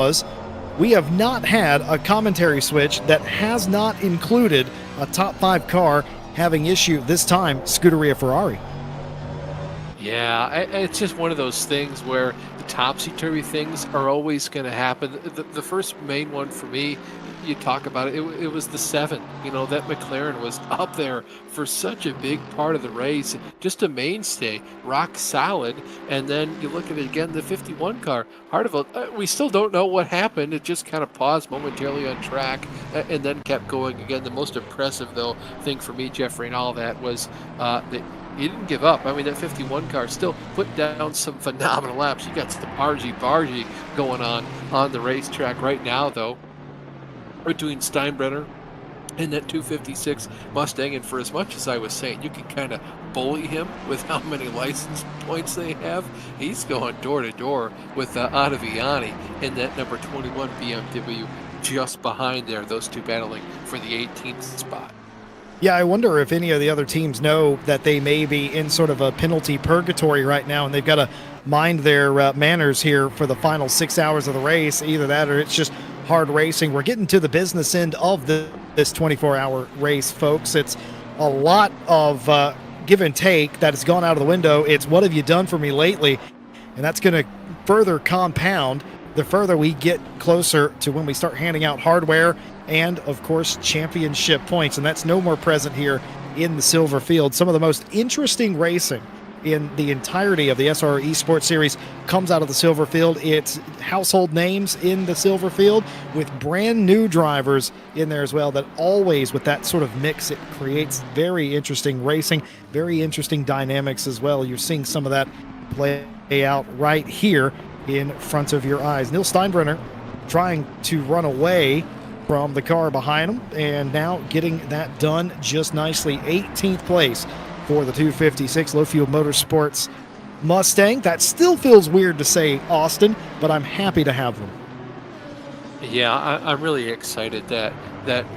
was we have not had a commentary switch that has not included a top 5 car having issue, this time Scuderia Ferrari. Yeah, it's just one of those things where the topsy-turvy things are always going to happen. The first main one for me, you talk about it, it was the 7. You know, that McLaren was up there for such a big part of the race, just a mainstay, rock solid. And then you look at it again, the 51 car, we still don't know what happened. It just kind of paused momentarily on track and then kept going again. The most impressive, though, thing for me, Jeffrey, and all that was he didn't give up. I mean, that 51 car still put down some phenomenal laps. You got some argy-bargy going on the racetrack right now, though, between Steinbrenner and that 256 Mustang. And for as much as I was saying, you can kind of bully him with how many license points they have, he's going door to door with Ottaviani in that number 21 BMW just behind there, those two battling for the 18th spot. Yeah, I wonder if any of the other teams know that they may be in sort of a penalty purgatory right now, and they've got to mind their manners here for the final 6 hours of the race. Either that or it's just hard racing. We're getting to the business end of this 24-hour race, folks. It's a lot of give and take that has gone out of the window. It's what have you done for me lately? And that's going to further compound the further we get closer to when we start handing out hardware and, of course, championship points. And that's no more present here in the Silver Field. Some of the most interesting racing in the entirety of the SRO Esports Series comes out of the Silver Field. It's household names in the Silver Field with brand new drivers in there as well, that always with that sort of mix, it creates very interesting racing, very interesting dynamics as well. You're seeing some of that play out right here in front of your eyes. Neil Steinbrenner trying to run away from the car behind him, and now getting that done just nicely. 18th place for the 256 Low Fuel Motorsports Mustang. That still feels weird to say, Austin, but I'm happy to have them. Yeah, I'm really excited that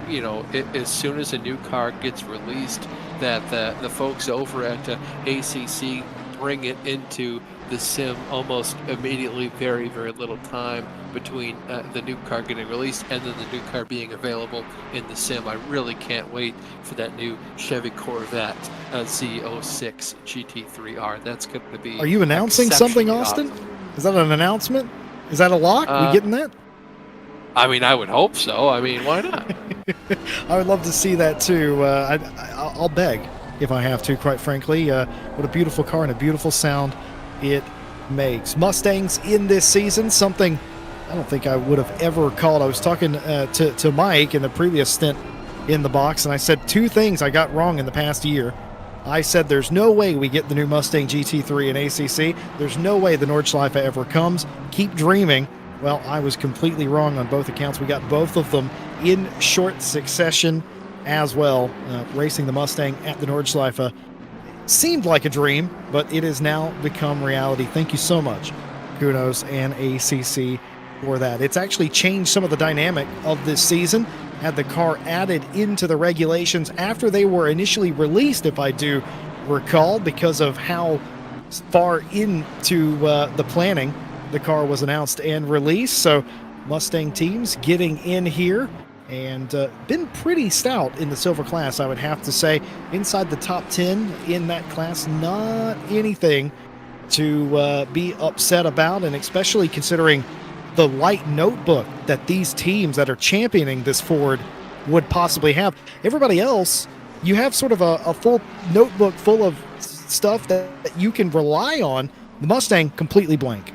you know, as soon as a new car gets released, that the folks over at ACC bring it into the sim almost immediately. Very, very little time between the new car getting released and then the new car being available in the sim. I really can't wait for that new Chevy Corvette Z06 GT3R. That's going to be. Are you announcing something, Austin? Awesome. Is that an announcement? Is that a lock? We getting that? I mean, I would hope so. I mean, why not? I would love to see that too. I'll beg if I have to, quite frankly. What a beautiful car and a beautiful sound it makes. Mustangs in this season, something I don't think I would have ever called. I was talking to Mike in the previous stint in the box, and I said 2 things I got wrong in the past year. I said there's no way we get the new Mustang GT3 in ACC. There's no way the Nordschleife ever comes. Keep dreaming. Well, I was completely wrong on both accounts. We got both of them in short succession as well. Racing the Mustang at the Nordschleife seemed like a dream, but it has now become reality. Thank you so much, Kunos and ACC, for that. It's actually changed some of the dynamic of this season. Had the car added into the regulations after they were initially released, if I do recall, because of how far into the planning the car was announced and released. So Mustang teams getting in here and been pretty stout in the silver class, I would have to say. Inside the top 10 in that class, not anything to be upset about, and especially considering the light notebook that these teams that are championing this Ford would possibly have. Everybody else, you have sort of a full notebook full of stuff that you can rely on. The Mustang, completely blank.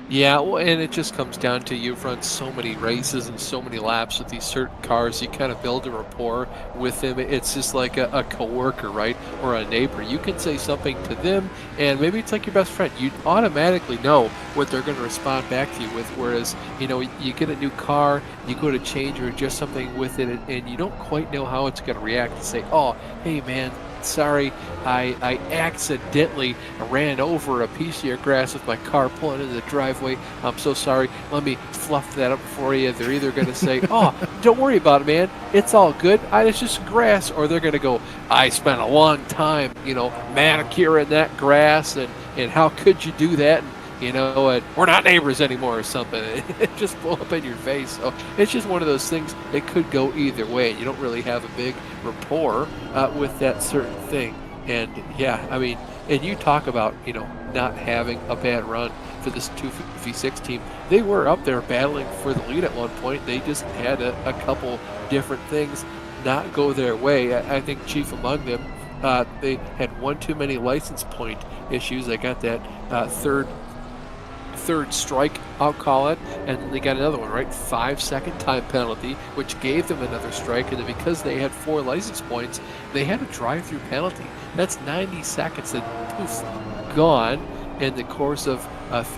Yeah, well, and it just comes down to you've run so many races and so many laps with these certain cars, you kind of build a rapport with them. It's just like a coworker, right? Or a neighbor. You can say something to them, and maybe it's like your best friend. You automatically know what they're going to respond back to you with, whereas, you know, you get a new car, you go to change or adjust something with it, and you don't quite know how it's going to react and say, oh, hey, man, sorry, I accidentally ran over a piece of your grass with my car pulling into the driveway. I'm so sorry. Let me fluff that up for you. They're either going to say, oh, don't worry about it, man. It's all good. It's just grass. Or they're going to go, I spent a long time, you know, manicuring that grass, and how could you do that? you know, and we're not neighbors anymore or something. It just blow up in your face. So it's just one of those things. It could go either way. You don't really have a big rapport with that certain thing. And yeah, I mean, and you talk about, you know, not having a bad run for this 2v6 team. They were up there battling for the lead at one point. They just had a couple different things not go their way. I think chief among them, they had one too many license point issues. They got that third strike, I'll call it, and then they got another one, right? 5-second time penalty, which gave them another strike, and then because they had 4 license points, they had a drive-through penalty. That's 90 seconds that poof, gone in the course of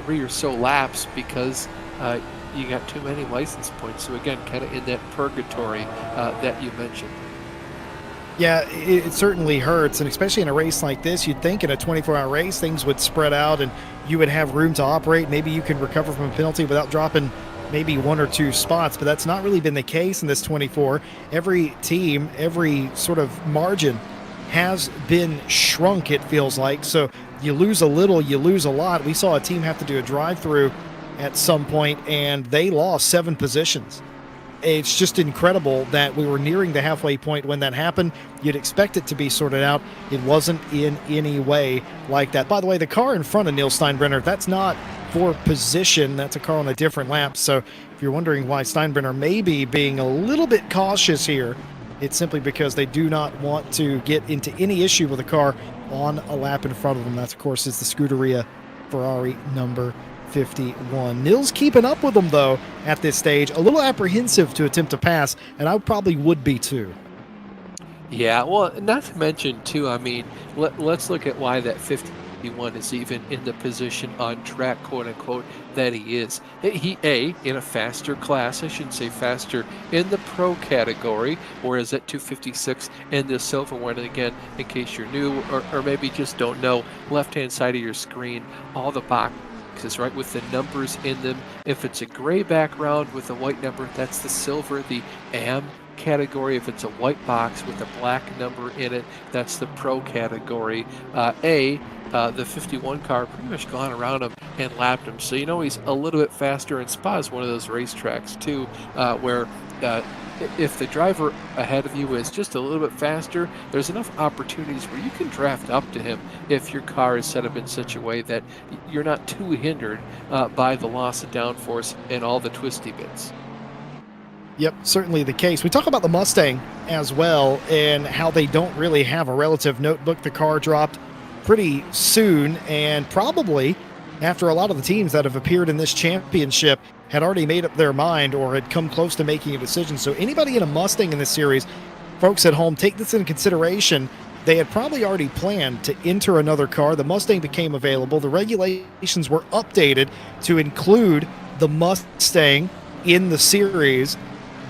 3 or so laps because you got too many license points. So again, kind of in that purgatory that you mentioned. Yeah, it certainly hurts, and especially in a race like this, you'd think in a 24-hour race things would spread out and you would have room to operate. Maybe you can recover from a penalty without dropping maybe 1 or 2 spots, but that's not really been the case in this 24. Every team, every sort of margin has been shrunk, it feels like. So you lose a little, you lose a lot. We saw a team have to do a drive-through at some point, and they lost 7 positions. It's just incredible that we were nearing the halfway point when that happened. You'd expect it to be sorted out. It wasn't in any way like that. By the way, the car in front of Neil Steinbrenner, that's not for position. That's a car on a different lap. So if you're wondering why Steinbrenner may be being a little bit cautious here, it's simply because they do not want to get into any issue with a car on a lap in front of them. That, of course, is the Scuderia Ferrari number 51. Nils keeping up with them, though, at this stage. A little apprehensive to attempt to pass, and I probably would be, too. Yeah, well, not to mention, too, I mean, let's look at why that 51 is even in the position on track, quote-unquote, that he is. He, in a faster class, I shouldn't say faster, in the pro category, whereas at 256 in the silver one, and again, in case you're new or maybe just don't know, left-hand side of your screen, all the boxes, right, with the numbers in them. If it's a gray background with a white number, that's the silver, the AM category. If it's a white box with a black number in it, that's the pro category. The 51 car pretty much gone around him and lapped him. So you know he's a little bit faster, and Spa is one of those racetracks too, where if the driver ahead of you is just a little bit faster, there's enough opportunities where you can draft up to him if your car is set up in such a way that you're not too hindered by the loss of downforce and all the twisty bits. Yep, certainly the case. We talk about the Mustang as well and how they don't really have a relative notebook. The car dropped pretty soon, and probably after a lot of the teams that have appeared in this championship had already made up their mind or had come close to making a decision. So anybody in a Mustang in this series, folks at home, take this into consideration. They had probably already planned to enter another car. The Mustang became available. The regulations were updated to include the Mustang in the series.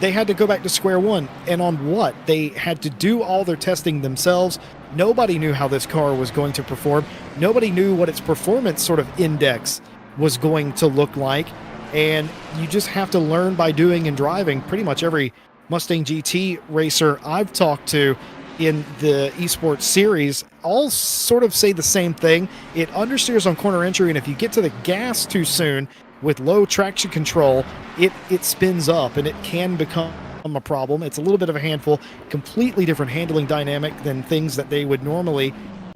They had to go back to square one. And on what? They had to do all their testing themselves. Nobody knew how this car was going to perform. Nobody knew what its performance sort of index was going to look like. And you just have to learn by doing and driving. Pretty much every Mustang GT racer I've talked to in the Esports series all sort of say the same thing. It understeers on corner entry, and if you get to the gas too soon with low traction control, it spins up, and it can become a problem. It's a little bit of a handful, completely different handling dynamic than things that they would normally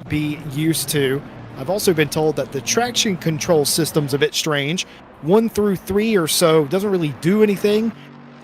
be used to. I've also been told that the traction control system's a bit strange. 1 through 3 or so doesn't really do anything.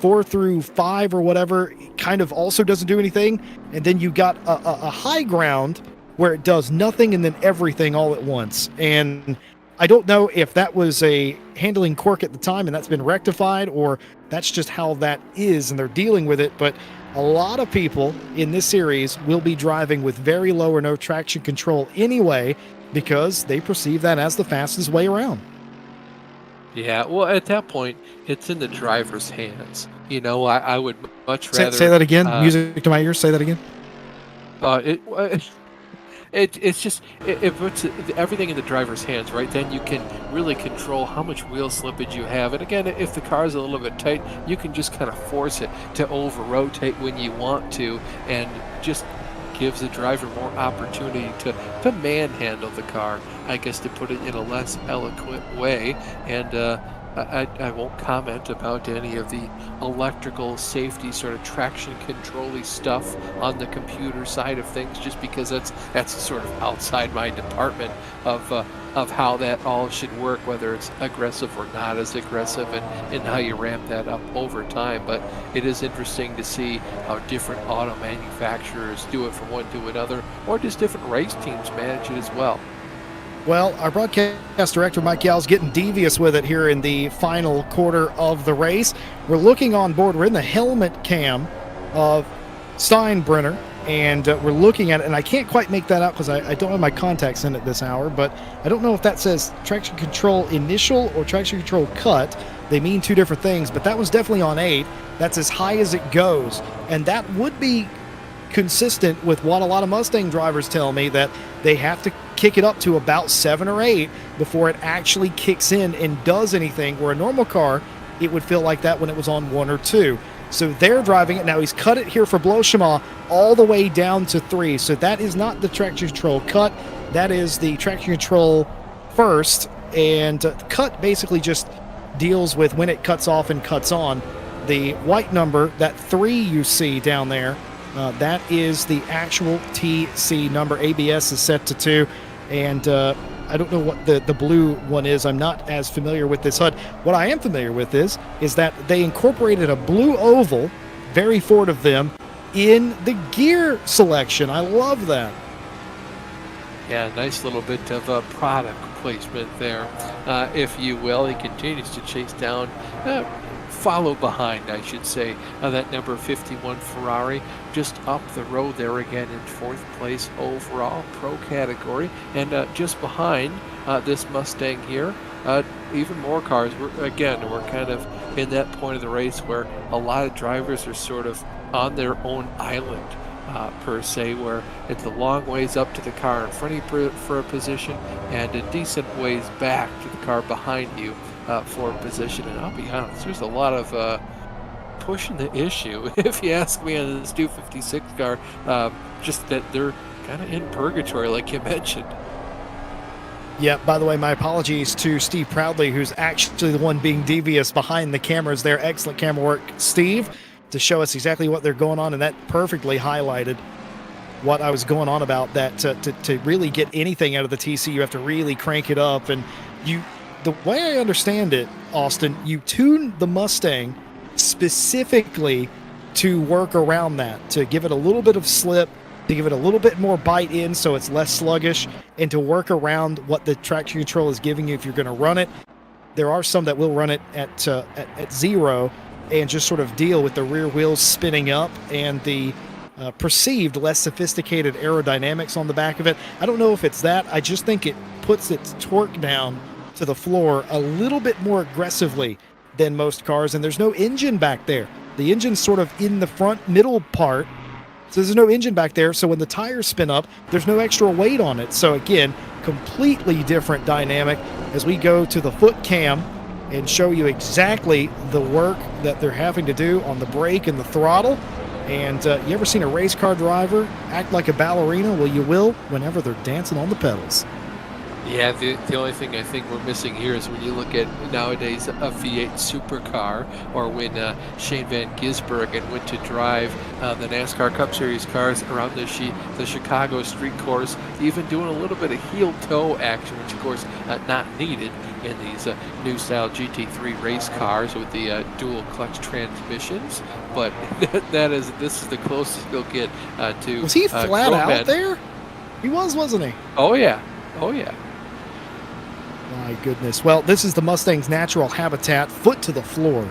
4 through 5 or whatever kind of also doesn't do anything. And then you got a high ground where it does nothing and then everything all at once. And I don't know if that was a handling quirk at the time and that's been rectified, or that's just how that is and they're dealing with it. But a lot of people in this series will be driving with very low or no traction control anyway, because they perceive that as the fastest way around. Yeah, well, at that point, it's in the driver's hands. You know, I would much rather... Say that again. Music to my ears. Say that again. It's just, it puts everything in the driver's hands, right? Then you can really control how much wheel slippage you have. And again, if the car's a little bit tight, you can just kind of force it to over-rotate when you want to and just gives the driver more opportunity to manhandle the car, I guess, to put it in a less eloquent way. And I won't comment about any of the electrical safety sort of traction control-y stuff on the computer side of things, just because that's sort of outside my department of how that all should work, whether it's aggressive or not as aggressive, and how you ramp that up over time. But it is interesting to see how different auto manufacturers do it from one to another, or just different race teams manage it as well. Well, our broadcast director, Mike Yow's getting devious with it here in the final quarter of the race. We're looking on board. We're in the helmet cam of Steinbrenner, and we're looking at it, and I can't quite make that out because I don't have my contacts in at this hour, but I don't know if that says traction control initial or traction control cut. They mean two different things, but that was definitely on 8. That's as high as it goes, and that would be consistent with what a lot of Mustang drivers tell me, that they have to kick it up to about 7 or 8 before it actually kicks in and does anything, where a normal car, it would feel like that when it was on 1 or 2. So they're driving it. Now he's cut it here for Blochema all the way down to 3. So that is not the traction control cut. That is the traction control first. And cut basically just deals with when it cuts off and cuts on. The white number, that 3 you see down there, that is the actual TC number. ABS is set to 2, and I don't know what the blue one is. I'm not as familiar with this HUD. What I am familiar with is that they incorporated a blue oval, very Ford of them, in the gear selection. I love that. Yeah, nice little bit of a product placement there, if you will. He continues to chase down, follow behind, I should say, that number 51 Ferrari, just up the road there again in 4th place overall pro category. And just behind this Mustang here, even more cars. We're kind of in that point of the race where a lot of drivers are sort of on their own island, per se, where it's a long ways up to the car in front of you for a position, and a decent ways back to the car behind you for a position. And I'll be honest, there's a lot of pushing the issue, if you ask me, on this 256 car, just that they're kind of in purgatory, like you mentioned. Yeah, by the way, my apologies to Steve Proudly, who's actually the one being devious behind the cameras there. Excellent camera work, Steve, to show us exactly what they're going on, and that perfectly highlighted what I was going on about, that to really get anything out of the TC, you have to really crank it up. And the way I understand it, Austin, you tune the Mustang specifically to work around that, to give it a little bit of slip, to give it a little bit more bite in so it's less sluggish, and to work around what the traction control is giving you if you're going to run it. There are some that will run it at 0 and just sort of deal with the rear wheels spinning up and the perceived less sophisticated aerodynamics on the back of it. I don't know if it's that. I just think it puts its torque down to the floor a little bit more aggressively than most cars, and there's no engine back there. The engine's sort of in the front middle part, so there's no engine back there, so when the tires spin up, there's no extra weight on it. So again, completely different dynamic as we go to the foot cam and show you exactly the work that they're having to do on the brake and the throttle. And you ever seen a race car driver act like a ballerina? Well, you will whenever they're dancing on the pedals. Yeah, the only thing I think we're missing here is when you look at nowadays a V8 supercar, or when Shane Van Gisbergen went to drive the NASCAR Cup Series cars around the Chicago street course, even doing a little bit of heel-toe action, which of course not needed in these new style GT3 race cars with the dual clutch transmissions. But this is the closest you'll get to. Was he flat out there? He was, wasn't he? Oh yeah, oh yeah. My goodness. Well, this is the Mustang's natural habitat, foot to the floor.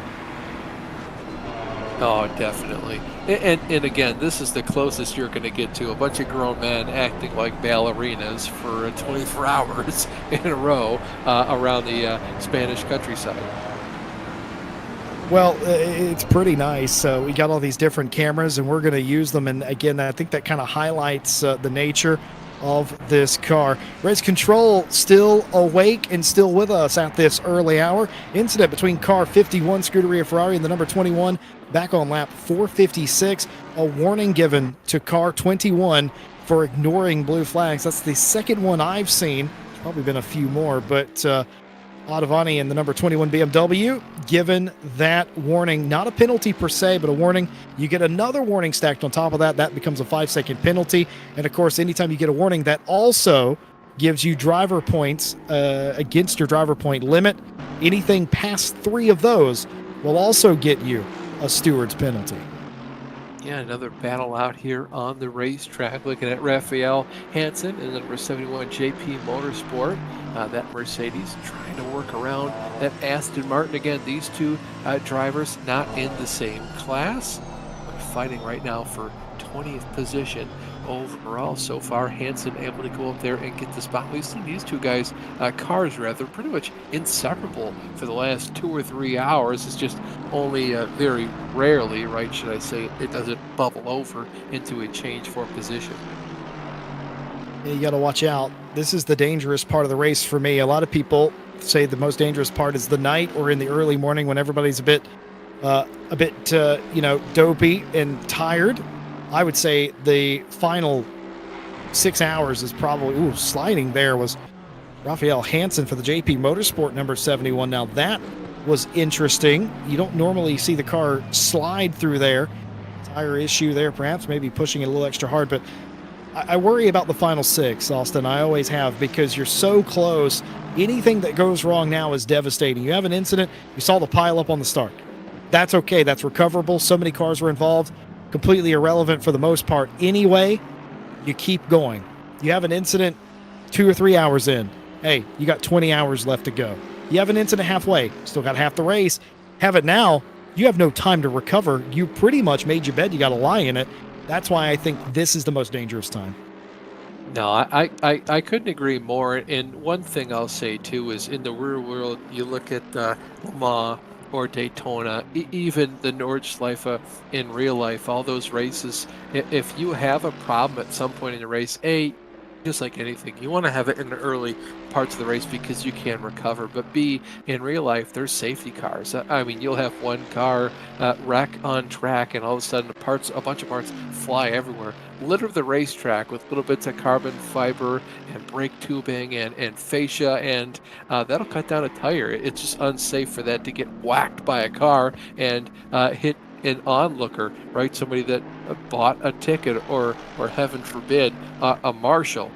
Oh, definitely. And again, this is the closest you're going to get to a bunch of grown men acting like ballerinas for 24 hours in a row around the Spanish countryside. Well, it's pretty nice. We got all these different cameras, and we're going to use them. And again, I think that kind of highlights the nature of this car. Race control still awake and still with us at this early hour. Incident between car 51 Scuderia Ferrari and the number 21 back on lap 456. A warning given to car 21 for ignoring blue flags. That's the second one I've seen. There's probably been a few more, but Ottavani and the number 21 BMW given that warning. Not a penalty per se, but a warning. You get another warning stacked on top of that. That becomes a 5-second penalty. And of course, anytime you get a warning, that also gives you driver points against your driver point limit. Anything past 3 of those will also get you a steward's penalty. Yeah, another battle out here on the racetrack. Looking at Raphael Hansen and the number 71 JP Motorsport. That Mercedes trying to work around that Aston Martin. Again, these two drivers not in the same class, but fighting right now for 20th position overall. So far, Hansen able to go up there and get the spot. We've seen these two guys, cars rather, pretty much inseparable for the last 2 or 3 hours. It's just only very rarely, right, should I say, it doesn't bubble over into a change for position. You got to watch out. This is the dangerous part of the race for me. A lot of people say the most dangerous part is the night or in the early morning when everybody's a bit dopey and tired. I would say the final 6 hours is probably, sliding there was Raphael Hansen for the JP Motorsport number 71. Now that was interesting. You don't normally see the car slide through there. Tire issue there, perhaps maybe pushing it a little extra hard, but I worry about the final 6, Austin. I always have, because you're so close. Anything that goes wrong now is devastating. You have an incident, you saw the pile up on the start. That's okay, that's recoverable. So many cars were involved. Completely irrelevant for the most part. Anyway, you keep going. You have an incident 2 or 3 hours in. Hey, you got 20 hours left to go. You have an incident halfway. Still got half the race. Have it now. You have no time to recover. You pretty much made your bed. You got to lie in it. That's why I think this is the most dangerous time. No, I couldn't agree more. And one thing I'll say, too, is in the real world, you look at Le Mans or Daytona, even the Nordschleife in real life, all those races, if you have a problem at some point in the race, just like anything, you want to have it in the early parts of the race because you can recover. But B, in real life, there's safety cars. I mean, you'll have one car wreck on track, and all of a sudden, a bunch of parts fly everywhere. Litter the racetrack with little bits of carbon fiber and brake tubing and fascia, and that'll cut down a tire. It's just unsafe for that to get whacked by a car and hit an onlooker, right? Somebody that bought a ticket, or heaven forbid, a marshal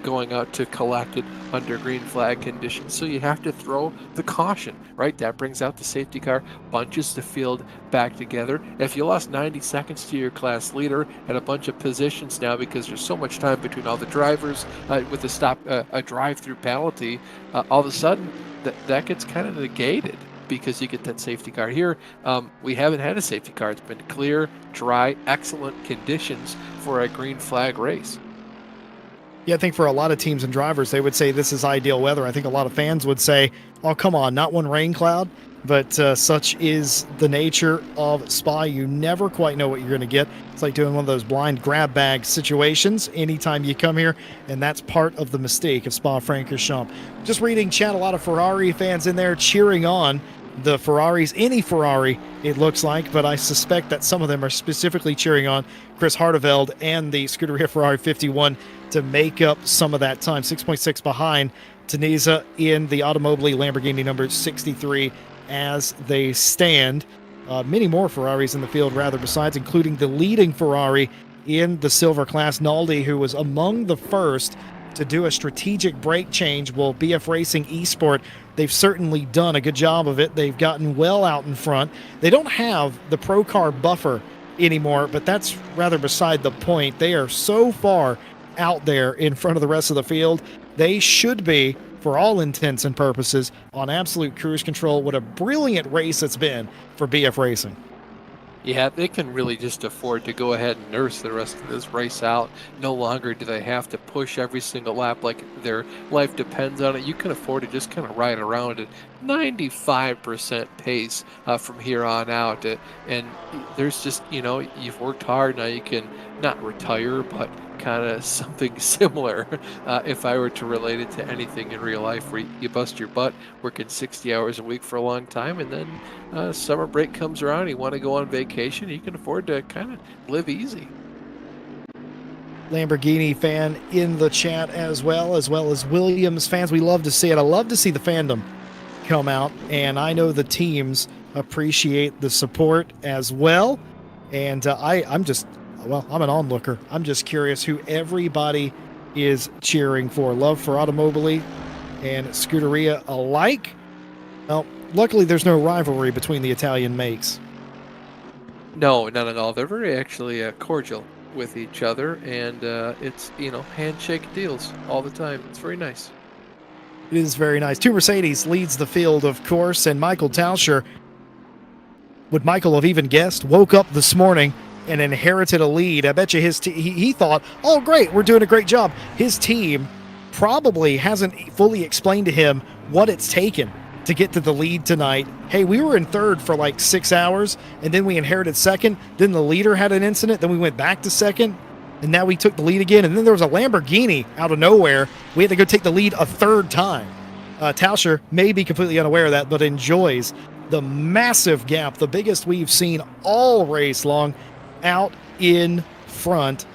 going out to collect it under green flag conditions. So you have to throw the caution, right? That brings out the safety car, bunches the field back together. If you lost 90 seconds to your class leader and a bunch of positions now because there's so much time between all the drivers with a drive-through penalty, all of a sudden that gets kind of negated, because you get that safety car. Here, we haven't had a safety car. It's been clear, dry, excellent conditions for a green flag race. Yeah, I think for a lot of teams and drivers, they would say this is ideal weather. I think a lot of fans would say, oh, come on, not one rain cloud. But such is the nature of Spa. You never quite know what you're going to get. It's like doing one of those blind grab bag situations anytime you come here, and that's part of the mystique of Spa-Francorchamps. Just reading chat, a lot of Ferrari fans in there cheering on the Ferraris, any Ferrari it looks like, but I suspect that some of them are specifically cheering on Chris Harteveld and the Scuderia Ferrari 51 to make up some of that time. 6.6 behind Tunisia in the Automobili Lamborghini number 63 as they stand. Many more Ferraris in the field, rather, besides, including the leading Ferrari in the silver class, Naldi, who was among the first to do a strategic brake change. Well, BF Racing Esport, they've certainly done a good job of it. They've gotten well out in front. They don't have the Pro Car buffer anymore, but that's rather beside the point. They are so far out there in front of the rest of the field. They should be, for all intents and purposes, on absolute cruise control. What a brilliant race it's been for BF Racing. Yeah, they can really just afford to go ahead and nurse the rest of this race out. No longer do they have to push every single lap like their life depends on it. You can afford to just kind of ride around at 95% pace from here on out. And there's just, you've worked hard. Now you can not retire, but kind of something similar if I were to relate it to anything in real life, where you bust your butt working 60 hours a week for a long time, and then summer break comes around, you want to go on vacation, you can afford to kind of live easy. Lamborghini fan in the chat as well as Williams fans. We love to see it. I love to see the fandom come out, and I know the teams appreciate the support as well. And I'm an onlooker. I'm just curious who everybody is cheering for. Love for Automobili and Scuderia alike. Well, luckily there's no rivalry between the Italian makes. No, not at all. They're very actually cordial with each other, and it's, handshake deals all the time. It's very nice. It is very nice. 2 Mercedes leads the field, of course, and Michael Tauscher, would Michael have even guessed, woke up this morning and inherited a lead. I bet you he thought, oh, great, we're doing a great job. His team probably hasn't fully explained to him what it's taken to get to the lead tonight. Hey, we were in third for like 6 hours, and then we inherited second. Then the leader had an incident. Then we went back to second, and now we took the lead again. And then there was a Lamborghini out of nowhere. We had to go take the lead a third time. Tauscher may be completely unaware of that, but enjoys the massive gap, the biggest we've seen all race long, out in front,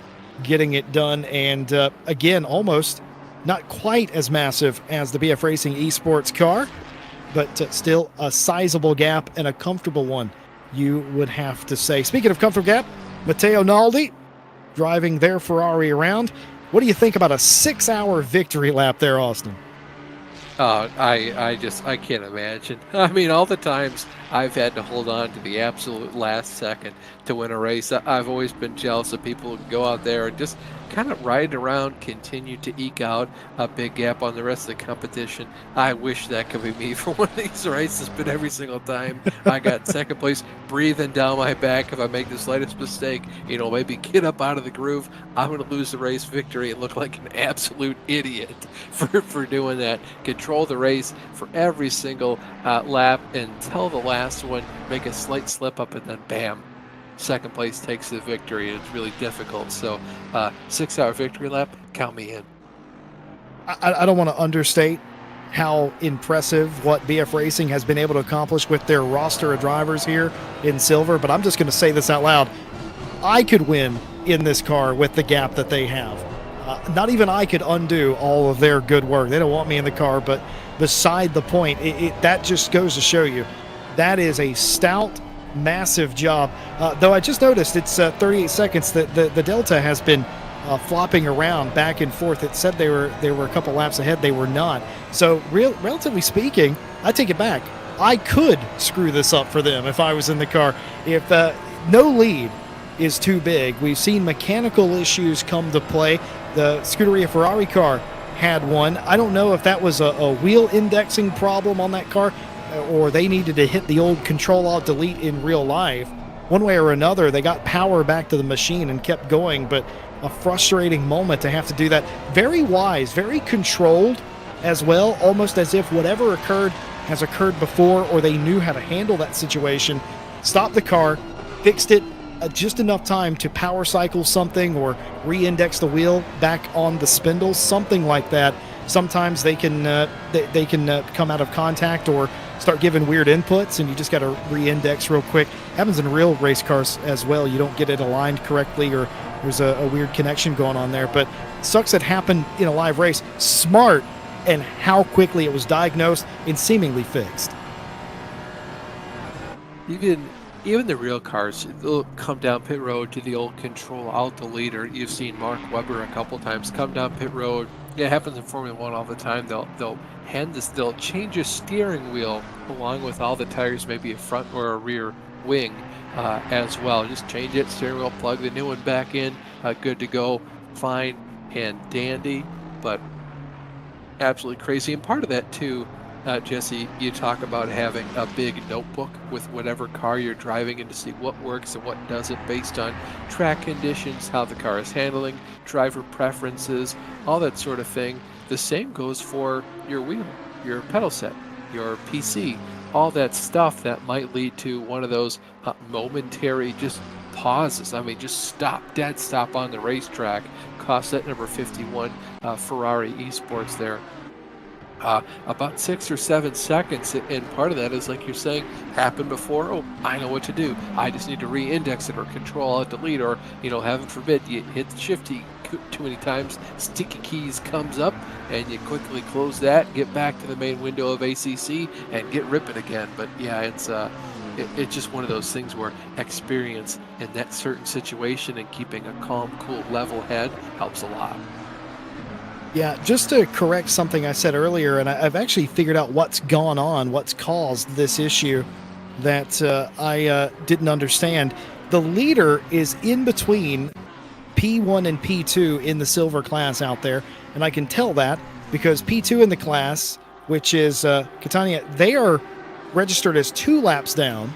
getting it done. And again, almost not quite as massive as the BF Racing Esports car, but still a sizable gap and a comfortable one, you would have to say. Speaking of comfortable gap, Matteo Naldi driving their Ferrari around. What do you think about a 6-hour victory lap there, Austin? I can't imagine. I mean, all the times I've had to hold on to the absolute last second to win a race, I've always been jealous of people who go out there and just kind of ride around, continue to eke out a big gap on the rest of the competition. I wish that could be me for one of these races, but every single time I got second place, breathing down my back if I make the slightest mistake, maybe get up out of the groove, I'm going to lose the race victory and look like an absolute idiot for doing that. Control the race for every single lap until the last one, make a slight slip up, and then bam, second place takes the victory. It's really difficult. So 6-hour victory lap, count me in. I don't want to understate how impressive what BF Racing has been able to accomplish with their roster of drivers here in silver, but I'm just going to say this out loud. I could win in this car with the gap that they have. Not even I could undo all of their good work. They don't want me in the car, but beside the point, that just goes to show you that is a stout, massive job. Though I just noticed it's 38 seconds that the Delta has been flopping around back and forth. It said they were a couple laps ahead. They were not. So relatively speaking, I take it back. I could screw this up for them if I was in the car. If no lead is too big. We've seen mechanical issues come to play. The Scuderia Ferrari car had one. I don't know if that was a wheel indexing problem on that car, or they needed to hit the old Control-Alt-Delete in real life. One way or another, they got power back to the machine and kept going, but a frustrating moment to have to do that. Very wise, very controlled as well, almost as if whatever occurred has occurred before, or they knew how to handle that situation. Stopped the car, fixed it, just enough time to power cycle something or re-index the wheel back on the spindle, something like that. Sometimes they can come out of contact or start giving weird inputs, and you just got to re-index real quick. Happens in real race cars as well. You don't get it aligned correctly, or there's a weird connection going on there. But sucks it happened in a live race. Smart and how quickly it was diagnosed and seemingly fixed. Even the real cars, they'll come down pit road to the old Control-Alt-Delete. You've seen Mark Webber a couple times come down pit road. It happens in Formula One all the time. They'll change a steering wheel along with all the tires, maybe a front or a rear wing as well. Just change it, steering wheel, plug the new one back in, good to go, fine and dandy. But absolutely crazy. And part of that too, Jesse, you talk about having a big notebook with whatever car you're driving and to see what works and what doesn't based on track conditions, how the car is handling, driver preferences, all that sort of thing. The same goes for your wheel, your pedal set, your PC, all that stuff that might lead to one of those momentary just pauses. I mean, just dead stop on the racetrack. Cost that number 51 Ferrari Esports there about 6 or 7 seconds, and part of that is, like you're saying, happened before. Oh, I know what to do. I just need to re-index it or control alt delete, or heaven forbid you hit the shift key too many times, sticky keys comes up, and you quickly close that, get back to the main window of ACC, and get ripping again. But yeah, it's just one of those things where experience in that certain situation and keeping a calm, cool, level head helps a lot. Yeah, just to correct something I said earlier, and I've actually figured out what's gone on, what's caused this issue that I didn't understand. The leader is in between P1 and P2 in the silver class out there, and I can tell that because P2 in the class, which is Catania, they are registered as 2 laps down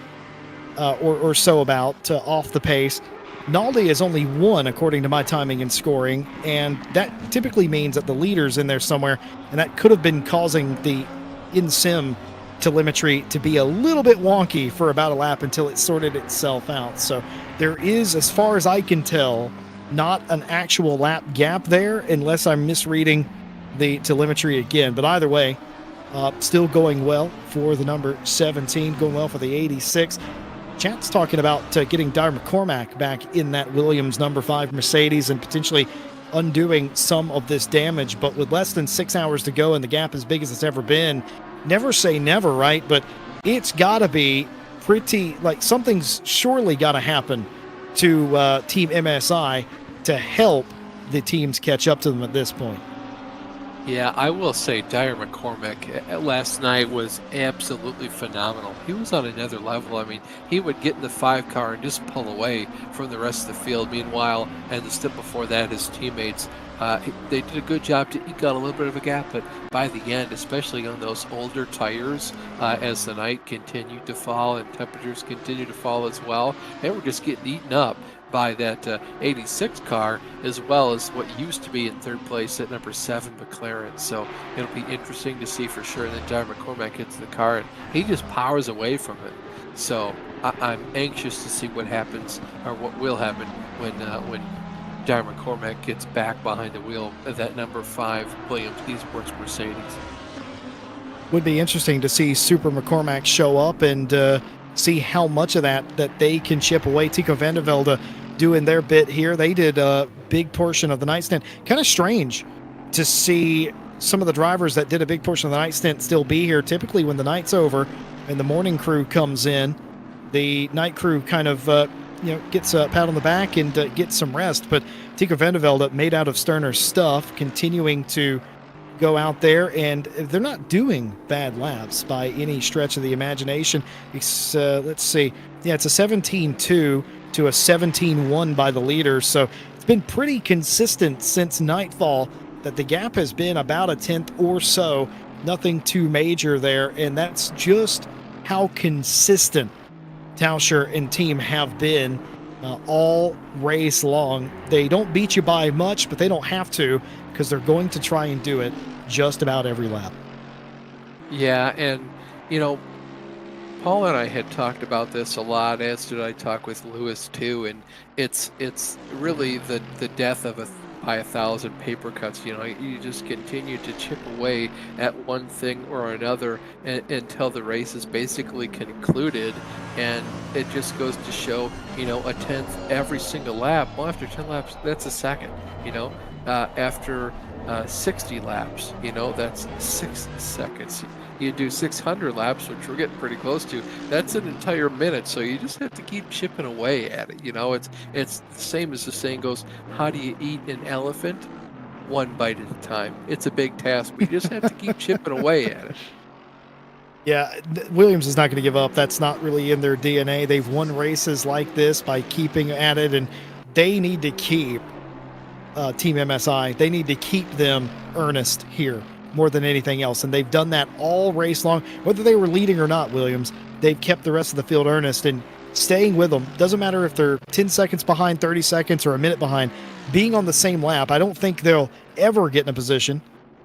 or so about off the pace. Naldi is only 1 according to my timing and scoring, and that typically means that the leader's in there somewhere, and that could have been causing the in-sim telemetry to be a little bit wonky for about a lap until it sorted itself out. So there is, as far as I can tell, not an actual lap gap there unless I'm misreading the telemetry again. But either way, still going well for the number 17, going well for the 86. Chat's talking about getting Dyer McCormack back in that Williams number 5 Mercedes and potentially undoing some of this damage. But with less than 6 hours to go and the gap as big as it's ever been, never say never, right? But it's got to be pretty, like, something's surely got to happen to Team MSI to help the teams catch up to them at this point. Yeah, I will say Dyer McCormack last night was absolutely phenomenal. He was on another level. I mean, he would get in the 5 car and just pull away from the rest of the field. Meanwhile, and the step before that, his teammates, they did a good job to eke out a little bit of a gap, but by the end, especially on those older tires, as the night continued to fall and temperatures continued to fall as well, they were just getting eaten up by that 86 car, as well as what used to be in 3rd place at number 7 McLaren. So it'll be interesting to see for sure. And then Dyer McCormack hits the car and he just powers away from it. So I'm anxious to see what happens, or what will happen when Dyer McCormack gets back behind the wheel of that number 5 Williams Esports Mercedes. Would be interesting to see Super McCormack show up and see how much of that they can chip away. Tico Vandervelde doing their bit here. They did a big portion of the night stint. Kind of strange to see some of the drivers that did a big portion of the night stint still be here. Typically when the night's over and the morning crew comes in, the night crew kind of gets a pat on the back and gets some rest. But Tico Vandervelde, made out of Sterner's stuff, continuing to go out there, and they're not doing bad laps by any stretch of the imagination. It's, let's see, yeah, it's a 17-2 to a 17-1 by the leader. So it's been pretty consistent since nightfall that the gap has been about a 10th or so. Nothing too major there, and that's just how consistent Tauscher and team have been all race long. They don't beat you by much, but they don't have to, because they're going to try and do it just about every lap. Yeah, and Paul and I had talked about this a lot, as did I talk with Lewis too, and it's really the death of by 1,000 paper cuts. You just continue to chip away at one thing or another until the race is basically concluded, and it just goes to show, a 10th every single lap. Well, after 10 laps, that's a second. After 60 laps, that's 6 seconds. You do 600 laps, which we're getting pretty close to, that's an entire minute. So you just have to keep chipping away at it. It's the same as the saying goes, how do you eat an elephant? One bite at a time. It's a big task, but you just have to keep chipping away at it. Yeah, Williams is not going to give up. That's not really in their DNA. They've won races like this by keeping at it, and they need to keep Team MSI, they need to keep them earnest here more than anything else, and they've done that all race long. Whether they were leading or not, Williams, they've kept the rest of the field earnest and staying with them. Doesn't matter if they're 10 seconds behind, 30 seconds, or a minute behind. Being on the same lap, I don't think they'll ever get in a position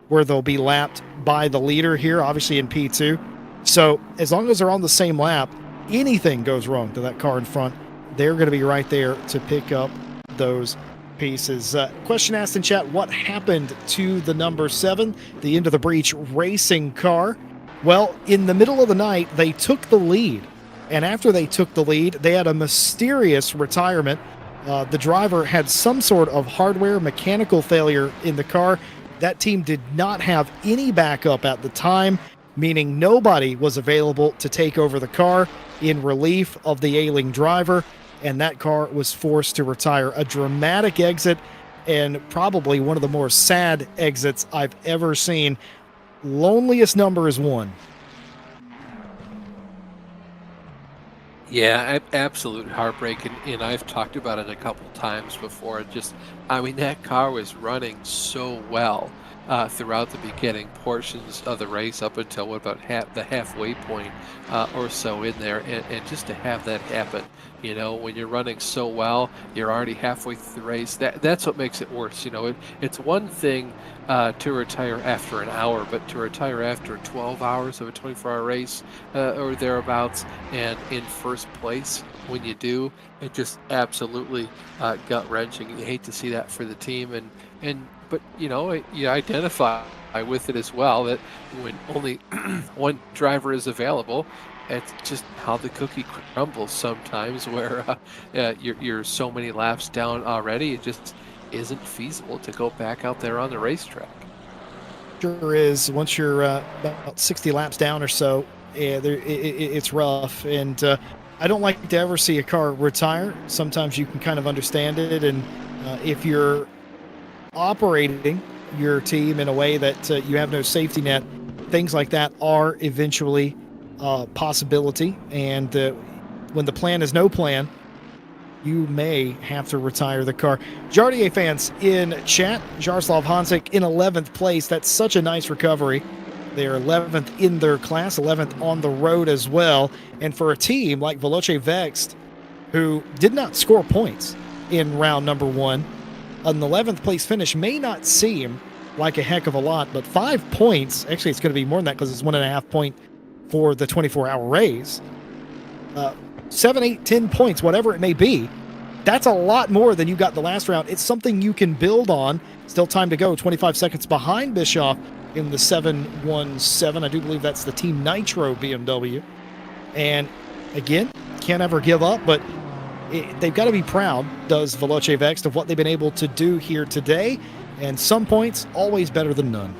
where they'll be lapped by the leader here, obviously in P2. So as long as they're on the same lap, anything goes wrong to that car in front, they're going to be right there to pick up those pieces. Question asked in chat, what happened to the number 7, the Into the Breach racing car? Well, in the middle of the night, they took the lead. And after they took the lead, they had a mysterious retirement. The driver had some sort of hardware mechanical failure in the car. That team did not have any backup at the time, meaning nobody was available to take over the car in relief of the ailing driver, and that car was forced to retire. A dramatic exit, and probably one of the more sad exits I've ever seen. Loneliest number is 1. Yeah, absolute heartbreak, and I've talked about it a couple times before. I mean, that car was running so well throughout the beginning portions of the race up until about the halfway point or so in there, and just to have that happen, when you're running so well, you're already halfway through the race. That's what makes it worse. It's one thing to retire after an hour, but to retire after 12 hours of a 24-hour race or thereabouts, and in first place when you do, it just absolutely gut-wrenching. You hate to see that for the team, but you identify with it as well, that when only one driver is available, it's just how the cookie crumbles sometimes, where you're so many laps down already, it just isn't feasible to go back out there on the racetrack. Sure is. Once you're about 60 laps down or so, it's rough. And I don't like to ever see a car retire. Sometimes you can kind of understand it. And if you're operating your team in a way that you have no safety net, things like that are eventually a possibility. And when the plan is no plan, you may have to retire the car. Jardier fans in chat, Jaroslav Hansik in 11th place. That's such a nice recovery. They are 11th in their class, 11th on the road as well. And for a team like Veloce Vext, who did not score points in round number 1, an 11th place finish may not seem like a heck of a lot, but 5 points, actually it's going to be more than that because it's 1.5 point for the 24-hour race. 7, 8, 10 points, whatever it may be, that's a lot more than you got the last round. It's something you can build on. Still time to go. 25 seconds behind Bischoff in the 717. I do believe that's the Team Nitro BMW. And again, can't ever give up, but they've got to be proud, does Veloce Vext, of what they've been able to do here today. And some points, always better than none.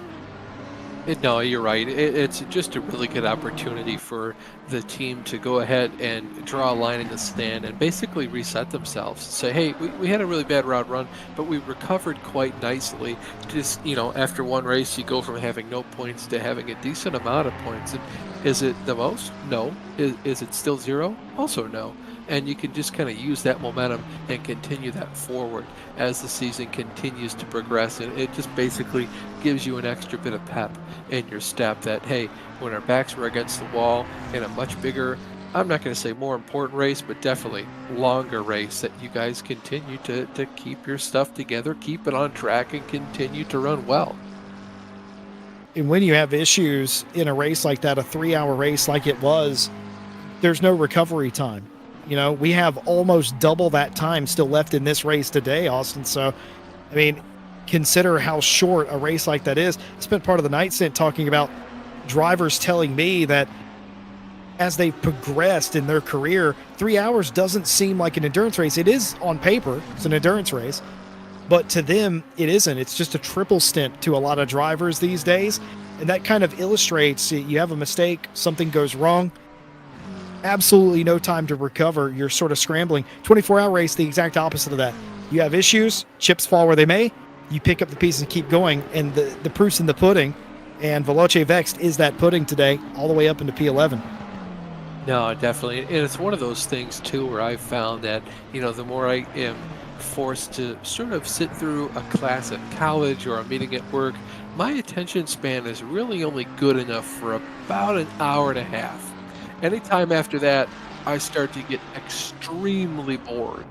No, you're right. It's just a really good opportunity for the team to go ahead and draw a line in the stand and basically reset themselves. Say, hey, we had a really bad round run, but we recovered quite nicely. Just, after one race, you go from having no points to having a decent amount of points. And is it the most? No. Is it still 0? Also no. And you can just kind of use that momentum and continue that forward as the season continues to progress. And it just basically gives you an extra bit of pep in your step that, hey, when our backs were against the wall in a much bigger, I'm not going to say more important race, but definitely longer race, that you guys continue to keep your stuff together, keep it on track, and continue to run well. And when you have issues in a race like that, a 3-hour race like it was, there's no recovery time. We have almost double that time still left in this race today, Austin. So, I mean, consider how short a race like that is. I spent part of the night stint talking about drivers telling me that as they've progressed in their career, 3 hours doesn't seem like an endurance race. It is on paper, it's an endurance race, but to them, it isn't. It's just a triple stint to a lot of drivers these days. And that kind of illustrates, you have a mistake, something goes wrong, absolutely no time to recover. You're sort of scrambling. 24-hour race, the exact opposite of that. You have issues, chips fall where they may, you pick up the pieces and keep going, and the proof's in the pudding, and Veloce Vext is that pudding today, all the way up into P11. No, definitely. And it's one of those things, too, where I've found that, the more I am forced to sort of sit through a class at college or a meeting at work, my attention span is really only good enough for about an hour and a half. Anytime after that, I start to get extremely bored.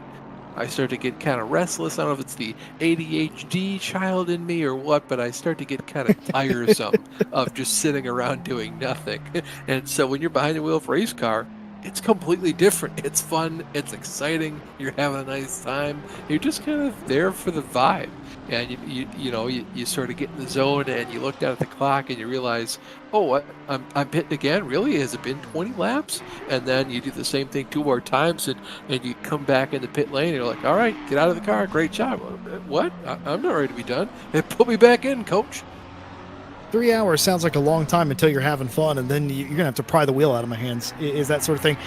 I start to get kind of restless. I don't know if it's the ADHD child in me or what, but I start to get kind of tiresome of just sitting around doing nothing. And so when you're behind the wheel of a race car, it's completely different. It's fun. It's exciting. You're having a nice time. You're just kind of there for the vibe. And you sort of get in the zone, and you look down at the clock and you realize, oh, what? I'm pitting again? Really? Has it been 20 laps? And then you do the same thing 2 more times, and you come back in the pit lane, and you're like, all right, get out of the car. Great job. What? I'm not ready to be done. And put me back in, coach. 3 hours sounds like a long time until you're having fun, and then you're going to have to pry the wheel out of my hands, is that sort of thing.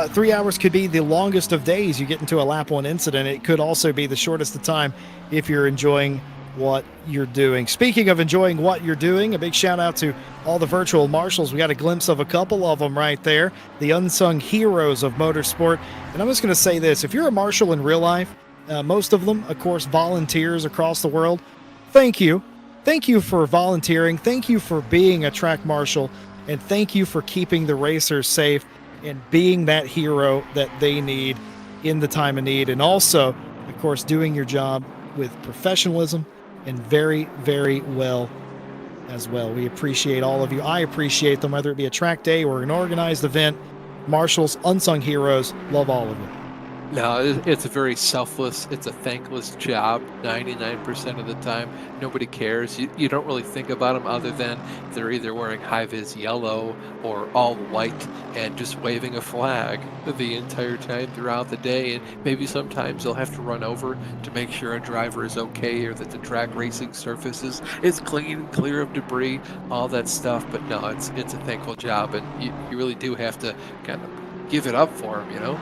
3 hours could be the longest of days you get into a lap 1 incident. It could also be the shortest of time if you're enjoying what you're doing. Speaking of enjoying what you're doing, a big shout out to all the virtual marshals. We got a glimpse of a couple of them right there, the unsung heroes of motorsport. And I'm just going to say this, if you're a marshal in real life, most of them, of course, volunteers across the world, thank you. Thank you for volunteering. Thank you for being a track marshal. And thank you for keeping the racers safe and being that hero that they need in the time of need. And also, of course, doing your job with professionalism and very, very well as well. We appreciate all of you. I appreciate them, whether it be a track day or an organized event. Marshals, unsung heroes, love all of you. No, it's a very selfless, it's a thankless job 99% of the time. Nobody cares. You don't really think about them other than they're either wearing high-vis yellow or all white and just waving a flag the entire time throughout the day. And maybe sometimes they'll have to run over to make sure a driver is okay or that the track racing surface is clean and clear of debris, all that stuff. But no, it's a thankful job, and you really do have to kind of give it up for them, you know?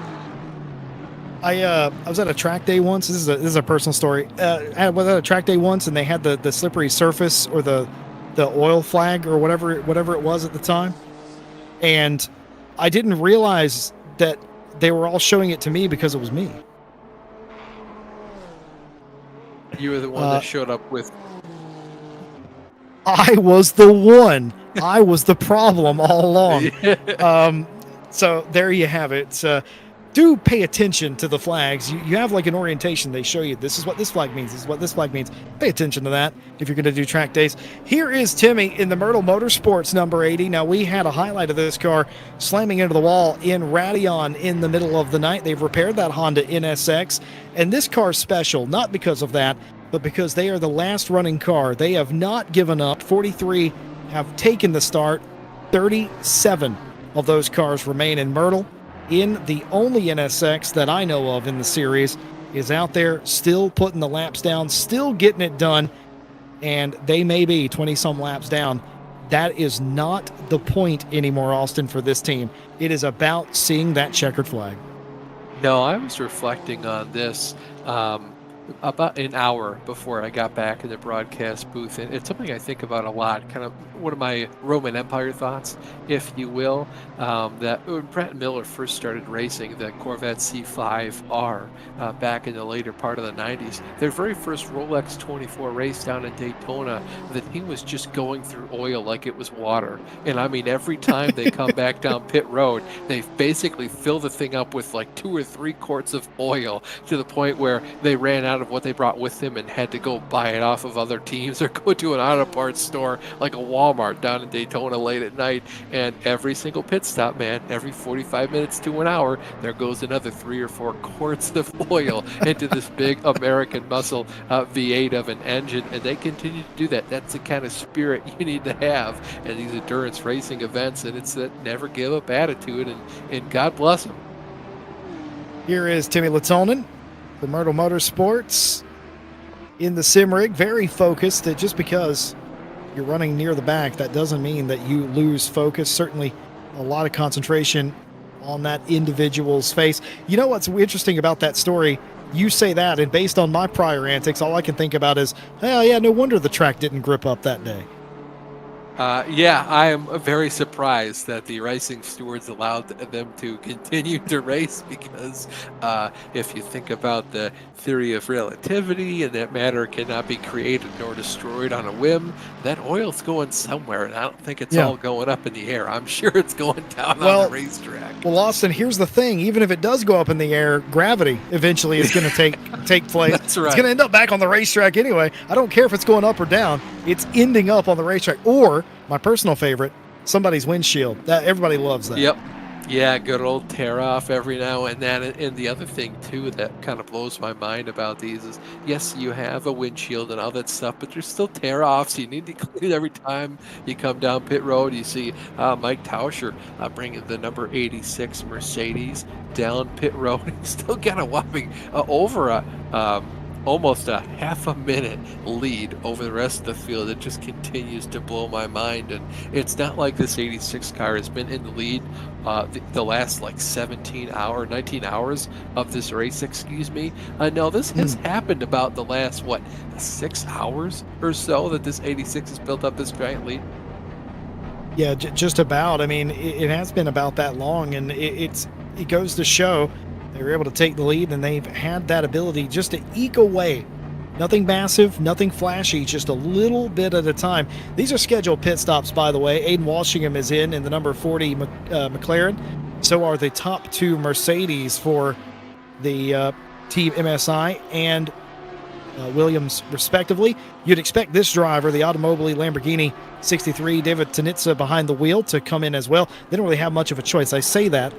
I was at a track day once. This is a personal story. I was at a track day once, and they had the slippery surface or the oil flag or whatever it was at the time, and I didn't realize that they were all showing it to me because it was me. You were the one that showed up with. I was the one. I was the problem all along. Yeah. So there you have it. Do pay attention to the flags. You have like an orientation. They show you this is what this flag means. This is what this flag means. Pay attention to that if you're going to do track days. Here is Timmy in the Myrtle Motorsports number 80. Now, we had a highlight of this car slamming into the wall in Radion in the middle of the night. They've repaired that Honda NSX, and this car's special, not because of that, but because they are the last running car. They have not given up. 43 have taken the start. 37 of those cars remain in Myrtle. In the only NSX that I know of in the series is out there still putting the laps down, still getting it done, and they may be 20-some laps down. That is not the point anymore, Austin, for this team. It is about seeing that checkered flag. No, I was reflecting on this about an hour before I got back in the broadcast booth, and it's something I think about a lot, kind of one of my Roman Empire thoughts, if you will, that when Brett Miller first started racing the Corvette C5R back in the later part of the 90s, their very first Rolex 24 race down in Daytona, the team was just going through oil like it was water. And I mean, every time they come back down pit road, they basically fill the thing up with like 2 or 3 quarts of oil to the point where they ran out of what they brought with them and had to go buy it off of other teams or go to an auto parts store like a Walmart down in Daytona late at night. And every single pit stop, man, every 45 minutes to an hour, there goes another 3 or 4 quarts of oil into this big American muscle V8 of an engine, and they continue to do that. That's the kind of spirit you need to have in these endurance racing events, and it's that never give up attitude, and God bless them. Here is Timmy Latonen, the Myrtle Motorsports in the sim rig, very focused. That just because you're running near the back, that doesn't mean that you lose focus. Certainly a lot of concentration on that individual's face. You know what's interesting about that story? You say that, and based on my prior antics, all I can think about is, oh yeah, no wonder the track didn't grip up that day. Yeah, I am very surprised that the racing stewards allowed them to continue to race, because if you think about the theory of relativity and that matter cannot be created nor destroyed on a whim, that oil's going somewhere, and I don't think it's all going up in the air. I'm sure it's going down on the racetrack. Well, Austin, here's the thing. Even if it does go up in the air, gravity eventually is going to take place. That's right. It's going to end up back on the racetrack anyway. I don't care if it's going up or down. It's ending up on the racetrack. Or, my personal favorite, somebody's windshield. That everybody loves that. Yeah, good old tear off every now and then. And the other thing too that kind of blows my mind about these is, yes, you have a windshield and all that stuff, but there's still tear offs. You need to clean it every time you come down pit road. You see Mike Tauscher bringing the number 86 Mercedes down pit road. He's still got a whopping over a almost a half a minute lead over the rest of the field. It just continues to blow my mind. And it's not like this 86 car has been in the lead the last like 19 hours of this race, excuse me. No, this has happened about the last, what, 6 hours or so that this 86 has built up this giant lead. Yeah, just about. I mean, it has been about that long, and it goes to show they were able to take the lead, and they've had that ability just to eke away. Nothing massive, nothing flashy, just a little bit at a time. These are scheduled pit stops, by the way. Aiden Walshingham is in the number 40 McLaren. So are the top two Mercedes for the Team MSI and Williams, respectively. You'd expect this driver, the Automobili Lamborghini 63, David Tanitsa, behind the wheel to come in as well. They don't really have much of a choice. I say that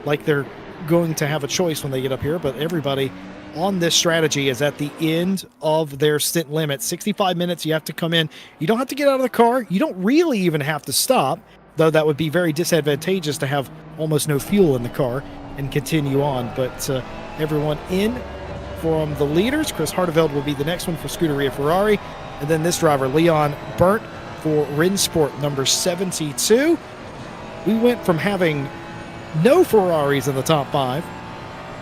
like they're going to have a choice when they get up here, but everybody on this strategy is at the end of their stint limit. 65 minutes, you have to come in. You don't have to get out of the car. You don't really even have to stop, though that would be very disadvantageous to have almost no fuel in the car and continue on. But everyone in from the leaders. Chris Harteveld will be the next one for Scuderia Ferrari. And then this driver, Leon Burnt, for Rinsport, number 72. We went from having no Ferraris in the top 5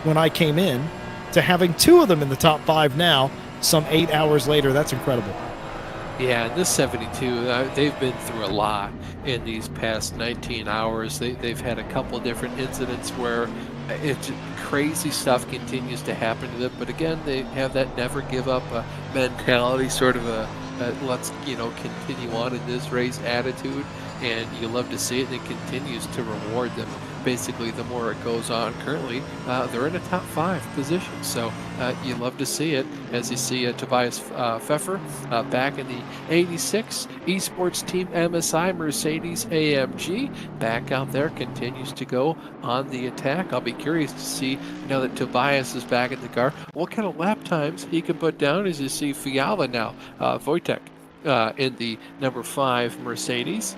when I came in to having 2 of them in the top 5 now, some 8 hours later. That's incredible. Yeah, and this 72, they've been through a lot in these past 19 hours. They've had a couple of different incidents where crazy stuff continues to happen to them. But again, they have that never give up mentality, sort of a let's continue on in this race attitude. And you love to see it, and it continues to reward them. Basically, the more it goes on. Currently, they're in a top 5 position, so you love to see it. As you see Tobias Pfeffer back in the 86 Esports Team MSI Mercedes AMG, back out there, continues to go on the attack. I'll be curious to see, now that Tobias is back in the car, what kind of lap times he can put down. As you see Fiala now, Wojtek in the number 5 Mercedes.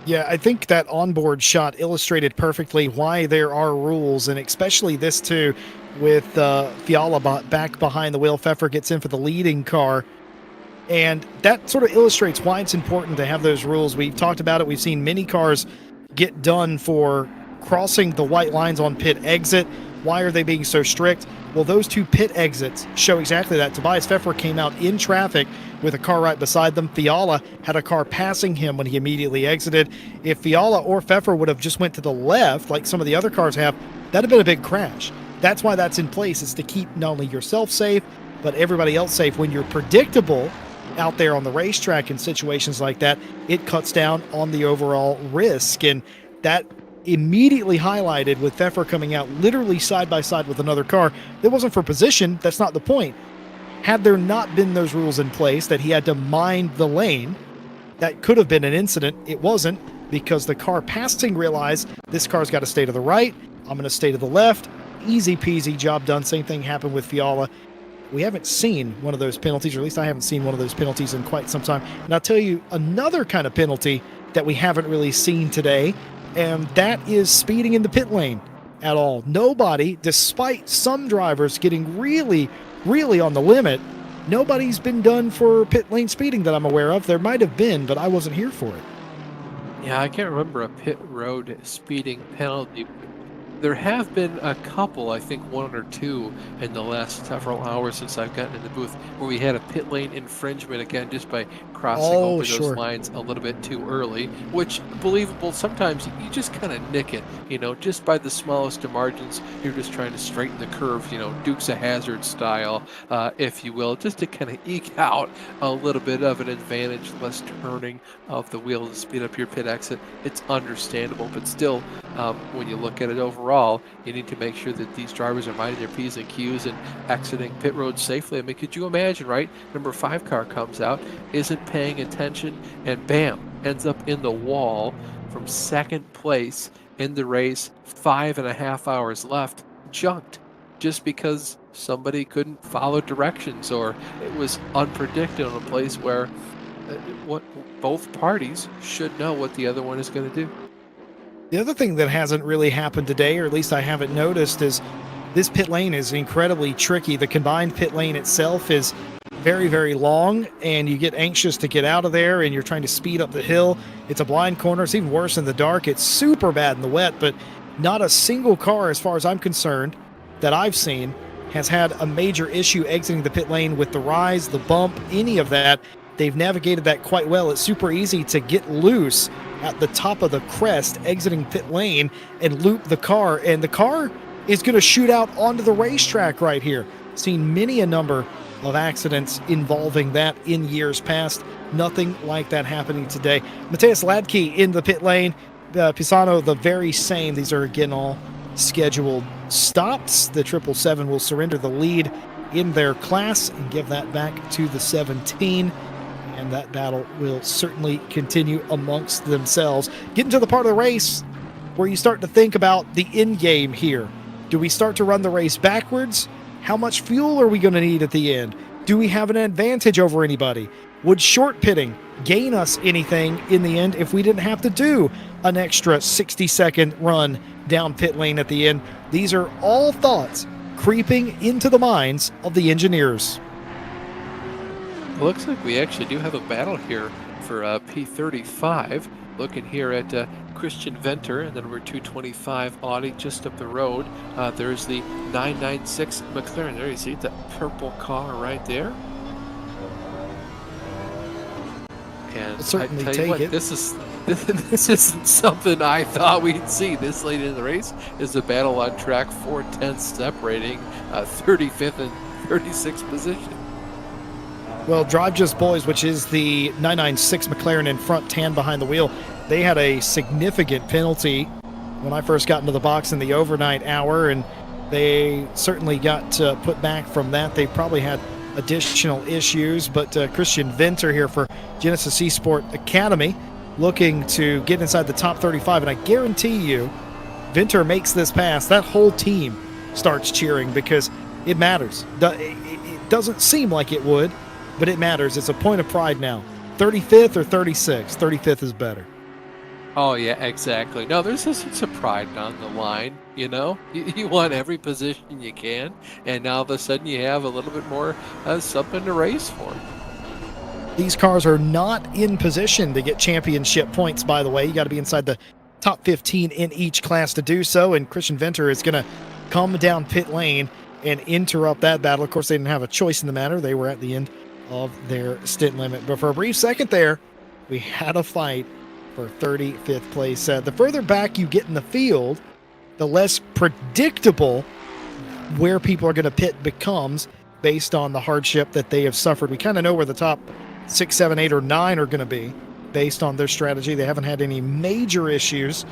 Yeah, I think that onboard shot illustrated perfectly why there are rules, and especially this too, with Fiala back behind the wheel. Pfeffer gets in for the leading car, and that sort of illustrates why it's important to have those rules. We've talked about it. We've seen many cars get done for crossing the white lines on pit exit. Why are they being so strict? Well, those 2 pit exits show exactly that. Tobias Pfeffer came out in traffic with a car right beside them. Fiala had a car passing him when he immediately exited. If Fiala or Pfeffer would have just went to the left, like some of the other cars have, that'd have been a big crash. That's why that's in place, is to keep not only yourself safe, but everybody else safe. When you're predictable out there on the racetrack in situations like that, it cuts down on the overall risk. And that immediately highlighted with Pfeffer coming out literally side by side with another car. It wasn't for position. That's not the point. Had there not been those rules in place that he had to mind the lane, that could have been an incident. It wasn't, because the car passing realized this car's got to stay to the right. I'm going to stay to the left. Easy peasy, job done. Same thing happened with Fiala. We haven't seen one of those penalties, or at least I haven't seen one of those penalties in quite some time. And I'll tell you another kind of penalty that we haven't really seen today, and that is speeding in the pit lane at all. Nobody, despite some drivers getting really on the limit, nobody's been done for pit lane speeding that I'm aware of. There might have been, but I wasn't here for it. Yeah, I can't remember a pit road speeding penalty. There have been a couple, I think 1 or 2 in the last several hours since I've gotten in the booth, where we had a pit lane infringement, again, just by crossing over those lines a little bit too early, which, believable, sometimes you just kind of nick it, just by the smallest of margins. You're just trying to straighten the curve, Dukes of Hazzard style, if you will, just to kind of eke out a little bit of an advantage, less turning of the wheel to speed up your pit exit. It's understandable, but still, when you look at it overall, you need to make sure that these drivers are minding their P's and Q's and exiting pit road safely. I mean, could you imagine, right? Number 5 car comes out, isn't paying attention, and bam, ends up in the wall from second place in the race, 5.5 hours left, junked just because somebody couldn't follow directions or it was unpredictable in a place where what both parties should know what the other one is going to do. The other thing that hasn't really happened today, or at least I haven't noticed, is this pit lane is incredibly tricky. The combined pit lane itself is very, very long, and you get anxious to get out of there, and you're trying to speed up the hill. It's a blind corner. It's even worse in the dark. It's super bad in the wet, but not a single car, as far as I'm concerned, that I've seen, has had a major issue exiting the pit lane with the rise, the bump, any of that. They've navigated that quite well. It's super easy to get loose at the top of the crest, exiting pit lane, and loop the car. And the car is going to shoot out onto the racetrack right here. Seen many a number of accidents involving that in years past. Nothing like that happening today. Matthias Ladke in the pit lane. Pisano, the very same. These are, again, all scheduled stops. The 777 will surrender the lead in their class and give that back to the 17. And that battle will certainly continue amongst themselves. Getting to the part of the race where you start to think about the end game here. Do we start to run the race backwards? How much fuel are we going to need at the end? Do we have an advantage over anybody? Would short pitting gain us anything in the end if we didn't have to do an extra 60-second run down pit lane at the end? These are all thoughts creeping into the minds of the engineers. Looks like we actually do have a battle here for P35. Looking here at Christian Venter and then number 225 Audi just up the road. There's the 996 McLaren. There you see the purple car right there. And I'll certainly I tell take you what, it. this isn't something I thought we'd see this late in the race. Is a battle on track, 4/10 separating 35th and 36th position. Well, Drive Just Boys, which is the 996 McLaren in front, tan behind the wheel, they had a significant penalty when I first got into the box in the overnight hour, and they certainly got put back from that. They probably had additional issues, but Christian Venter here for Genesis Esports Academy looking to get inside the top 35, and I guarantee you, Venter makes this pass, that whole team starts cheering because it matters. It doesn't seem like it would, but it matters. It's a point of pride now. 35th or 36th? 35th is better. Oh, yeah, exactly. No, there's a sense of pride on the line, you know? You want every position you can, and now all of a sudden you have a little bit more something to race for. These cars are not in position to get championship points, by the way. You got to be inside the top 15 in each class to do so, and Christian Venter is going to come down pit lane and interrupt that battle. Of course, they didn't have a choice in the matter. They were at the end of their stint limit. But for a brief second there, we had a fight for 35th place. The further back you get in the field, the less predictable where people are going to pit becomes based on the hardship that they have suffered. We kind of know where the top 6, 7, 8, or 9 are going to be based on their strategy. They haven't had any major issues,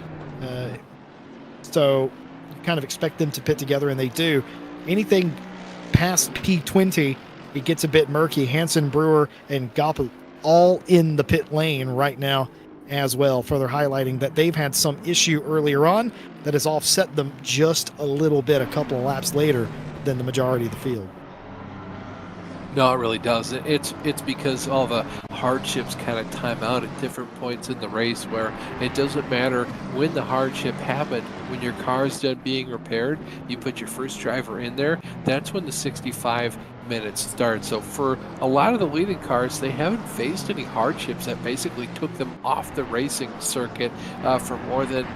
so you kind of expect them to pit together, and they do. Anything past P20, it gets a bit murky. Hansen, Brewer, and Goppel all in the pit lane right now as well, further highlighting that they've had some issue earlier on that has offset them just a little bit, a couple of laps later than the majority of the field. No, it really doesn't. It's because all the hardships kind of time out at different points in the race where it doesn't matter when the hardship happened. When your car is done being repaired, you put your first driver in there, that's when the 65 minutes start. So for a lot of the leading cars, they haven't faced any hardships that basically took them off the racing circuit for more than,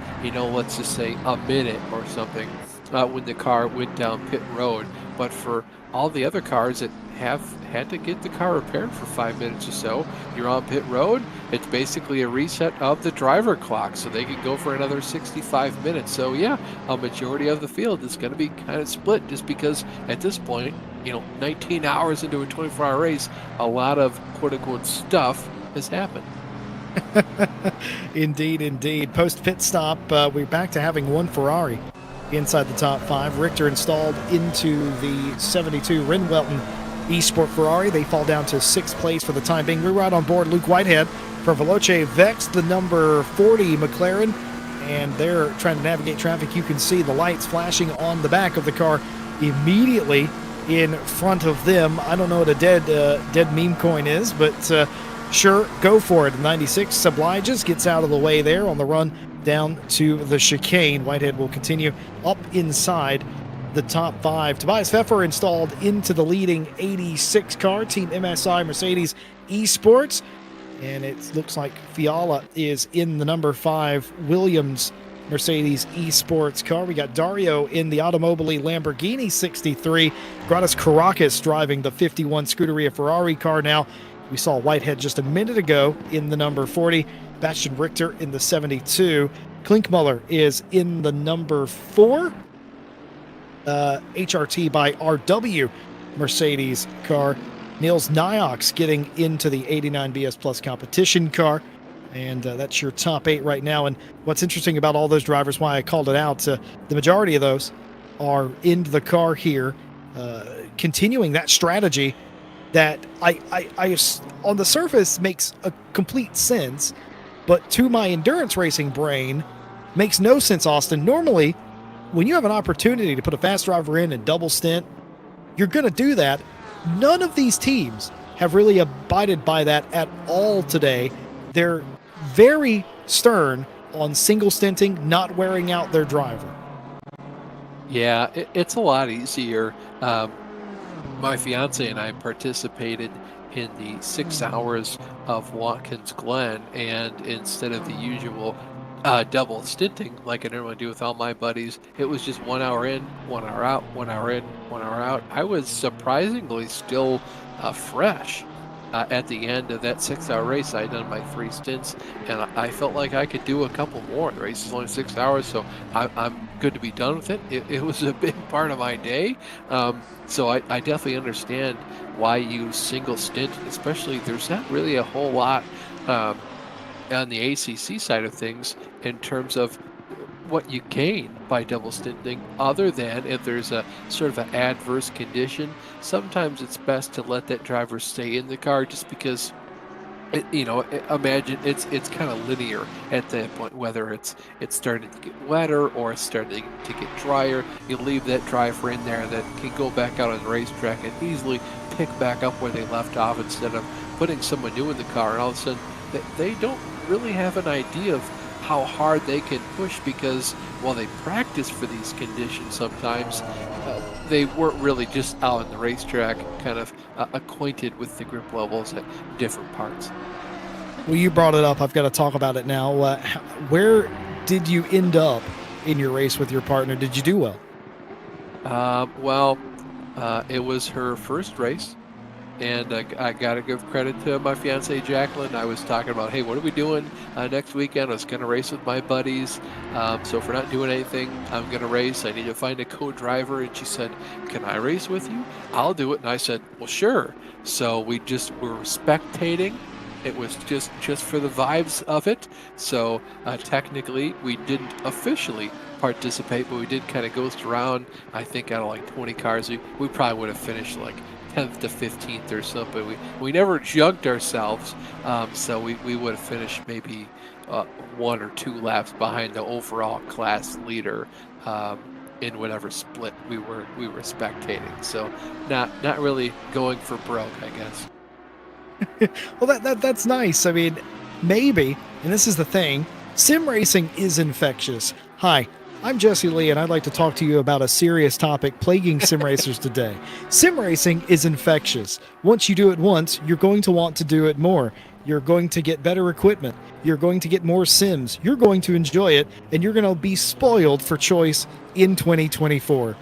let's just say a minute or something when the car went down pit road. But for all the other cars that have had to get the car repaired for 5 minutes or so, you're on pit road, it's basically a reset of the driver clock, so they could go for another 65 minutes. So yeah, a majority of the field is going to be kind of split just because at this point, 19 hours into a 24-hour race, a lot of quote-unquote stuff has happened. Indeed. Post pit stop, we're back to having one Ferrari inside the top 5. Richter installed into the 72 Ren Welton Esport Ferrari. They fall down to 6th place for the time being. We were out on board Luke Whitehead for Veloce Vex, the number 40 McLaren, and they're trying to navigate traffic. You can see the lights flashing on the back of the car immediately in front of them. I don't know what a dead meme coin is, but sure, go for it. 96 obliges, gets out of the way there on the run down to the chicane. Whitehead will continue up inside the top 5. Tobias Pfeffer installed into the leading 86 car, Team MSI Mercedes Esports. And it looks like Fiala is in the number 5 Williams Mercedes Esports car. We got Dario in the Automobili Lamborghini 63. Gratis Caracas driving the 51 Scuderia Ferrari car now. We saw Whitehead just a minute ago in the number 40. Bastian Richter in the 72. Klinkmuller is in the number 4. HRT by RW Mercedes car. Niels Nyox getting into the 89 BS Plus competition car. And that's your top 8 right now. And what's interesting about all those drivers, why I called it out, the majority of those are in the car here, continuing that strategy that I on the surface makes a complete sense, but to my endurance racing brain makes no sense, Austin. Normally, when you have an opportunity to put a fast driver in and double stint, you're going to do that. None of these teams have really abided by that at all today. They're very stern on single stinting, not wearing out their driver. Yeah, it's a lot easier. My fiance and I participated in the 6 hours of Watkins Glen, and instead of the usual double stinting like I normally do with all my buddies, it was just 1 hour in, 1 hour out, 1 hour in, 1 hour out. I was surprisingly still fresh at the end of that 6-hour race. I had done my 3 stints, and I felt like I could do a couple more. The race is only 6 hours, so I'm good to be done with it. It was a big part of my day, so I definitely understand why you single stint, especially there's not really a whole lot on the ACC side of things in terms of what you gain by double stinting, other than if there's a sort of an adverse condition. Sometimes it's best to let that driver stay in the car, just because imagine it's kind of linear at that point, whether it's starting to get wetter or it's starting to get drier. You leave that driver in there that can go back out on the racetrack and easily pick back up where they left off, instead of putting someone new in the car, and all of a sudden they don't really have an idea of how hard they can push, because while they practice for these conditions sometimes, they weren't really just out on the racetrack kind of acquainted with the grip levels at different parts. Well, you brought it up. I've got to talk about it now. Where did you end up in your race with your partner? Did you do well? It was her first race, and I got to give credit to my fiancee Jacqueline. I was talking about, hey, what are we doing next weekend? I was going to race with my buddies. So if we're not doing anything, I'm going to race. I need to find a co-driver. And she said, can I race with you? I'll do it. And I said, well, sure. So we just were spectating. It was just for the vibes of it. So technically, we didn't officially participate, but we did kind of ghost around. I think out of like 20 cars, we probably would have finished like 10th to 15th or something. We never junked ourselves, so we would have finished maybe 1 or 2 laps behind the overall class leader in whatever split we were spectating. So not really going for broke, I guess. Well, that's nice. I mean, maybe, and this is the thing, sim racing is infectious. Hi, I'm Jesse Lee, and I'd like to talk to you about a serious topic plaguing sim racers today. Sim racing is infectious. Once you do it once, you're going to want to do it more. You're going to get better equipment. You're going to get more sims. You're going to enjoy it, and you're going to be spoiled for choice in 2024.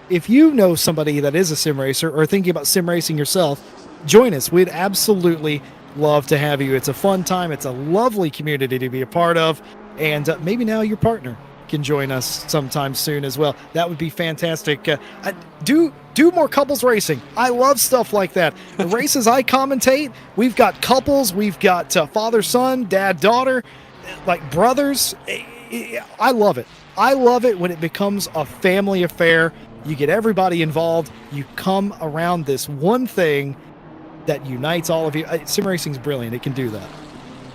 If you know somebody that is a sim racer or thinking about sim racing yourself, join us. We'd absolutely love to have you. It's a fun time. It's a lovely community to be a part of, and maybe now your partner can join us sometime soon as well. That would be fantastic. Do more couples racing. I love stuff like that. The races I commentate, we've got couples, we've got father-son, dad-daughter, like brothers. I love it. I love it when it becomes a family affair. You get everybody involved. You come around this one thing that unites all of you. Sim racing is brilliant. It can do that.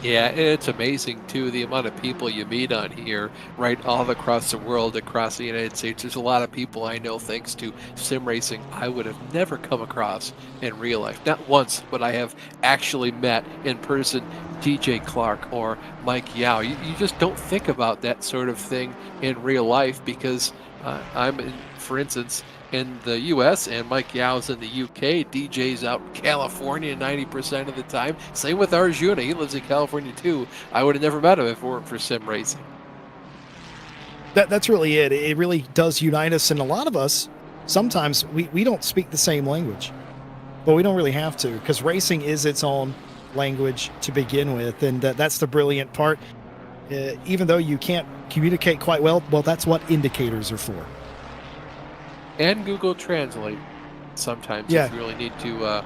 Yeah, it's amazing too the amount of people you meet on here, right, all across the world, across the United States. There's a lot of people I know thanks to sim racing I would have never come across in real life. Not once, but I have actually met in person DJ Clark or Mike Yao. You just don't think about that sort of thing in real life because I'm in, for instance, in the US and Mike Yao's in the UK. DJ's out in California 90% of the time. Same with Arjuna. He lives in California too. I would have never met him if it weren't for sim racing. That's really it. It really does unite us. And a lot of us, sometimes we don't speak the same language, but we don't really have to because racing is its own language to begin with. And that's the brilliant part. Even though you can't communicate quite well, that's what indicators are for. And Google Translate sometimes Yeah. if you really need to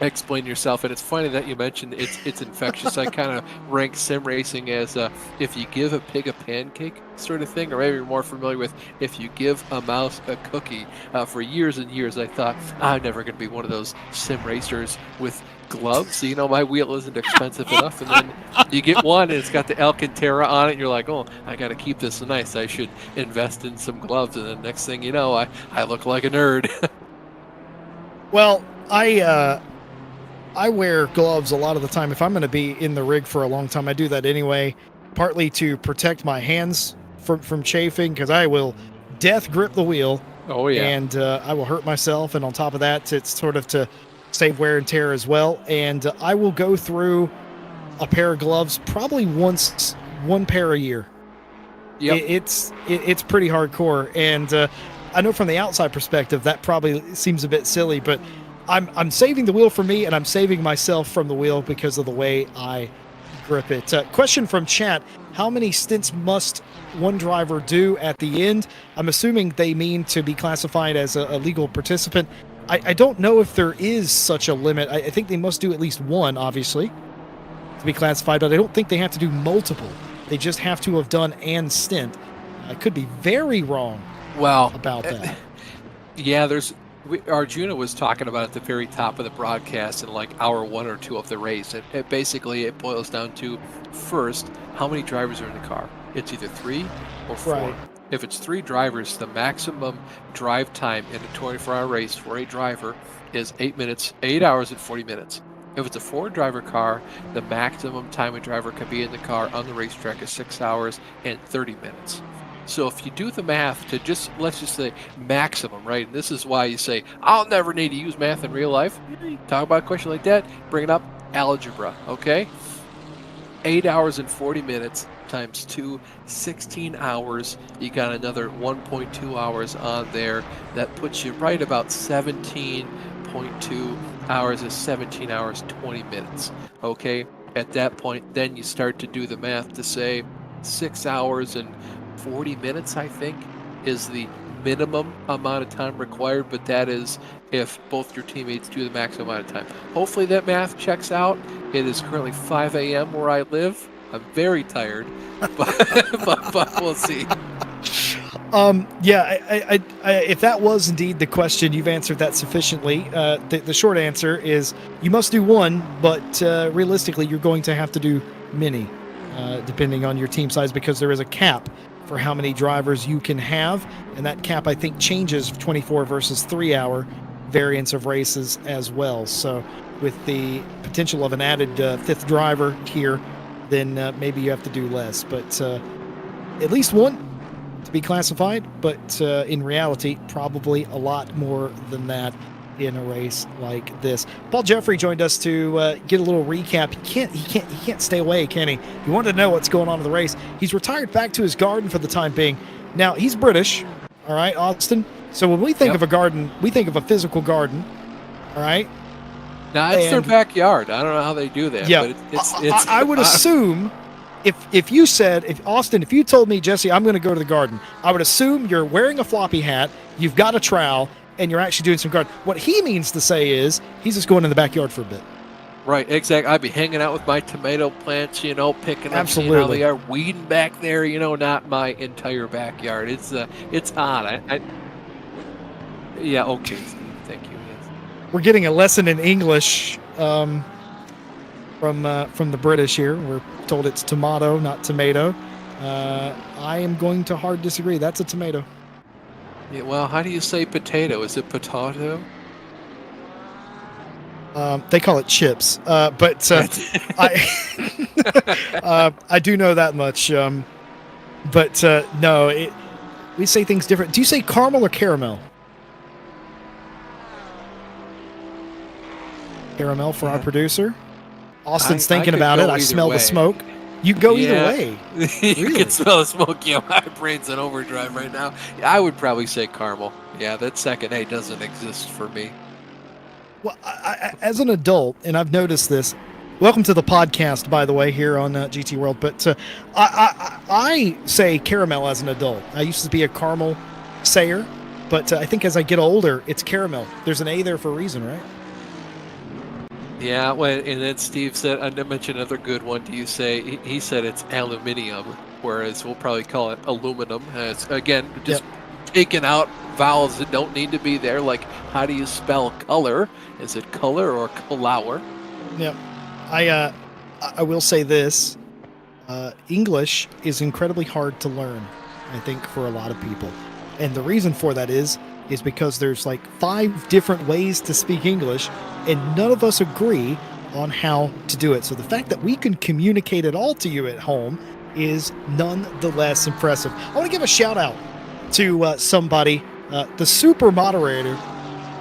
explain yourself. And it's funny that you mentioned it's infectious. I kind of rank sim racing as if you give a pig a pancake sort of thing, or maybe you're more familiar with if you give a mouse a cookie. For years and years I thought I'm never going to be one of those sim racers with gloves. You know, my wheel isn't expensive enough, and then you get one and it's got the Alcantara on it and you're like, oh, I got to keep this nice, I should invest in some gloves, and then next thing you know I look like a nerd. Well, I wear gloves a lot of the time. If I'm going to be in the rig for a long time, I do that anyway, partly to protect my hands from chafing, because I will death grip the wheel. Oh yeah. And I will hurt myself. And on top of that, it's sort of to save wear and tear as well. And I will go through a pair of gloves probably one pair a year. Yep. It's pretty hardcore. And I know from the outside perspective, that probably seems a bit silly, but I'm saving the wheel for me, and I'm saving myself from the wheel because of the way I grip it. Question from chat: how many stints must one driver do at the end? I'm assuming they mean to be classified as a legal participant. I don't know if there is such a limit. I think they must do at least one, obviously, to be classified, but I don't think they have to do multiple. They just have to have done an stint. I could be very wrong about that. Yeah, Arjuna was talking about at the very top of the broadcast in like hour 1 or 2 of the race. It basically it boils down to, first, how many drivers are in the car. It's either 3 or 4. Right. If it's 3 drivers, the maximum drive time in a 24-hour race for a driver is 8 hours and 40 minutes. If it's a 4-driver car, the maximum time a driver can be in the car on the racetrack is 6 hours and 30 minutes. So if you do the math to let's just say maximum, right? And this is why you say, I'll never need to use math in real life. Talk about a question like that, bring it up, algebra, okay? 8 hours and 40 minutes times 2, 16 hours. You got another 1.2 hours on there. That puts you right about 17.2 hours is 17 hours, 20 minutes, okay? At that point, then you start to do the math to say 6 hours and 40 minutes, I think, is the minimum amount of time required, but that is if both your teammates do the maximum amount of time. Hopefully that math checks out. It is currently 5 a.m. where I live. I'm very tired, but we'll see. If that was indeed the question, you've answered that sufficiently. The short answer is you must do one, but realistically, you're going to have to do many, depending on your team size, because there is a cap for how many drivers you can have, and that cap, I think, changes 24 versus 3-hour variants of races as well. So with the potential of an added 5th driver here, then maybe you have to do less, but at least one to be classified, but in reality, probably a lot more than that in a race like this. Paul Jeffrey joined us to get a little recap. He can't stay away, can he? He wanted to know what's going on in the race. He's retired back to his garden for the time being. Now, he's British, all right, Austin? So when we think of a garden, we think of a physical garden, all right? Now, it's their backyard. I don't know how they do that. Yeah, but I would assume if you said, Austin, if you told me, Jesse, I'm going to go to the garden, I would assume you're wearing a floppy hat, you've got a trowel, and you're actually doing some garden. What he means to say is he's just going in the backyard for a bit. Right, exactly. I'd be hanging out with my tomato plants, picking up, seeing how they are, weeding back there, not my entire backyard. It's odd. Yeah, okay, Steve, thank you. Yes. We're getting a lesson in English. from the British here. We're told it's tomato, not tomato. I am going to hard disagree. That's a tomato. Yeah, well, how do you say potato? Is it potato? They call it chips, but I do know that much. But no, we say things different. Do you say caramel or caramel? Caramel for our producer. Austin's thinking about it. I smell the smoke. You go either way. You can smell the smoke. Yeah, my brain's in overdrive right now. I would probably say caramel. Yeah, that second A doesn't exist for me. Well, as an adult, and I've noticed this. Welcome to the podcast, by the way, here on GT World. But I say caramel as an adult. I used to be a caramel sayer, but I think as I get older, it's caramel. There's an A there for a reason, right? Yeah, well, and then Steve said, I mentioned another good one. Do you say, he said it's aluminium, whereas we'll probably call it aluminum. It's, again, just taking out vowels that don't need to be there. Like, how do you spell color? Is it color or color? Yeah. I will say this. English is incredibly hard to learn, I think, for a lot of people. And the reason for that is because there's like 5 different ways to speak English, and none of us agree on how to do it. So the fact that we can communicate it all to you at home is nonetheless impressive. I want to give a shout out to somebody, the super moderator,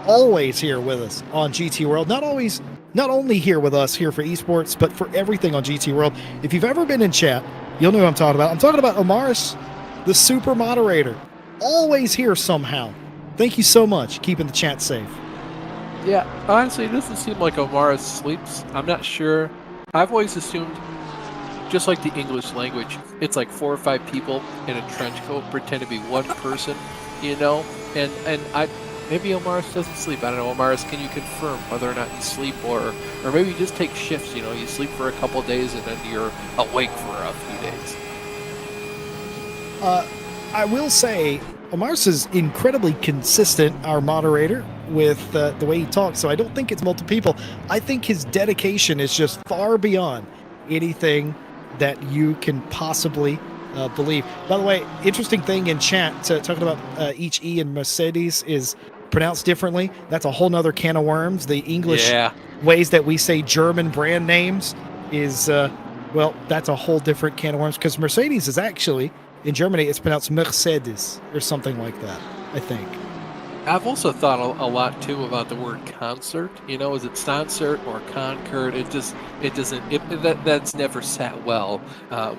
always here with us on GT World. Not only here with us here for esports, but for everything on GT World. If you've ever been in chat, you'll know who I'm talking about. I'm talking about Omaris, the super moderator, always here somehow. Thank you so much, keeping the chat safe. Yeah, honestly, it doesn't seem like Omaris sleeps. I'm not sure. I've always assumed, just like the English language, it's like 4 or 5 people in a trench coat pretend to be one person, you know? And maybe Omaris doesn't sleep. I don't know. Omaris, can you confirm whether or not you sleep, or maybe you just take shifts, you know? You sleep for a couple of days and then you're awake for a few days. I will say, Omaris is incredibly consistent, our moderator, with the way he talks, so I don't think it's multiple people. I think his dedication is just far beyond anything that you can possibly believe. By the way, interesting thing in chat, talking about each E in Mercedes is pronounced differently. That's a whole nother can of worms. The English ways that we say German brand names is, well, that's a whole different can of worms, because Mercedes is actually, in Germany, it's pronounced Mercedes or something like that, I think. I've also thought a lot too about the word concert. You know, is it concert or concord? That's never sat well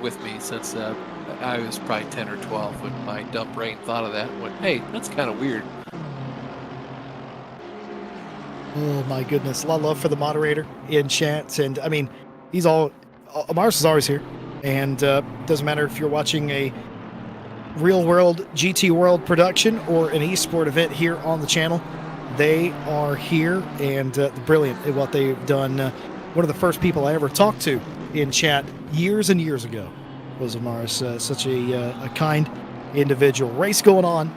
with me since I was probably 10 or 12 when my dumb brain thought of that and went, hey, that's kind of weird. Oh my goodness, a lot of love for the moderator in chat, and I mean, Omaris is always here, and doesn't matter if you're watching a real world GT World production or an esport event here on the channel, they are here and brilliant at what they've done. One of the first people I ever talked to in chat years and years ago was Omaris. Such a kind individual. Race going on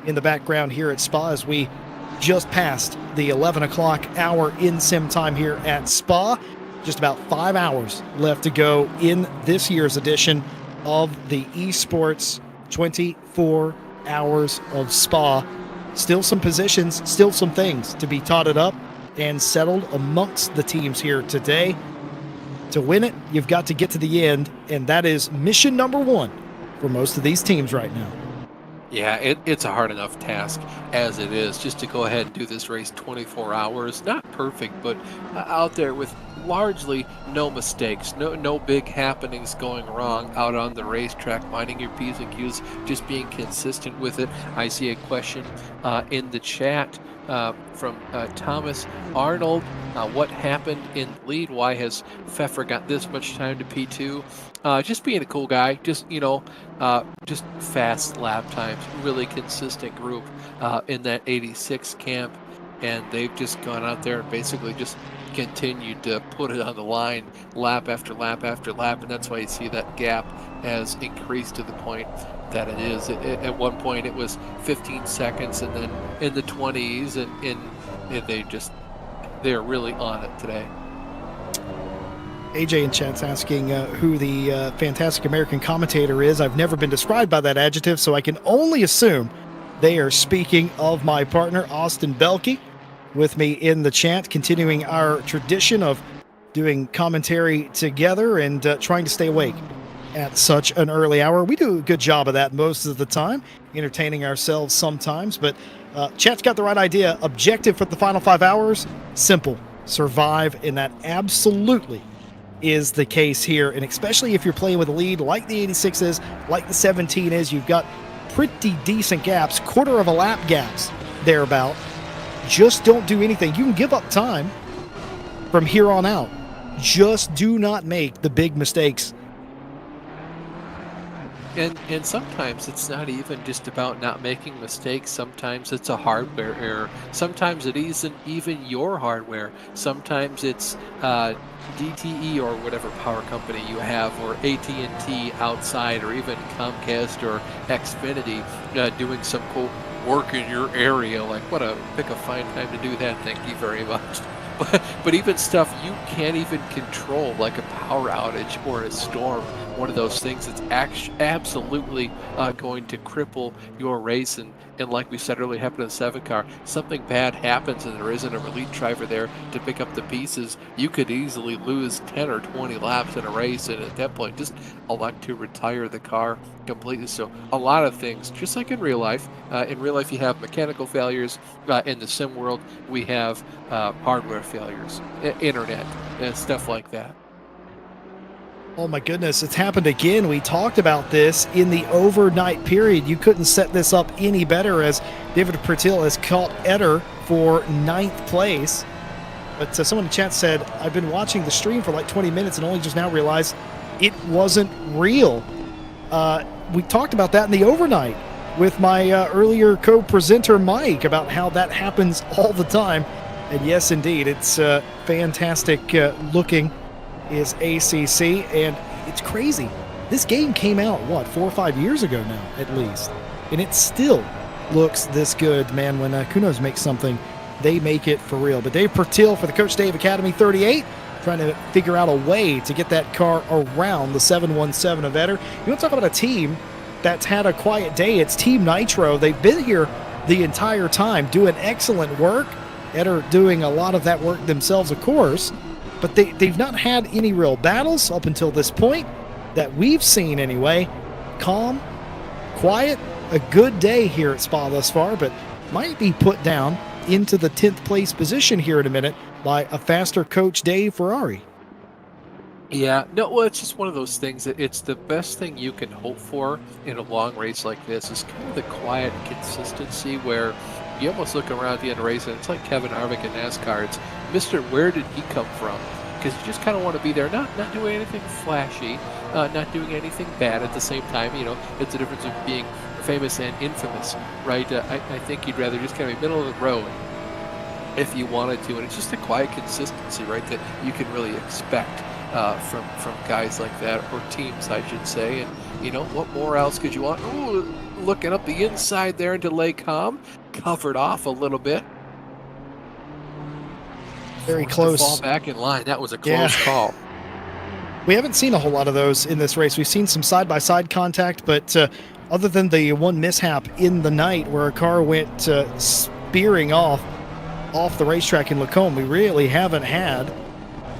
in the background here at Spa as we just passed the 11 o'clock hour in sim time here at Spa. Just about 5 hours left to go in this year's edition of the Esports 24 hours of Spa. Still some positions, still some things to be totted up and settled amongst the teams here today. To win it, you've got to get to the end, and that is mission number 1 for most of these teams right now. Yeah, it's a hard enough task as it is, just to go ahead and do this race 24 hours. Not perfect, but out there with largely no mistakes, no big happenings going wrong out on the racetrack, minding your P's and Q's, just being consistent with it. I see a question in the chat from Thomas Arnold. What happened in lead? Why has Pfeffer got this much time to P2? Just being a cool guy, just, you know, just fast lap times, really consistent group in that 86 camp, and they've just gone out there and basically just continued to put it on the line lap after lap after lap, and that's why you see that gap has increased to the point that it is. At one point it was 15 seconds and then in the 20s, and they're really on it today. AJ in chat's asking who the fantastic American commentator is. I've never been described by that adjective, so I can only assume they are speaking of my partner, Austin Belke, with me in the chat, continuing our tradition of doing commentary together and trying to stay awake at such an early hour. We do a good job of that most of the time, entertaining ourselves sometimes, but chat's got the right idea. Objective for the final 5 hours, simple, survive, and that absolutely is the case here. And especially if you're playing with a lead like the 86 is, like the 17 is, you've got pretty decent gaps, quarter of a lap gaps thereabout. Just don't do anything. You can give up time from here on out. Just do not make the big mistakes. And sometimes it's not even just about not making mistakes. Sometimes it's a hardware error. Sometimes it isn't even your hardware. Sometimes it's DTE or whatever power company you have, or AT&T outside, or even Comcast or Xfinity doing some cool work in your area. Like, pick a fine time to do that. Thank you very much. But even stuff you can't even control, like a power outage or a storm, one of those things that's absolutely going to cripple your race. And like we said earlier, happened in the 7 car, something bad happens and there isn't a relief driver there to pick up the pieces, you could easily lose 10 or 20 laps in a race, and at that point just elect to retire the car completely. So a lot of things, just like in real life. In real life you have mechanical failures. In the sim world we have hardware failures, internet, and stuff like that. Oh my goodness, it's happened again. We talked about this in the overnight period. You couldn't set this up any better, as David Pertil has caught Eder for 9th place. But someone in the chat said, I've been watching the stream for like 20 minutes and only just now realized it wasn't real. We talked about that in the overnight with my earlier co-presenter Mike, about how that happens all the time. And yes, indeed, it's fantastic looking is ACC, and it's crazy. This game came out, 4 or 5 years ago now, at least, and it still looks this good. Man, when Kunos makes something, they make it for real. But Dave Pertil for the Coach Dave Academy 38, trying to figure out a way to get that car around the 717 of Eder. You want to talk about a team that's had a quiet day? It's Team Nitro. They've been here the entire time doing excellent work. Eder doing a lot of that work themselves, of course, but they've not had any real battles up until this point that we've seen anyway. Calm, quiet, a good day here at Spa thus far, but might be put down into the 10th place position here in a minute by a faster Coach Dave Ferrari. Yeah, no, well, it's just one of those things that it's the best thing you can hope for in a long race like this, is kind of the quiet consistency where you almost look around at the end of the race and it's like Kevin Harvick in NASCAR. It's Mr. Where did he come from? Because you just kind of want to be there, not doing anything flashy, not doing anything bad at the same time. You know, it's the difference of being famous and infamous, right? I think you'd rather just kind of be middle of the road if you wanted to, and it's just a quiet consistency, right, that you can really expect from guys like that, or teams, I should say. And you know, what more else could you want? Ooh, looking up the inside there into Lake Com, covered off a little bit. Very close. Fall back in line. That was a close call. We haven't seen a whole lot of those in this race. We've seen some side-by-side contact, but other than the one mishap in the night where a car went spearing off the racetrack in Lacombe, we really haven't had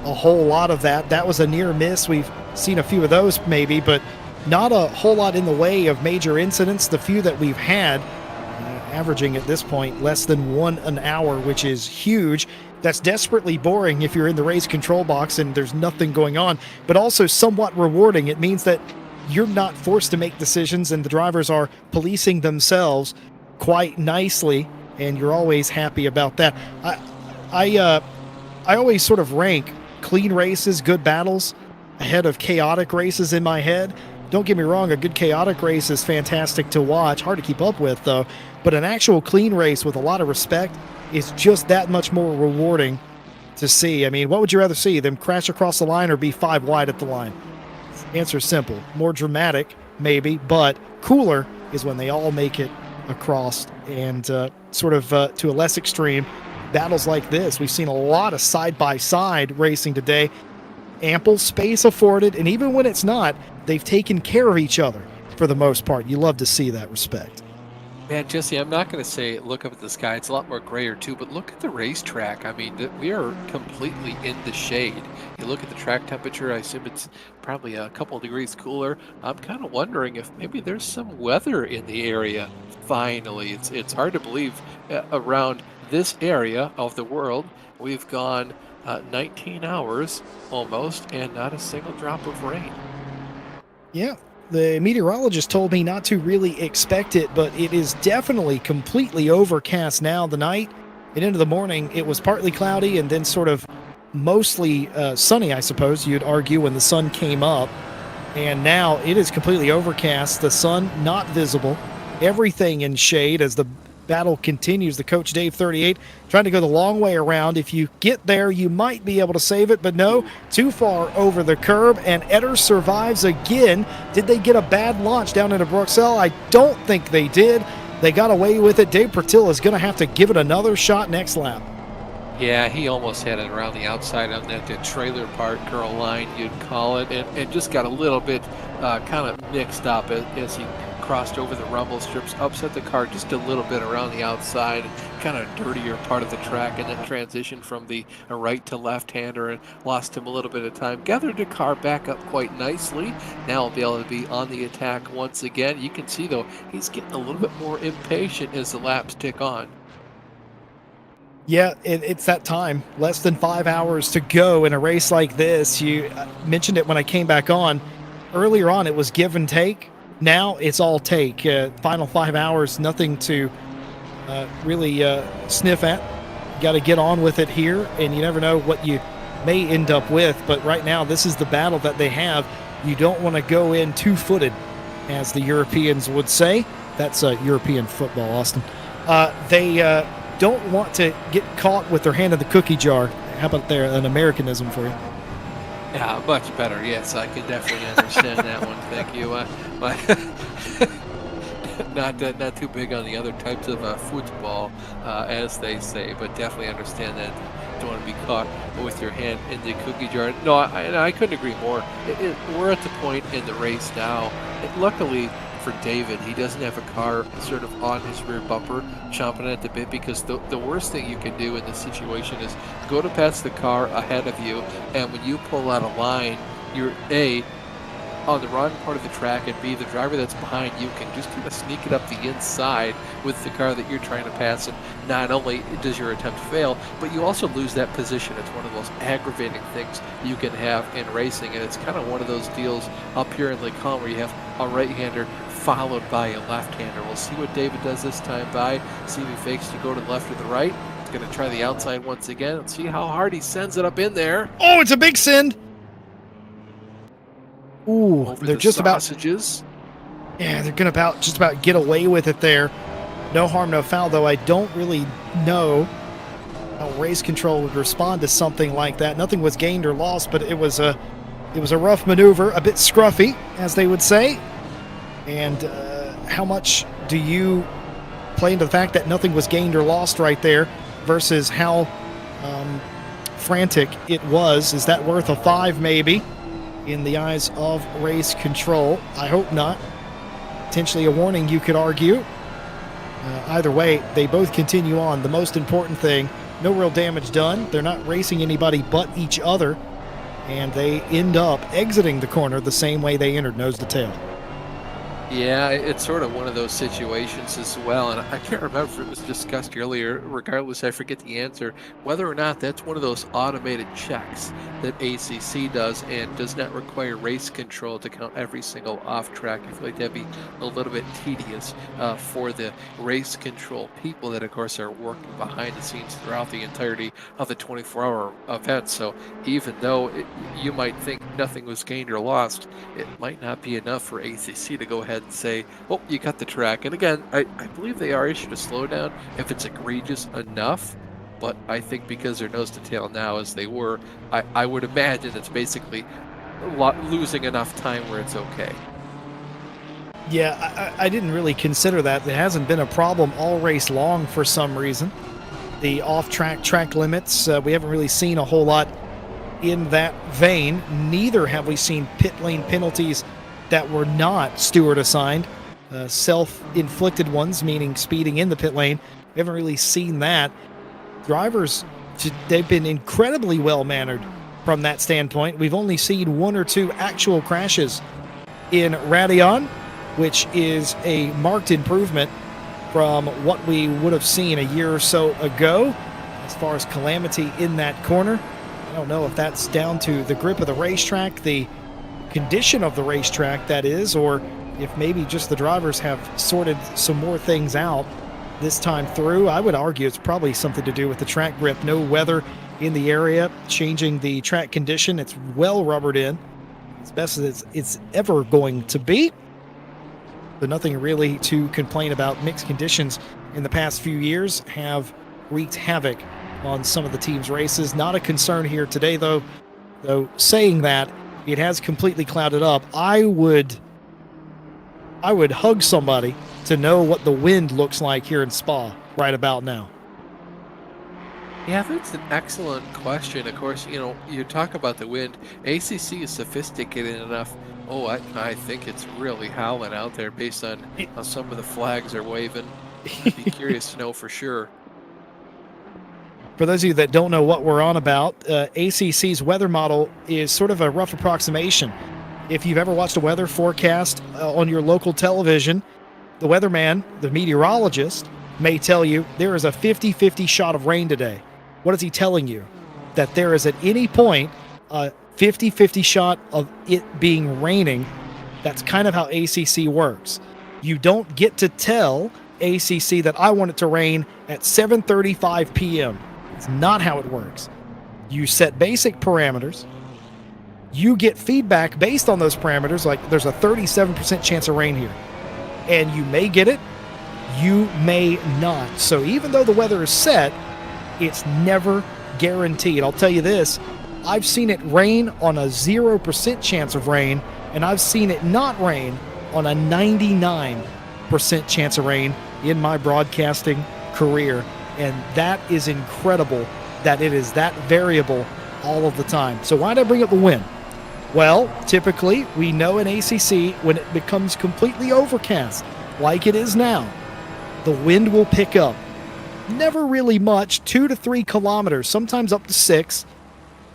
a whole lot of that. That was a near miss. We've seen a few of those maybe, but not a whole lot in the way of major incidents. The few that we've had, averaging at this point less than 1 an hour, which is huge. That's desperately boring if you're in the race control box and there's nothing going on, but also somewhat rewarding. It means that you're not forced to make decisions and the drivers are policing themselves quite nicely, and you're always happy about that. I always sort of rank clean races, good battles, ahead of chaotic races in my head. Don't get me wrong, a good chaotic race is fantastic to watch, hard to keep up with though, but an actual clean race with a lot of respect is just that much more rewarding to see. I mean, what would you rather see, them crash across the line or be 5 wide at the line? Answer's simple. More dramatic, maybe, but cooler is when they all make it across, and sort of to a less extreme, battles like this. We've seen a lot of side-by-side racing today. ample space afforded, and even when it's not, they've taken care of each other for the most part. You love to see that respect. Man, Jesse, I'm not going to say look up at the sky. It's a lot more grayer too, but look at the racetrack. I mean, we are completely in the shade. You look at the track temperature, I assume it's probably a couple of degrees cooler. I'm kind of wondering if maybe there's some weather in the area. Finally, it's hard to believe around this area of the world, we've gone 19 hours almost and not a single drop of rain. Yeah. The meteorologist told me not to really expect it, but it is definitely completely overcast now. The night and into the morning, it was partly cloudy and then sort of mostly sunny, I suppose you'd argue, when the sun came up. And now it is completely overcast, the sun not visible, everything in shade as the battle continues. The Coach Dave 38 trying to go the long way around. If you get there, you might be able to save it, but no, too far over the curb, and Etter survives again. Did they get a bad launch down into Bruxelles? I don't think they did. They got away with it. Dave Pertil is going to have to give it another shot next lap. Yeah, he almost had it around the outside on that trailer park curl line, you'd call it, and just got a little bit kind of mixed up as he crossed over the rumble strips, upset the car just a little bit around the outside, kind of dirtier part of the track, and then transitioned from the right to left-hander and lost him a little bit of time. Gathered the car back up quite nicely. Now he'll be able to be on the attack once again. You can see, though, he's getting a little bit more impatient as the laps tick on. Yeah, it's that time. Less than 5 hours to go in a race like this. You mentioned it when I came back on. Earlier on, it was give and take. Now it's all take. Final 5 hours, nothing to really sniff at. Got to get on with it here, and you never know what you may end up with. But right now, this is the battle that they have. You don't want to go in two-footed, as the Europeans would say. That's European football, Austin. They don't want to get caught with their hand in the cookie jar. How about there, an Americanism for you? Yeah, much better. Yes, I can definitely understand that one. Thank you. Not too big on the other types of football, as they say, but definitely understand that. Don't want to be caught with your hand in the cookie jar. No, I couldn't agree more. We're at the point in the race now. Luckily for David, he doesn't have a car sort of on his rear bumper chomping at the bit, because the worst thing you can do in this situation is go to pass the car ahead of you, and when you pull out a line, you're A, on the wrong part of the track, and B, the driver that's behind you can just kind of sneak it up the inside with the car that you're trying to pass, and not only does your attempt fail, but you also lose that position. It's one of the most aggravating things you can have in racing, and it's kind of one of those deals up here in Lake Holm where you have a right-hander followed by a left-hander. We'll see what David does this time by, see if he fakes to go to the left or the right. He's going to try the outside once again and see how hard he sends it up in there. Oh, it's a big send. Ooh, Over they're the just sausages. Yeah, they're going to just about get away with it there. No harm, no foul, though I don't really know how race control would respond to something like that. Nothing was gained or lost, but it was a rough maneuver, a bit scruffy, as they would say. And how much do you play into the fact that nothing was gained or lost right there versus how frantic it was? Is that worth a 5 maybe in the eyes of race control? I hope not. Potentially a warning, you could argue. Either way, they both continue on. The most important thing, no real damage done. They're not racing anybody but each other, and they end up exiting the corner the same way they entered, nose to tail. Yeah, it's sort of one of those situations as well, and I can't remember if it was discussed earlier. Regardless, I forget the answer, whether or not that's one of those automated checks that ACC does and does not require race control to count every single off track. I feel like that'd be a little bit tedious for the race control people that, of course, are working behind the scenes throughout the entirety of the 24-hour event. So even though you might think nothing was gained or lost, it might not be enough for ACC to go ahead and say, oh, you got the track. And again, I believe they are issued a slowdown if it's egregious enough, but I think because they're nose to tail now as they were, I would imagine it's basically losing enough time where it's okay. Yeah, I didn't really consider that. It hasn't been a problem all race long for some reason. The off-track track limits, we haven't really seen a whole lot in that vein. Neither have we seen pit lane penalties that were not steward assigned, self-inflicted ones, meaning speeding in the pit lane. We haven't really seen that. Drivers, they've been incredibly well-mannered from that standpoint. We've only seen 1 or 2 actual crashes in Radeon, which is a marked improvement from what we would have seen a year or so ago as far as calamity in that corner. I don't know if that's down to the grip of the racetrack, the condition of the racetrack, that is, or if maybe just the drivers have sorted some more things out this time through. I would argue it's probably something to do with the track grip. No weather in the area, changing the track condition. It's well rubbered in, as best as it's ever going to be. But nothing really to complain about. Mixed conditions in the past few years have wreaked havoc on some of the team's races. Not a concern here today, though. Though saying that, it has completely clouded up. I would hug somebody to know what the wind looks like here in Spa right about now. Yeah, that's an excellent question. Of course, you talk about the wind. ACC is sophisticated enough. Oh, I think it's really howling out there based on how some of the flags are waving. I'd be curious to know for sure. For those of you that don't know what we're on about, ACC's weather model is sort of a rough approximation. If you've ever watched a weather forecast on your local television, the weatherman, the meteorologist, may tell you there is a 50-50 shot of rain today. What is he telling you? That there is at any point a 50-50 shot of it being raining. That's kind of how ACC works. You don't get to tell ACC that I want it to rain at 7:35 p.m. It's not how it works. You set basic parameters. You get feedback based on those parameters, like there's a 37% chance of rain here. And you may get it, you may not. So even though the weather is set, it's never guaranteed. I'll tell you this, I've seen it rain on a 0% chance of rain, and I've seen it not rain on a 99% chance of rain in my broadcasting career. And that is incredible that it is that variable all of the time. So why did I bring up the wind? Well, typically we know in ACC when it becomes completely overcast, like it is now, the wind will pick up. Never really much, 2 to 3 kilometers, sometimes up to 6.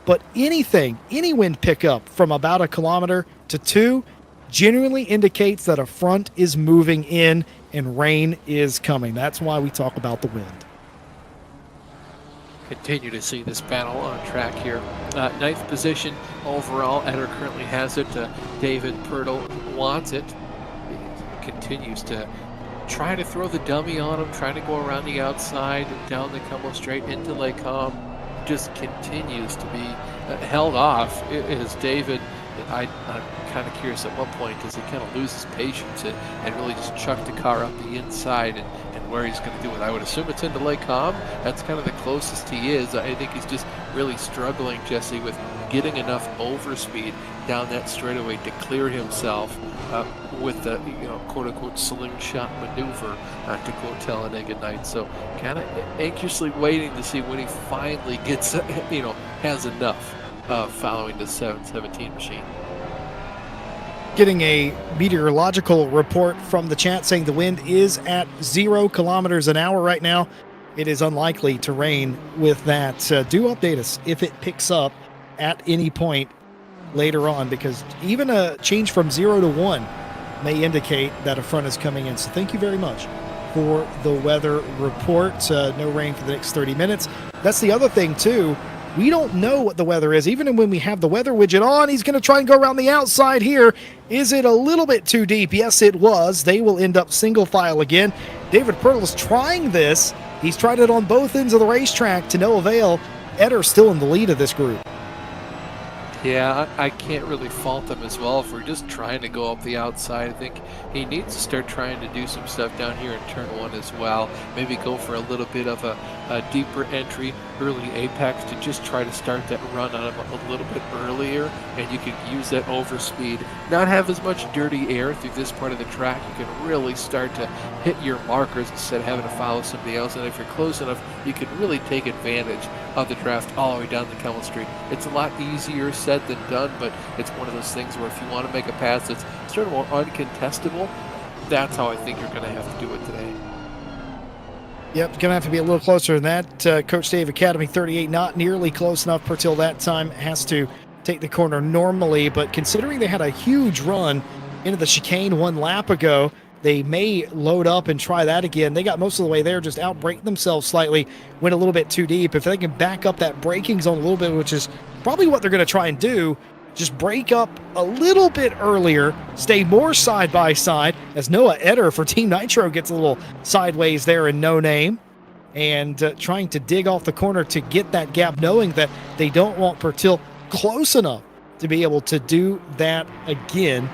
But any wind pickup from about 1 kilometer to 2 generally indicates that a front is moving in and rain is coming. That's why we talk about the wind. Continue to see this battle on track here. 9th position overall. Eder currently has it. David Pirtle wants it. He continues to try to throw the dummy on him, trying to go around the outside, down the Cumberland Straight into Lake Com. Just continues to be held off. Is David, I'm kind of curious at what point does he kind of lose his patience and really just chuck the car up the inside and where he's going to do it. I would assume it's into Lake Com. That's kind of the closest he is. I think he's just really struggling, Jesse, with getting enough overspeed down that straightaway to clear himself with the quote-unquote slingshot maneuver, to quote Talladega Nights. So kind of anxiously waiting to see when he finally gets, has enough following the 717 machine. Getting a meteorological report from the chat saying the wind is at 0 kilometers an hour right now. It is unlikely to rain with that. Do update us if it picks up at any point later on, because even a change from 0 to 1 may indicate that a front is coming in. So thank you very much for the weather report. No rain for the next 30 minutes. That's the other thing too. We don't know what the weather is. Even when we have the weather widget on, he's going to try and go around the outside here. Is it a little bit too deep? Yes, it was. They will end up single file again. David Pirtle is trying this. He's tried it on both ends of the racetrack to no avail. Eder still in the lead of this group. Yeah, I can't really fault him as well for just trying to go up the outside. I think he needs to start trying to do some stuff down here in turn one as well. Maybe go for a little bit of a deeper entry, early apex to just try to start that run on him a little bit earlier, and you can use that overspeed. Not have as much dirty air through this part of the track. You can really start to hit your markers instead of having to follow somebody else. And if you're close enough, you can really take advantage of the draft all the way down the Kelman Street. It's a lot easier said than done, but it's one of those things where if you want to make a pass that's sort of more uncontestable, that's how I think you're going to have to do it today. Yep, going to have to be a little closer than that. Coach Dave Academy 38, not nearly close enough per till that time. Has to take the corner normally, but considering they had a huge run into the chicane one lap ago, they may load up and try that again. They got most of the way there, just outbrake themselves slightly, went a little bit too deep. If they can back up that braking zone a little bit, which is probably what they're going to try and do, just break up a little bit earlier, stay more side by side, as Noah Eder for Team Nitro gets a little sideways there in no name, and trying to dig off the corner to get that gap, knowing that they don't want Pertil close enough to be able to do that again.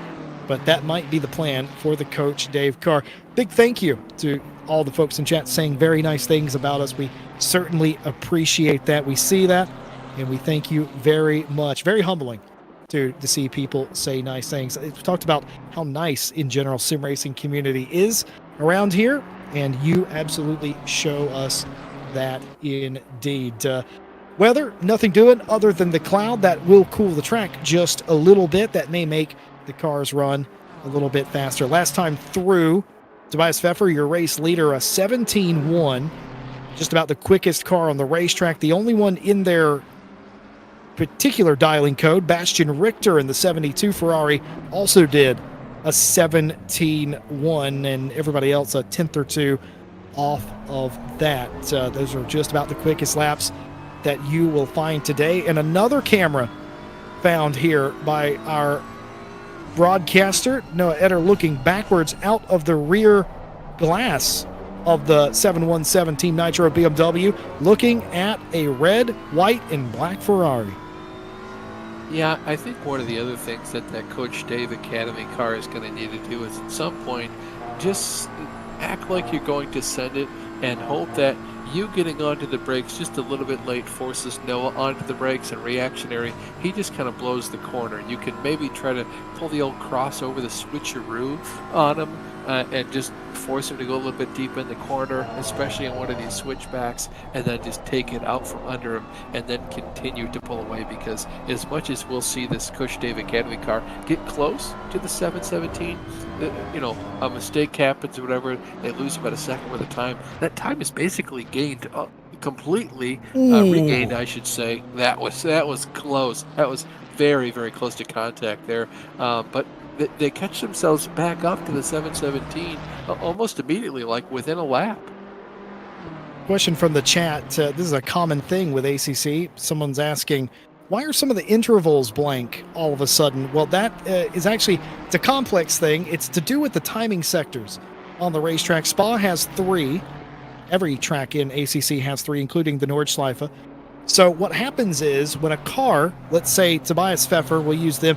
But that might be the plan for the coach, Dave Carr. Big thank you to all the folks in chat saying very nice things about us. We certainly appreciate that. We see that, and we thank you very much. Very humbling to see people say nice things. We've talked about how nice, in general, sim racing community is around here, and you absolutely show us that indeed. Weather, nothing doing other than the cloud. That will cool the track just a little bit. That may make the cars run a little bit faster. Last time through, Tobias Pfeffer, your race leader, a 17-1, just about the quickest car on the racetrack. The only one in their particular dialing code, Bastian Richter in the 72 Ferrari, also did a 17-1, and everybody else a tenth or two off of that. Those are just about the quickest laps that you will find today. And another camera found here by our broadcaster, Noah Eder, looking backwards out of the rear glass of the 717 Team Nitro BMW, looking at a red, white, and black Ferrari. Yeah, I think one of the other things that Coach Dave Academy car is going to need to do is at some point just act like you're going to send it and hope that you getting onto the brakes just a little bit late forces Noah onto the brakes, and reactionary, he just kind of blows the corner. You can maybe try to pull the old crossover, the switcheroo on him, and just force him to go a little bit deep in the corner, especially in one of these switchbacks, and then just take it out from under him and then continue to pull away, because as much as we'll see this Coach Dave Academy car get close to the 717, a mistake happens or whatever, they lose about a second worth of time. That time is basically gained completely, regained, I should say. That was close. That was very, very close to contact there. But they catch themselves back up to the 717 almost immediately, like within a lap. Question from the chat. This is a common thing with ACC. Someone's asking, why are some of the intervals blank all of a sudden? Well, that is actually, it's a complex thing. It's to do with the timing sectors on the racetrack. Spa has 3. Every track in ACC has 3, including the Nordschleife. So what happens is when a car, let's say Tobias Pfeffer, we'll use them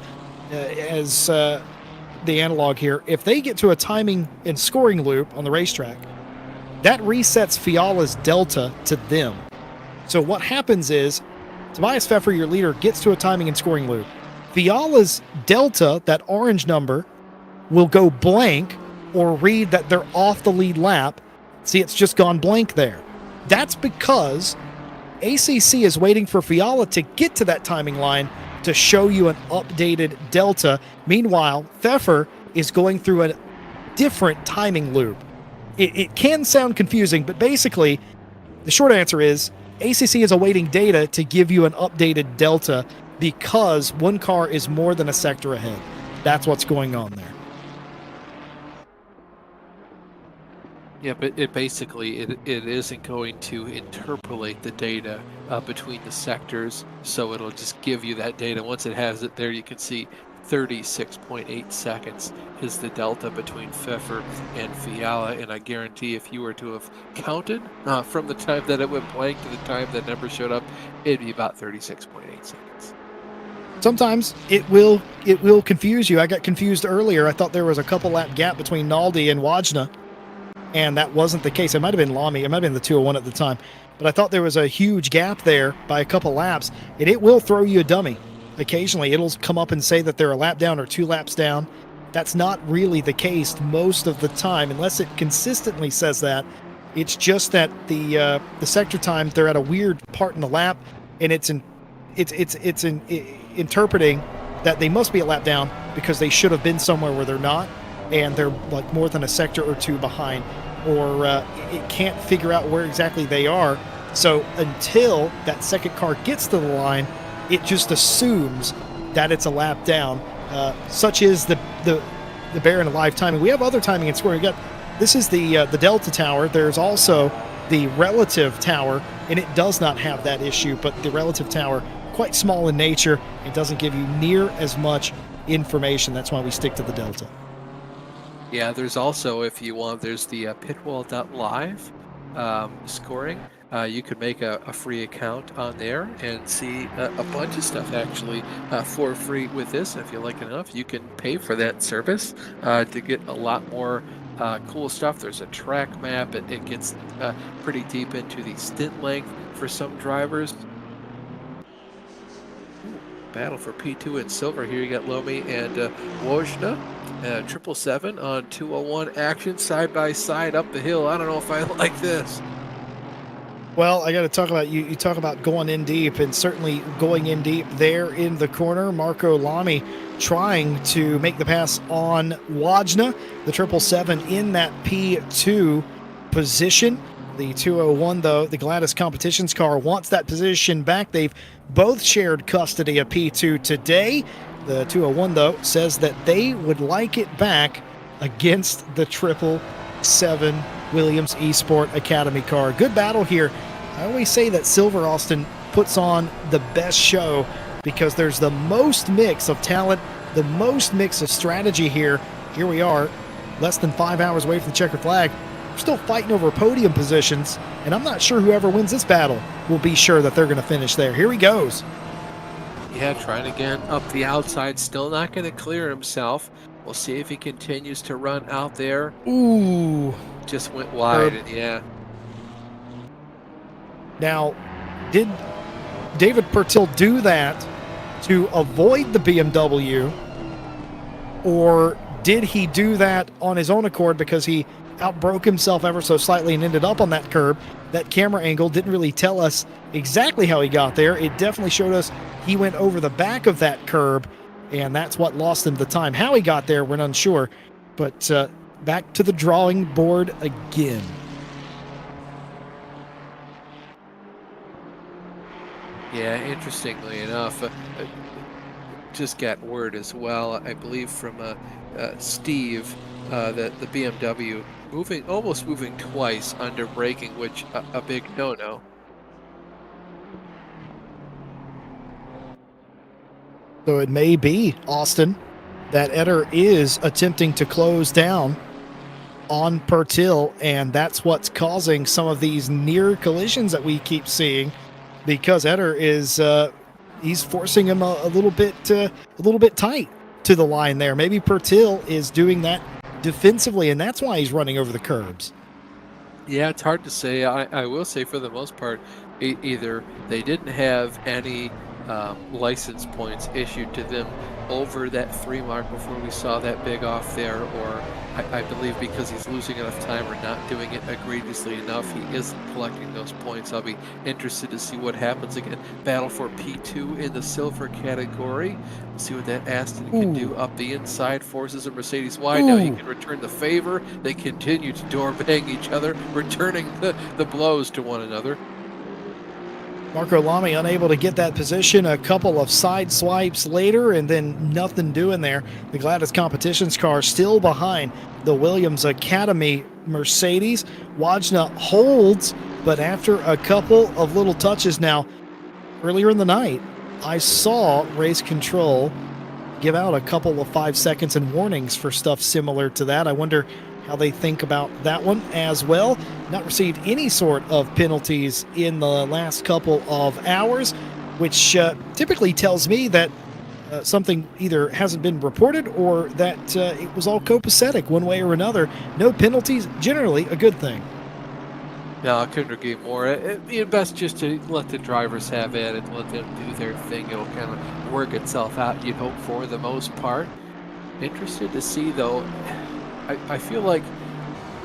as the analog here, if they get to a timing and scoring loop on the racetrack, that resets Fiala's delta to them. So what happens is Tobias Pfeffer, your leader, gets to a timing and scoring loop. Fiala's delta, that orange number, will go blank or read that they're off the lead lap. See, it's just gone blank there. That's because ACC is waiting for Fiala to get to that timing line to show you an updated delta. Meanwhile, Pfeffer is going through a different timing loop. It can sound confusing, but basically, the short answer is ACC is awaiting data to give you an updated delta because one car is more than a sector ahead. That's what's going on there. Yeah, but it isn't going to interpolate the data between the sectors, so it'll just give you that data. Once it has it there, you can see 36.8 seconds is the delta between Pfeffer and Fiala, and I guarantee if you were to have counted from the time that it went blank to the time that number showed up, it'd be about 36.8 seconds. Sometimes it will confuse you. I got confused earlier. I thought there was a couple lap gap between Naldi and Wajna, and that wasn't the case. It might have been Lamy. It might have been the 201 at the time. But I thought there was a huge gap there by a couple laps, and it will throw you a dummy. Occasionally, it'll come up and say that they're a lap down or 2 laps down. That's not really the case most of the time, unless it consistently says that. It's just that the sector time, they're at a weird part in the lap, and it's interpreting that they must be a lap down because they should have been somewhere where they're not, and they're like more than a sector or 2 behind, or it can't figure out where exactly they are. So until that second car gets to the line, it just assumes that it's a lap down. Such is the bear and alive timing. We have other timing and scoring. This is the Delta Tower. There's also the relative tower, and it does not have that issue, but the relative tower, quite small in nature. It doesn't give you near as much information. That's why we stick to the Delta. Yeah, there's also, if you want, there's the pitwall.live scoring. You could make a free account on there and see a bunch of stuff actually for free with this. If you like it enough, you can pay for that service to get a lot more cool stuff. There's a track map. It gets pretty deep into the stint length for some drivers. Battle for P2 in silver here. You got Lomi and Wojna. 777 on 201 action side by side up the hill. I don't know if I like this. Well, I got to talk about you talk about going in deep, and certainly going in deep there in the corner. Marco Lamy trying to make the pass on Wajna. The 777 in that P2 position. The 201, though, the Gladys Competitions car wants that position back. They've both shared custody of P2 today. The 201, though, says that they would like it back against the 777 Williams Esport Academy car. Good battle here. I always say that Silver Austin puts on the best show because there's the most mix of talent, the most mix of strategy here. Here we are, less than 5 hours away from the checkered flag. We're still fighting over podium positions, and I'm not sure whoever wins this battle will be sure that they're going to finish there. Here he goes. Yeah, trying again up the outside, still not going to clear himself. We'll see if he continues to run out there. Ooh. Just went wide, and yeah. Now, did David Pertil do that to avoid the BMW, or did he do that on his own accord because he outbroke himself ever so slightly and ended up on that curb? That camera angle didn't really tell us exactly how he got there. It definitely showed us he went over the back of that curb, and that's what lost him the time. How he got there, we're not sure. But back to the drawing board again. Yeah, interestingly enough, just got word as well, I believe from Steve, that the BMW almost moving twice under braking, which a big no-no. So it may be, Austin, that Eder is attempting to close down on Pertil, and that's what's causing some of these near collisions that we keep seeing, because Eder is he's forcing him a little bit tight to the line there. Maybe Pertil is doing that defensively, and that's why he's running over the curbs. Yeah, it's hard to say. I will say for the most part, either they didn't have any license points issued to them over that 3 mark before we saw that big off there, or I believe because he's losing enough time or not doing it egregiously enough, he isn't collecting those points. I'll be interested to see what happens again. Battle for P2 in the silver category. We'll see what that Aston can do up the inside. Forces a Mercedes wide. Now he can return the favor. They continue to door bang each other, returning the blows to one another. Marco Lamy unable to get that position. A couple of side swipes later, and then nothing doing there. The Gladys Competitions car still behind the Williams Academy Mercedes. Wajna holds, but after a couple of little touches now, earlier in the night, I saw Race Control give out a couple of 5 seconds and warnings for stuff similar to that. I wonder how they think about that one as well. Not received any sort of penalties in the last couple of hours, which typically tells me that something either hasn't been reported or that it was all copacetic one way or another. No penalties, generally a good thing. No, I couldn't agree more. It's best just to let the drivers have it and let them do their thing. It'll kind of work itself out, you'd hope, for the most part. Interested to see, though. I feel like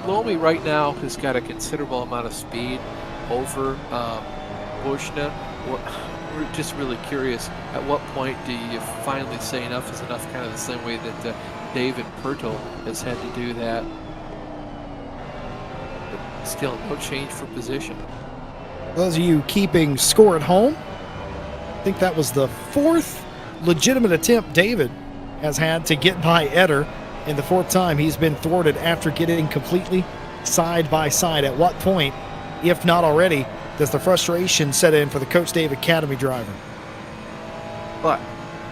Lomi right now has got a considerable amount of speed over Bushna. We're just really curious, at what point do you finally say enough is enough, kind of the same way that David Pertel has had to do that. Still no change for position. Those of you keeping score at home, I think that was the 4th legitimate attempt David has had to get by Eder, and the 4th time he's been thwarted after getting completely side by side. At what point, if not already, does the frustration set in for the Coach Dave Academy driver? But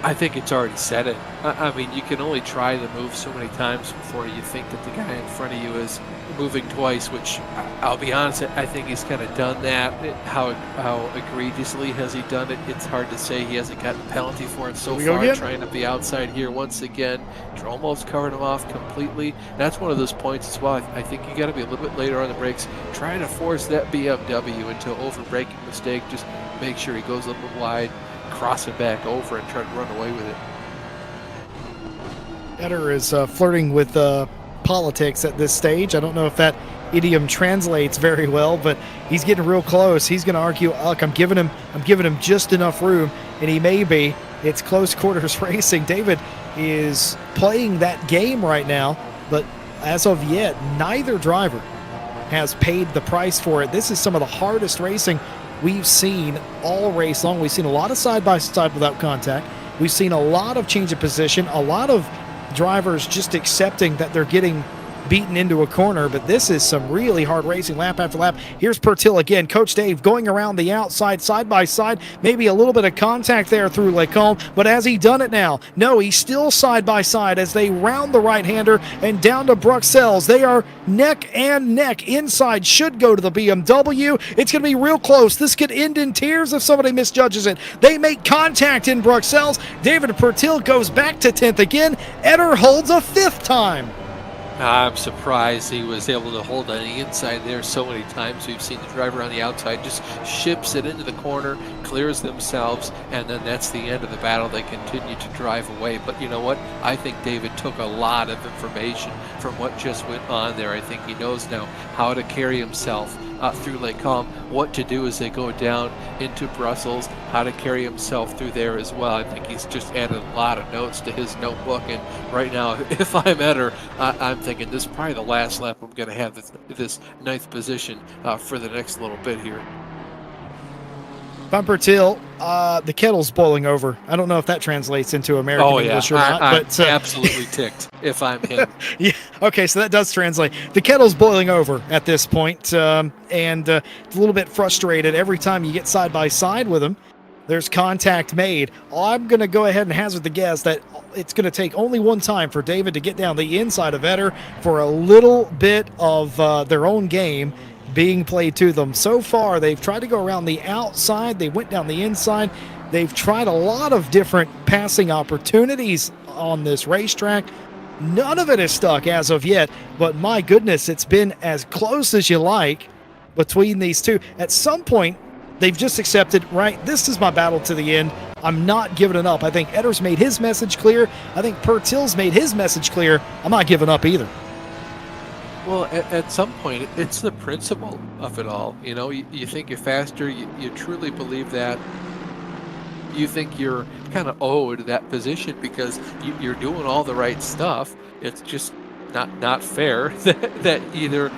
I think it's already set in. I mean, you can only try the move so many times before you think that the guy in front of you is moving twice, which I'll be honest, I think he's kind of done that. How egregiously has he done it? It's hard to say. He hasn't gotten a penalty for it so far, trying to be outside here once again. Dromo's covered him off completely. That's one of those points as well. I think you got to be a little bit later on the brakes, trying to force that BMW into an over-braking mistake. Just make sure he goes a little bit wide, cross it back over, and try to run away with it. Eder is flirting with politics at this stage. I don't know if that idiom translates very well, but he's getting real close. He's going to argue, look, I'm giving him just enough room, and he may be. It's close quarters racing. David is playing that game right now, but as of yet, neither driver has paid the price for it. This is some of the hardest racing we've seen all race long. We've seen a lot of side-by-side without contact. We've seen a lot of change of position, a lot of drivers just accepting that they're getting beaten into a corner, but this is some really hard racing lap after lap. Here's Pertil again. Coach Dave going around the outside, side by side, maybe a little bit of contact there through Lecombe, but has he done it now? No, he's still side by side as they round the right-hander and down to Bruxelles. They are neck and neck. Inside should go to the BMW. It's going to be real close. This could end in tears if somebody misjudges it. They make contact in Bruxelles. David Pertil goes back to 10th again. Eder holds a 5th time. I'm surprised he was able to hold on the inside there so many times. We've seen the driver on the outside just ships it into the corner, clears themselves, and then that's the end of the battle. They continue to drive away. But you know what? I think David took a lot of information from what just went on there. I think he knows now how to carry himself through Lecombe, what to do as they go down into Brussels, how to carry himself through there as well. I think he's just added a lot of notes to his notebook, and right now, if I'm Eder, I'm thinking this is probably the last lap I'm going to have this 9th position for the next little bit here. Bumper Till, the kettle's boiling over. I don't know if that translates into American English or not. But I'm absolutely ticked if I'm him. Yeah, okay, so that does translate. The kettle's boiling over at this point, and a little bit frustrated every time you get side by side with him. There's contact made. I'm going to go ahead and hazard the guess that it's going to take only one time for David to get down the inside of Eder for a little bit of their own game being played to them. So far, they've tried to go around the outside. They went down the inside. They've tried a lot of different passing opportunities on this racetrack. None of it is stuck as of yet, but my goodness, it's been as close as you like between these two. At some point, they've just accepted, right, this is my battle to the end. I'm not giving it up. I think Eder's made his message clear. I think Pertil's made his message clear. I'm not giving up either. Well, at some point, it's the principle of it all. You know, you think you're faster. You truly believe that. You think you're kind of owed that position because you're doing all the right stuff. It's just not fair that either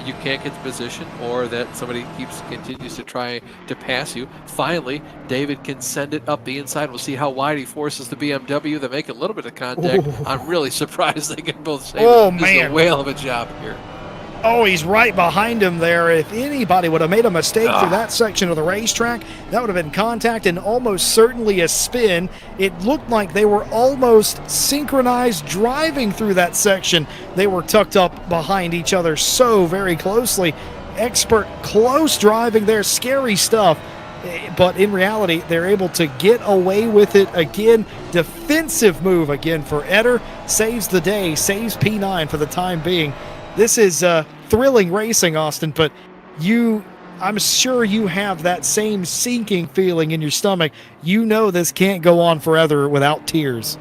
you can't get the position or that somebody continues to try to pass you. Finally, David can send it up the inside. We'll see how wide he forces the BMW. They make a little bit of contact. Ooh. I'm really surprised they can both save it. This is a whale of a job here. Oh, he's right behind him there. If anybody would have made a mistake through that section of the racetrack, that would have been contact and almost certainly a spin. It looked like they were almost synchronized driving through that section. They were tucked up behind each other so very closely. Expert close driving there, scary stuff. But in reality, they're able to get away with it again. Defensive move again for Eder. Saves the day, saves P9 for the time being. This is thrilling racing, Austin, but I'm sure you have that same sinking feeling in your stomach. You know this can't go on forever without tears.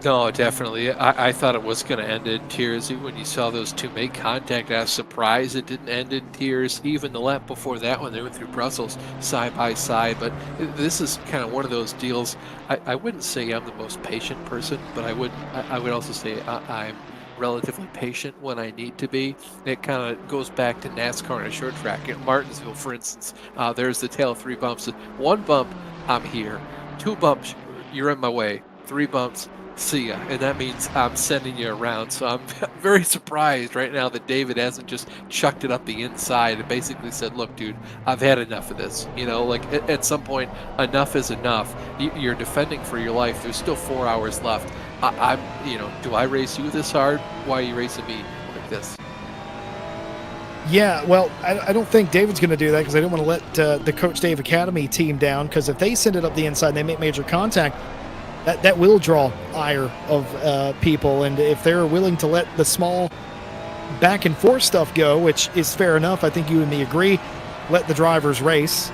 No, definitely. I thought it was going to end in tears. When you saw those two make contact, I was surprised it didn't end in tears. Even the lap before that one, they went through Brussels side by side. But this is kind of one of those deals. I wouldn't say I'm the most patient person, but I would also say I'm relatively patient when I need to be. It kind of goes back to NASCAR and a short track. At Martinsville, for instance, there's the tail of 3 bumps. 1 bump, I'm here. 2 bumps, you're in my way. 3 bumps, see ya. And that means I'm sending you around. So I'm very surprised right now that David hasn't just chucked it up the inside and basically said, look, dude, I've had enough of this. You know, like at some point, enough is enough. You're defending for your life. There's still 4 hours left. Do I race you this hard? Why are you racing me like this? Yeah, well, I don't think David's going to do that because I don't want to let the Coach Dave Academy team down, because if they send it up the inside and they make major contact, that will draw ire of people. And if they're willing to let the small back and forth stuff go, which is fair enough, I think you and me agree, let the drivers race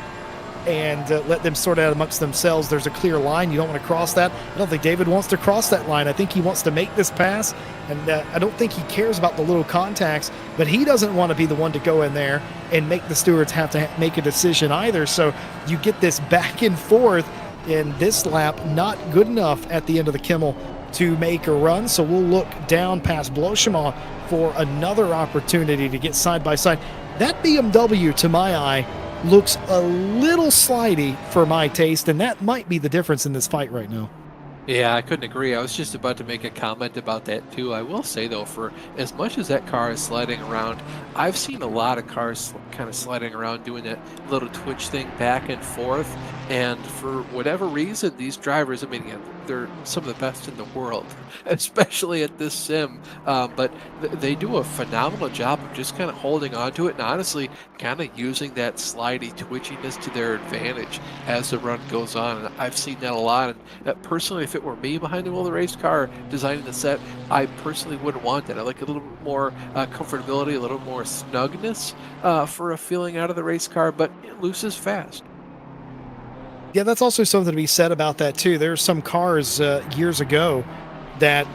and let them sort out amongst themselves. There's a clear line. You don't want to cross that. I don't think David wants to cross that line. I think he wants to make this pass, and I don't think he cares about the little contacts, but he doesn't want to be the one to go in there and make the stewards have to make a decision either. So you get this back and forth, in this lap, not good enough at the end of the Kimmel to make a run. So we'll look down past Blochemann for another opportunity to get side by side. That BMW, to my eye, looks a little slidey for my taste, and that might be the difference in this fight right now. Yeah, I couldn't agree. I was just about to make a comment about that too. I will say though, for as much as that car is sliding around, I've seen a lot of cars kind of sliding around doing that little twitch thing back and forth. And for whatever reason, these drivers, I mean, again, they're some of the best in the world, especially at this sim. But they do a phenomenal job of just kind of holding on to it and honestly kind of using that slidey twitchiness to their advantage as the run goes on. And I've seen that a lot. And personally, if it were me behind the wheel of the race car designing the set, I personally wouldn't want that. I like a little bit more comfortability, a little more snugness for a feeling out of the race car, but it loses fast. Yeah, that's also something to be said about that too. There's some cars years ago that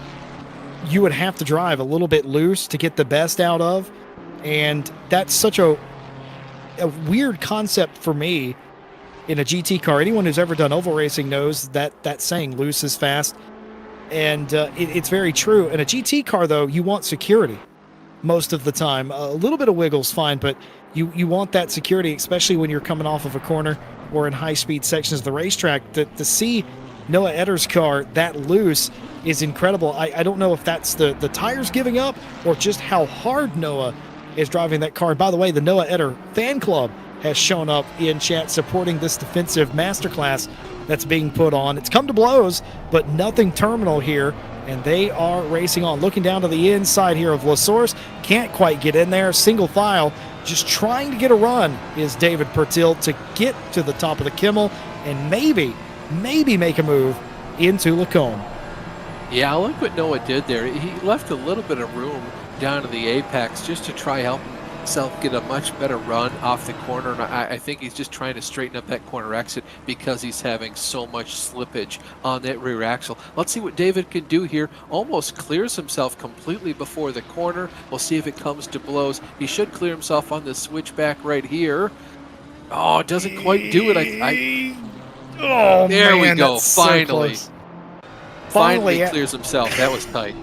you would have to drive a little bit loose to get the best out of, and that's such a weird concept for me in a GT car. Anyone who's ever done oval racing knows that saying, loose is fast, and it's very true. In a GT car, though, you want security most of the time. A little bit of wiggle's fine, but you want that security, especially when you're coming off of a corner or in high-speed sections of the racetrack. To see Noah Eder's car that loose is incredible. I don't know if that's the tires giving up or just how hard Noah is driving that car. And by the way, the Noah Eder fan club has shown up in chat supporting this defensive masterclass that's being put on. It's come to blows, but nothing terminal here, and they are racing on. Looking down to the inside here of La Source, can't quite get in there. Single file, just trying to get a run is David Pertil to get to the top of the Kimmel and maybe make a move into Lacombe. Yeah, I like what Noah did there. He left a little bit of room down to the apex just to try help himself get a much better run off the corner. And I think he's just trying to straighten up that corner exit because he's having so much slippage on that rear axle. Let's see what David can do here. Almost clears himself completely before the corner. We'll see if it comes to blows. He should clear himself on the switchback right here. Oh, it doesn't quite do it. Oh, there man, we go. Finally. Finally clears himself. That was tight.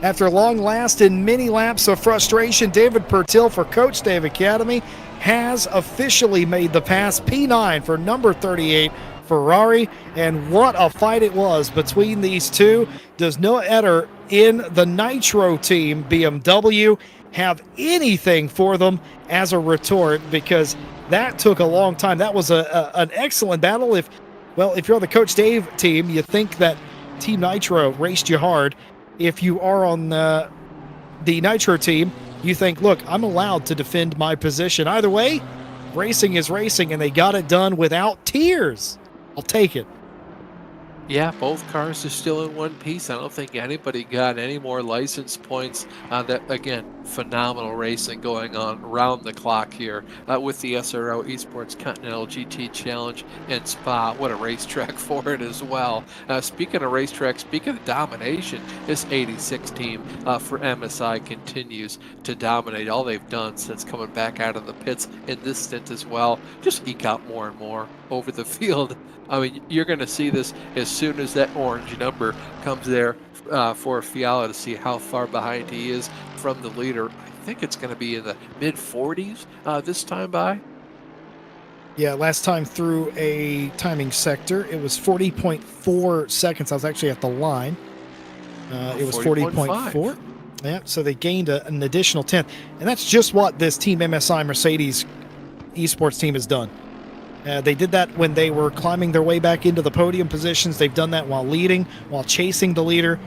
After a long last and many laps of frustration, David Pertil for Coach Dave Academy has officially made the pass. P9 for number 38 Ferrari, and what a fight it was between these two. Does Noah Eder in the Nitro team BMW have anything for them as a retort? Because that took a long time. That was an excellent battle. If you're on the Coach Dave team, you think that Team Nitro raced you hard. If you are on the Nitro team, you think, look, I'm allowed to defend my position. Either way, racing is racing, and they got it done without tears. I'll take it. Yeah, both cars are still in one piece. I don't think anybody got any more license points. That again, phenomenal racing going on around the clock here with the SRO Esports Continental GT Challenge in Spa. What a racetrack for it as well. Speaking of racetrack, speaking of domination, this 86 team for MSI continues to dominate. All they've done since coming back out of the pits in this stint as well, just eke out more and more over the field. I mean, you're going to see this as soon as that orange number comes there for Fiala to see how far behind he is from the leader. I think it's going to be in the mid-40s this time by. Yeah, last time through a timing sector, it was 40.4 seconds. I was actually at the line. It was 40.4. Yeah, so they gained an additional 10th. And that's just what this Team MSI Mercedes esports team has done. They did that when they were climbing their way back into the podium positions. They've done that while leading, while chasing the leader.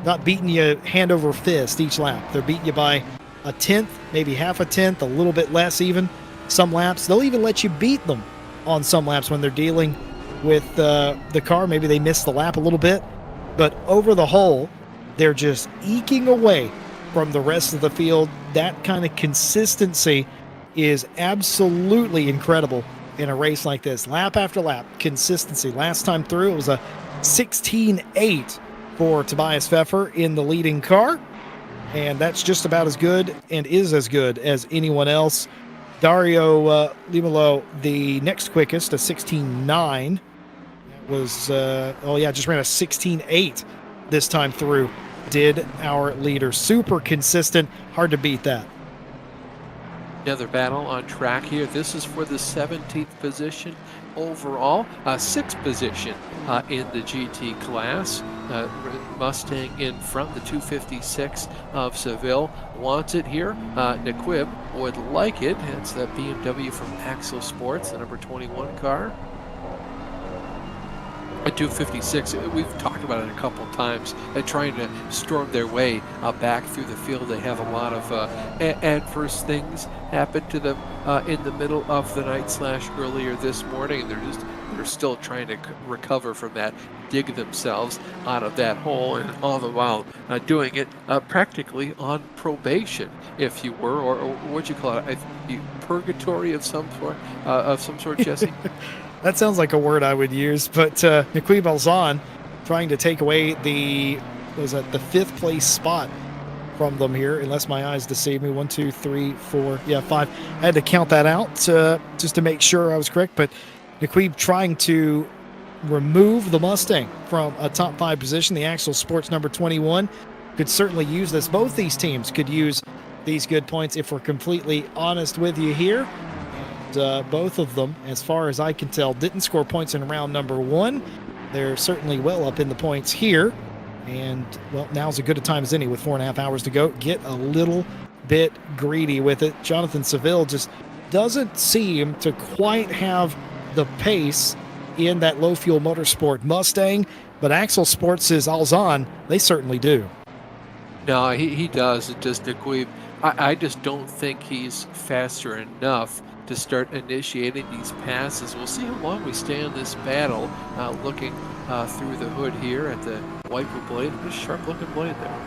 Not beating you hand over fist each lap. They're beating you by a tenth, maybe half a tenth, a little bit less even. Some laps, they'll even let you beat them on some laps when they're dealing with the car. Maybe they miss the lap a little bit. But over the whole, they're just eking away from the rest of the field. That kind of consistency is absolutely incredible in a race like this. Lap after lap, consistency. Last time through, it was a 16.8 for Tobias Pfeffer in the leading car, and that's just about as good and is as good as anyone else. Dario Limolo, the next quickest, a 16.9, was, just ran a 16.8 this time through, did our leader. Super consistent, hard to beat that. Another battle on track here. This is for the 17th position overall, 6th position in the GT class. Mustang in front, the 256 of Seville wants it here. Naquib would like it. It's the BMW from Axel Sports, the number 21 car. A 256, we've talked about it a couple times, trying to storm their way back through the field. They have a lot of adverse things happen to them in the middle of the night / earlier this morning. They're still trying to recover from that, dig themselves out of that hole, and all the while doing it practically on probation, if you were, or what'd you call it? Purgatory of some sort, Jesse. That sounds like a word I would use, but Naquib Alzan trying to take away the 5th place spot from them here, unless my eyes deceive me. 1, 2, 3, 4, 5. I had to count that out just to make sure I was correct, but Naquib trying to remove the Mustang from a top 5 position. The Axel Sports number 21 could certainly use this. Both these teams could use these good points, if we're completely honest with you here. Both of them, as far as I can tell, didn't score points in round number 1. They're certainly well up in the points here. And, well, now's as good a time as any with 4.5 hours to go. Get a little bit greedy with it. Jonathan Seville just doesn't seem to quite have the pace in that low-fuel motorsport Mustang. But Axel Sports' Alzan, they certainly do. No, he does. It just Naquib. I just don't think he's faster enough to start initiating these passes. We'll see how long we stay in this battle. Looking through the hood here at the wiper blade, a sharp-looking blade there.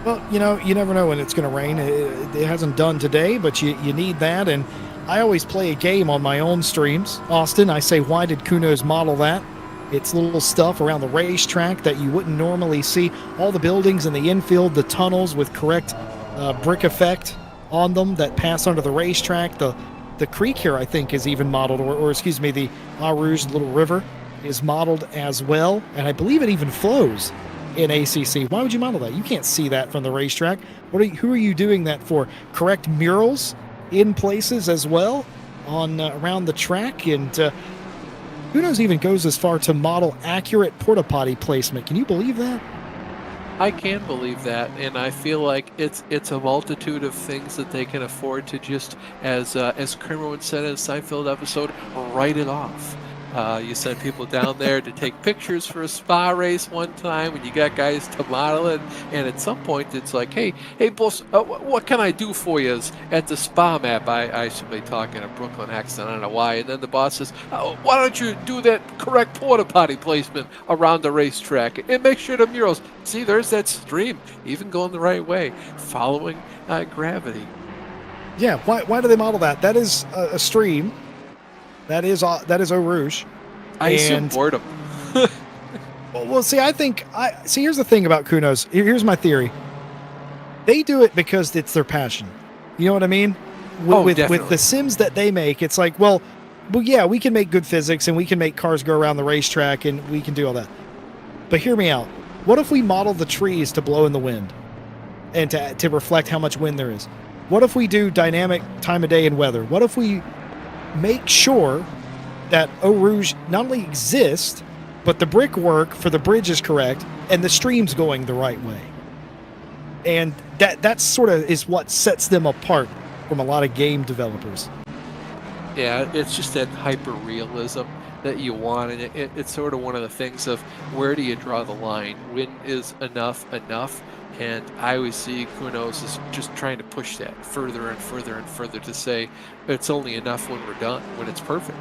Well, you never know when it's going to rain. It hasn't done today, but you need that. And I always play a game on my own streams. Austin, I say, why did Kunos model that? It's little stuff around the racetrack that you wouldn't normally see. All the buildings in the infield, the tunnels with correct brick effect on them that pass under the racetrack. The creek here, I think, is even modeled, or excuse me, the La Rouge little river is modeled as well, and I believe it even flows in ACC. Why would you model that? You can't see that from the racetrack. Who are you doing that for? Correct murals in places as well on around the track, and who knows even goes as far to model accurate porta potty placement. Can you believe that? I can believe that, and I feel like it's a multitude of things that they can afford to just, as Kramer would said in a Seinfeld episode, write it off. You send people down there to take pictures for a spa race one time, and you got guys to model it. And at some point, it's like, hey, boss, what can I do for you at the spa map? I should be talking a Brooklyn accent, I don't know why. And then the boss says, why don't you do that correct porta potty placement around the racetrack and make sure the murals. See, there's that stream, even going the right way, following gravity. Yeah, why do they model that? That is a stream. That is Eau Rouge. I assume boredom. Well, see, here's the thing about Kunos. Here's my theory. They do it because it's their passion. You know what I mean? With the sims that they make, it's like, well, yeah, we can make good physics and we can make cars go around the racetrack and we can do all that. But hear me out. What if we model the trees to blow in the wind and to reflect how much wind there is? What if we do dynamic time of day and weather? What if we make sure that Eau Rouge not only exists, but the brickwork for the bridge is correct and the stream's going the right way? And that sort of is what sets them apart from a lot of game developers. Yeah, it's just that hyper-realism that you want, and it's sort of one of the things of where do you draw the line? When is enough? And I always see Kunos is just trying to push that further and further and further to say it's only enough when we're done, when it's perfect,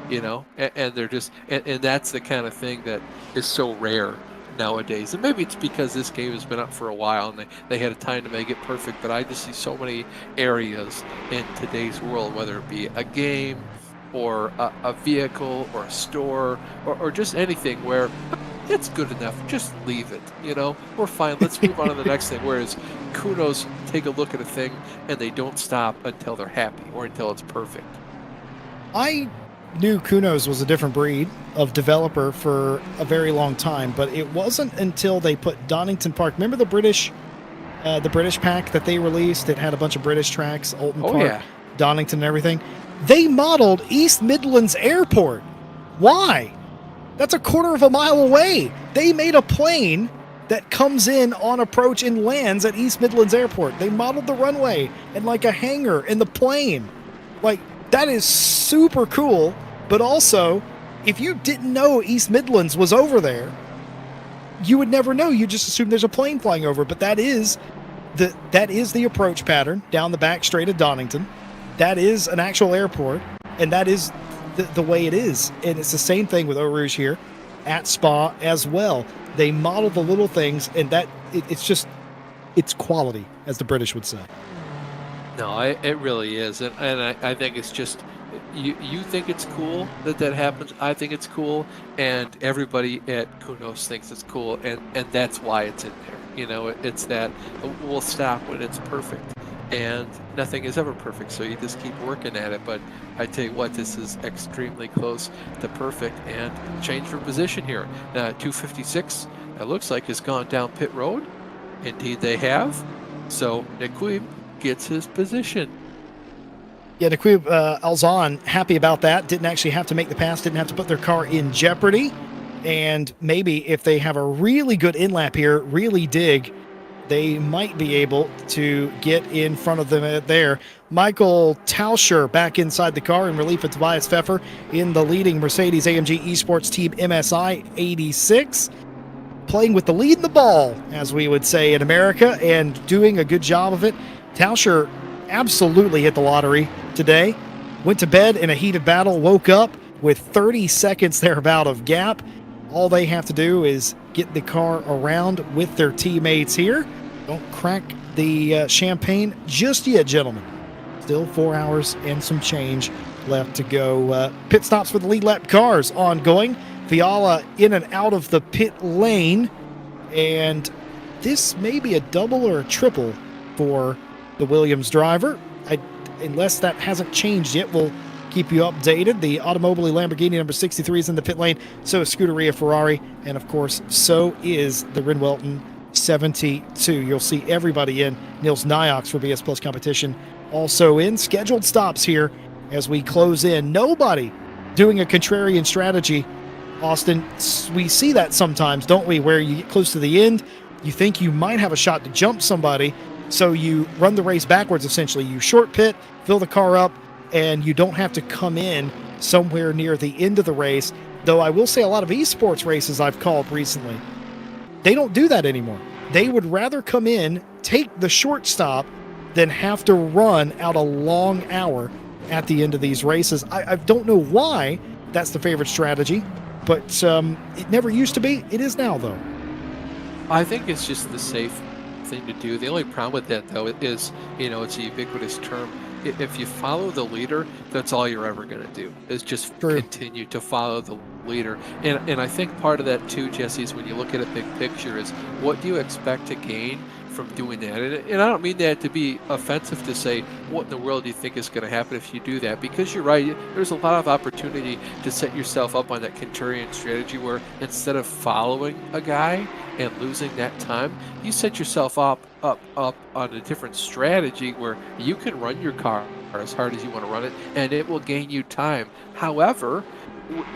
you know? And they're just, and that's the kind of thing that is so rare nowadays. And maybe it's because this game has been up for a while and they had a time to make it perfect, but I just see so many areas in today's world, whether it be a game or a vehicle or a store or just anything where it's good enough, just leave it, you know, we're fine, let's move on to the next thing. Whereas Kunos take a look at a thing and they don't stop until they're happy or until it's perfect. I knew Kunos was a different breed of developer for a very long time, but it wasn't until they put Donington Park. Remember the British pack that they released? It had a bunch of British tracks, Alton Park, yeah. Donington and everything. They modeled East Midlands Airport. Why? That's a quarter of a mile away. They made a plane that comes in on approach and lands at East Midlands Airport. They modeled the runway and like a hangar in the plane. Like, that is super cool. But also, if you didn't know East Midlands was over there, you would never know. You just assume there's a plane flying over. But that is the approach pattern down the back straight of Donington. That is an actual airport, and that is the way it is. And it's the same thing with Eau Rouge here at Spa as well. They model the little things, and it's quality, as the British would say. No, it really is. And I think it's just, you think it's cool that happens. I think it's cool, and everybody at Kunos thinks it's cool, and that's why it's in there. You know, it's that we'll stop when it's perfect. And nothing is ever perfect, so you just keep working at it. But I tell you what, this is extremely close to perfect. And change for position here. 256, it looks like, has gone down pit road. Indeed, they have. So Naquib gets his position. Yeah, Naquib Alzan, happy about that. Didn't actually have to make the pass, didn't have to put their car in jeopardy. And maybe if they have a really good in-lap here, really dig, they might be able to get in front of them there. Michael Tauscher back inside the car in relief of Tobias Pfeffer in the leading Mercedes-AMG Esports Team MSI 86. Playing with the lead in the ball, as we would say in America, and doing a good job of it. Tauscher absolutely hit the lottery today. Went to bed in a heated battle, woke up with 30 seconds thereabout of gap. All they have to do is get the car around with their teammates here. Don't crack the champagne just yet, gentlemen. Still 4 hours and some change left to go. Pit stops for the lead lap cars ongoing. Fiala in and out of the pit lane. And this may be a double or a triple for the Williams driver. Unless that hasn't changed yet, we'll keep you updated. The Automobili Lamborghini number 63 is in the pit lane. So is Scuderia Ferrari. And of course, so is the Rinwelton 72. You'll see everybody in. Nils Nyox for BS Plus competition also in. Scheduled stops here as we close in. Nobody doing a contrarian strategy. Austin, we see that sometimes, don't we, where you get close to the end, you think you might have a shot to jump somebody, so you run the race backwards essentially. You short pit, fill the car up, and you don't have to come in somewhere near the end of the race. Though I will say a lot of esports races I've called recently, they don't do that anymore. They would rather come in, take the short stop, than have to run out a long hour at the end of these races. I don't know why that's the favorite strategy, but it never used to be. It is now, though. I think it's just the safe thing to do. The only problem with that, though, is, it's a ubiquitous term. If you follow the leader, that's all you're ever going to do, is just continue to follow the leader. And I think part of that, too, Jesse, is when you look at a big picture, is what do you expect to gain from doing that? And I don't mean that to be offensive to say, what in the world do you think is going to happen if you do that? Because you're right, there's a lot of opportunity to set yourself up on that contrarian strategy where instead of following a guy and losing that time, you set yourself up on a different strategy where you can run your car as hard as you want to run it, and it will gain you time. However,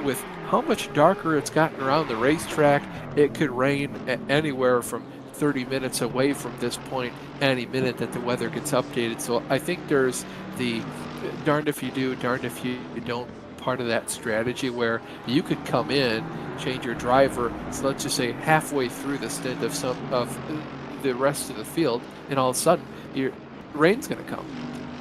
with how much darker it's gotten around the racetrack, it could rain anywhere from 30 minutes away from this point any minute that the weather gets updated. So I think there's the darned if you do, darned if you don't part of that strategy where you could come in, change your driver, so let's just say halfway through the stint of some of the rest of the field, and all of a sudden your rain's going to come.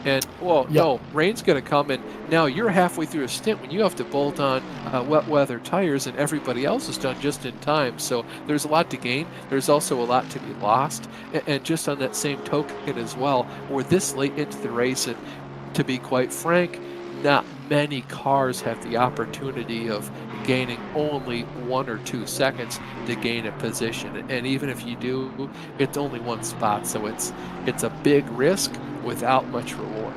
And no, rain's going to come, and now you're halfway through a stint when you have to bolt on wet weather tires, and everybody else is done just in time. So there's a lot to gain. There's also a lot to be lost. And just on that same token as well, we're this late into the race, and to be quite frank, not many cars have the opportunity of gaining only 1 or 2 seconds to gain a position. And even if you do, it's only one spot. So it's a big risk without much reward.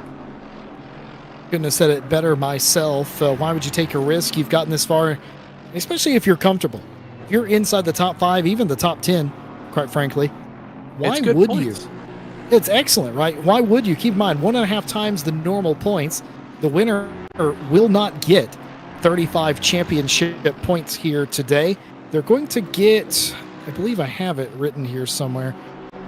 Couldn't have said it better myself. Why would you take a risk? You've gotten this far, especially if you're comfortable. If you're inside the top 5, even the top 10, quite frankly. Why would you? It's excellent, right? Why would you? Keep in mind, 1.5 times the normal points. The winner will not get 35 championship points here today. They're going to get, I believe I have it written here somewhere,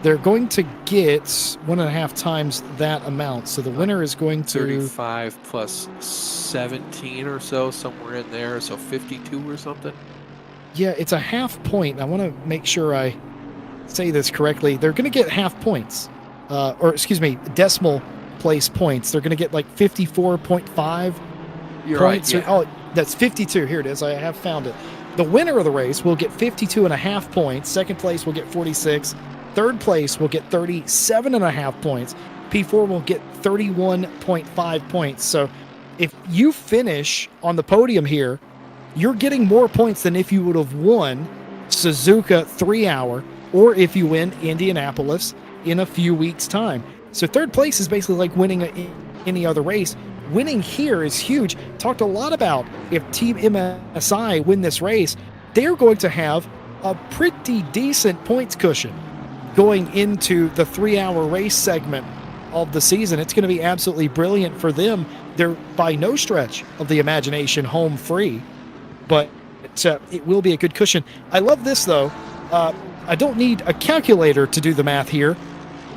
they're going to get 1.5 times that amount. So the winner is going to 35 plus 17 or so, somewhere in there. So 52 or something. Yeah, it's a half point. I want to make sure I say this correctly. They're going to get half points, decimal place points. They're going to get like 54.5 You're points. right. Yeah. That's 52. Here it is. I have found it. The winner of the race will get 52.5 points. Second place will get 46. Third place will get 37.5 points. P4 will get 31.5 points. So if you finish on the podium here, you're getting more points than if you would have won Suzuka 3 hour, or if you win Indianapolis in a few weeks' time. So third place is basically like winning any other race. Winning here is huge. Talked a lot about if Team MSI win this race, they're going to have a pretty decent points cushion going into the 3-hour race segment of the season. It's going to be absolutely brilliant for them. They're by no stretch of the imagination home free, but it will be a good cushion. I love this, though. I don't need a calculator to do the math here.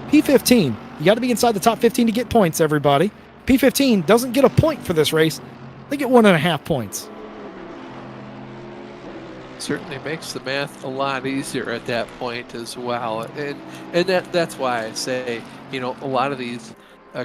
P15, you got to be inside the top 15 to get points, everybody. P15 doesn't get a point for this race. They get 1.5 points. Certainly makes the math a lot easier at that point as well. And that's why I say, a lot of these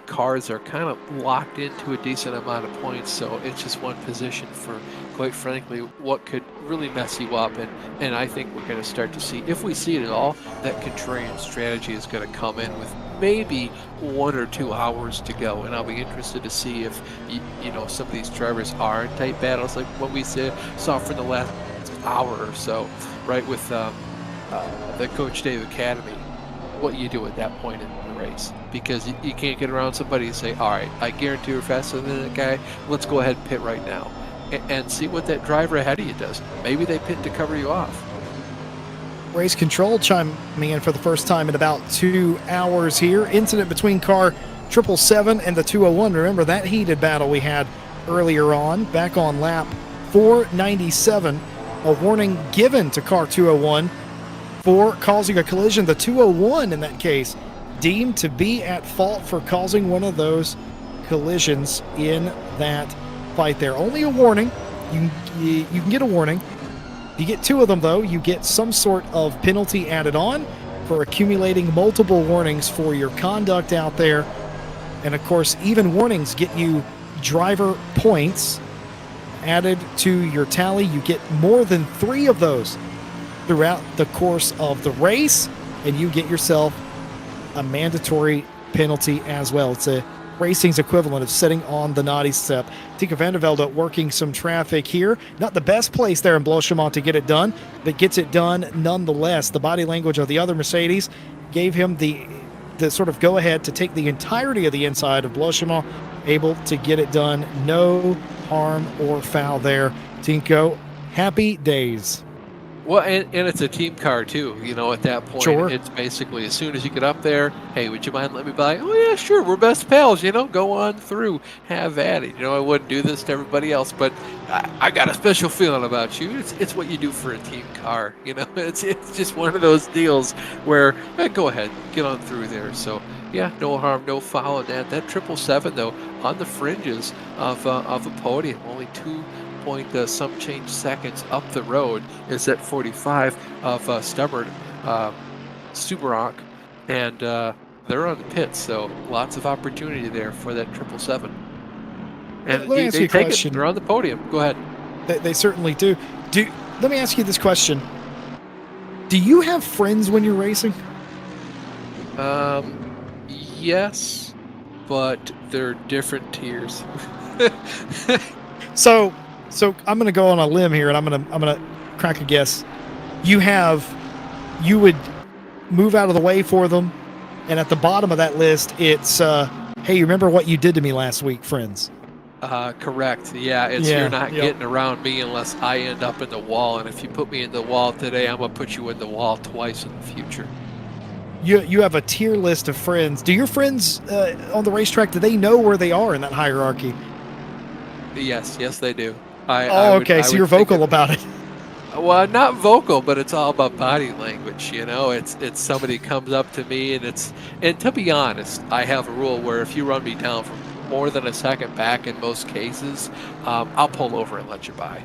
cars are kind of locked into a decent amount of points. So it's just one position for, quite frankly, what could really mess you up. And I think we're going to start to see, if we see it at all, that contrarian strategy is going to come in with maybe 1 or 2 hours to go. And I'll be interested to see if, some of these drivers are in tight battles like what we saw for the last hour or so, right, with the Coach Dave Academy, what you do at that point in the race. Because you can't get around somebody and say, all right, I guarantee you're faster than that guy, let's go ahead and pit right now. And see what that driver ahead of you does. Maybe they pit to cover you off. Race control chiming in for the first time in about 2 hours here. Incident between car 777 and the 201. Remember that heated battle we had earlier on, back on lap 497. A warning given to car 201 for causing a collision. The 201 in that case deemed to be at fault for causing one of those collisions in that fight there. Only a warning. You can get a warning. You get 2 of them, though. You get some sort of penalty added on for accumulating multiple warnings for your conduct out there. And, of course, even warnings get you driver points added to your tally. You get more than 3 of those throughout the course of the race, and you get yourself a mandatory penalty as well. It's a racing's equivalent of sitting on the naughty step. Tika van der Velde working some traffic here. Not the best place there in Bloeschema to get it done, but gets it done nonetheless. The body language of the other Mercedes gave him the sort of go-ahead to take the entirety of the inside of Bloeschema, able to get it done. No harm or foul there. Tinko, happy days. Well, and it's a team car too. At that point, Sure. It's basically as soon as you get up there, hey, would you mind letting me by? Oh yeah, sure. We're best pals. Go on through, have at it. I wouldn't do this to everybody else, but I got a special feeling about you. It's what you do for a team car. It's just one of those deals where go ahead, get on through there. So yeah, no harm, no foul in that. That 777 though, on the fringes of a podium, only 2 some change seconds up the road is at 45 of stubborn Subarak, and they're on the pits, so lots of opportunity there for that 777. And Let me ask you a take question. it. They're on the podium. Go ahead. They certainly do. Let me ask you this question. Do you have friends when you're racing? Yes, but they're different tiers. So I'm going to go on a limb here, and I'm going to crack a guess. You would move out of the way for them, and at the bottom of that list, it's hey, you remember what you did to me last week, friends? Correct. Yeah, you're not getting around me unless I end up in the wall, and if you put me in the wall today, I'm gonna put you in the wall twice in the future. You have a tier list of friends. Do your friends on the racetrack, do they know where they are in that hierarchy? Yes, they do. So you're vocal about it. Well, not vocal, but it's all about body language. It's somebody comes up to me, and to be honest, I have a rule where if you run me down from more than a second back in most cases, I'll pull over and let you by.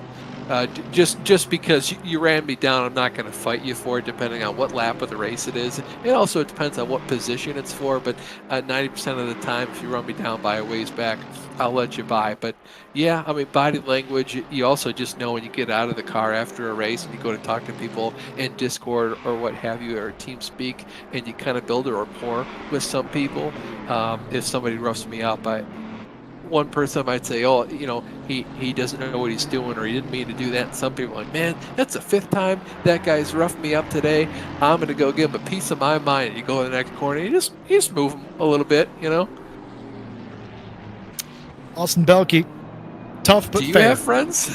Just because you ran me down, I'm not going to fight you for it, depending on what lap of the race it is. It also depends on what position it's for, but 90% of the time, if you run me down by a ways back, I'll let you by. But yeah, body language, you also just know when you get out of the car after a race and you go to talk to people in Discord or what have you, or TeamSpeak, and you kind of build a rapport with some people. If somebody roughs me up, one person might say, oh, he doesn't know what he's doing, or he didn't mean to do that. And some people are like, man, that's the 5th time that guy's roughed me up today. I'm going to go give him a piece of my mind. And you go to the next corner, you just move him a little bit, Austin Belke, tough but fair. Do you fair. have friends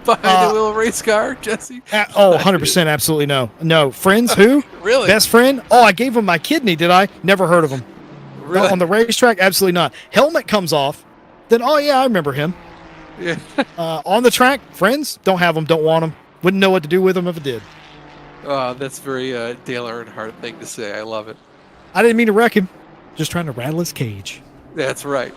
behind the wheel race car, Jesse? 100%, absolutely no. No. Friends who? Really? Best friend? Oh, I gave him my kidney, did I? Never heard of him. Really? No, on the racetrack? Absolutely not. Helmet comes off. Then, oh, yeah, I remember him. Yeah. On the track, friends, don't have them, don't want them. Wouldn't know what to do with them if it did. That's very Dale Earnhardt thing to say. I love it. I didn't mean to wreck him. Just trying to rattle his cage. That's right.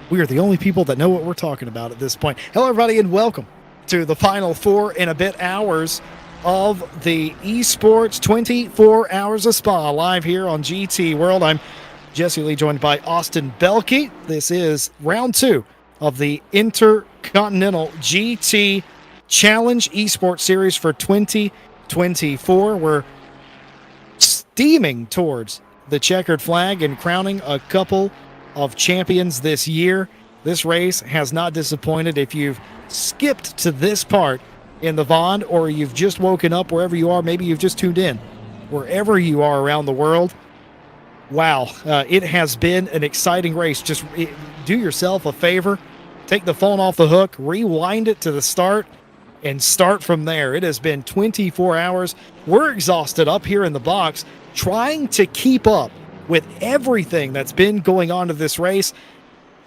We are the only people that know what we're talking about at this point. Hello, everybody, and welcome to the final 4 and a bit hours of the Esports 24 Hours of Spa live here on GT World. I'm Jesse Lee, joined by Austin Belke. This is round 2 of the Intercontinental GT Challenge Esports Series for 2024. We're steaming towards the checkered flag and crowning a couple of champions this year. This race has not disappointed. If you've skipped to this part in the VOD, or you've just woken up wherever you are, maybe you've just tuned in, wherever you are around the world, wow, it has been an exciting race. Just do yourself a favor, take the phone off the hook, rewind it to the start, and start from there. It has been 24 hours. We're exhausted up here in the box trying to keep up with everything that's been going on to this race.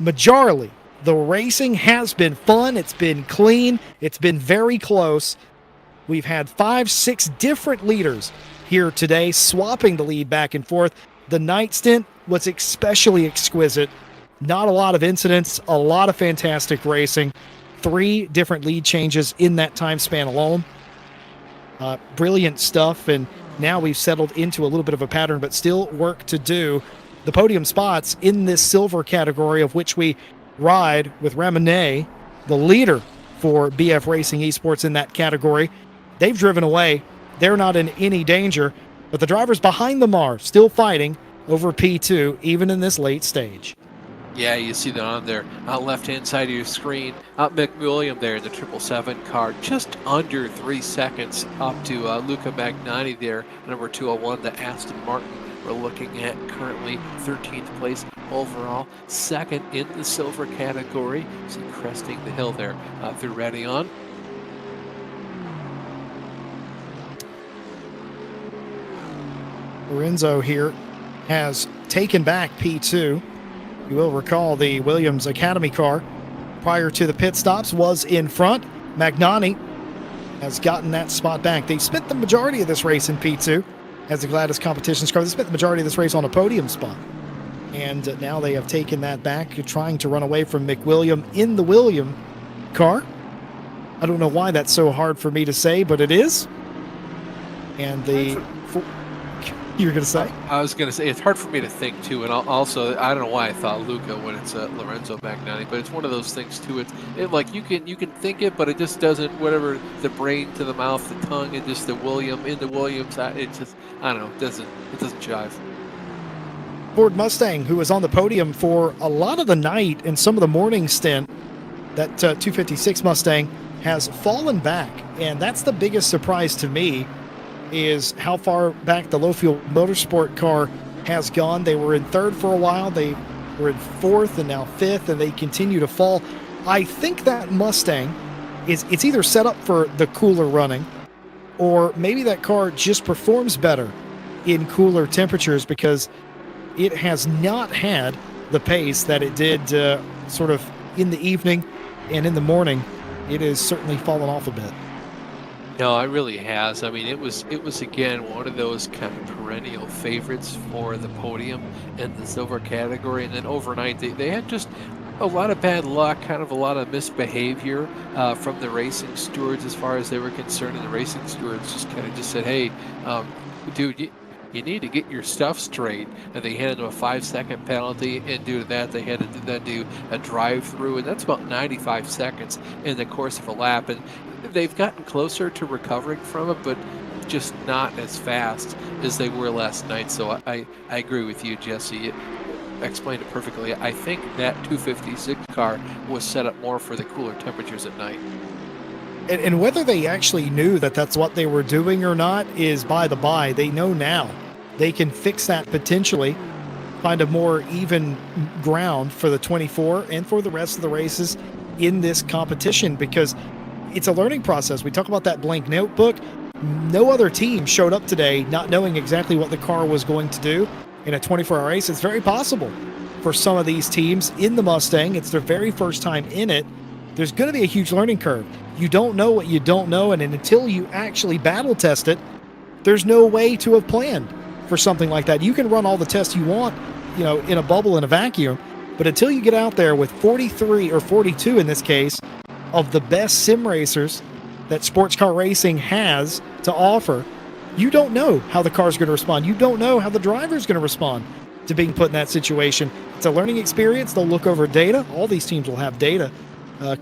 Majorly, the racing has been fun. It's been clean. It's been very close. We've had 5-6 different leaders here today, swapping the lead back and forth. The night stint was especially exquisite Not a lot of incidents, a lot of fantastic racing. 3 different lead changes in that time span alone. Brilliant stuff, and now we've settled into a little bit of a pattern, but still work to do. The podium spots in this silver category, of which we ride with Ramone, the leader for BF Racing Esports in that category. They've driven away. They're not in any danger, but the drivers behind them are still fighting over P2, even in this late stage. Yeah, you see that on there, left-hand side of your screen. McWilliam there in the 777 car, just under 3 seconds up to Luca Magnani there, number 201, the Aston Martin. We're looking at currently 13th place overall, second in the silver category. See cresting the hill there through Ready On. Lorenzo here has taken back P2. You will recall the Williams Academy car prior to the pit stops was in front. Magnani has gotten that spot back. They spent the majority of this race in P2 as the Gladys Competitions car. They spent the majority of this race on a podium spot. And now they have taken that back, trying to run away from McWilliam in the William car. I don't know why that's so hard for me to say, but it is. And the... You were going to say? I was going to say, it's hard for me to think, too. And also, I don't know why I thought Luca when it's Lorenzo Magnani, but it's one of those things, too. It like, you can think it, but it just doesn't, whatever, the brain to the mouth, the tongue, and just the Williams, it just, I don't know, it doesn't jive. Ford Mustang, who was on the podium for a lot of the night and some of the morning stint, that 256 Mustang has fallen back. And that's the biggest surprise to me, is how far back the low-fuel motorsport car has gone. They were in third for a while. They were in fourth and now fifth, and they continue to fall. I think that Mustang it's either set up for the cooler running, or maybe that car just performs better in cooler temperatures, because it has not had the pace that it did sort of in the evening and in the morning. It has certainly fallen off a bit. No, it really has. I mean, it was again one of those kind of perennial favorites for the podium in the silver category, and then overnight they had just a lot of bad luck, kind of a lot of misbehavior from the racing stewards as far as they were concerned, and the racing stewards just kind of said, hey, dude, you need to get your stuff straight. And they handed them a 5-second penalty, and due to that they had to then do a drive-through, and that's about 95 seconds in the course of a lap. And they've gotten closer to recovering from it, but just not as fast as they were last night. So I agree with you, Jesse. You explained it perfectly. I think that 256 car was set up more for the cooler temperatures at night. And whether they actually knew that that's what they were doing or not is by the by. They know now. They can fix that potentially, find a more even ground for the 24 and for the rest of the races in this competition, because it's a learning process. We talk about that blank notebook. No other team showed up today not knowing exactly what the car was going to do in a 24-hour race. It's very possible for some of these teams in the Mustang. It's their very first time in it. There's going to be a huge learning curve. You don't know what you don't know, and until you actually battle test it, there's no way to have planned for something like that. You can run all the tests you want, in a bubble, in a vacuum, but until you get out there with 43 or 42 in this case of the best sim racers that sports car racing has to offer, you don't know how the car's going to respond. You don't know how the driver's going to respond to being put in that situation. It's a learning experience. They'll look over data. All these teams will have data,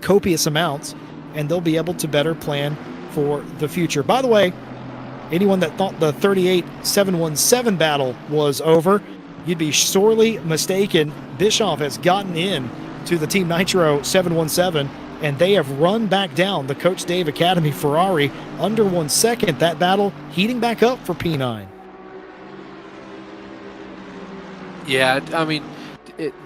copious amounts, and they'll be able to better plan for the future. By the way, anyone that thought the 38-717 battle was over, you'd be sorely mistaken. Bischoff has gotten in to the Team Nitro 717, and they have run back down the Coach Dave Academy Ferrari under 1 second. That battle heating back up for P9. Yeah, I mean,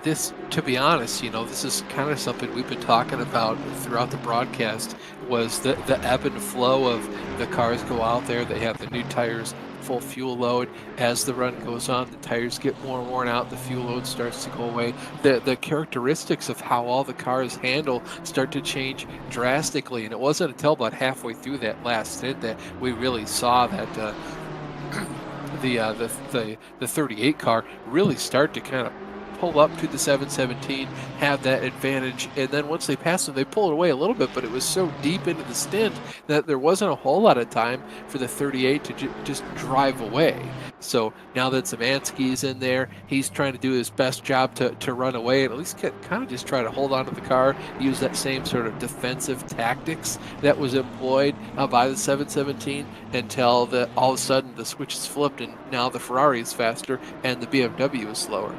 this, to be honest, this is kind of something we've been talking about throughout the broadcast, was the ebb and flow of the cars go out there. They have the new tires, full fuel load. As the run goes on, the tires get more worn out, the fuel load starts to go away. The characteristics of how all the cars handle start to change drastically, and it wasn't until about halfway through that last stint that we really saw that the 38 car really start to kind of pull up to the 717, have that advantage, and then once they passed them, they pulled away a little bit, but it was so deep into the stint that there wasn't a whole lot of time for the 38 to just drive away. So now that Szymanski's in there, he's trying to do his best job to run away and at least kind of just try to hold on to the car, use that same sort of defensive tactics that was employed by the 717 until all of a sudden the switch is flipped and now the Ferrari is faster and the BMW is slower.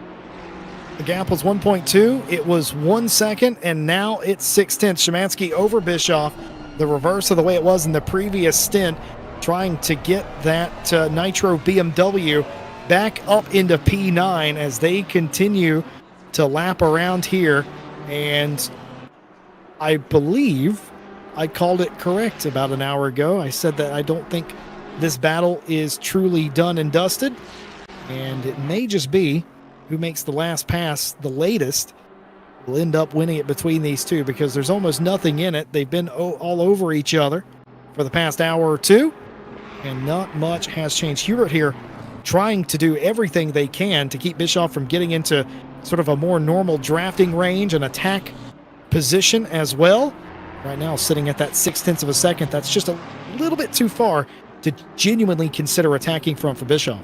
The gap was 1.2. It was 1 second, and now it's 6/10. Szymanski over Bischoff, the reverse of the way it was in the previous stint, trying to get that Nitro BMW back up into P9 as they continue to lap around here. And I believe I called it correct about an hour ago. I said that I don't think this battle is truly done and dusted, and it may just be who makes the last pass the latest will end up winning it between these two, because there's almost nothing in it. They've been all over each other for the past hour or two, and not much has changed. Hubert here trying to do everything they can to keep Bischoff from getting into sort of a more normal drafting range and attack position as well. Right now sitting at that 6/10 of a second. That's just a little bit too far to genuinely consider attacking from for Bischoff.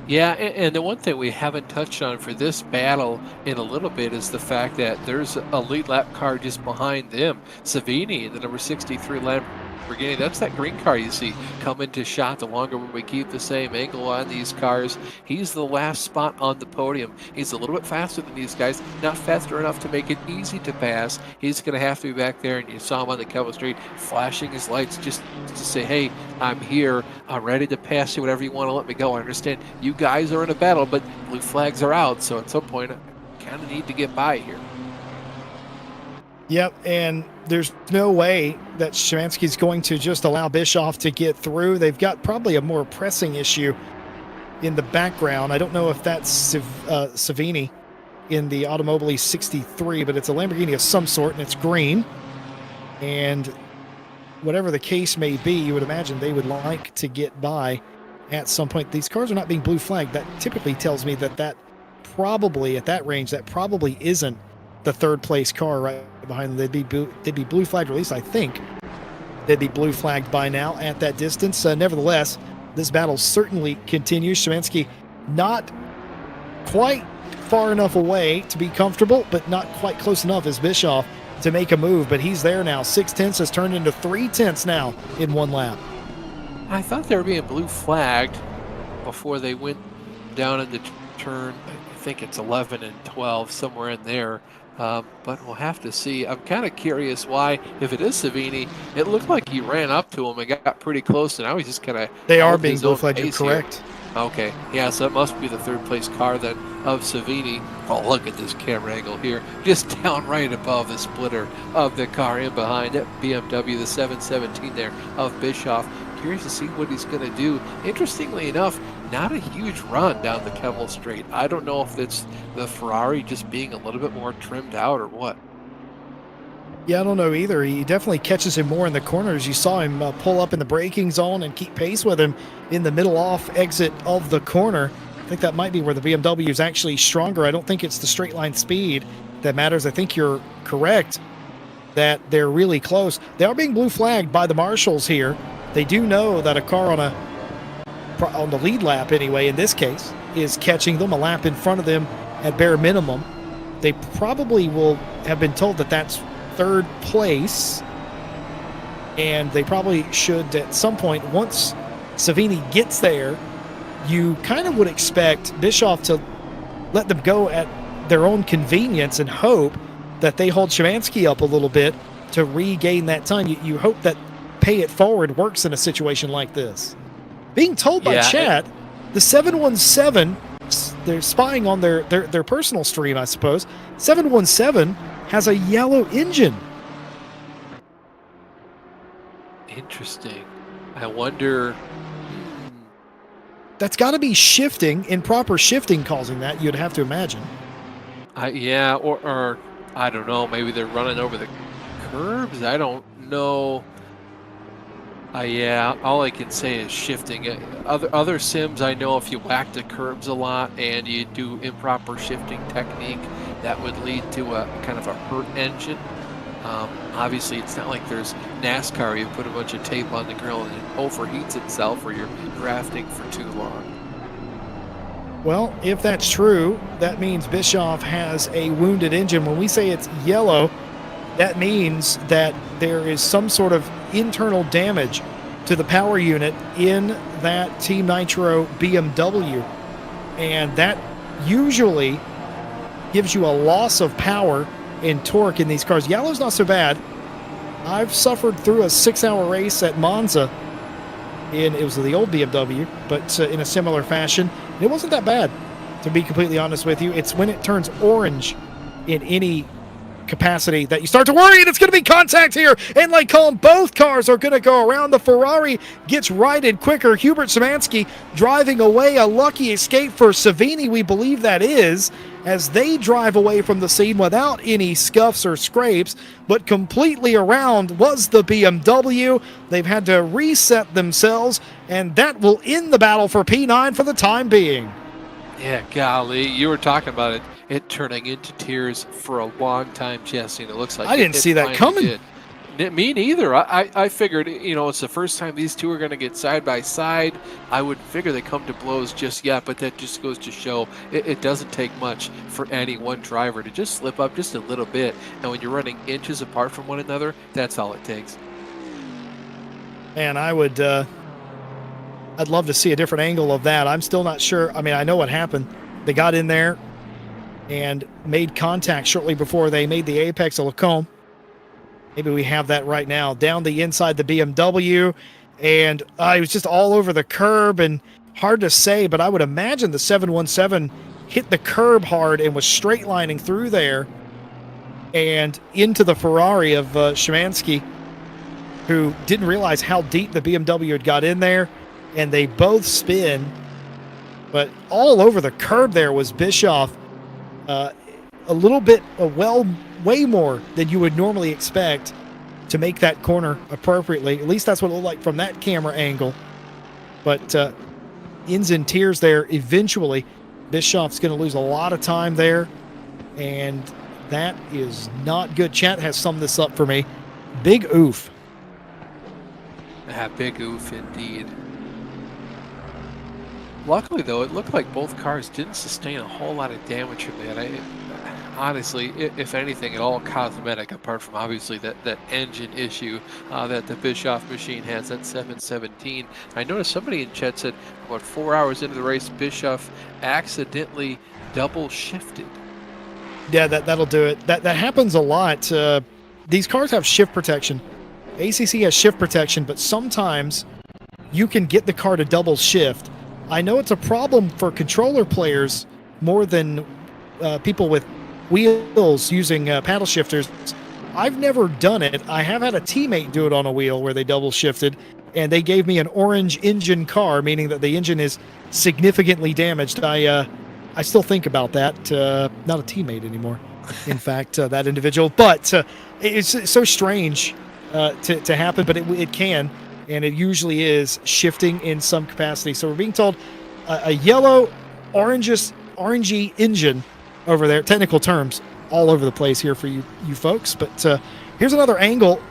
Yeah, and the one thing we haven't touched on for this battle in a little bit is the fact that there's a lead lap car just behind them. Savini, the number 63 Lamborghini, that's that green car you see come into shot. The longer we keep the same angle on these cars, he's the last spot on the podium. He's a little bit faster than these guys, not faster enough to make it easy to pass. He's going to have to be back there, and you saw him on the Kevel Street flashing his lights just to say, hey, I'm here, I'm ready to pass you whatever you want to let me go. I understand you guys are in a battle, but blue flags are out, so at some point I kind of need to get by here. Yep, and there's no way that Szymanski's going to just allow Bischoff to get through. They've got probably a more pressing issue in the background. I don't know if that's Savini in the Automobili 63, but it's a Lamborghini of some sort, and it's green. And whatever the case may be, you would imagine they would like to get by at some point. These cars are not being blue flagged. That typically tells me that probably, at that range, that probably isn't the third place car right behind them. They'd be blue flagged, or at least I think they'd be blue flagged by now at that distance. Nevertheless, this battle certainly continues. Szymanski not quite far enough away to be comfortable, but not quite close enough as Bischoff to make a move, but he's there now. 6/10 has turned into 3/10 now in one lap. I thought they were being blue flagged before they went down into turn, I think it's 11 and 12, somewhere in there. But we'll have to see. I'm kind of curious why, if it is Savini, it looked like he ran up to him and got pretty close, and now he's just kind of... They are being blue flagged, you're correct. Okay, yeah, so it must be the third place car then of Savini. Oh, look at this camera angle here. Just down right above the splitter of the car in behind that BMW, the 717 there of Bischoff. Curious to see what he's going to do. Interestingly enough, not a huge run down the Kevel Straight. I don't know if it's the Ferrari just being a little bit more trimmed out or what. Yeah, I don't know either. He definitely catches him more in the corners. You saw him pull up in the braking zone and keep pace with him in the middle off exit of the corner. I think that might be where the BMW is actually stronger. I don't think it's the straight line speed that matters. I think you're correct that they're really close. They are being blue flagged by the marshals here. They do know that a car on the lead lap anyway, in this case, is catching them a lap in front of them at bare minimum. They probably will have been told that that's third place, and they probably should at some point, once Savini gets there, you kind of would expect Bischoff to let them go at their own convenience and hope that they hold Szymanski up a little bit to regain that time. You hope that pay it forward works in a situation like this. Being told by chat, the 717, they're spying on their personal stream, I suppose. 717 has a yellow engine. Interesting. I wonder... That's got to be shifting, improper shifting causing that, you'd have to imagine. Yeah, or I don't know, maybe they're running over the curbs. I don't know. Yeah, all I can say is shifting. Other sims, I know if you whack the curbs a lot and you do improper shifting technique, that would lead to a kind of a hurt engine. Obviously, it's not like there's NASCAR. You put a bunch of tape on the grill and it overheats itself, or you're drafting for too long. Well, if that's true, that means Bischoff has a wounded engine. When we say it's yellow, that means that there is some sort of internal damage to the power unit in that Team Nitro BMW. And that usually gives you a loss of power and torque in these cars. Yellow's not so bad. I've suffered through a 6-hour race at Monza. It was the old BMW, but in a similar fashion. And it wasn't that bad, to be completely honest with you. It's when it turns orange in any capacity that you start to worry, and it's going to be contact here. And like Colin, both cars are going to go around. The Ferrari gets righted quicker. Hubert Szymanski driving away. A lucky escape for Savini, we believe that is, as they drive away from the scene without any scuffs or scrapes, but completely around was the BMW. They've had to reset themselves, and that will end the battle for P9 for the time being. Yeah, golly, you were talking about it turning into tears for a long time, Jesse, and it looks like I didn't see that coming. Me neither. I figured, it's the first time these two are going to get side by side. I would figure they come to blows just yet, but that just goes to show it doesn't take much for any one driver to just slip up just a little bit. And when you're running inches apart from one another, that's all it takes. And I'd love to see a different angle of that. I'm still not sure. I mean, I know what happened. They got in there and made contact shortly before they made the apex of Lacombe. Maybe we have that right now. Down the inside the BMW, and it was just all over the curb, and hard to say, but I would imagine the 717 hit the curb hard and was straight lining through there and into the Ferrari of Szymanski, who didn't realize how deep the BMW had got in there, and they both spin. But all over the curb there was Bischoff, a little bit, way more than you would normally expect to make that corner appropriately. At least that's what it looked like from that camera angle. But ends in tears there eventually. Bischoff's going to lose a lot of time there, and that is not good. Chat has summed this up for me. Big oof. Big oof indeed. Luckily, though, it looked like both cars didn't sustain a whole lot of damage from that. Honestly, if anything, it all cosmetic, apart from obviously that engine issue that the Bischoff machine has, that 717. I noticed somebody in chat said about 4 hours into the race, Bischoff accidentally double shifted. Yeah, that'll do it. That happens a lot. These cars have shift protection. ACC has shift protection, but sometimes you can get the car to double shift. I know it's a problem for controller players more than people with wheels using paddle shifters. I've never done it. I have had a teammate do it on a wheel where they double shifted, and they gave me an orange engine car, meaning that the engine is significantly damaged. I still think about that. Not a teammate anymore, in fact, that individual. But it's so strange to happen, but it can. And it usually is shifting in some capacity. So we're being told a yellow, orangey engine over there. Technical terms all over the place here for you folks. But here's another angle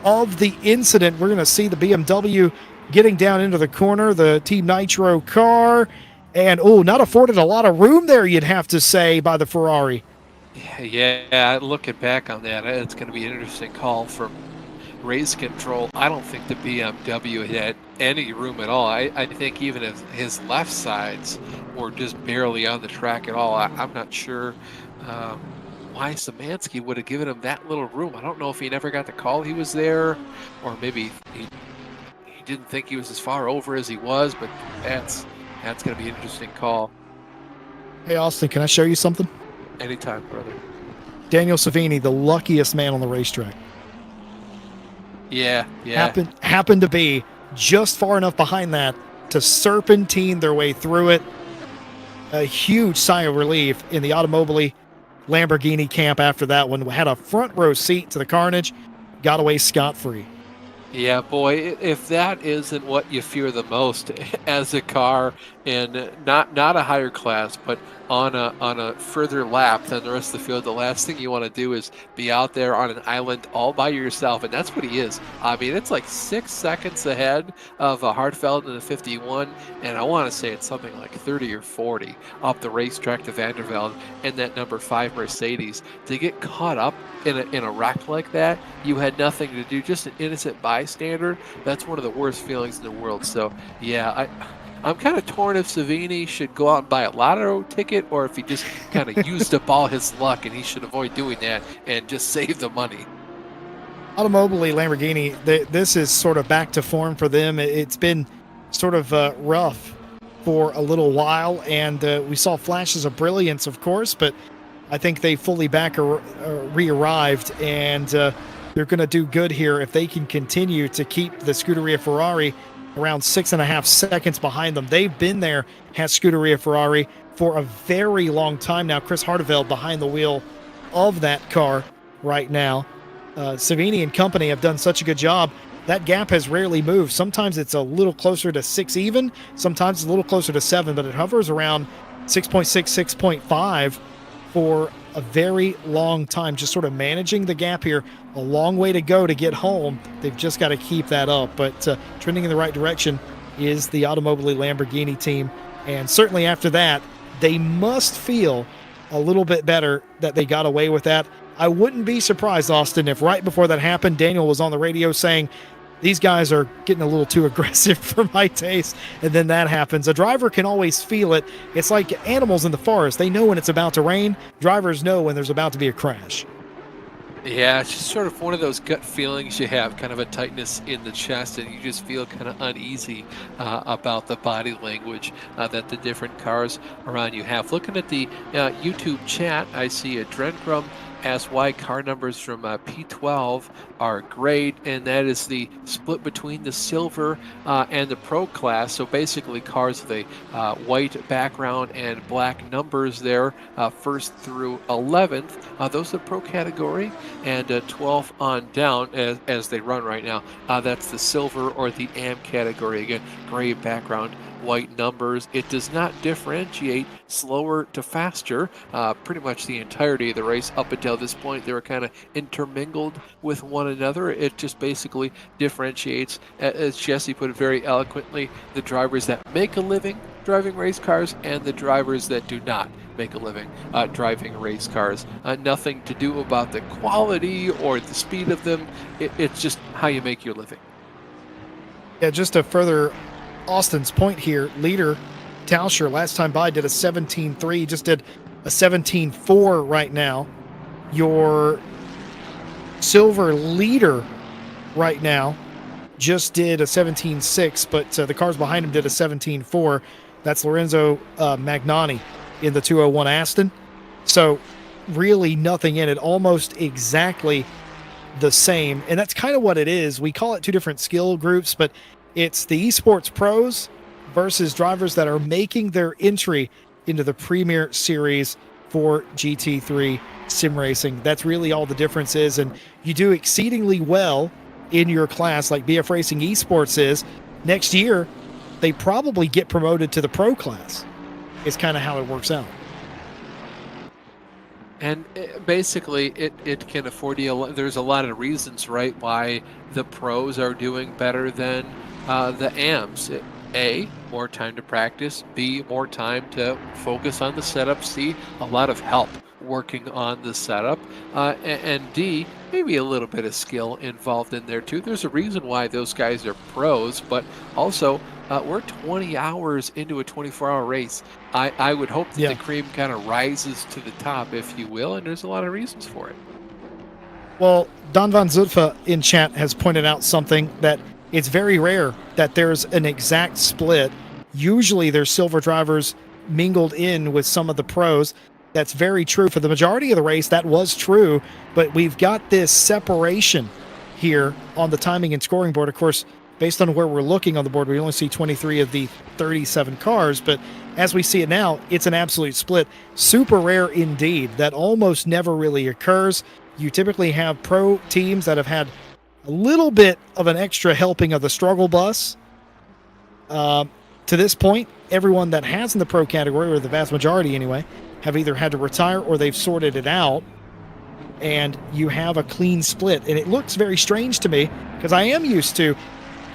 of the incident. We're going to see the BMW getting down into the corner, the Team Nitro car. And, not afforded a lot of room there, you'd have to say, by the Ferrari. Yeah, looking back on that, it's going to be an interesting call from race control. I don't think the BMW had any room at all. I think even if his left sides were just barely on the track at all, I'm not sure why Szymanski would have given him that little room. I don't know if he never got the call he was there, or maybe he didn't think he was as far over as he was, but that's going to be an interesting call. Hey, Austin, can I show you something? Anytime, brother. Daniel Savini, the luckiest man on the racetrack. Yeah. Happened to be just far enough behind that to serpentine their way through it. A huge sigh of relief in the Automobili Lamborghini camp after that one. Had a front row seat to the carnage. Got away scot-free. Yeah, boy, if that isn't what you fear the most as a car, and not a higher class, but on a further lap than the rest of the field, the last thing you want to do is be out there on an island all by yourself, and that's what he is. I mean, it's like 6 seconds ahead of a Hartfeld in the 51, and I want to say it's something like 30 or 40 up the racetrack to Vandervelde and that number 5 Mercedes. To get caught up in a wreck like that, you had nothing to do, just an innocent bystander. That's one of the worst feelings in the world. So yeah, I'm kind of torn if Savini should go out and buy a lotto ticket, or if he just kind of used up all his luck, and he should avoid doing that and just save the money. Automobili Lamborghini, this is sort of back to form for them. It's been sort of rough for a little while, and we saw flashes of brilliance, of course, but I think they fully re-arrived, and they're going to do good here if they can continue to keep the Scuderia Ferrari around 6.5 seconds behind them. They've been there, has Scuderia Ferrari, for a very long time now. Chris Harteveld behind the wheel of that car right now. Savini and company have done such a good job. That gap has rarely moved. Sometimes it's a little closer to 6 even, sometimes it's a little closer to 7, but it hovers around 6.6, 6.5 for a very long time, just sort of managing the gap here. A long way to go to get home. They've just got to keep that up, but trending in the right direction is the Automobili Lamborghini team, and certainly after that, they must feel a little bit better that they got away with that. I wouldn't be surprised, Austin, if right before that happened, Daniel was on the radio saying, these guys are getting a little too aggressive for my taste, and then that happens. A driver can always feel it. It's like animals in the forest. They know when it's about to rain. Drivers know when there's about to be a crash. Yeah, it's just sort of one of those gut feelings you have, kind of a tightness in the chest, and you just feel kind of uneasy about the body language that the different cars around you have. Looking at the YouTube chat, I see a Drencrum asks why car numbers from P12 are great, and that is the split between the silver and the pro class. So basically cars with a white background and black numbers there, first through 11th. Those are the pro category, and 12 on down as they run right now. That's the silver or the AM category. Again, gray background, white numbers. It does not differentiate slower to faster. Pretty much the entirety of the race up until this point, they were kind of intermingled with one another. It just basically differentiates, as Jesse put it very eloquently, the drivers that make a living driving race cars and the drivers that do not make a living driving race cars. Nothing to do about the quality or the speed of them. It's just how you make your living. Yeah, just to further Austin's point here, leader Tauscher last time by did a 17.3, just did a 17.4 right now. Your silver leader right now just did a 17.6, but the cars behind him did a 17.4. That's Lorenzo Magnani in the 201 Aston. So really nothing in it, almost exactly the same. And that's kind of what it is. We call it two different skill groups, but it's the esports pros versus drivers that are making their entry into the Premier Series for GT3 sim racing. That's really all the difference is. And you do exceedingly well in your class like BF Racing Esports is. Next year, they probably get promoted to the pro class. It's kind of how it works out. And basically, it can afford you. There's a lot of reasons, right, why the pros are doing better than the AMs. A, more time to practice. B, more time to focus on the setup. C, a lot of help working on the setup. And D, maybe a little bit of skill involved in there too. There's a reason why those guys are pros, but also we're 20 hours into a 24-hour race. I would hope that the cream kind of rises to the top, if you will, and there's a lot of reasons for it. Well, Don Van Zutphen in chat has pointed out something that it's very rare that there's an exact split. Usually there's silver drivers mingled in with some of the pros. That's very true. For the majority of the race, that was true, but we've got this separation here on the timing and scoring board. Of course, based on where we're looking on the board, we only see 23 of the 37 cars, but as we see it now, it's an absolute split. Super rare indeed. That almost never really occurs. You typically have pro teams that have had a little bit of an extra helping of the struggle bus. To this point, everyone that has in the pro category, or the vast majority anyway, have either had to retire or they've sorted it out, and you have a clean split. And it looks very strange to me because I am used to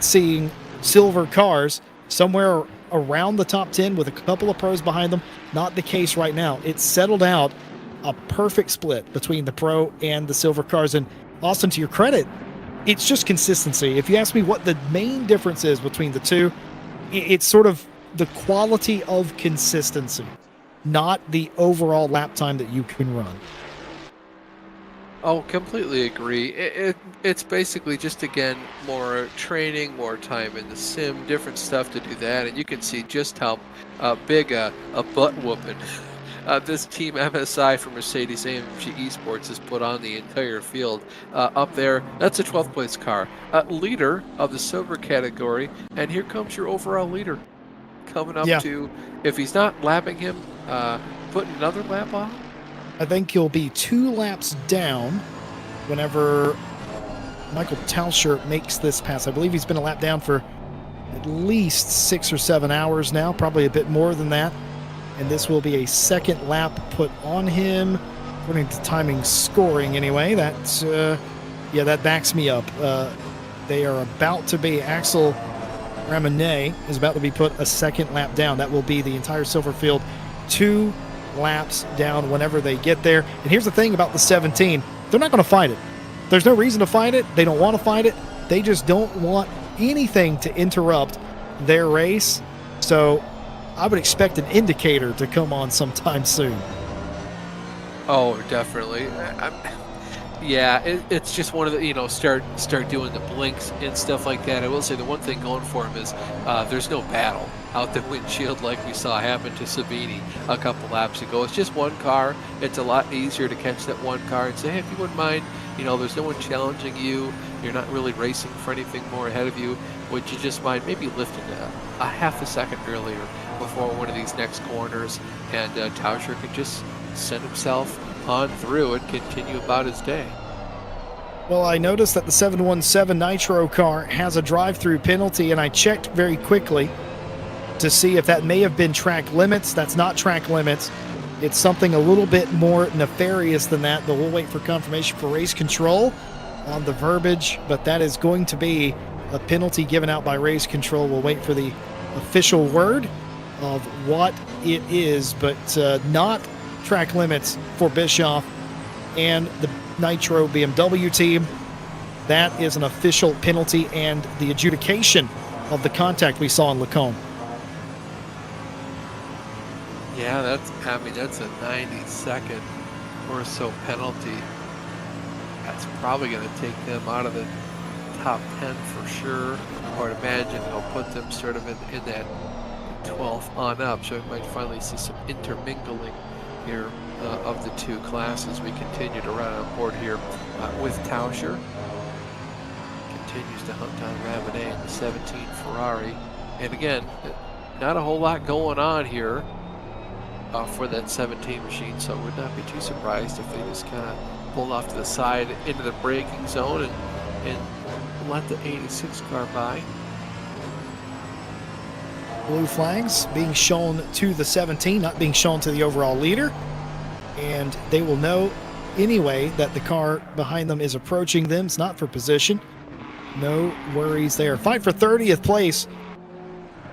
seeing silver cars somewhere around the top 10 with a couple of pros behind them. Not the case right now. It's settled out a perfect split between the pro and the silver cars. And Austin, to your credit, it's just consistency. If you ask me what the main difference is between the two, it's sort of the quality of consistency, not the overall lap time that you can run. Oh, completely agree. It's basically just, again, more training, more time in the sim, different stuff to do that, and you can see just how big a butt whooping this team MSI for Mercedes-AMG Esports has put on the entire field. Up there, that's a 12th place car. Leader of the silver category, and here comes your overall leader coming up to, if he's not lapping him, putting another lap on. I think he'll be 2 laps down whenever Michael Tauscher makes this pass. I believe he's been a lap down for at least 6 or 7 hours now, probably a bit more than that. And this will be a second lap put on him, according to timing scoring anyway. That's, that backs me up. They are about to be, Axel Ramonet is about to be put a second lap down. That will be the entire silver field, 2 laps down whenever they get there. And here's the thing about the 17, they're not going to fight it. There's no reason to fight it. They don't want to fight it. They just don't want anything to interrupt their race. So I would expect an indicator to come on sometime soon. Oh, definitely. It's just one of the, start doing the blinks and stuff like that. I will say the one thing going for him is there's no battle out the windshield like we saw happen to Savini a couple laps ago. It's just one car. It's a lot easier to catch that one car and say, hey, if you wouldn't mind, there's no one challenging you. You're not really racing for anything more ahead of you. Would you just mind maybe lifting a half a second earlier before one of these next corners? And Tauscher could just send himself on through and continue about his day. Well, I noticed that the 717 Nitro car has a drive-through penalty, and I checked very quickly to see if that may have been track limits. That's not track limits. It's something a little bit more nefarious than that, but we'll wait for confirmation for race control on the verbiage, but that is going to be a penalty given out by race control. We'll wait for the official word of what it is, but not track limits for Bischoff and the Nitro BMW team. That is an official penalty and the adjudication of the contact we saw in Lacombe. Yeah, that's a 90-second or so penalty. That's probably going to take them out of the top 10 for sure. I would imagine it'll put them sort of in that 12th on up. So we might finally see some intermingling here of the two classes. We continue to run on board here with Tauscher. Continues to hunt on Ramonet in the 17 Ferrari. And again, not a whole lot going on here for that 17 machine, so I would not be too surprised if they just kind of pulled off to the side into the braking zone and let the 86 car by. Blue flags being shown to the 17, not being shown to the overall leader. And they will know anyway that the car behind them is approaching them. It's not for position. No worries there. Fight for 30th place.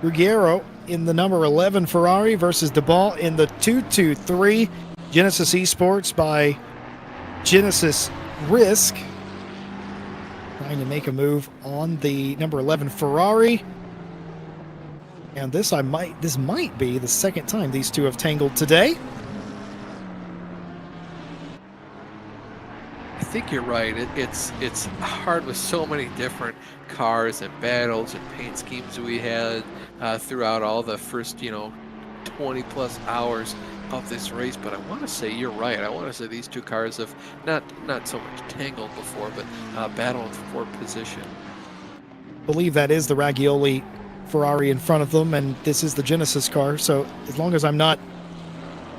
Ruggiero in the number 11 Ferrari versus DeBall in the 223 Genesis Esports by Genesis Risk. Trying to make a move on the number 11 Ferrari. And this might be the second time these two have tangled today. I think you're right. It's hard with so many different cars and battles and paint schemes we had throughout all the first 20 plus hours of this race. But I want to say you're right. I want to say these two cars have not so much tangled before, but battled for position. I believe that is the Raggioli Ferrari in front of them, and this is the Genesis car. So as long as I'm not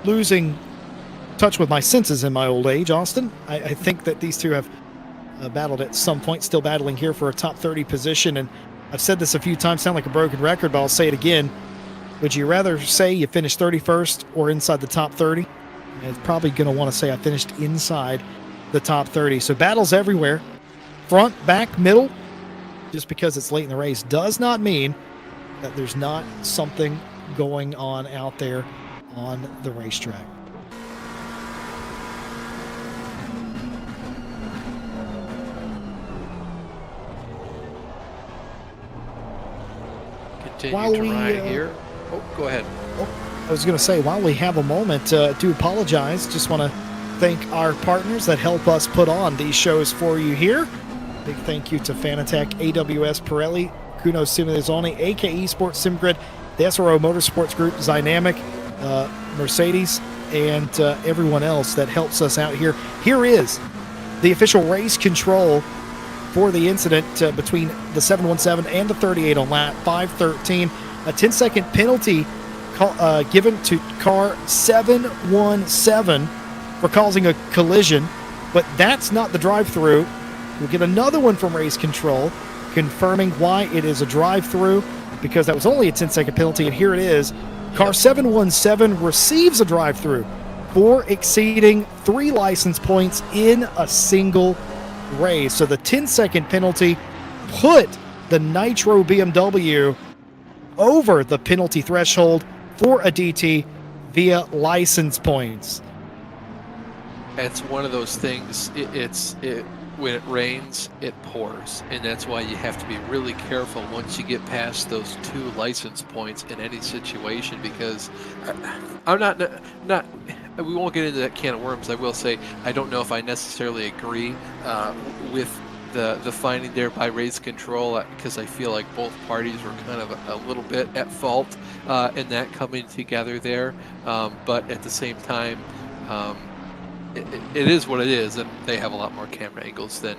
losing touch with my senses in my old age, Austin, I think that these two have battled at some point, still battling here for a top 30 position. And I've said this a few times, sound like a broken record, but I'll say it again. Would you rather say you finished 31st or inside the top 30? And it's probably going to want to say I finished inside the top 30. So battles everywhere, front, back, middle. Just because it's late in the race does not mean that there's not something going on out there on the racetrack. Continue to ride here. Oh, go ahead. I was going to say, while we have a moment, do apologize. Just want to thank our partners that help us put on these shows for you here. Big thank you to Fanatec, AWS Pirelli, Kuno Simulazione, AK Esports, SimGrid, the SRO Motorsports Group, Dynamic, Mercedes, and everyone else that helps us out here. Here is the official race control for the incident between the 717 and the 38 on lap 513. A 10-second penalty given to car 717 for causing a collision, but that's not the drive-through. We'll get another one from race control confirming why it is a drive-through, because that was only a 10-second penalty, and here it is. Car 717 receives a drive-through for exceeding 3 license points in a single race. So the 10-second penalty put the Nitro BMW over the penalty threshold for a DT via license points. It's one of those things. When it rains, it pours, and that's why you have to be really careful once you get past those 2 license points in any situation. Because I'm not. We won't get into that can of worms. I will say I don't know if I necessarily agree with the finding there by race control, because I feel like both parties were kind of a little bit at fault in that coming together there. But at the same time, it is what it is, and they have a lot more camera angles than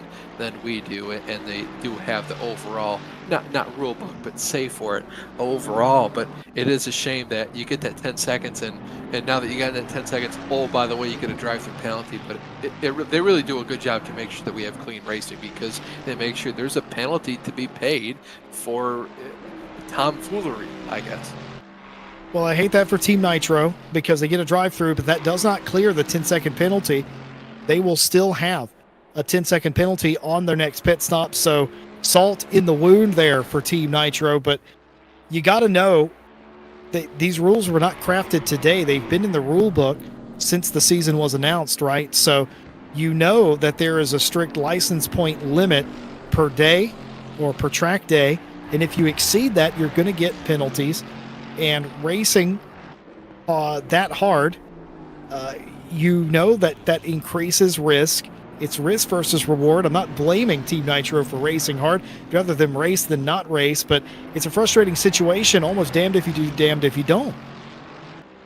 we do, and they do have the overall not rule book but say for it overall. But it is a shame that you get that 10 seconds, and now that you got that 10 seconds, oh, by the way, you get a drive-through penalty. But they really do a good job to make sure that we have clean racing, because they make sure there's a penalty to be paid for tomfoolery, I guess. Well, I hate that for Team Nitro, because they get a drive-through, but that does not clear the 10-second penalty. They will still have a 10-second penalty on their next pit stop. So salt in the wound there for Team Nitro. But you got to know that these rules were not crafted today. They've been in the rule book since the season was announced, right? So you know that there is a strict license point limit per day or per track day. And if you exceed that, you're going to get penalties. And racing that hard, you know that increases risk. It's risk versus reward. I'm not blaming Team Nitro for racing hard. I'd rather them race than not race, but it's a frustrating situation, almost damned if you do, damned if you don't.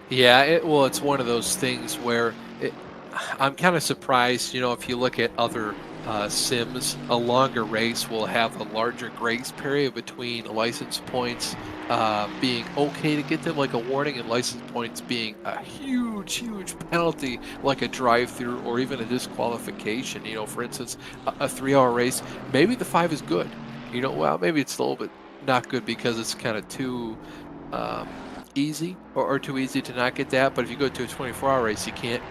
Yeah, it's one of those things where I'm kind of surprised, if you look at other sims, a longer race will have a larger grace period between license points being okay to get them like a warning, and license points being a huge penalty like a drive-through or even a disqualification. For instance, a 3-hour race, maybe the 5 is good. Well, maybe it's a little bit not good because it's kind of too easy or too easy to not get that. But if you go to a 24-hour race, you can't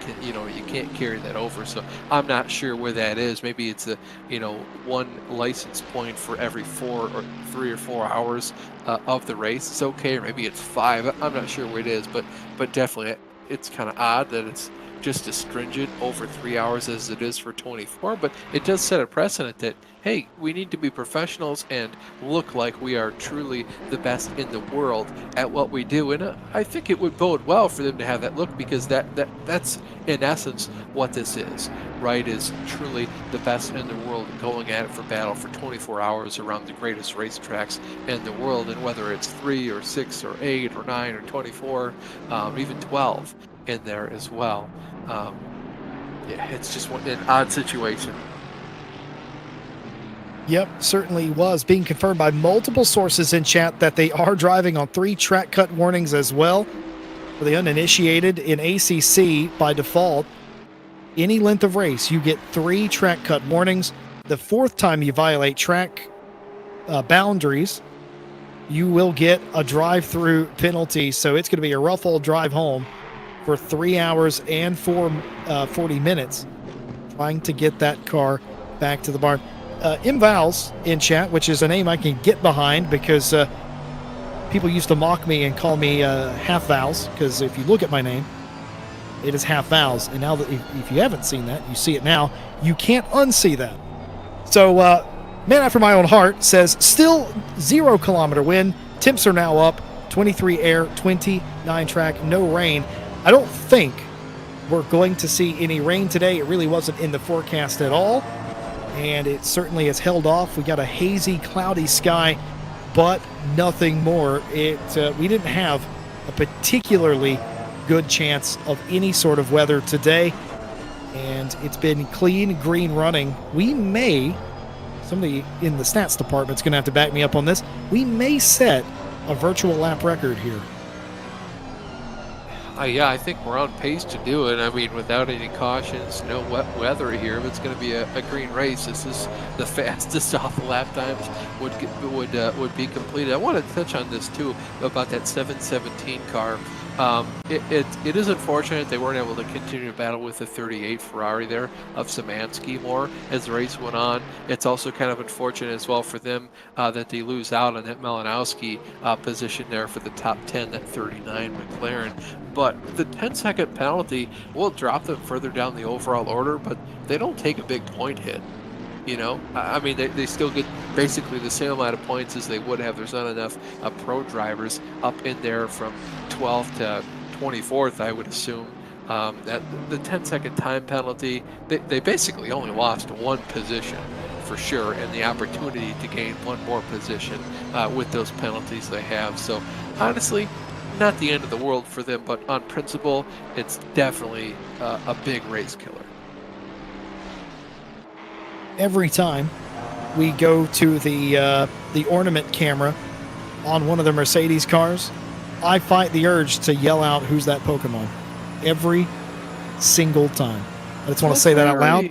carry that over. So I'm not sure where that is. Maybe it's a 1 license point for every 3 or 4 hours of the race. It's okay, or maybe it's 5. I'm not sure where it is, but definitely it's kind of odd that it's just as stringent over 3 hours as it is for 24. But it does set a precedent that, hey, we need to be professionals and look like we are truly the best in the world at what we do. And I think it would bode well for them to have that look, because that's in essence what this is, right? Is truly the best in the world, going at it for battle for 24 hours around the greatest racetracks in the world. And whether it's 3 or 6 or 8 or 9 or 24, even 12 in there as well. Yeah, it's just an odd situation. Yep, certainly was. Being confirmed by multiple sources in chat that they are driving on 3 track cut warnings as well. For the uninitiated, in ACC, by default, any length of race, you get 3 track cut warnings. the fourth time you violate track boundaries, you will get a drive-through penalty. So it's going to be a rough old drive home for 3 hours and 40 minutes trying to get that car back to the barn. Vals in chat, which is a name I can get behind because people used to mock me and call me Half Vals, because if you look at my name, it is Half Vals. And now that if you haven't seen that, you see it now. You can't unsee that. So, man after my own heart says, still 0 kilometer win. Temps are now up. 23 air, 29 track, no rain. I don't think we're going to see any rain today. It really wasn't in the forecast at all, and it certainly has held off. We got a hazy, cloudy sky, but nothing more. We didn't have a particularly good chance of any sort of weather today, and it's been clean, green running. We may, somebody in the stats department is going to have to back me up on this, we may set a virtual lap record here. Yeah, I think we're on pace to do it. I mean, without any cautions, no wet weather here, it's going to be a green race. This is the fastest off the lap times would be completed. I want to touch on this too about that 717 car. It is unfortunate they weren't able to continue to battle with the 38 Ferrari there of Szymanski more as the race went on. It's also kind of unfortunate as well for them that they lose out on that Malinowski position there for the top 10, that 39 McLaren. But the 10-second penalty will drop them further down the overall order, but they don't take a big point hit. You know, I mean, they still get basically the same amount of points as they would have. There's not enough pro drivers up in there from 12th to 24th, I would assume. That the 10-second time penalty, they basically only lost 1 position for sure, and the opportunity to gain 1 more position with those penalties they have. So honestly, not the end of the world for them, but on principle, it's definitely a big race killer. Every time we go to the ornament camera on one of the Mercedes cars, I fight the urge to yell out, "Who's that Pokemon?" Every single time. I just want to say that out loud.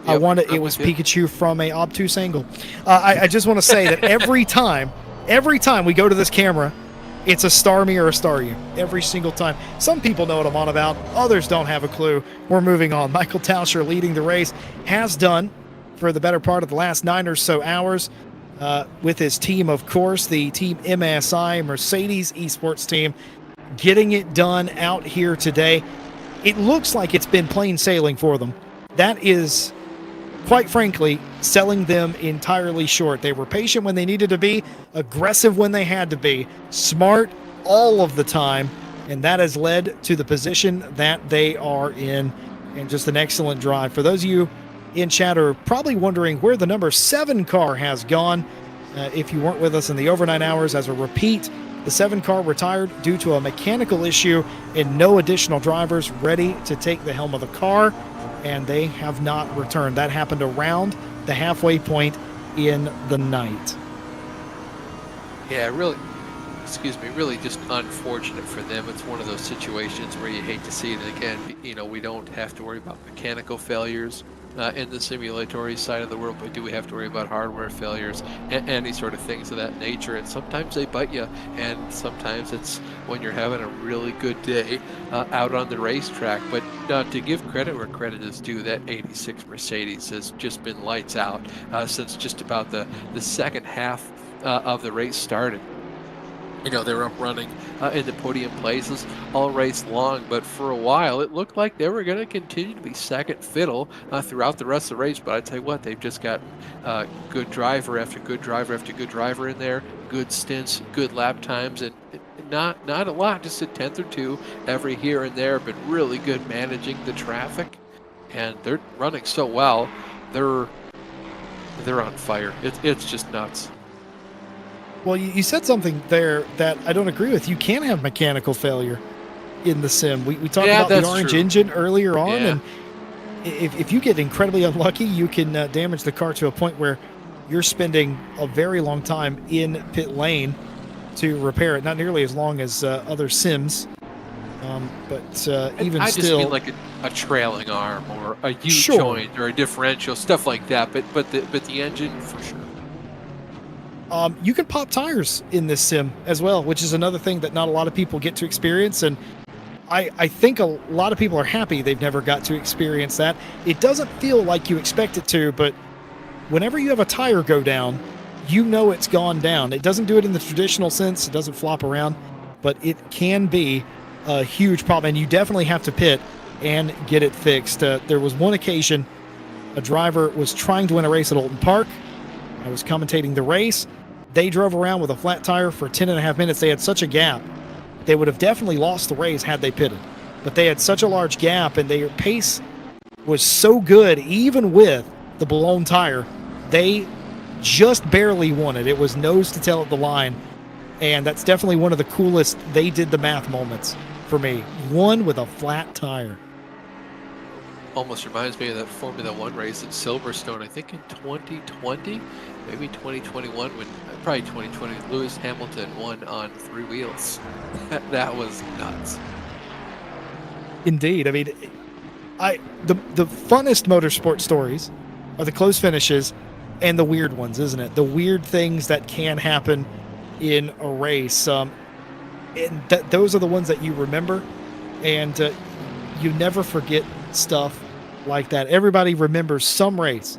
Yep, it was Pikachu from a obtuse angle. I just want to say that every time we go to this camera, it's a star me or a star you. Every single time. Some people know what I'm on about. Others don't have a clue. We're moving on. Michael Tauscher leading the race, has done for the better part of the last 9 or so hours with his team, of course, the Team MSI Mercedes Esports team, getting it done out here today. It looks like it's been plain sailing for them. That is, quite frankly, selling them entirely short. They were patient when they needed to be, aggressive when they had to be, smart all of the time, and that has led to the position that they are in, and just an excellent drive. For those of you in chat are probably wondering where the number 7 car has gone. If you weren't with us in the overnight hours, as a repeat, the 7 car retired due to a mechanical issue and no additional drivers ready to take the helm of the car, and they have not returned. That happened around the halfway point in the night. Yeah, really just unfortunate for them. It's one of those situations where you hate to see it again. You know, we don't have to worry about mechanical failures in the simulatory side of the world, but do we have to worry about hardware failures and any sort of things of that nature? And sometimes they bite you, and sometimes it's when you're having a really good day out on the racetrack. But to give credit where credit is due, that 86 Mercedes has just been lights out since just about the second half of the race started. You know, they were up running in the podium places all race long, but for a while it looked like they were going to continue to be second fiddle throughout the rest of the race. But I tell you what, they've just got good driver after good driver after good driver in there, good stints, good lap times, and not a lot, just a 10th or 2 every here and there. Been really good managing the traffic, and they're running so well. They're on fire. It's just nuts. Well, you said something there that I don't agree with. You can have mechanical failure in the sim. We talked about the orange engine earlier on, and if you get incredibly unlucky, you can damage the car to a point where you're spending a very long time in pit lane to repair it. Not nearly as long as other sims But And even I just still, mean like a trailing arm or a U sure. joint or a differential, stuff like that. But the engine for sure. You can pop tires in this sim as well, which is another thing that not a lot of people get to experience. And I think a lot of people are happy they've never got to experience that. It doesn't feel like you expect it to, but whenever you have a tire go down, you know it's gone down. It doesn't do it in the traditional sense. It doesn't flop around, but it can be a huge problem. And you definitely have to pit and get it fixed. There was one occasion a driver was trying to win a race at Alton Park. I was commentating the race. They drove around with a flat tire for 10.5 minutes. They had such a gap. They would have definitely lost the race had they pitted. But they had such a large gap, and their pace was so good, even with the blown tire. They just barely won it. It was nose to tail at the line, and that's definitely one of the coolest they did the math moments for me. One with a flat tire. Almost reminds me of that Formula One race at Silverstone, I think in 2020, maybe 2021, when probably 2020, Lewis Hamilton won on 3 wheels. That was nuts. Indeed. I mean, the funnest motorsport stories are the close finishes and the weird ones, isn't it? The weird things that can happen in a race. And those are the ones that you remember, and you never forget stuff like that. Everybody remembers some race,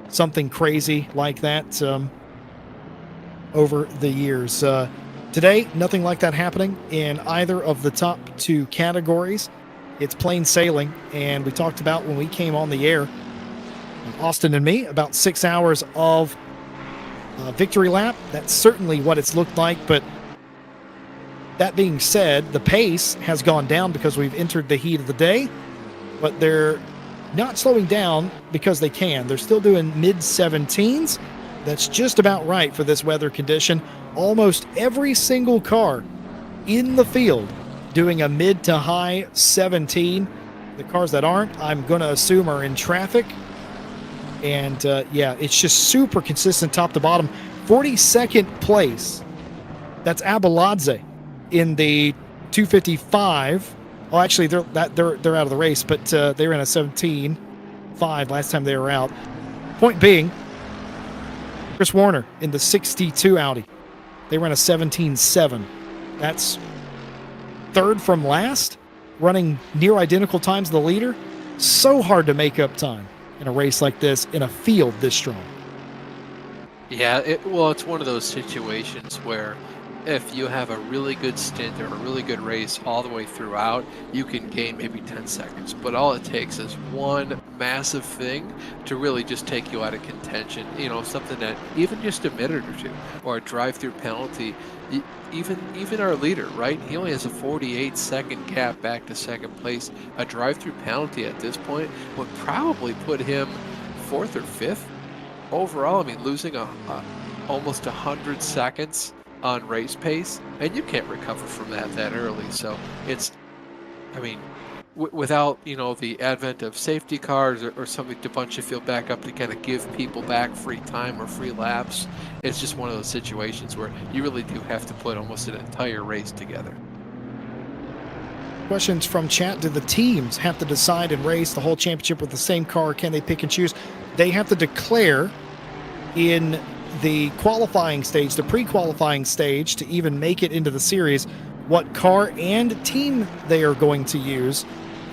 something crazy like that over the years. Today, nothing like that happening in either of the top 2 categories. It's plain sailing, and we talked about when we came on the air, Austin and me, about 6 hours of victory lap. That's certainly what it's looked like, but that being said, the pace has gone down because we've entered the heat of the day, but they're not slowing down because they can. They're still doing mid-17s. That's just about right for this weather condition. Almost every single car in the field doing a mid to high 17. The cars that aren't, I'm going to assume, are in traffic. And yeah, it's just super consistent top to bottom. 42nd place. That's Abeladze in the 255. Oh, actually, they're out of the race, but they ran a 17.5 last time they were out. Point being, Chris Warner in the 62 Audi. They ran a 17.7. That's third from last, running near identical times to the leader. So hard to make up time in a race like this, in a field this strong. Yeah, well, it's one of those situations where if you have a really good stint or a really good race all the way throughout, you can gain maybe 10 seconds. But all it takes is one massive thing to really just take you out of contention. You know, something that even just a minute or two, or a drive-through penalty. Even our leader, right? He only has a 48-second gap back to second place. A drive-through penalty at this point would probably put him 4th or 5th overall. I mean, losing almost 100 seconds on race pace, and you can't recover from that early. So it's, I mean, without, you know, the advent of safety cars or something to bunch your field back up to kind of give people back free time or free laps, it's just one of those situations where you really do have to put almost an entire race together. Questions from chat. Do the teams have to decide and race the whole championship with the same car? Can they pick and choose? They have to declare in the qualifying stage, the pre-qualifying stage, to even make it into the series, what car and team they are going to use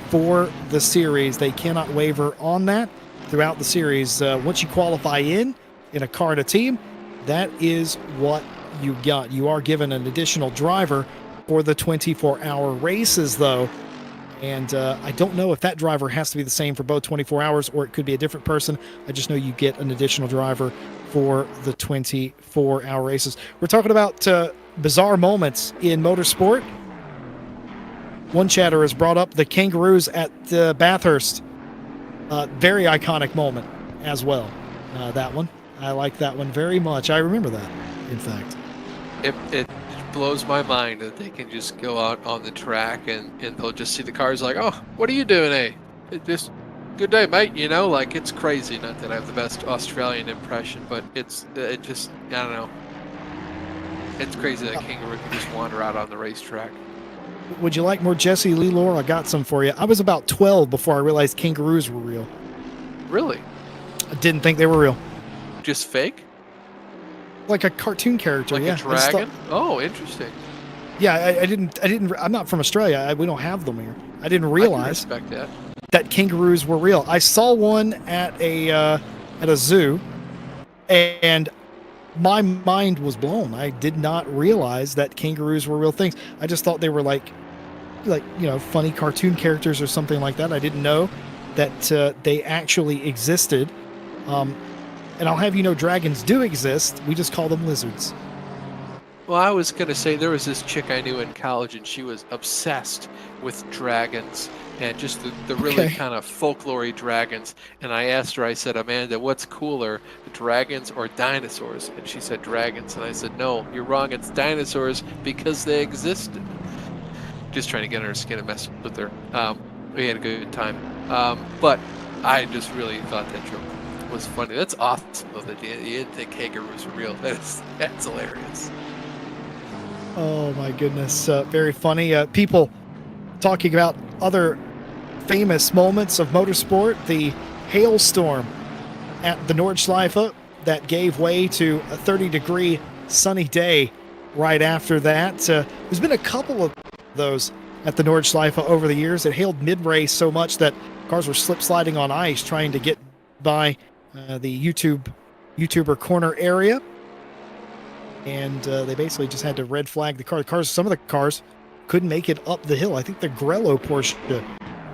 for the series. They cannot waver on that throughout the series. Once you qualify in a car and a team, that is what you got. You are given an additional driver for the 24-hour races, though. And I don't know if that driver has to be the same for both 24 hours or it could be a different person. I just know you get an additional driver for the 24-hour races. We're talking about bizarre moments in motorsport. One chatter has brought up the kangaroos at Bathurst. Very iconic moment as well. That one. I like that one very much. I remember that, in fact. It blows my mind that they can just go out on the track and they'll just see the cars like, oh, what are you doing, eh? It just, good day, mate. You know, like, it's crazy. Not that I have the best Australian impression, but it just, I don't know. It's crazy that kangaroo can just wander out on the racetrack. Would you like more Jesse Lee lore? I got some for you. I was about 12 before I realized kangaroos were real. Really? I didn't think they were real. Just fake? Like a cartoon character, Like yeah. a dragon? Oh, interesting. Yeah, I didn't. I'm not from Australia. We don't have them here. I didn't realize I can respect that kangaroos were real. I saw one at a zoo, and my mind was blown. I did not realize that kangaroos were real things. I just thought they were like funny cartoon characters or something like that. I didn't know that they actually existed. And I'll have you know, dragons do exist. We just call them lizards. Well, I was going to say there was this chick I knew in college, and she was obsessed with dragons and just the really kind of folklore-y dragons. And I asked her, I said, Amanda, what's cooler, dragons or dinosaurs? And she said dragons. And I said, no, you're wrong. It's dinosaurs because they existed. Just trying to get on her skin and mess with her. We had a good time. But I just really thought that joke was funny. That's awesome, though, that you didn't think kangaroos were real. That's hilarious. Oh my goodness, very funny. People talking about other famous moments of motorsport. The hailstorm at the Nordschleife that gave way to a 30-degree sunny day right after that. There's been a couple of those at the Nordschleife over the years. It hailed mid-race so much that cars were slip-sliding on ice trying to get by the YouTuber corner area. And they basically just had to red flag the car. Some of the cars couldn't make it up the hill. I think the Grello Porsche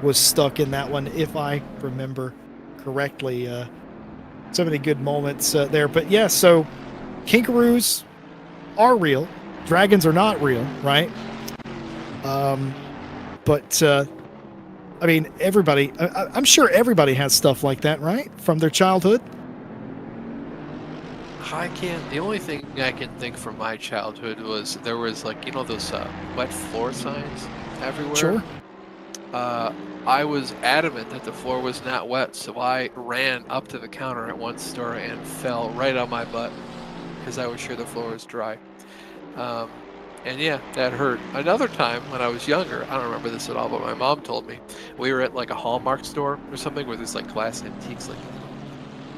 was stuck in that one, if I remember correctly. So many good moments there. But yeah, so kangaroos are real. Dragons are not real, right? But I mean, everybody, I'm sure everybody has stuff like that, right? From their childhood. The only thing I can think from my childhood was there was those wet floor signs everywhere. Sure. I was adamant that the floor was not wet, so I ran up to the counter at one store and fell right on my butt because I was sure the floor was dry. And yeah, that hurt. Another time when I was younger, I don't remember this at all, but my mom told me, we were at like a Hallmark store or something where there's like glass antiques, like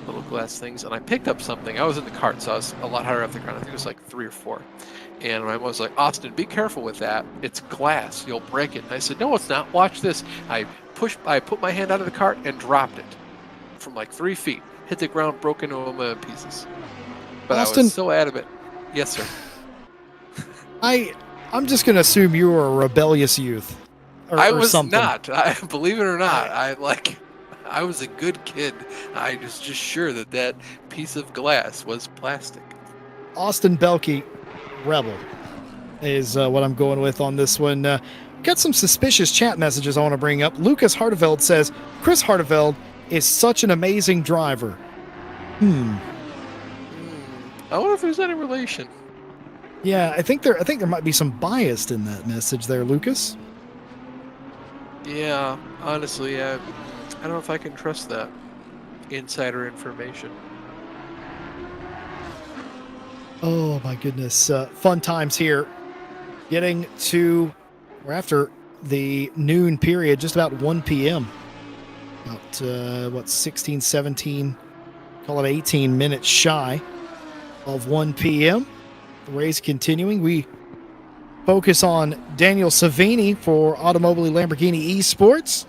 little glass things, and I picked up something. I was in the cart, so I was a lot higher off the ground. I think it was like 3 or 4. And my mom was like, Austin, be careful with that. It's glass. You'll break it. And I said, no, it's not. Watch this. I put my hand out of the cart and dropped it from like 3 feet. Hit the ground, broke into a million pieces. But Austin, I was so adamant. Yes, sir. I'm just going to assume you were a rebellious youth. I was something. not. Believe it or not, I was a good kid. I was just sure that piece of glass was plastic. Austin Belke, rebel, is what I'm going with on this one. Got some suspicious chat messages I want to bring up. Lucas Harteveld says, Chris Harteveld is such an amazing driver. I wonder if there's any relation. Yeah, I think there might be some bias in that message there, Lucas. Yeah, honestly, I don't know if I can trust that insider information. Oh my goodness. Fun times here. We're after the noon period, just about 1 p.m. About, 16, 17, call it 18 minutes shy of 1 p.m. The race continuing. We focus on Daniel Savini for Automobili Lamborghini Esports.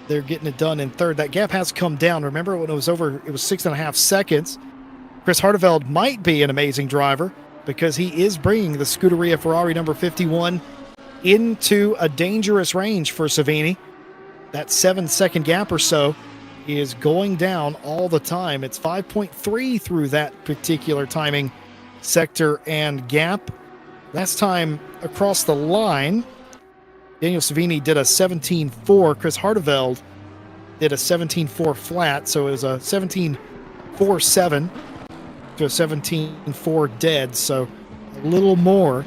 They're getting it done in third. That gap has come down. Remember when it was over, it was 6.5 seconds. Chris Harteveld might be an amazing driver because he is bringing the Scuderia Ferrari number 51 into a dangerous range for Savini. That 7-second gap or so is going down all the time. It's 5.3 through that particular timing sector and gap. Last time across the line, Daniel Savini did a 17.4. Chris Harteveld did a 17.4 flat, so it was a 17.47 to a 17.4 dead, so a little more,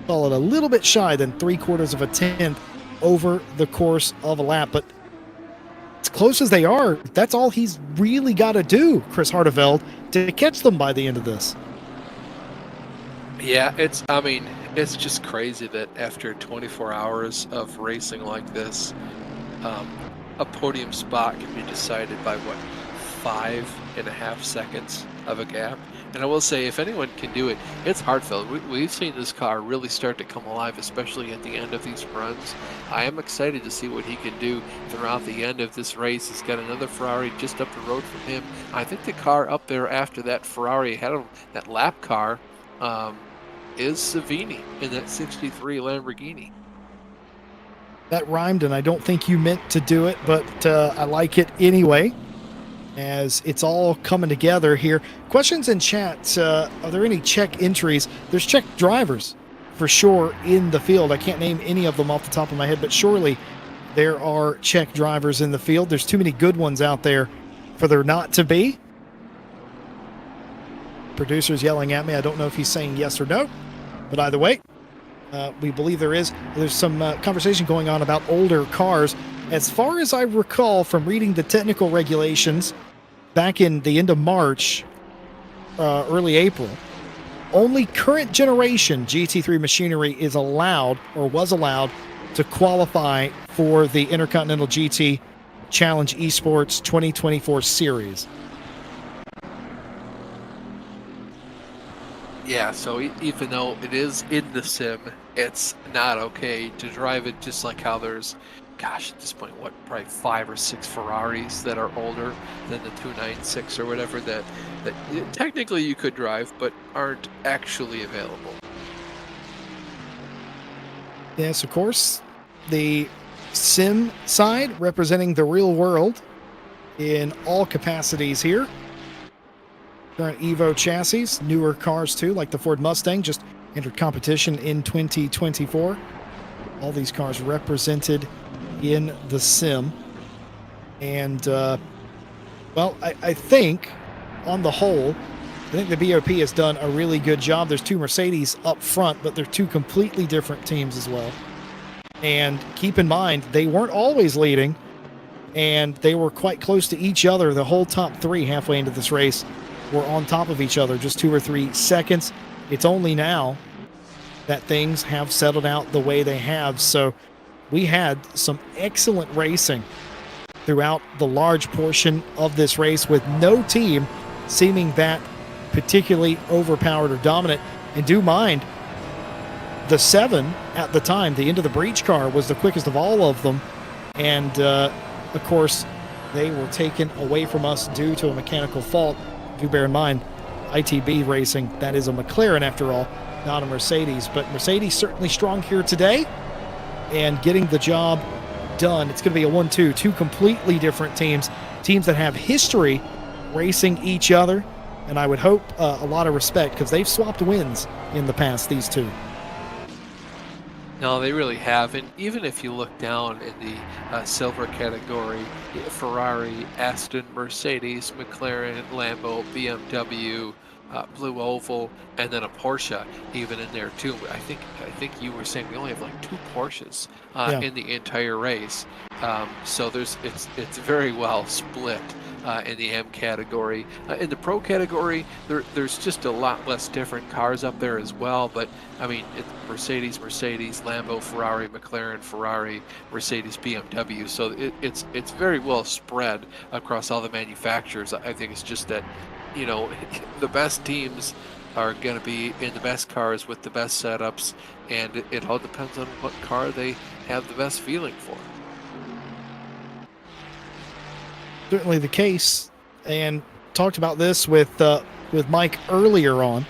call it a little bit shy than 3/4 of a tenth over the course of a lap. But as close as they are, that's all he's really got to do, Chris Harteveld, to catch them by the end of this. Yeah, It's just crazy that after 24 hours of racing like this, um, a podium spot can be decided by what, 5.5 seconds of a gap. And I will say, if anyone can do it, it's Hartfeld. We've seen this car really start to come alive, especially at the end of these runs. I am excited to see what he can do throughout the end of this race. He's got another Ferrari just up the road from him. I think the car up there after that Ferrari ahead of him, that lap car, is Savini in that 63 Lamborghini. That rhymed, and I don't think you meant to do it, but I like it anyway, as it's all coming together here. Questions in chat. Are there any Czech entries? There's Czech drivers for sure in the field. I can't name any of them off the top of my head, but surely there are Czech drivers in the field. There's too many good ones out there for there not to be. Producer's yelling at me. I don't know if he's saying yes or no, but either way, we believe there is. There's some conversation going on about older cars. As far as I recall from reading the technical regulations back in the end of March, early April, only current generation GT3 machinery is allowed, or was allowed, to qualify for the Intercontinental GT Challenge Esports 2024 series. Yeah, so even though it is in the sim, it's not okay to drive it, just like how there's, gosh, at this point, what, probably 5 or 6 Ferraris that are older than the 296 or whatever that technically you could drive, but aren't actually available. Yes, of course, the sim side representing the real world in all capacities here. Current Evo chassis, newer cars too, like the Ford Mustang, just entered competition in 2024. All these cars represented in the sim. And, well, I think, on the whole, I think the BOP has done a really good job. There's 2 Mercedes up front, but they're 2 completely different teams as well. And keep in mind, they weren't always leading, and they were quite close to each other. The whole top 3 halfway into this race were on top of each other, just 2 or 3 seconds. It's only now that things have settled out the way they have. So we had some excellent racing throughout the large portion of this race, with no team seeming that particularly overpowered or dominant. And do mind, the 7 at the time, the end of the breach car, was the quickest of all of them. And of course, they were taken away from us due to a mechanical fault. Do bear in mind, ITB racing, that is a McLaren after all, not a Mercedes. But Mercedes certainly strong here today and getting the job done. It's going to be a 1-2, 2 completely different teams that have history racing each other, and I would hope a lot of respect, because they've swapped wins in the past, these 2. No, they really have. And even if you look down in the silver category, Ferrari, Aston, Mercedes, McLaren, Lambo, BMW, Blue Oval, and then a Porsche even in there too. I think you were saying we only have like 2 Porsches in the entire race. So it's very well split in the M category. In the Pro category, there's just a lot less different cars up there as well. But I mean, it's Mercedes, Lambo, Ferrari, McLaren, Ferrari, Mercedes, BMW. So it's very well spread across all the manufacturers. I think it's just that, you know, the best teams are going to be in the best cars with the best setups, and it all depends on what car they have the best feeling for. Certainly the case, and talked about this with Mike earlier on,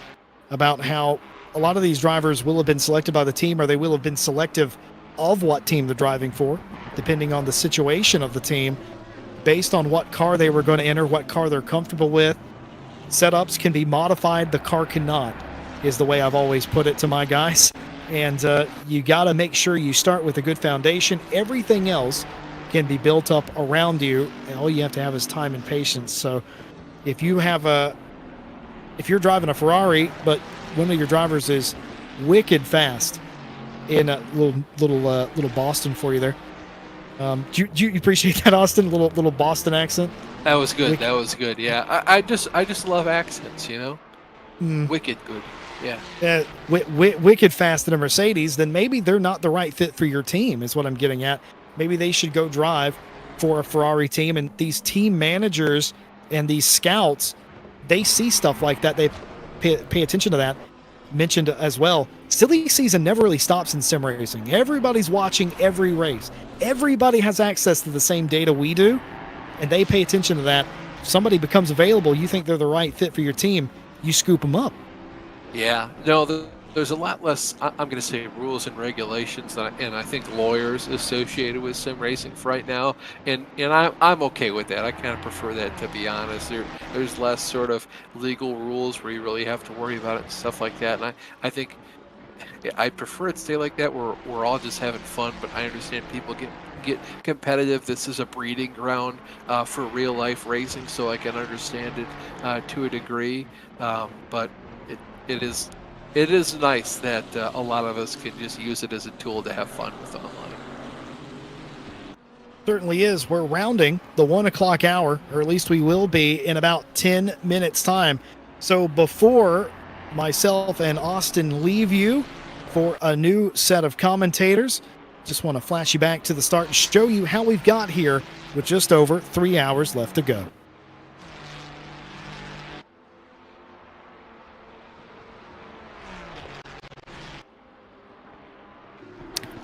about how a lot of these drivers will have been selected by the team, or they will have been selective of what team they're driving for, depending on the situation of the team, based on what car they were going to enter, what car they're comfortable with. Setups can be modified, the car cannot, is the way I've always put it to my guys. And you got to make sure you start with a good foundation. Everything else can be built up around you, and all you have to have is time and patience. So if you're driving a Ferrari, but one of your drivers is wicked fast, in a little Boston for you there. Do you appreciate that, Austin? Little Boston accent. That was good. That was good. Yeah, I just love accents, you know. Wicked good. Yeah. Wicked fast in a Mercedes, then maybe they're not the right fit for your team, is what I'm getting at. Maybe they should go drive for a Ferrari team. And these team managers and these scouts, they see stuff like that. They pay attention to that. Mentioned as well, silly season never really stops in sim racing. Everybody's watching every race. Everybody has access to the same data we do, and they pay attention to that. If somebody becomes available, you think they're the right fit for your team, you scoop them up. Yeah, no, there's a lot less, I'm going to say, rules and regulations and I think lawyers associated with sim racing for right now, and I'm okay with that. I kind of prefer that, to be honest. There's less sort of legal rules where you really have to worry about it and stuff like that, and I think I prefer it stay like that, where we're all just having fun, but I understand people get competitive. This is a breeding ground for real life racing, so I can understand it to a degree, but it is nice that a lot of us can just use it as a tool to have fun with online. Certainly is. We're rounding the 1 o'clock hour, or at least we will be in about 10 minutes time. So before myself and Austin leave you for a new set of commentators, just want to flash you back to the start and show you how we've got here with just over 3 hours left to go.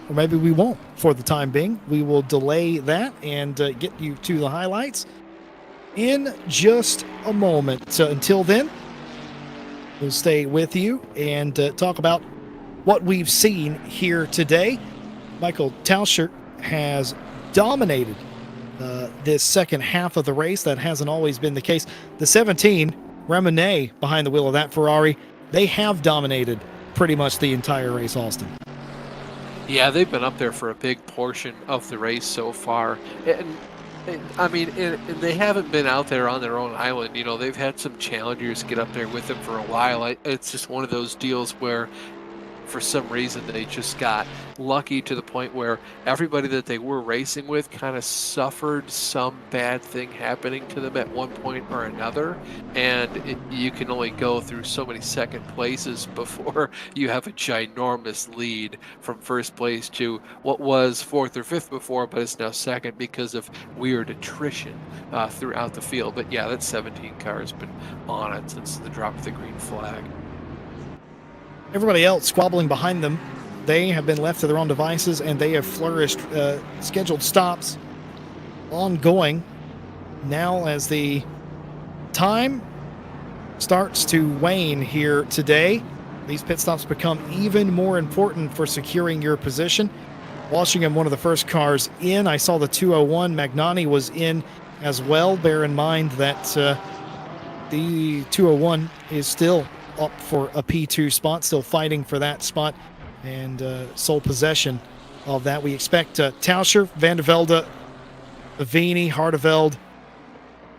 Or maybe we won't for the time being. We will delay that and get you to the highlights in just a moment. So until then, we'll stay with you and talk about what we've seen here today. Michael Tauscher has dominated this second half of the race. That hasn't always been the case. The 17, Ramonet behind the wheel of that Ferrari, they have dominated pretty much the entire race, Austin. Yeah, they've been up there for a big portion of the race so far. And I mean, and they haven't been out there on their own island. You know, they've had some challengers get up there with them for a while. It's just one of those deals where, for some reason, they just got lucky to the point where everybody that they were racing with kind of suffered some bad thing happening to them at one point or another, and you can only go through so many second places before you have a ginormous lead from first place to what was fourth or fifth before, but it's now second because of weird attrition throughout the field. But yeah, that 17 car has been on it since the drop of the green flag. Everybody else squabbling behind them, they have been left to their own devices, and they have flourished scheduled stops ongoing. Now as the time starts to wane here today, these pit stops become even more important for securing your position. Walshingham, one of the first cars in. I saw the 201. Magnani was in as well. Bear in mind that the 201 is still up for a P2 spot, still fighting for that spot and sole possession of that. We expect Tauscher, Van der Velde, Avini, Harteveld,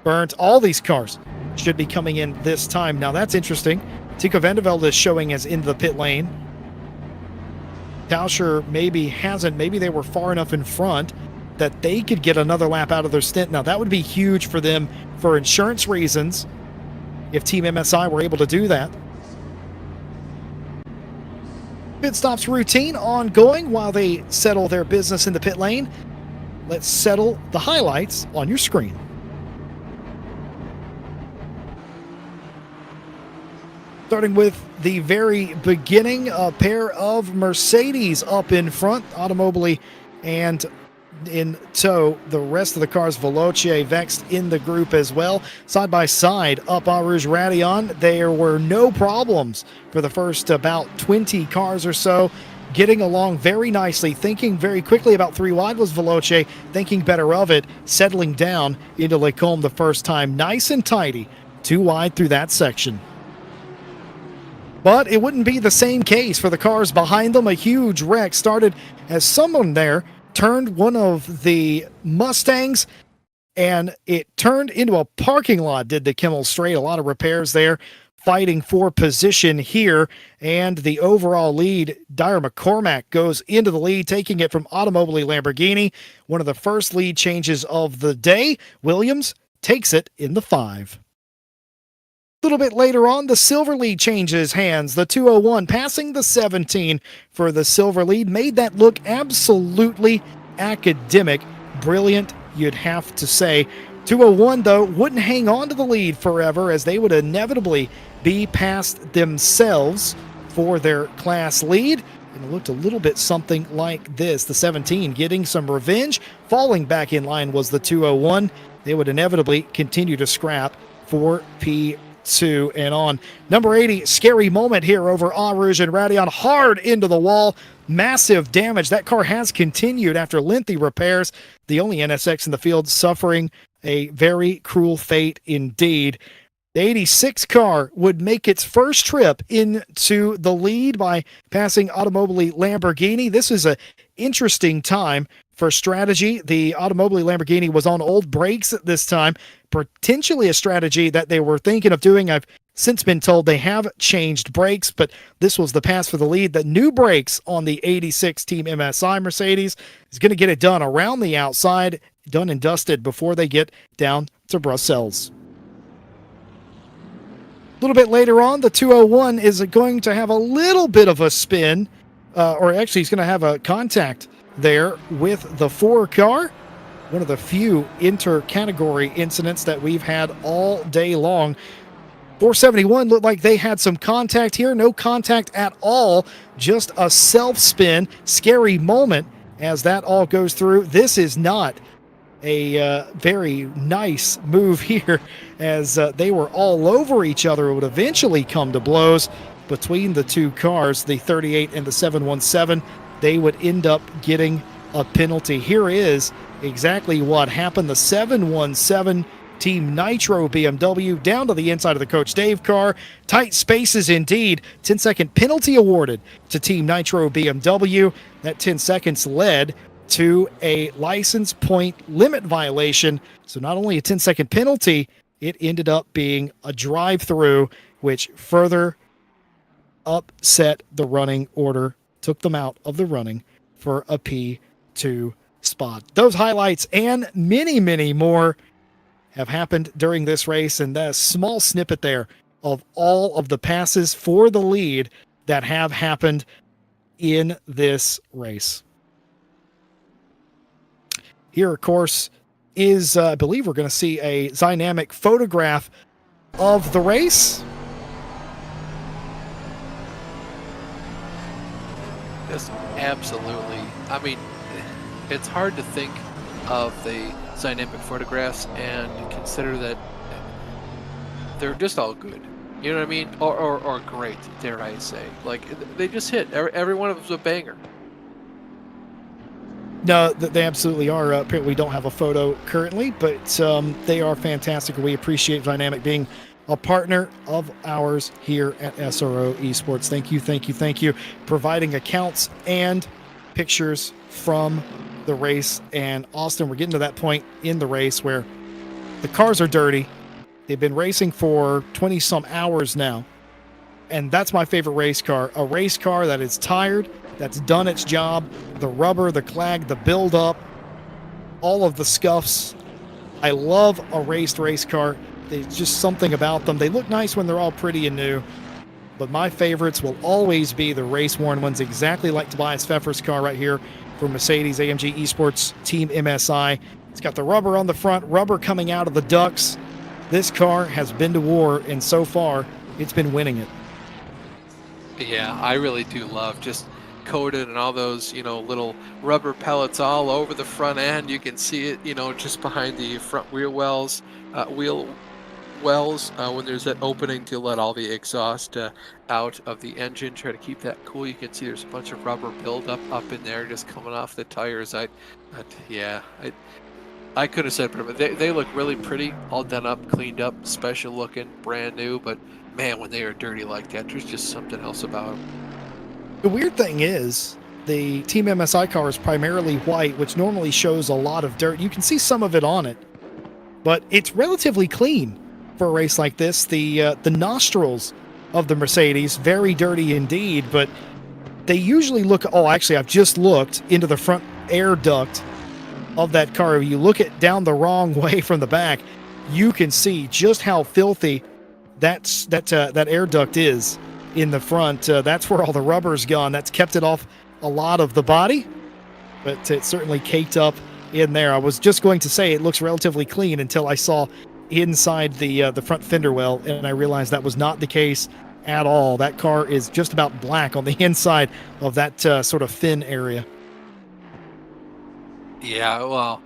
Burnt, all these cars should be coming in this time. Now that's interesting. Tico Van der Velde is showing as in the pit lane. Tauscher maybe hasn't. Maybe they were far enough in front that they could get another lap out of their stint. Now that would be huge for them for insurance reasons if Team MSI were able to do that. Pit stops routine ongoing while they settle their business in the pit lane. Let's settle the highlights on your screen. Starting with the very beginning, a pair of Mercedes up in front, Automobili, and in tow, the rest of the cars, Veloce, Vexed in the group as well. Side by side, up Eau Rouge Radillon, there were no problems for the first about 20 cars or so. Getting along very nicely, thinking very quickly about 3 wide was Veloce, thinking better of it, settling down into Lecombe the first time. Nice and tidy, 2 wide through that section. But it wouldn't be the same case for the cars behind them. A huge wreck started as someone there turned one of the Mustangs, and it turned into a parking lot, did the Kimmel Straight. A lot of repairs there, fighting for position here, and the overall lead, Dyer McCormack goes into the lead, taking it from Automobili Lamborghini. One of the first lead changes of the day. Williams takes it in the 5. A little bit later on, the silver lead changes hands. The 201 passing the 17 for the silver lead made that look absolutely academic. Brilliant, you'd have to say. 201, though, wouldn't hang on to the lead forever, as they would inevitably be past themselves for their class lead. And it looked a little bit something like this. The 17 getting some revenge. Falling back in line was the 201. They would inevitably continue to scrap for P2 and on. Number 80, scary moment here over Eau Rouge and Radion. Hard into the wall. Massive damage. That car has continued after lengthy repairs. The only NSX in the field suffering a very cruel fate indeed. The 86 car would make its first trip into the lead by passing Automobili Lamborghini. This is an interesting time for strategy. The Automobili Lamborghini was on old brakes at this time, potentially a strategy that they were thinking of doing. I've since been told they have changed brakes, but this was the pass for the lead. The new brakes on the 86 Team MSI Mercedes is going to get it done around the outside, done and dusted before they get down to Brussels. A little bit later on, the 201 is going to have a little bit of a spin, or actually he's going to have a contact there with the 4 car. One of the few inter-category incidents that we've had all day long. 471 looked like they had some contact here. No contact at all. Just a self-spin. Scary moment as that all goes through. This is not a very nice move here, as they were all over each other. It would eventually come to blows between the two cars, the 38 and the 717. They would end up getting a penalty. Here is exactly what happened. The 717 Team Nitro BMW down to the inside of the Coach Dave car. Tight spaces indeed. 10-second penalty awarded to Team Nitro BMW. That 10 seconds led to a license point limit violation. So not only a 10-second penalty, it ended up being a drive-through, which further upset the running order, took them out of the running for a P2 spot. Those highlights and many, many more have happened during this race, and that small snippet there of all of the passes for the lead that have happened in this race. Here, of course, is, I believe we're going to see a dynamic photograph of the race. Yes, absolutely. I mean, it's hard to think of the dynamic photographs and consider that they're just all good. You know what I mean? Or great, dare I say. Like, they just hit. Every one of them's a banger. No, they absolutely are. Apparently we don't have a photo currently, but they are fantastic. We appreciate Dynamic being a partner of ours here at SRO Esports. Thank you, thank you, thank you. Providing accounts and pictures from the race. And Austin, we're getting to that point in the race where the cars are dirty. They've been racing for 20 some hours now. And that's my favorite race car. A race car that is tired, that's done its job. The rubber, the clag, the build-up, all of the scuffs. I love a raced race car. There's just something about them. They look nice when they're all pretty and new. But my favorites will always be the race-worn ones, exactly like Tobias Pfeffer's car right here for Mercedes-AMG Esports Team MSI. It's got the rubber on the front, rubber coming out of the ducts. This car has been to war, and so far, it's been winning it. Yeah, I really do love just coated and all those, you know, little rubber pellets all over the front end. You can see it, you know, just behind the front wheel wells, when there's that opening to let all the exhaust out of the engine. Try to keep that cool. You can see there's a bunch of rubber buildup up in there just coming off the tires. I could have said, but they look really pretty, all done up, cleaned up, special looking, brand new. But man, when they are dirty like that, there's just something else about them. The weird thing is, the Team MSI car is primarily white, which normally shows a lot of dirt. You can see some of it on it, but it's relatively clean for a race like this. The nostrils of the Mercedes, very dirty indeed, but they usually look, oh, actually, I've just looked into the front air duct of that car. If you look it down the wrong way from the back, you can see just how filthy that air duct is in the front. That's where all the rubber's gone. That's kept it off a lot of the body, but it's certainly caked up in there. I was just going to say it looks relatively clean until I saw inside the front fender well, and I realized that was not the case at all. That car is just about black on the inside of that sort of fin area. Yeah, well,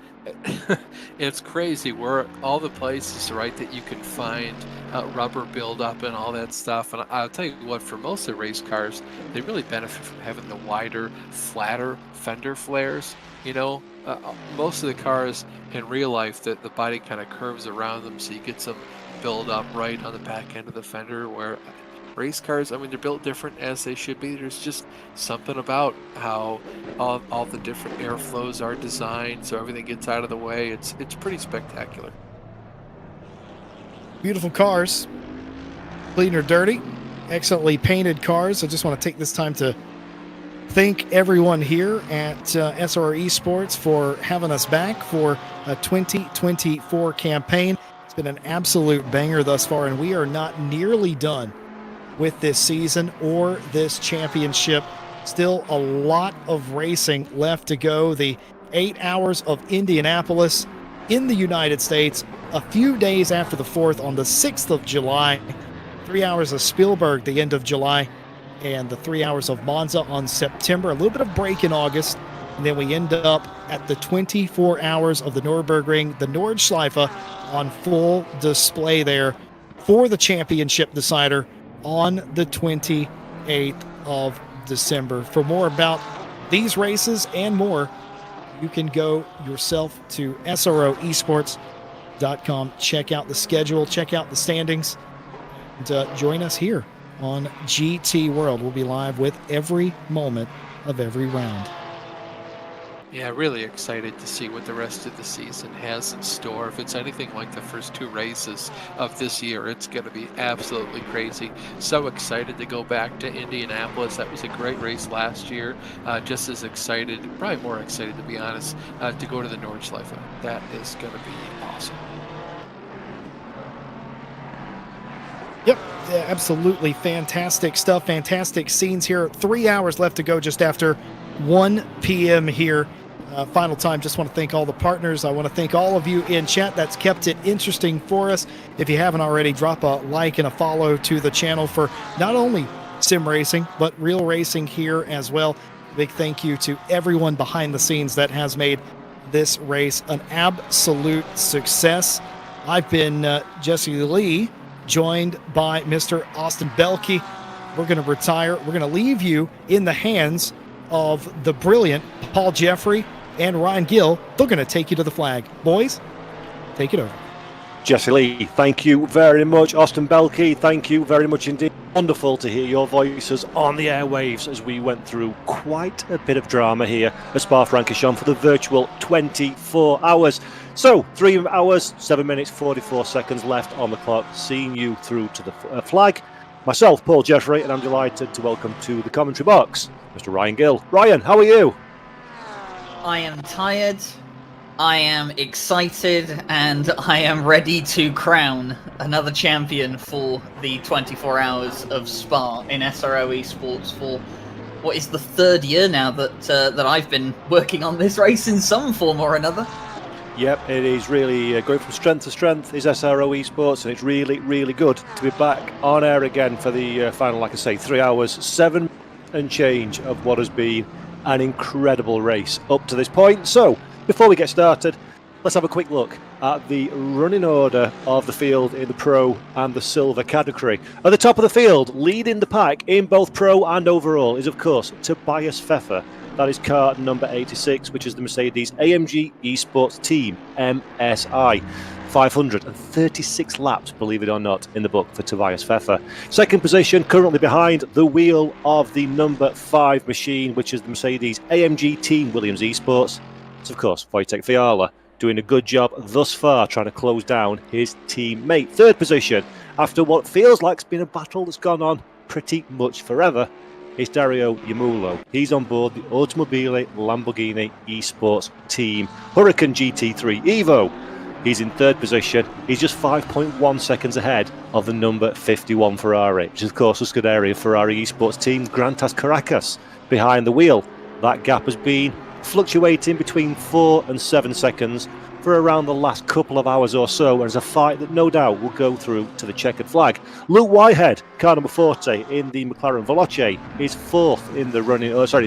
it's crazy where all the places, right, that you can find rubber buildup and all that stuff. And I'll tell you what, for most of the race cars, they really benefit from having the wider, flatter fender flares. You know, most of the cars in real life, that the body kind of curves around them, so you get some buildup right on the back end of the fender, where race cars, I mean, they're built different as they should be. There's just something about how all the different airflows are designed so everything gets out of the way. It's pretty spectacular. Beautiful cars, clean or dirty, excellently painted cars. I just want to take this time to thank everyone here at SRO Esports for having us back for a 2024 campaign. It's been an absolute banger thus far, and we are not nearly done with this season or this championship. Still a lot of racing left to go. The 8 hours of Indianapolis in the United States, a few days after the 4th on the 6th of July, 3 hours of Spielberg the end of July, and the 3 hours of Monza on September. A little bit of break in August, and then we end up at the 24 hours of the Nürburgring, the Nordschleife, on full display there for the championship decider on the 28th of December. For more about these races and more, you can go yourself to SROesports.com, check out the schedule, check out the standings, and join us here on GT World. We'll be live with every moment of every round. Yeah, really excited to see what the rest of the season has in store. If it's anything like the first 2 races of this year, it's going to be absolutely crazy. So excited to go back to Indianapolis. That was a great race last year. Just as excited, probably more excited to be honest, to go to the Nordschleife. That is going to be awesome. Yep, yeah, absolutely fantastic stuff, fantastic scenes here. 3 hours left to go just after 1 p.m. here. Final time, just want to thank all the partners. I want to thank all of you in chat. That's kept it interesting for us. If you haven't already, drop a like and a follow to the channel for not only sim racing, but real racing here as well. Big thank you to everyone behind the scenes that has made this race an absolute success. I've been Jesse Lee, joined by Mr. Austin Belke. We're going to retire. We're going to leave you in the hands of the brilliant Paul Jeffrey and Ryan Gill. They're going to take you to the flag. Boys, take it over. Jesse Lee, thank you very much. Austin Belke, thank you very much indeed. Wonderful to hear your voices on the airwaves as we went through quite a bit of drama here at Spa-Francorchamps for the virtual 24 hours. So, 3 hours, 7 minutes, 44 seconds left on the clock, seeing you through to the flag. Myself, Paul Jeffrey, and I'm delighted to welcome to the commentary box Mr. Ryan Gill. Ryan, how are you? I am tired, I am excited, and I am ready to crown another champion for the 24 hours of Spa in SRO Esports for what is the 3rd year now that I've been working on this race in some form or another. Yep, it is really going from strength to strength is SRO Esports, and it's really, really good to be back on air again for the final, like I say, 3 hours, 7 and change of what has been an incredible race up to this point. So, before we get started, let's have a quick look at the running order of the field in the Pro and the Silver category. At the top of the field, leading the pack in both Pro and overall, is of course Tobias Pfeffer. That is car number 86, which is the Mercedes AMG Esports Team, MSI. 536 laps, believe it or not, in the book for Tobias Pfeffer. Second position, currently behind the wheel of the number 5 machine, which is the Mercedes AMG Team Williams Esports. It's, of course, Wojtek Fiala, doing a good job thus far, trying to close down his teammate. Third position, after what feels like it's been a battle that's gone on pretty much forever, is Dario Yamulo. He's on board the Automobile Lamborghini Esports Team Huracan GT3 Evo. He's in third position. He's just 5.1 seconds ahead of the number 51 Ferrari, which is of course the Scuderia Ferrari Esports team, Grantas Caracas, behind the wheel. That gap has been fluctuating between 4 and 7 seconds for around the last couple of hours or so, and it's a fight that no doubt will go through to the checkered flag. Luke Whitehead, car number 40 in the McLaren Veloce, is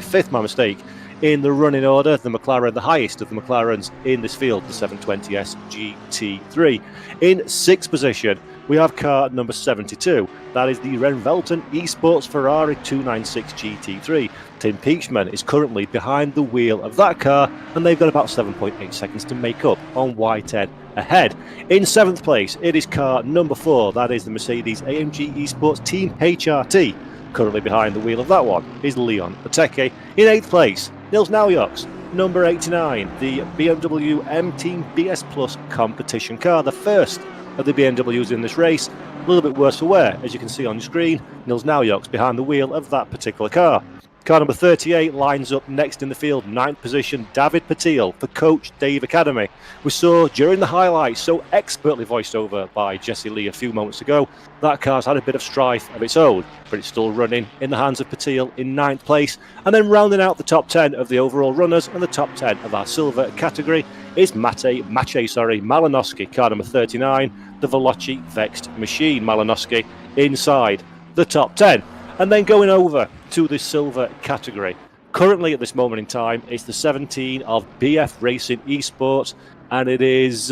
fifth, my mistake, in the running order. The McLaren, the highest of the McLarens in this field, the 720S GT3. In sixth position, we have car number 72. That is the Renvelten Esports Ferrari 296 GT3. Tim Peachman is currently behind the wheel of that car, and they've got about 7.8 seconds to make up on Whitehead ahead. In seventh place, it is car number 4. That is the Mercedes AMG Esports Team HRT. Currently behind the wheel of that one is Leon Oteke. In eighth place, Nils Naujoks, number 89, the BMW M Team BS Plus competition car, the first of the BMWs in this race. A little bit worse for wear, as you can see on your screen. Nils Naujoks behind the wheel of that particular car. Car number 38 lines up next in the field, ninth position, David Patil for Coach Dave Academy. We saw during the highlights, so expertly voiced over by Jesse Lee a few moments ago, that car's had a bit of strife of its own, but it's still running in the hands of Patil in ninth place. And then rounding out the top 10 of the overall runners and the top 10 of our silver category is Maciej Malinowski, car number 39, the Veloci Vexed Machine. Malinowski inside the top 10. And then going over to the silver category. Currently at this moment in time, it's the 17 of BF Racing Esports, and it is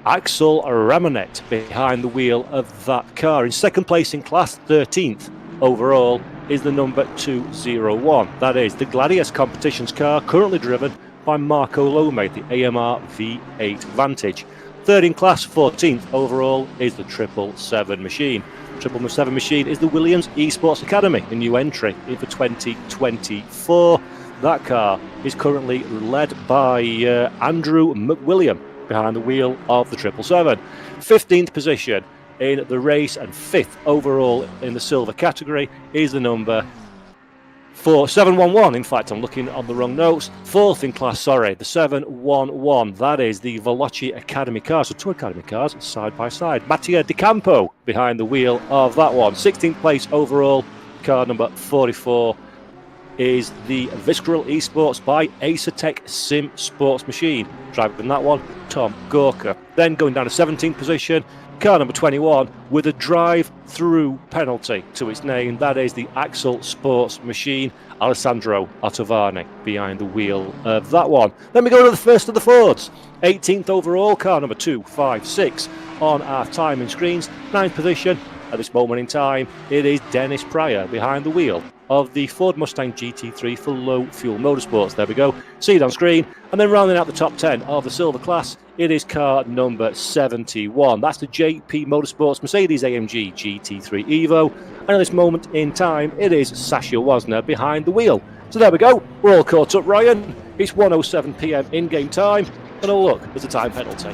Axel Ramanet behind the wheel of that car. In second place in class, 13th overall, is the number 201. That is the Gladius Competitions car, currently driven by Marco Lome, the AMR V8 Vantage. Third in class, 14th overall, is the 777 machine. 777 machine is the Williams Esports Academy, a new entry in for 2024. That car is currently led by Andrew McWilliam behind the wheel of the 777. 15th position in the race and 5th overall in the silver category is the number 711. In fact, I'm looking on the wrong notes. Fourth in class, the 711. That is the Veloci Academy car. So two Academy cars side by side. Mattia Di Campo behind the wheel of that one. 16th place overall, car number 44 is the Visceral Esports by Acertec Sim Sports Machine. Driving that one, Tom Gorka. Then going down to 17th position, car number 21 with a drive-through penalty to its name. That is the Axel Sports Machine, Alessandro Ottavani behind the wheel of that one. Then we go to the first of the Fords. 18th overall, car number 256 on our timing screens. 9th position at this moment in time, it is Dennis Pryor behind the wheel of the Ford Mustang GT3 for Low Fuel Motorsports. There we go, see it on screen. And then rounding out the top 10 of the silver class, it is car number 71. That's the JP Motorsports Mercedes AMG GT3 Evo. And at this moment in time, it is Sasha Wasner behind the wheel. So there we go, we're all caught up, Ryan. It's 1:07 p.m. in-game time. And oh look, there's a time penalty.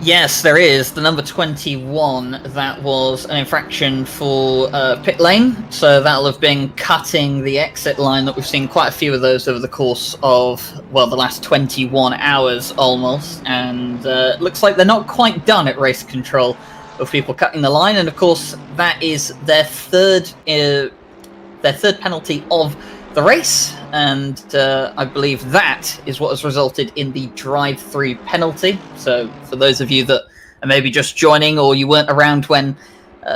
Yes, there is. The number 21, that was an infraction for pit lane. So that'll have been cutting the exit line that we've seen quite a few of those over the course of, well, the last 21 hours almost. And looks like they're not quite done at race control of people cutting the line. And of course, that is their third penalty of the race, and I believe that is what has resulted in the drive-through penalty. So for those of you that are maybe just joining or you weren't around when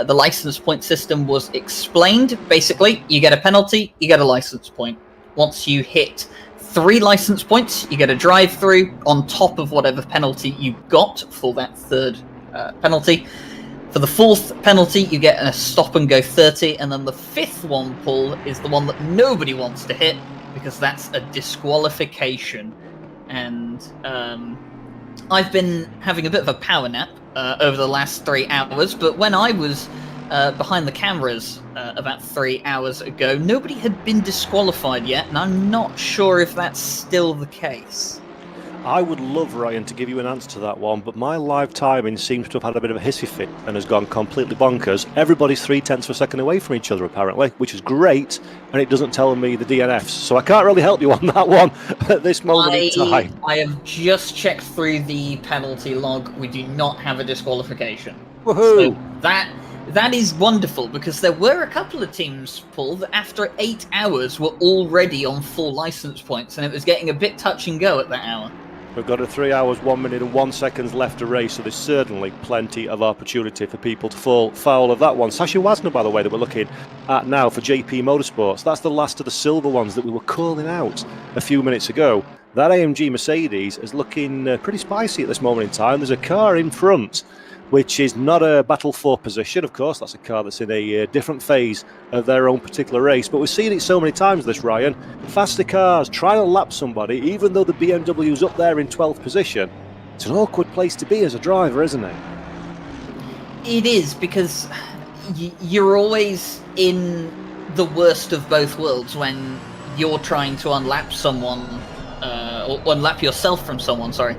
the license point system was explained, basically you get a penalty, you get a license point. Once you hit 3 license points, you get a drive-through on top of whatever penalty you got for that third penalty. For the 4th penalty, you get a stop and go 30, and then the 5th one, Paul, is the one that nobody wants to hit, because that's a disqualification. And I've been having a bit of a power nap over the last 3 hours, but when I was behind the cameras about 3 hours ago, nobody had been disqualified yet, and I'm not sure if that's still the case. I would love, Ryan, to give you an answer to that one, but my live timing seems to have had a bit of a hissy fit and has gone completely bonkers. Everybody's 0.3 of a second away from each other, apparently, which is great, and it doesn't tell me the DNFs, so I can't really help you on that one at this moment in time. I have just checked through the penalty log. We do not have a disqualification. Woohoo! So that is wonderful, because there were a couple of teams, Paul, that after 8 hours were already on full license points, and it was getting a bit touch and go at that hour. We've got a 3 hours, 1 minute and 1 second left to race, so there's certainly plenty of opportunity for people to fall foul of that one. Sasha Wasner, by the way, that we're looking at now for JP Motorsports, that's the last of the silver ones that we were calling out a few minutes ago. That AMG Mercedes is looking pretty spicy at this moment in time. There's a car in front, which is not a battle for position, of course. That's a car that's in a different phase of their own particular race. But we've seen it so many times, this, Ryan. Faster cars trying to lap somebody, even though the BMW's up there in 12th position. It's an awkward place to be as a driver, isn't it? It is, because you're always in the worst of both worlds when you're trying to unlap someone, or unlap yourself from someone, sorry.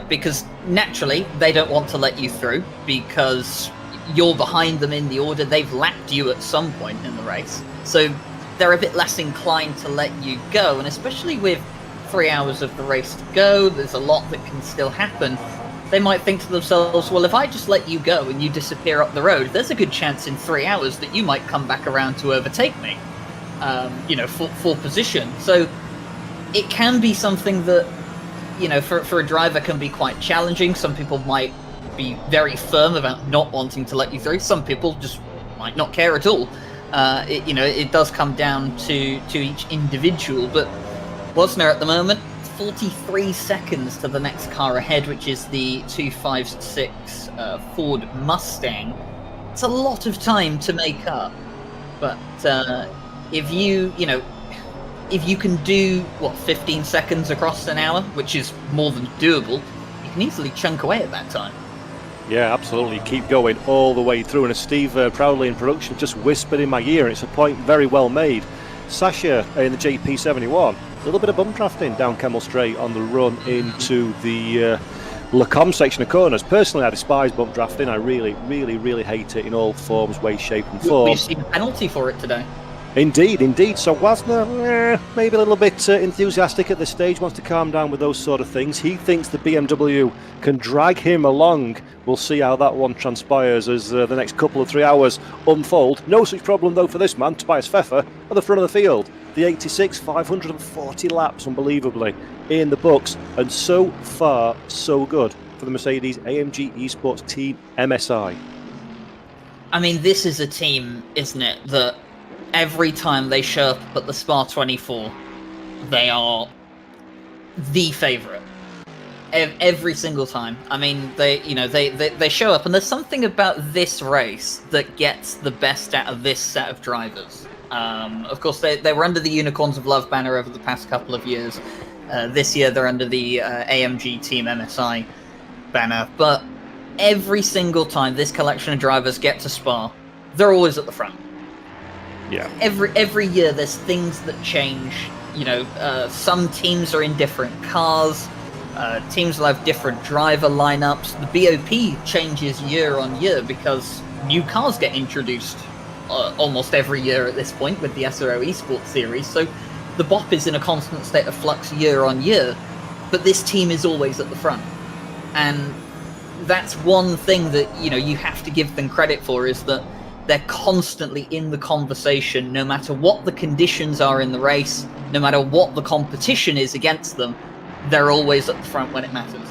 Because naturally they don't want to let you through because you're behind them in the order. They've lapped you at some point in the race, so they're a bit less inclined to let you go. And especially with 3 hours of the race to go, there's a lot that can still happen. They might think to themselves, well, if I just let you go and you disappear up the road, there's a good chance in 3 hours that you might come back around to overtake me, for position. So it can be something that, for a driver can be quite challenging. Some people might be very firm about not wanting to let you through. Some people just might not care at all. It does come down to each individual. But Wasner at the moment, 43 seconds to the next car ahead, which is the 256 Ford Mustang. It's a lot of time to make up. But if you can do, 15 seconds across an hour, which is more than doable, you can easily chunk away at that time. Yeah, absolutely. Keep going all the way through. And as Steve proudly in production just whispered in my ear, and it's a point very well made. Sasha in the JP71, a little bit of bump drafting down Kemmel Straight on the run into the Lacombe section of corners. Personally, I despise bump drafting. I really, really, really hate it in all forms, ways, shape and form. We've seen a penalty for it today. Indeed. So Wasner, maybe a little bit enthusiastic at this stage, wants to calm down with those sort of things. He thinks the BMW can drag him along. We'll see how that one transpires as the next couple of 3 hours unfold. No such problem, though, for this man, Tobias Pfeffer, at the front of the field. The 86, 540 laps, unbelievably, in the books. And so far, so good for the Mercedes AMG Esports team MSI. I mean, this is a team, isn't it, that every time they show up at the Spa 24, they are the favourite. Every single time. I mean, they show up, and there's something about this race that gets the best out of this set of drivers. Of course, they were under the Unicorns of Love banner over the past couple of years. This year, they're under the AMG Team MSI banner. But every single time this collection of drivers get to Spa, they're always at the front. Yeah. Every year there's things that change. Some teams are in different cars. Teams will have different driver lineups. The BOP changes year on year because new cars get introduced almost every year at this point with the SRO Esports series. So the BOP is in a constant state of flux year on year, but this team is always at the front. And that's one thing that you have to give them credit for, is that they're constantly in the conversation, no matter what the conditions are in the race, no matter what the competition is against them. They're always at the front when it matters.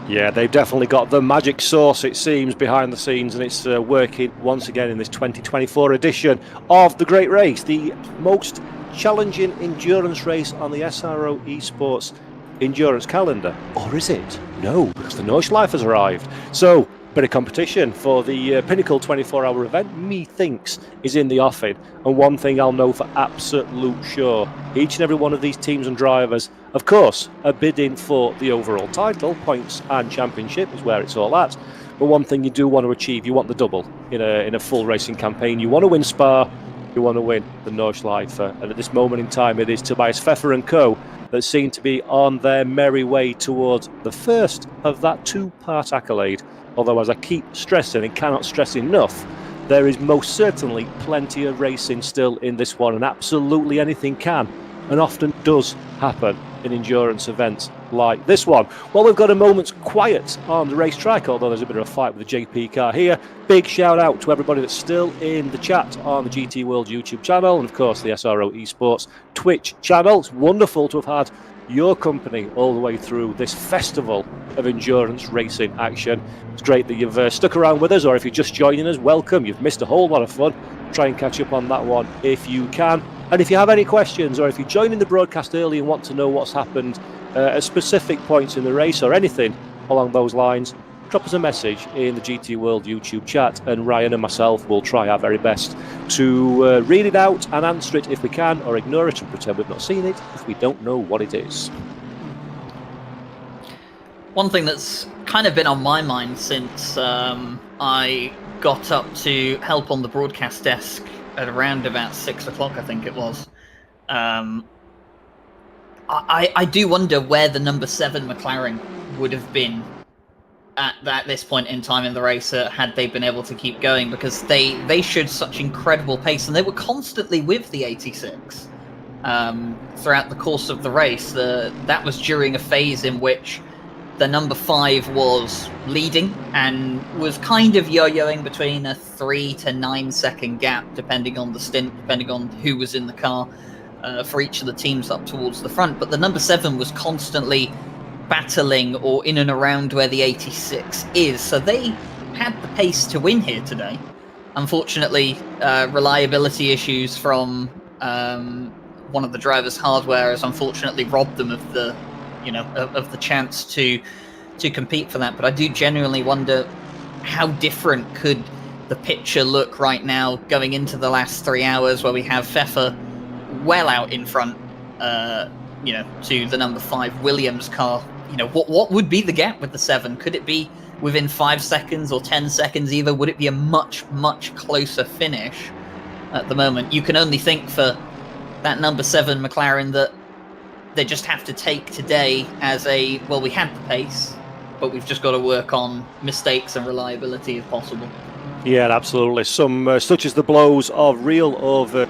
Yeah, they've definitely got the magic sauce, it seems, behind the scenes, and it's working once again in this 2024 edition of the Great Race, the most challenging endurance race on the SRO Esports endurance calendar. Or is it? No, because the Nordschleife has arrived. So, bit of competition for the Pinnacle 24-hour event, methinks, is in the offing. And one thing I'll know for absolute sure, each and every one of these teams and drivers, of course, are bidding for the overall title. Points and championship is where it's all at. But one thing you do want to achieve, you want the double in a full racing campaign. You want to win Spa, who want to win the Nordschleife. And at this moment in time, it is Tobias Pfeffer and co. that seem to be on their merry way towards the first of that two-part accolade. Although, as I keep stressing and cannot stress enough, there is most certainly plenty of racing still in this one, and absolutely anything can and often does happen in endurance events like this one. Well, we've got a moment's quiet on the racetrack, although there's a bit of a fight with the JP car here. Big shout out to everybody that's still in the chat on the GT World YouTube channel, and of course the SRO Esports Twitch channel. It's wonderful to have had your company all the way through this festival of endurance racing action. It's great that you've stuck around with us, or if you're just joining us, welcome. You've missed a whole lot of fun. Try and catch up on that one if you can. And if you have any questions, or if you're joining the broadcast early and want to know what's happened at specific points in the race or anything along those lines, drop us a message in the GT World YouTube chat, and Ryan and myself will try our very best to read it out and answer it if we can, or ignore it and pretend we've not seen it if we don't know what it is. One thing that's kind of been on my mind since I got up to help on the broadcast desk at around about 6 o'clock, I think it was. I do wonder where the number 7 McLaren would have been at this point in time in the race had they been able to keep going, because they showed such incredible pace, and they were constantly with the 86 throughout the course of the race. That was during a phase in which the number 5 was leading and was kind of yo-yoing between a 3 to 9 second gap, depending on the stint, depending on who was in the car for each of the teams up towards the front. But the number 7 was constantly battling or in and around where the 86 is. So they had the pace to win here today. Unfortunately, reliability issues from one of the driver's hardware has unfortunately robbed them of the of the chance to compete for that. But I do genuinely wonder how different could the picture look right now going into the last 3 hours, where we have Pfeffer well out in front to the number 5 Williams car. What would be the gap with the 7? Could it be within 5 seconds or 10 seconds either? Would it be a much closer finish? At the moment, you can only think for that number 7 McLaren that they just have to take today as we had the pace, but we've just got to work on mistakes and reliability if possible. Yeah, absolutely. Some such as the blows of real over,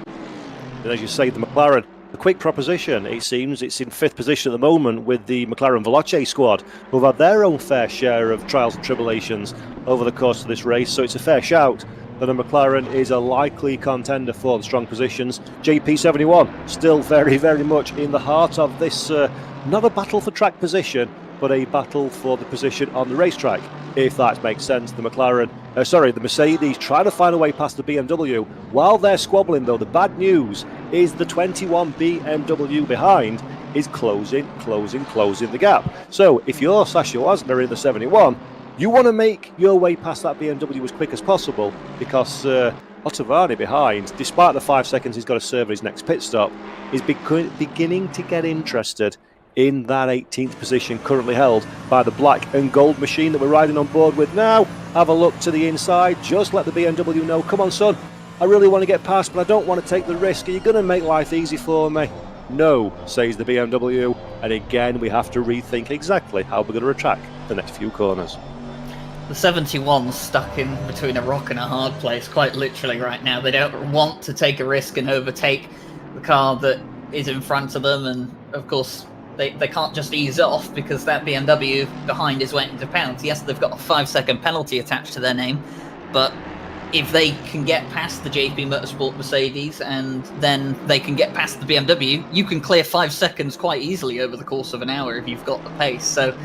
as you say, the McLaren. A quick proposition, it seems. It's in 5th position at the moment with the McLaren Veloce squad, who've had their own fair share of trials and tribulations over the course of this race, so it's a fair shout that a McLaren is a likely contender for the strong positions. JP71 still very much in the heart of this, not a battle for track position, but a battle for the position on the racetrack, if that makes sense. The the Mercedes trying to find a way past the BMW. While they're squabbling though, the bad news is the 21 BMW behind is closing the gap. So if you're Sasha Wasner in the 71, you want to make your way past that BMW as quick as possible, because Ottavani behind, despite the 5 seconds he's got to serve his next pit stop, is beginning to get interested in that 18th position currently held by the black and gold machine that we're riding on board with now. Have a look to the inside, just let the BMW know, come on son, I really want to get past, but I don't want to take the risk. Are you going to make life easy for me? No, says the BMW, and again we have to rethink exactly how we're going to attack the next few corners. The 71's stuck in between a rock and a hard place, quite literally right now. They don't want to take a risk and overtake the car that is in front of them, and of course they can't just ease off, because that BMW behind is waiting to pounce. Yes, they've got a 5-second penalty attached to their name, but if they can get past the JP Motorsport Mercedes and then they can get past the BMW, you can clear 5 seconds quite easily over the course of an hour if you've got the pace. So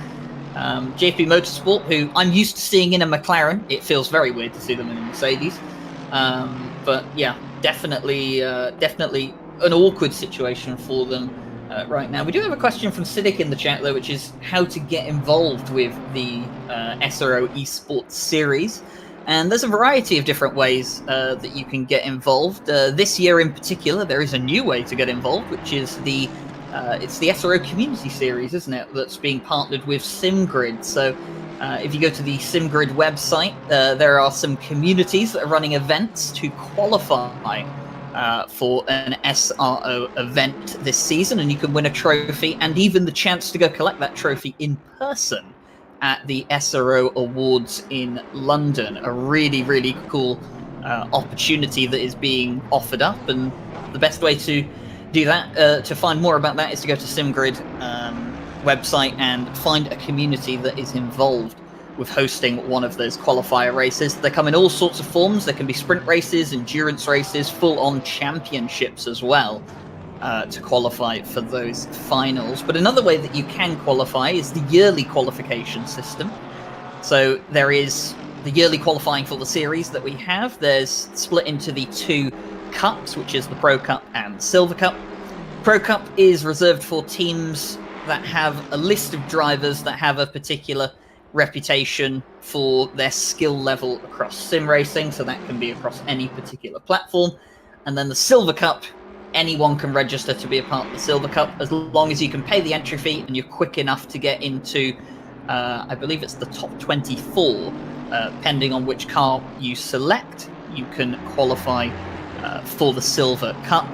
JP Motorsport, who I'm used to seeing in a McLaren, it feels very weird to see them in a Mercedes. But yeah, definitely an awkward situation for them right now. We do have a question from Siddiq in the chat though, which is how to get involved with the SRO Esports series. And there's a variety of different ways that you can get involved. This year in particular, there is a new way to get involved, which is it's the SRO Community Series, isn't it? That's being partnered with SimGrid. So if you go to the SimGrid website, there are some communities that are running events to qualify for an SRO event this season, and you can win a trophy and even the chance to go collect that trophy in person at the SRO Awards in London. A really, really cool opportunity that is being offered up, and the best way to do that, to find more about that, is to go to SimGrid website and find a community that is involved with hosting one of those qualifier races. They come in all sorts of forms. There can be sprint races, endurance races, full-on championships as well, to qualify for those finals. But another way that you can qualify is the yearly qualification system. So there is the yearly qualifying for the series that we have. There's split into the 2 cups, which is the Pro Cup and the Silver Cup. Pro Cup is reserved for teams that have a list of drivers that have a particular reputation for their skill level across sim racing, so that can be across any particular platform. And then the Silver Cup, anyone can register to be a part of the Silver Cup, as long as you can pay the entry fee and you're quick enough to get into, I believe it's the top 24, depending on which car you select, you can qualify for the Silver Cup.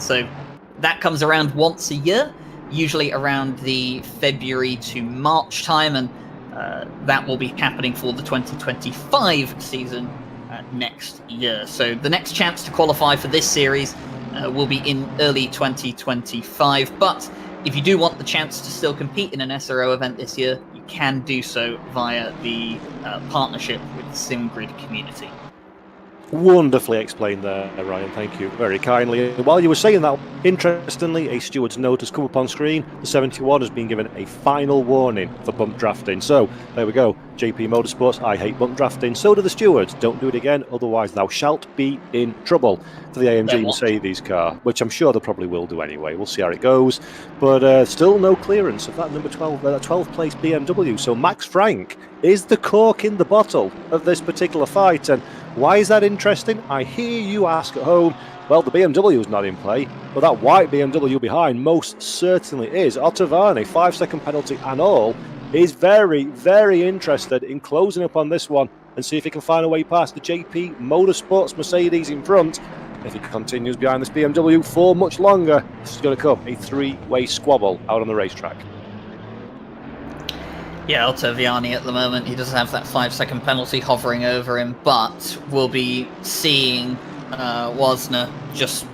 So that comes around once a year, usually around the February to March time, and that will be happening for the 2025 season next year. So the next chance to qualify for this series will be in early 2025. But if you do want the chance to still compete in an SRO event this year, you can do so via the partnership with the SimGrid community. Wonderfully explained there, Ryan. Thank you very kindly. While you were saying that, interestingly, a steward's note has come up on screen. The 71 has been given a final warning for bump drafting. So, there we go. JP Motorsports, I hate bump drafting. So do the stewards. Don't do it again, otherwise thou shalt be in trouble. For the AMG Mercedes car, which I'm sure they probably will do anyway. We'll see how it goes. But still no clearance of that number 12, that 12th place BMW. So Max Frank is the cork in the bottle of this particular fight. And why is that interesting? I hear you ask at home. Well, the BMW is not in play, but that white BMW behind most certainly is. Ottavani, 5-second penalty and all, is very, very interested in closing up on this one and see if he can find a way past the JP Motorsports Mercedes in front. If he continues behind this BMW for much longer, this is going to come a 3-way squabble out on the racetrack. Yeah, Ottavani at the moment, he doesn't have that 5-second penalty hovering over him, but we'll be seeing Wasner just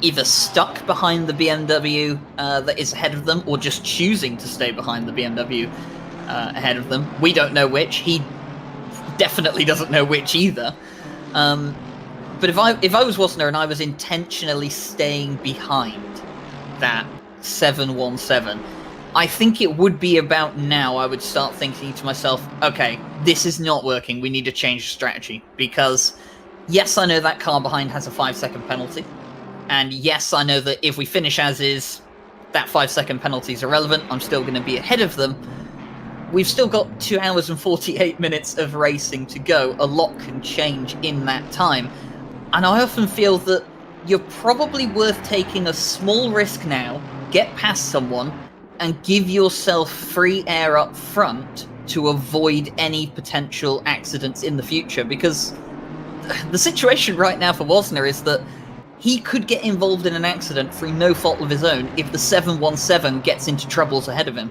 either stuck behind the BMW that is ahead of them, or just choosing to stay behind the BMW ahead of them. We don't know which. He definitely doesn't know which either. But if I was Wasner and I was intentionally staying behind that 717, I think it would be about now I would start thinking to myself, okay, this is not working. We need to change strategy. Because, yes, I know that car behind has a 5-second penalty. And yes, I know that if we finish as is, that 5-second penalty is irrelevant. I'm still going to be ahead of them. We've still got 2 hours and 48 minutes of racing to go. A lot can change in that time. And I often feel that you're probably worth taking a small risk now, get past someone, and give yourself free air up front to avoid any potential accidents in the future. Because the situation right now for Wasner is that he could get involved in an accident through no fault of his own if the 717 gets into troubles ahead of him.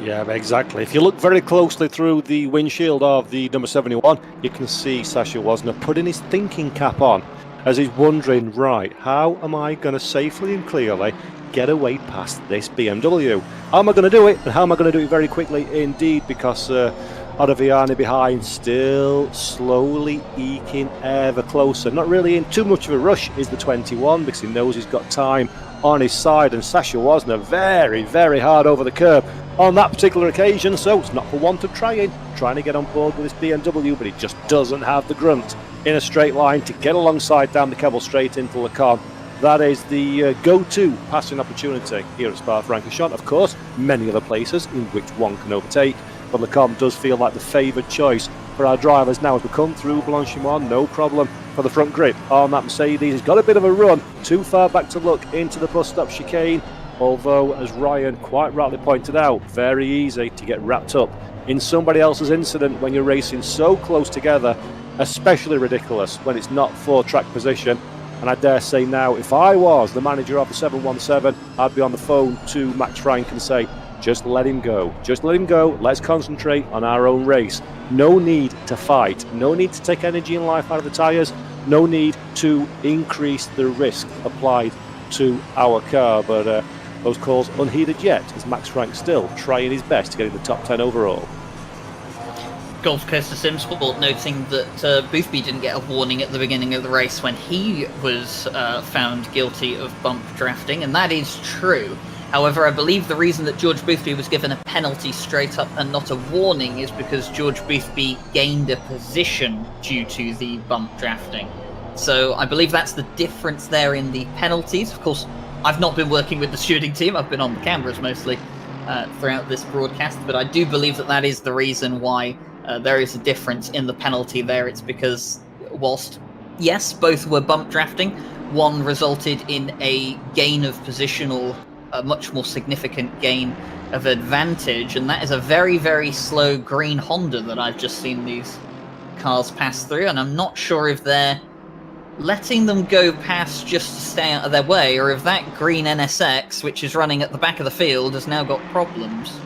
Yeah, exactly. If you look very closely through the windshield of the number 71, you can see Sasha Wasner putting his thinking cap on as he's wondering, right, how am I going to safely and clearly get away past this BMW? How am I going to do it? And how am I going to do it very quickly indeed? Because Ottavani behind, still slowly eking ever closer. Not really in too much of a rush is the 21, because he knows he's got time on his side, and Sasha Wasner very, very hard over the curb on that particular occasion, so it's not for want of trying to get on board with this BMW, but he just doesn't have the grunt in a straight line to get alongside down the Kebble straight into Le Con. That is the go-to passing opportunity here at Spa-Francorchamps. Of course, many other places in which one can overtake, but Le Con does feel like the favoured choice for our drivers now as we come through Blanchimont. No problem for the front grip on that Mercedes. He's got a bit of a run, too far back to look into the bus stop chicane, although, as Ryan quite rightly pointed out, very easy to get wrapped up in somebody else's incident when you're racing so close together, especially ridiculous when it's not for track position. And I dare say now, if I was the manager of the 717, I'd be on the phone to Max Frank and say, just let him go. Just let him go. Let's concentrate on our own race. No need to fight. No need to take energy and life out of the tyres. No need to increase the risk applied to our car. But those calls unheeded yet, as Max Frank still trying his best to get in the top 10 overall. Golf Coaster Simsport noting that Boothby didn't get a warning at the beginning of the race when he was found guilty of bump drafting, and that is true. However, I believe the reason that George Boothby was given a penalty straight up and not a warning is because George Boothby gained a position due to the bump drafting. So I believe that's the difference there in the penalties. Of course, I've not been working with the stewarding team, I've been on the cameras mostly throughout this broadcast, but I do believe that that is the reason why there is a difference in the penalty there. It's because whilst, yes, both were bump drafting, one resulted in a gain of position or a much more significant gain of advantage, and that is a very, very slow green Honda that I've just seen these cars pass through, and I'm not sure if they're letting them go past just to stay out of their way, or if that green NSX, which is running at the back of the field, has now got problems.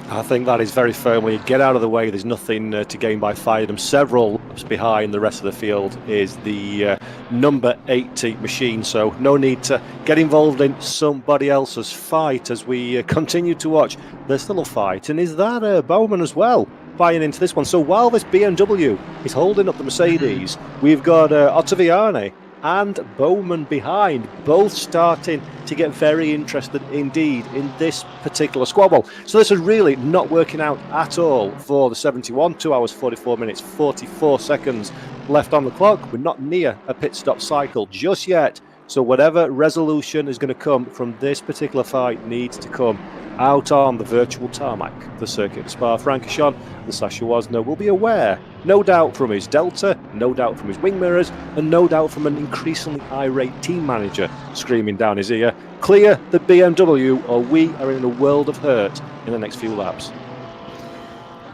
I think that is very firmly get out of the way. There's nothing to gain by firing them. Several laps behind the rest of the field is the number 80 machine, so no need to get involved in somebody else's fight as we continue to watch. There's still a fight, and is that Bowman as well buying into this one? So while this BMW is holding up the Mercedes, we've got Ottaviani and Bowman behind, both starting to get very interested indeed in this particular squabble. So this is really not working out at all for the 71. 2 hours, 44 minutes, 44 seconds left on the clock. We're not near a pit stop cycle just yet. So whatever resolution is going to come from this particular fight needs to come out on the virtual tarmac, the circuit of Spa-Francorchamps. The Sasha Wozner will be aware, no doubt from his Delta, no doubt from his wing mirrors, and no doubt from an increasingly irate team manager screaming down his ear, clear the BMW or we are in a world of hurt in the next few laps.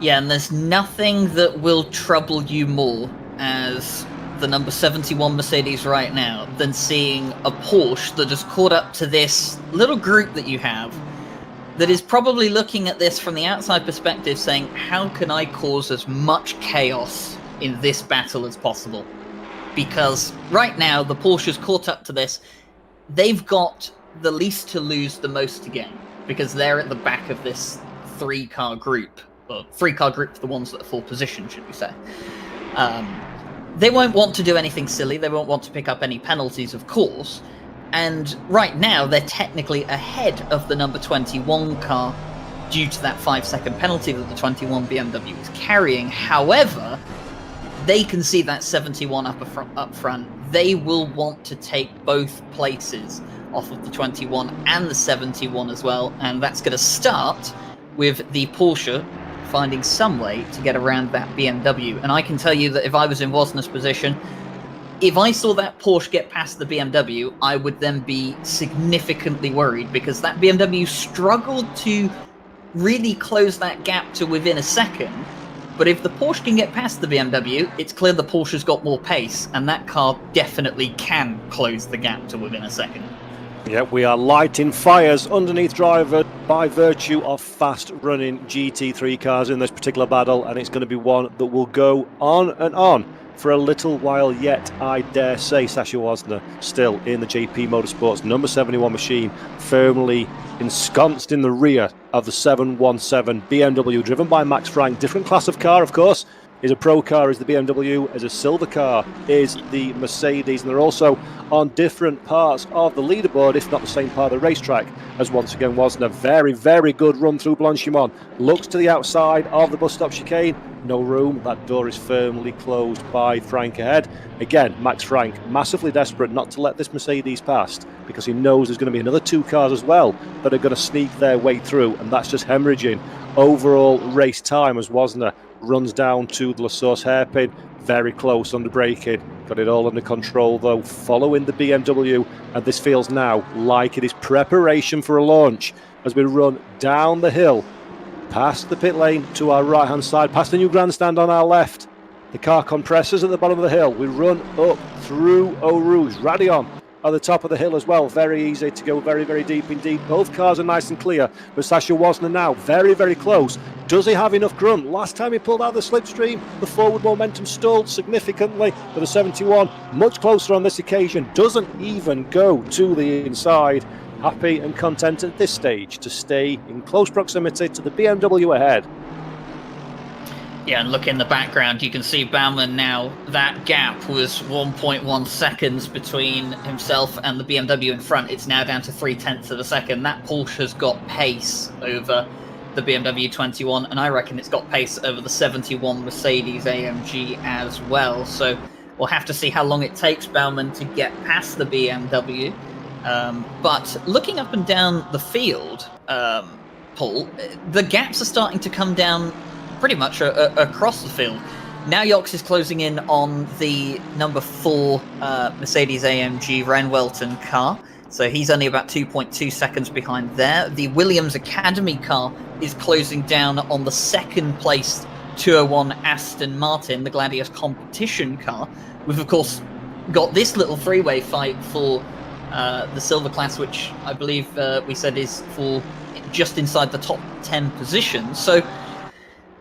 Yeah, and there's nothing that will trouble you more as the number 71 Mercedes right now than seeing a Porsche that has caught up to this little group that you have that is probably looking at this from the outside perspective saying, how can I cause as much chaos in this battle as possible? Because right now, the Porsche's caught up to this. They've got the least to lose, the most to gain, because they're at the back of this three-car group. Or three-car group for the ones that are full position, should we say. They won't want to do anything silly. They won't want to pick up any penalties, of course. And right now, they're technically ahead of the number 21 car due to that 5-second penalty that the 21 BMW is carrying. However, they can see that 71 up front. They will want to take both places off of the 21 and the 71 as well. And that's going to start with the Porsche finding some way to get around that BMW. And I can tell you that if I was in Wozner's position, if I saw that Porsche get past the BMW, I would then be significantly worried, because that BMW struggled to really close that gap to within a second. But if the Porsche can get past the BMW, it's clear the Porsche's got more pace, and that car definitely can close the gap to within a second. Yeah, we are lighting fires underneath driver by virtue of fast-running GT3 cars in this particular battle, and it's going to be one that will go on and on for a little while yet. I dare say Sasha Wozner still in the JP Motorsports number 71 machine, firmly ensconced in the rear of the 717 BMW, driven by Max Frank. Different class of car, of course. Is a pro car is the BMW, as a silver car is the Mercedes, and they're also on different parts of the leaderboard, if not the same part of the racetrack, as once again Wozner. Very, very good run through Blanchimont. Looks to the outside of the bus stop chicane. No room. That door is firmly closed by Frank ahead. Again, Max Frank, massively desperate not to let this Mercedes past, because he knows there's going to be another two cars as well that are going to sneak their way through, and that's just hemorrhaging overall race time as Wozner runs down to the La Source hairpin, very close under braking. Got it all under control though, following the BMW, and this feels now like it is preparation for a launch as we run down the hill, past the pit lane to our right hand side, past the new grandstand on our left, The car compressors at the bottom of the hill. We run up through Eau Rouge. Radion at the top of the hill as well. Very easy to go very, very deep indeed. Both cars are nice and clear, but Sasha Wasner now very, very close. Does he have enough grunt? Last time he pulled out the slipstream, the forward momentum stalled significantly, but the 71 much closer on this occasion. Doesn't even go to the inside. Happy and content at this stage to stay in close proximity to the BMW ahead. Yeah, and look in the background, you can see Baumann now. That gap was 1.1 seconds between himself and the BMW in front. It's now down to 0.3 of a second. That Porsche has got pace over the BMW 21, and I reckon it's got pace over the 71 Mercedes AMG as well. So we'll have to see how long it takes Baumann to get past the BMW. But looking up and down the field, Paul, the gaps are starting to come down pretty much across the field. Now Yox is closing in on the number 4 Mercedes AMG Renwelton car, so he's only about 2.2 seconds behind there. The Williams Academy car is closing down on the second place 201 Aston Martin, the Gladius competition car. We've of course got this little three-way fight for the silver class, which I believe we said is for just inside the top 10 positions. So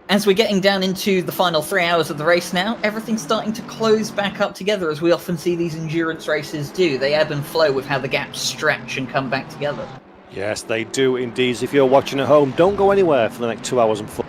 as we're getting down into the final 3 hours of the race now, everything's starting to close back up together, as we often see these endurance races do. They ebb and flow with how the gaps stretch and come back together. Yes, they do indeed. If you're watching at home, don't go anywhere for the next 2 hours and 4.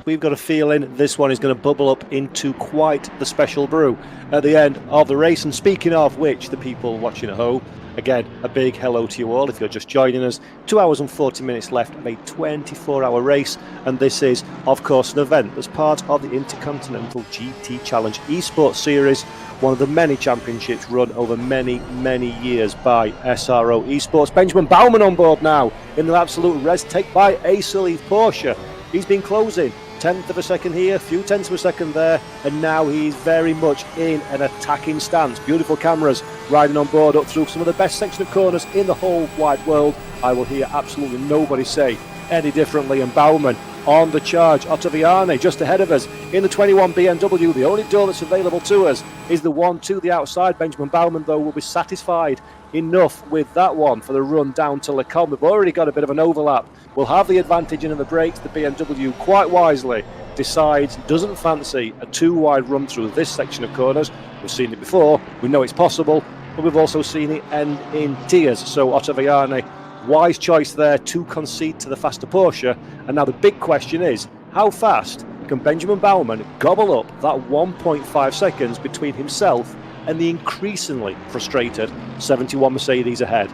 We've got a feeling this one is going to bubble up into quite the special brew at the end of the race. And speaking of which, the people watching at home, again, a big hello to you all if you're just joining us. 2 hours and 40 minutes left of a 24-hour race, and this is, of course, an event that's part of the Intercontinental GT Challenge Esports Series, one of the many championships run over many, many years by SRO Esports. Benjamin Baumann on board now in an absolute res take by Ace Leaf Porsche. He's been closing. 10th of a second here, few tenths of a second there, and now he's very much in an attacking stance. Beautiful cameras riding on board up through some of the best section of corners in the whole wide world. I will hear absolutely nobody say any differently, and Baumann on the charge. Ottaviani just ahead of us in the 21 BMW. The only door that's available to us is the one to the outside. Benjamin Baumann, though, will be satisfied enough with that one for the run down to Le Combe. We've already got a bit of an overlap. We'll have the advantage in the brakes. The BMW quite wisely decides, doesn't fancy a too wide run through this section of corners. We've seen it before, we know it's possible, but we've also seen it end in tears. So Ottaviani, wise choice there to concede to the faster Porsche. And now the big question is, how fast can Benjamin Baumann gobble up that 1.5 seconds between himself and the increasingly frustrated 71 Mercedes ahead?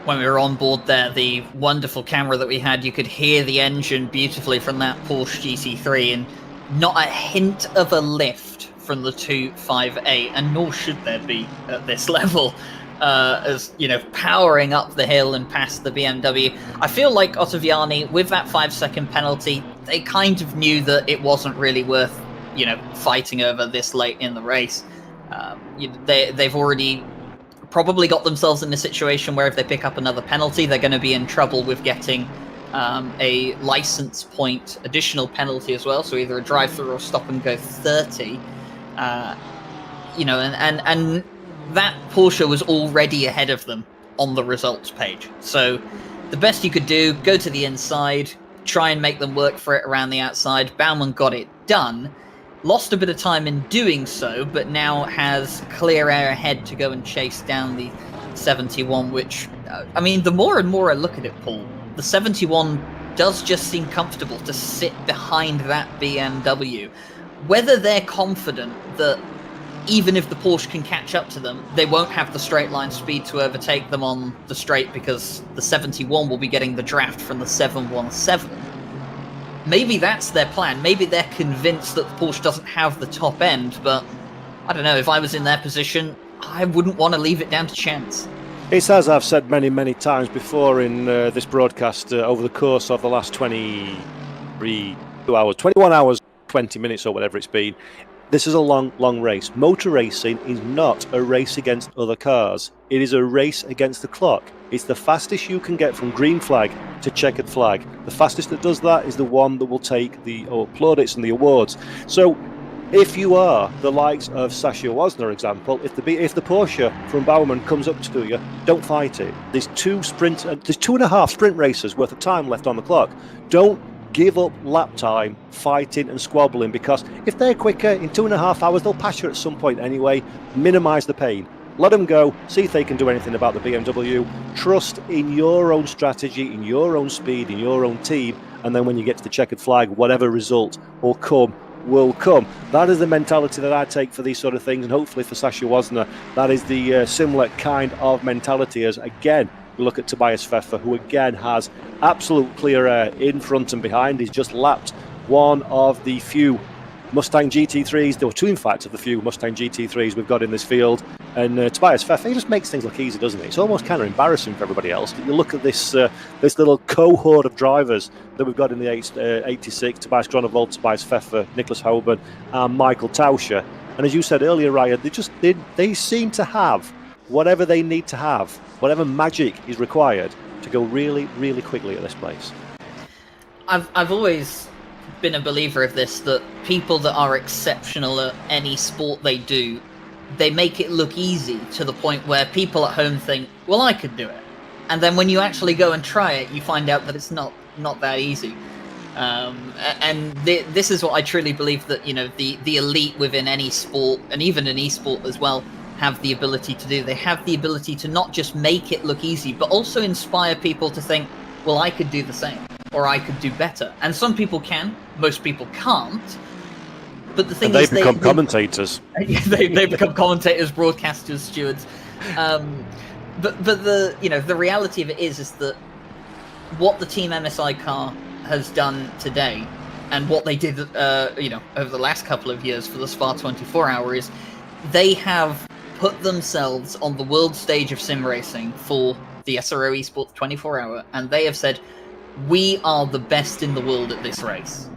When we were on board there, the wonderful camera that we had, you could hear the engine beautifully from that Porsche GT3, and not a hint of a lift from the 258, and nor should there be at this level, as you know, powering up the hill and past the BMW. I feel like Ottaviani, with that 5-second penalty, they kind of knew that it wasn't really worth, you know, fighting over this late in the race. They've already probably got themselves in a situation where if they pick up another penalty, they're going to be in trouble with getting a license point additional penalty as well. So either a drive-through or stop and go 30. You know, and that Porsche was already ahead of them on the results page. So the best you could do, go to the inside, try and make them work for it around the outside. Baumann got it done. Lost a bit of time in doing so, but now has clear air ahead to go and chase down the 71, which, I mean, the more and more I look at it, Paul, the 71 does just seem comfortable to sit behind that BMW. Whether they're confident that even if the Porsche can catch up to them, they won't have the straight line speed to overtake them on the straight, because the 71 will be getting the draft from the 717. Maybe that's their plan. Maybe they're convinced that the Porsche doesn't have the top end, but I don't know. If I was in their position, I wouldn't want to leave it down to chance. It's as I've said many, many times before in this broadcast over the course of the last 21 hours, 20 minutes or whatever it's been. This is a long, long race. Motor racing is not a race against other cars. It is a race against the clock. It's the fastest you can get from green flag to checkered flag. The fastest that does that is the one that will take the plaudits and the awards. So if you are the likes of Sasha Wozner, example, if the Porsche from Baumann comes up to you, don't fight it. There's 2.5 sprint races worth of time left on the clock. Don't give up lap time fighting and squabbling, because if they're quicker in 2.5 hours, they'll pass you at some point anyway. Minimise the pain. Let them go, see if they can do anything about the BMW. Trust in your own strategy, in your own speed, in your own team, and then when you get to the checkered flag, whatever result will come. That is the mentality that I take for these sort of things, and hopefully for Sasha Wozner, that is the similar kind of mentality as, again, we look at Tobias Pfeffer, who again has absolute clear air in front and behind. He's just lapped one of the few Mustang GT3s. There were two, in fact, of the few Mustang GT3s we've got in this field. And Tobias Pfeffer, he just makes things look easy, doesn't he? It's almost kind of embarrassing for everybody else. You look at this this little cohort of drivers that we've got in the 86, Tobias Groenewold, Tobias Pfeffer, Nicholas Hoban, and Michael Tauscher. And as you said earlier, Ryan, they seem to have whatever they need to have, whatever magic is required to go really, really quickly at this place. I've always been a believer of this, that people that are exceptional at any sport they do, they make it look easy to the point where people at home think, well, I could do it. And then when you actually go and try it, you find out that it's not that easy. This is what I truly believe, that, you know, the elite within any sport, and even in esport as well, have the ability to do. They have the ability to not just make it look easy, but also inspire people to think, well, I could do the same, or I could do better. And some people can, most people can't. But the thing is, they become commentators. They become commentators, broadcasters, stewards. But the reality of it is that what the Team MSI car has done today, and what they did, over the last couple of years for the Spa 24 Hour, is they have put themselves on the world stage of sim racing for the SRO Esports 24 Hour, and they have said, we are the best in the world at this race,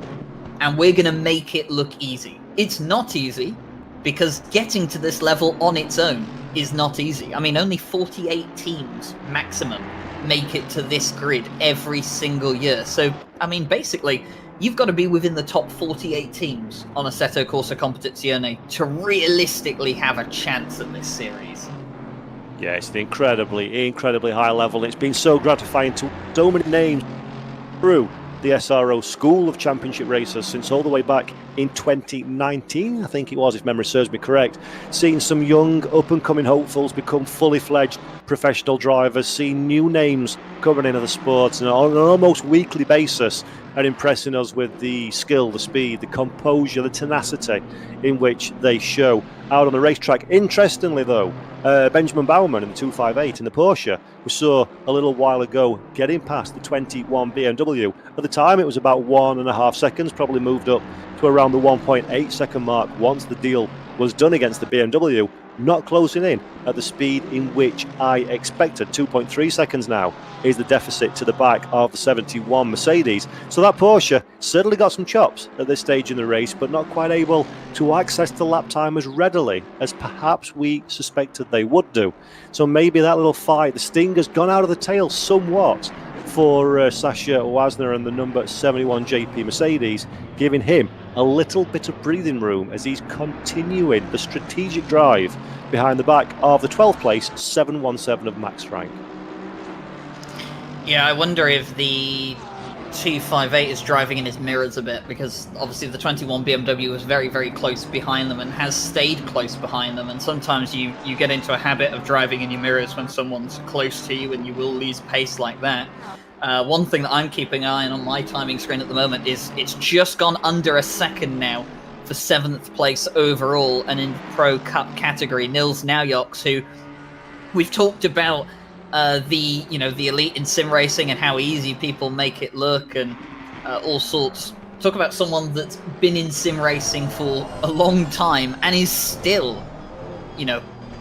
and we're going to make it look easy. It's not easy, because getting to this level on its own is not easy. I mean, only 48 teams maximum make it to this grid every single year. So, I mean, basically, you've got to be within the top 48 teams on Assetto Corsa Competizione to realistically have a chance at this series. Yeah, it's an incredibly, incredibly high level. It's been so gratifying to so many names through the SRO School of Championship Racers since all the way back in 2019, I think it was, if memory serves me correct. Seeing some young, up-and-coming hopefuls become fully fledged professional drivers, seeing new names coming into the sport and on an almost weekly basis are impressing us with the skill, the speed, the composure, the tenacity in which they show out on the racetrack. Interestingly, though, Benjamin Baumann in the 258 in the Porsche we saw a little while ago getting past the 21 BMW. At the time, it was about 1.5 seconds, probably moved up to around the 1.8 second mark once the deal was done against the BMW, not closing in at the speed in which I expected. 2.3 seconds now is the deficit to the back of the 71 Mercedes. So that Porsche certainly got some chops at this stage in the race, but not quite able to access the lap time as readily as perhaps we suspected they would do. So maybe that little fight, the sting has gone out of the tail somewhat for Sasha Wozner and the number 71 JP Mercedes, giving him a little bit of breathing room as he's continuing the strategic drive behind the back of the 12th place 717 of Max Frank. Yeah, I wonder if the 258 is driving in his mirrors a bit, because obviously the 21 BMW was very, very close behind them and has stayed close behind them, and sometimes you get into a habit of driving in your mirrors when someone's close to you, and you will lose pace like that. One thing that I'm keeping an eye on my timing screen at the moment is it's just gone under a second now for 7th place overall, and in Pro Cup category, Nils Naujoks, who we've talked about the elite in sim racing and how easy people make it look and all sorts. Talk about someone that's been in sim racing for a long time and is still,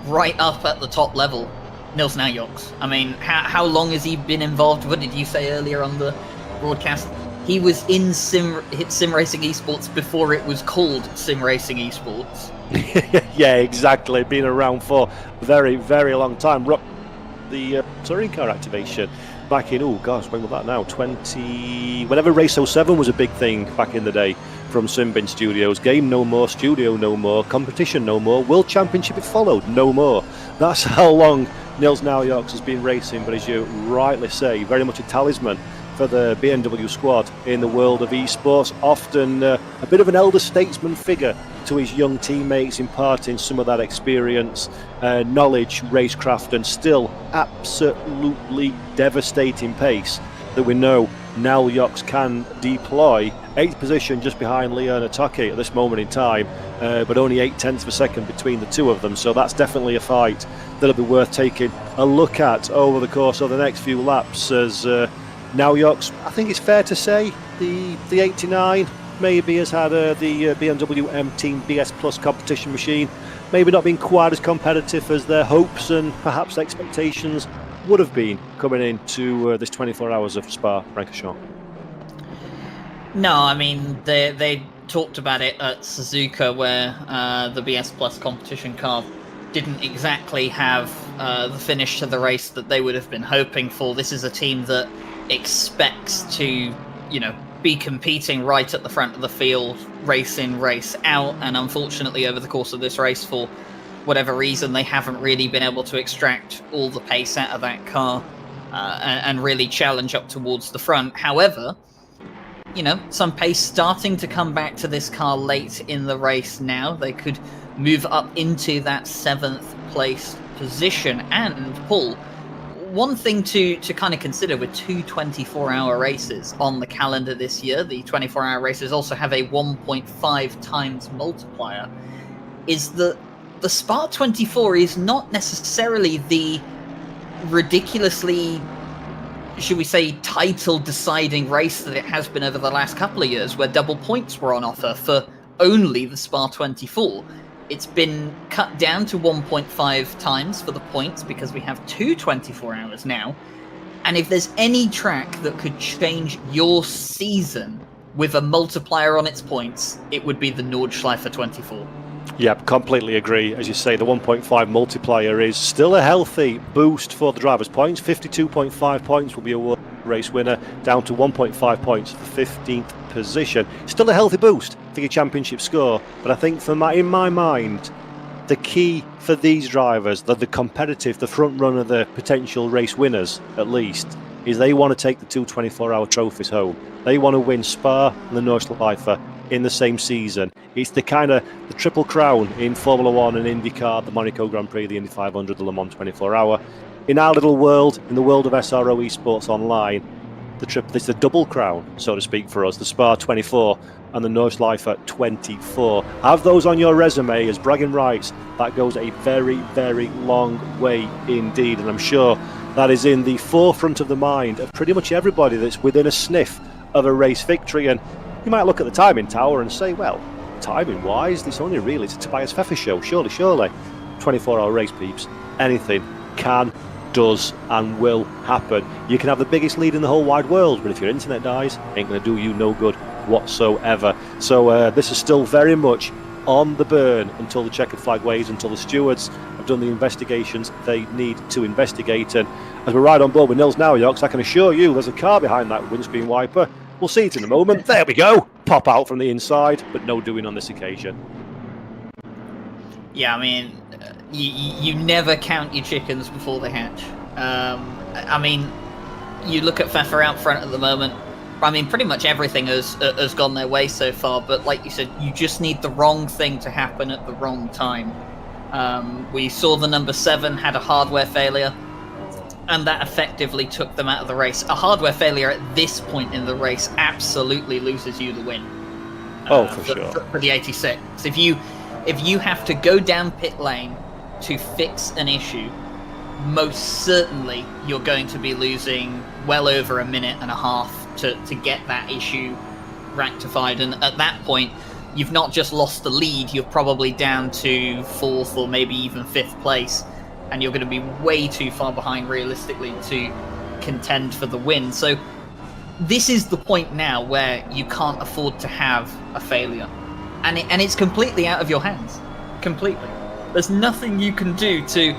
right up at the top level. Nils Naujoks. I mean, how long has he been involved? What did you say earlier on the broadcast? he was in Sim Racing Esports before it was called Sim Racing Esports. Yeah, exactly. Been around for a very, very long time. The touring car activation back in, oh gosh, when was that now? Whenever Race 07 was a big thing back in the day, from Simbin Studios. Game no more, studio no more, competition no more, World Championship it followed, no more. That's how long Nils Naujoks has been racing, but as you rightly say, very much a talisman for the BMW squad in the world of esports. Often a bit of an elder statesman figure to his young teammates, imparting some of that experience, knowledge, racecraft, and still absolutely devastating pace that we know Naujoks can deploy. 8th position just behind Leon Ataki at this moment in time, but only 0.8 of a second between the two of them, so that's definitely a fight that'll be worth taking a look at over the course of the next few laps. As Naujoks, I think it's fair to say, the 89 maybe has had the BMW M Team BS Plus competition machine maybe not been quite as competitive as their hopes and perhaps expectations would have been coming into this 24 hours of Spa-Francorchamps. No, I mean, they talked about it at Suzuka, where the BS Plus competition car didn't exactly have the finish to the race that they would have been hoping for. This is a team that expects to, be competing right at the front of the field, race in, race out, and unfortunately over the course of this race, for whatever reason, they haven't really been able to extract all the pace out of that car and really challenge up towards the front. However, some pace starting to come back to this car late in the race now. They could move up into that 7th place position. And Paul, one thing to kind of consider with two 24-hour races on the calendar this year, the 24-hour races also have a 1.5 times multiplier, is that the Spa 24 is not necessarily the ridiculously, should we say, title-deciding race that it has been over the last couple of years, where double points were on offer for only the Spa 24. It's been cut down to 1.5 times for the points because we have two 24 hours now. And if there's any track that could change your season with a multiplier on its points, it would be the Nordschleife 24. Yeah, completely agree. As you say, the 1.5 multiplier is still a healthy boost for the drivers' points. 52.5 points will be awarded race winner, down to 1.5 points for 15th position. Still a healthy boost for your championship score, but I think in my mind, the key for these drivers, the competitive, the front runner, the potential race winners at least, is they want to take the two 24-hour trophies home. They want to win Spa and the Nordschleife in the same season. It's the triple crown in Formula 1 and IndyCar, the Monaco Grand Prix, the Indy 500, the Le Mans 24-hour. In our little world, in the world of SRO Esports Online, it's the double crown, so to speak, for us, the Spa 24 and the Nordschleife 24. Have those on your resume as bragging rights. That goes a very, very long way indeed, and I'm sure that is in the forefront of the mind of pretty much everybody that's within a sniff of a race victory. And you might look at the timing tower and say, well, timing wise, it's a Tobias Pfeffer show, surely 24-hour race, peeps. Anything can, does and will happen. You can have the biggest lead in the whole wide world, but if your internet dies, ain't going to do you no good whatsoever. So this is still very much on the burn until the checkered flag waves, until the stewards have done the investigations they need to investigate. And as we ride on board with Nils Naujoks, I can assure you there's a car behind that windscreen wiper. We'll see it in a moment. There we go. Pop out from the inside, but no doing on this occasion. Yeah, I mean, you never count your chickens before they hatch. I mean, you look at Pfeffer out front at the moment. I mean, pretty much everything has gone their way so far, but like you said, you just need the wrong thing to happen at the wrong time. We saw the number 7 had a hardware failure, and that effectively took them out of the race. A hardware failure at this point in the race absolutely loses you the win. For sure. For the 86. If you have to go down pit lane to fix an issue, most certainly you're going to be losing well over a minute and a half to get that issue rectified. And at that point, you've not just lost the lead, you're probably down to 4th or maybe even 5th place, and you're going to be way too far behind realistically to contend for the win. So this is the point now where you can't afford to have a failure, and it's completely out of your hands. Completely. There's nothing you can do to.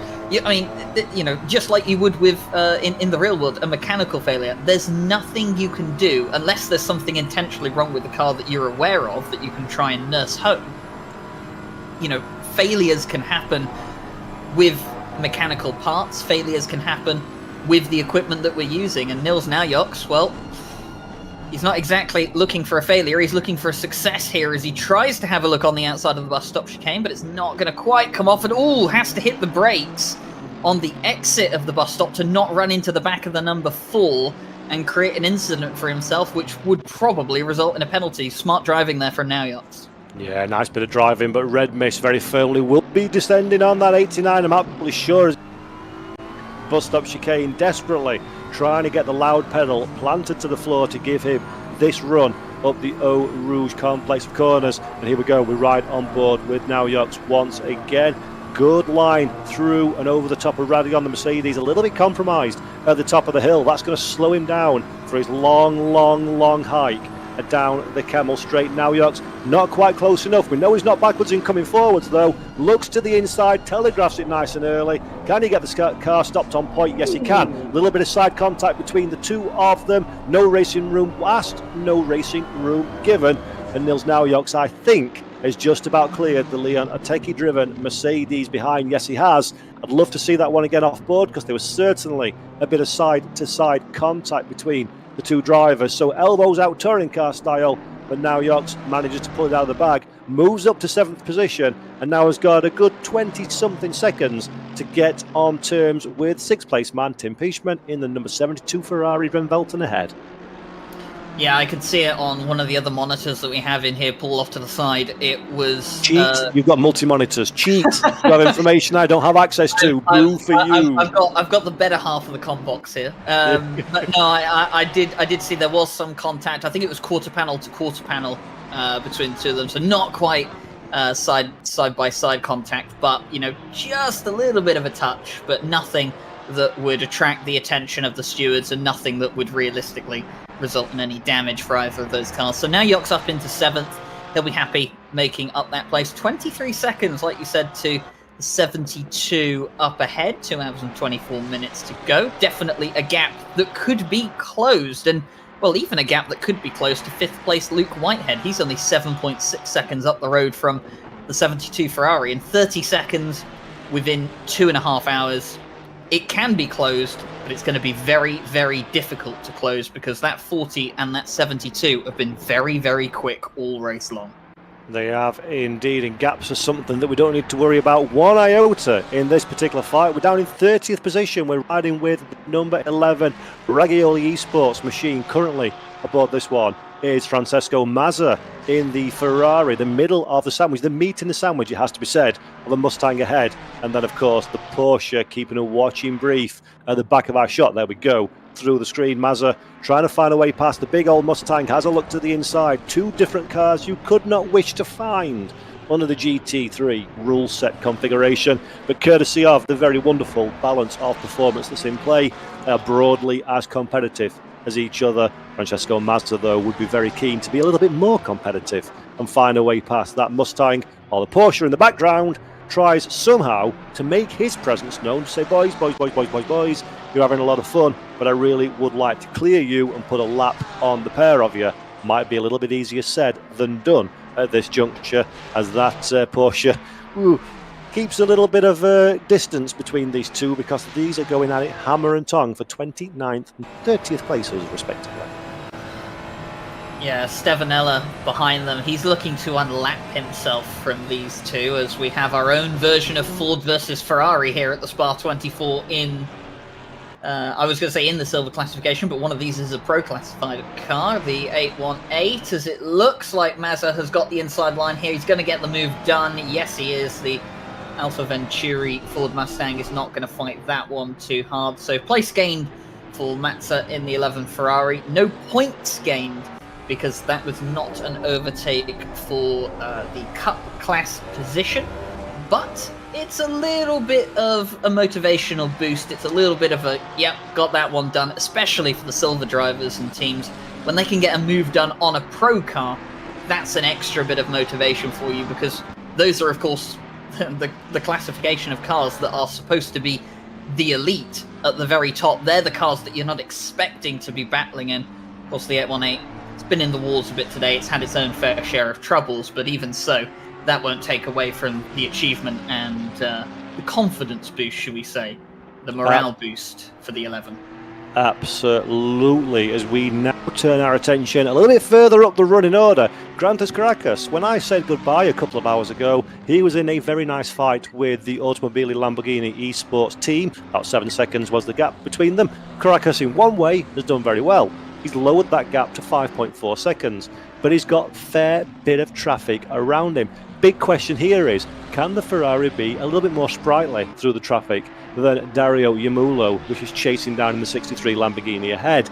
Just like you would with in the real world, a mechanical failure. There's nothing you can do unless there's something intentionally wrong with the car that you're aware of that you can try and nurse home. Failures can happen with mechanical parts. Failures can happen with the equipment that we're using. And Nils Naujoks, well, he's not exactly looking for a failure. He's looking for a success here as he tries to have a look on the outside of the bus stop chicane, but it's not going to quite come off at all. Has to hit the brakes on the exit of the bus stop to not run into the back of the number 4 and create an incident for himself, which would probably result in a penalty. Smart driving there from Naujoks. Yeah, nice bit of driving, but Red Mist very firmly will be descending on that 89. I'm absolutely sure. Bus stop chicane, desperately trying to get the loud pedal planted to the floor to give him this run up the Eau Rouge complex of corners. And here we go, we ride on board with Naujoks once again. Good line through and over the top of Radion, the Mercedes, a little bit compromised at the top of the hill. That's going to slow him down for his long hike down the Kemmel Straight. Naujoks not quite close enough. We know he's not backwards in coming forwards though. Looks to the inside, telegraphs it nice and early. Can he get the car stopped on point? Yes, he can. A little bit of side contact between the two of them. No racing room asked, no racing room given. And Nils Naujoks, I think, has just about cleared the Leon Ateki-driven Mercedes behind. Yes, he has. I'd love to see that one again off board because there was certainly a bit of side-to-side contact between the two drivers. So elbows out touring car style, but Naujoks manages to pull it out of the bag, moves up to 7th position, and now has got a good 20-something seconds to get on terms with 6th place man Tim Piechman in the number 72 Ferrari Van Velten ahead. Yeah, I could see it on one of the other monitors that we have in here, pulled off to the side. It was... Cheat. You've got multi-monitors. Cheat. You have information I don't have access to. Boo for you. I've got the better half of the comp box here. But no, I did see there was some contact. I think it was quarter panel to quarter panel between the two of them. So not quite side by side contact, but, just a little bit of a touch, but nothing that would attract the attention of the stewards and nothing that would realistically result in any damage for either of those cars. So now Naujoks up into 7th. He'll be happy making up that place. 23 seconds, like you said, to the 72 up ahead. 2 hours and 24 minutes to go. Definitely a gap that could be closed. And, well, even a gap that could be closed to 5th place Luke Whitehead. He's only 7.6 seconds up the road from the 72 Ferrari. In 30 seconds, within 2.5 hours, it can be closed, but it's going to be very, very difficult to close because that 40 and that 72 have been very, very quick all race long. They have indeed, and gaps are something that we don't need to worry about one iota in this particular fight. We're down in 30th position. We're riding with number 11 Ragioli Esports machine. Currently aboard this one is Francesco Mazza in the Ferrari, the middle of the sandwich, the meat in the sandwich, it has to be said, of the Mustang ahead. And then, of course, the Porsche keeping a watching brief at the back of our shot. There we go, through the screen. Mazza trying to find a way past the big old Mustang, has a look to the inside. 2 different cars you could not wish to find under the GT3 rule set configuration, but courtesy of the very wonderful balance of performance that's in play, broadly as competitive as each other. Francesco Mazza, though, would be very keen to be a little bit more competitive and find a way past that Mustang, while the Porsche in the background tries somehow to make his presence known, to say, boys, you're having a lot of fun, but I really would like to clear you and put a lap on the pair of you. Might be a little bit easier said than done at this juncture, as that Porsche keeps a little bit of distance between these two, because these are going at it hammer and tongue for 29th and 30th places respectively. Yeah, Stevanella behind them. He's looking to unlap himself from these two, as we have our own version of Ford versus Ferrari here at the Spa 24 in, I was going to say in the silver classification, but one of these is a pro classified car, the 818, as it looks like Mazza has got the inside line here. He's going to get the move done. Yes, he is. The Alfa Venturi Ford Mustang is not going to fight that one too hard. So place gained for Mazza in the 11 Ferrari. No points gained, because that was not an overtake for the Cup class position. But it's a little bit of a motivational boost. It's a little bit of a, yep, got that one done, especially for the silver drivers and teams. When they can get a move done on a pro car, that's an extra bit of motivation for you, because those are, of course, the classification of cars that are supposed to be the elite at the very top. They're the cars that you're not expecting to be battling in. Of course, the 818, it's been in the wars a bit today. It's had its own fair share of troubles, but even so, that won't take away from the achievement and the confidence boost, should we say, the morale boost for the 11. Absolutely. As we now turn our attention a little bit further up the running order, Grantas Caracas. When I said goodbye a couple of hours ago, he was in a very nice fight with the Automobili Lamborghini Esports team. About 7 seconds was the gap between them. Caracas, in one way, has done very well. He's lowered that gap to 5.4 seconds, but he's got a fair bit of traffic around him. Big question here is, can the Ferrari be a little bit more sprightly through the traffic than Dario Yamulo, which is chasing down in the 63 Lamborghini ahead?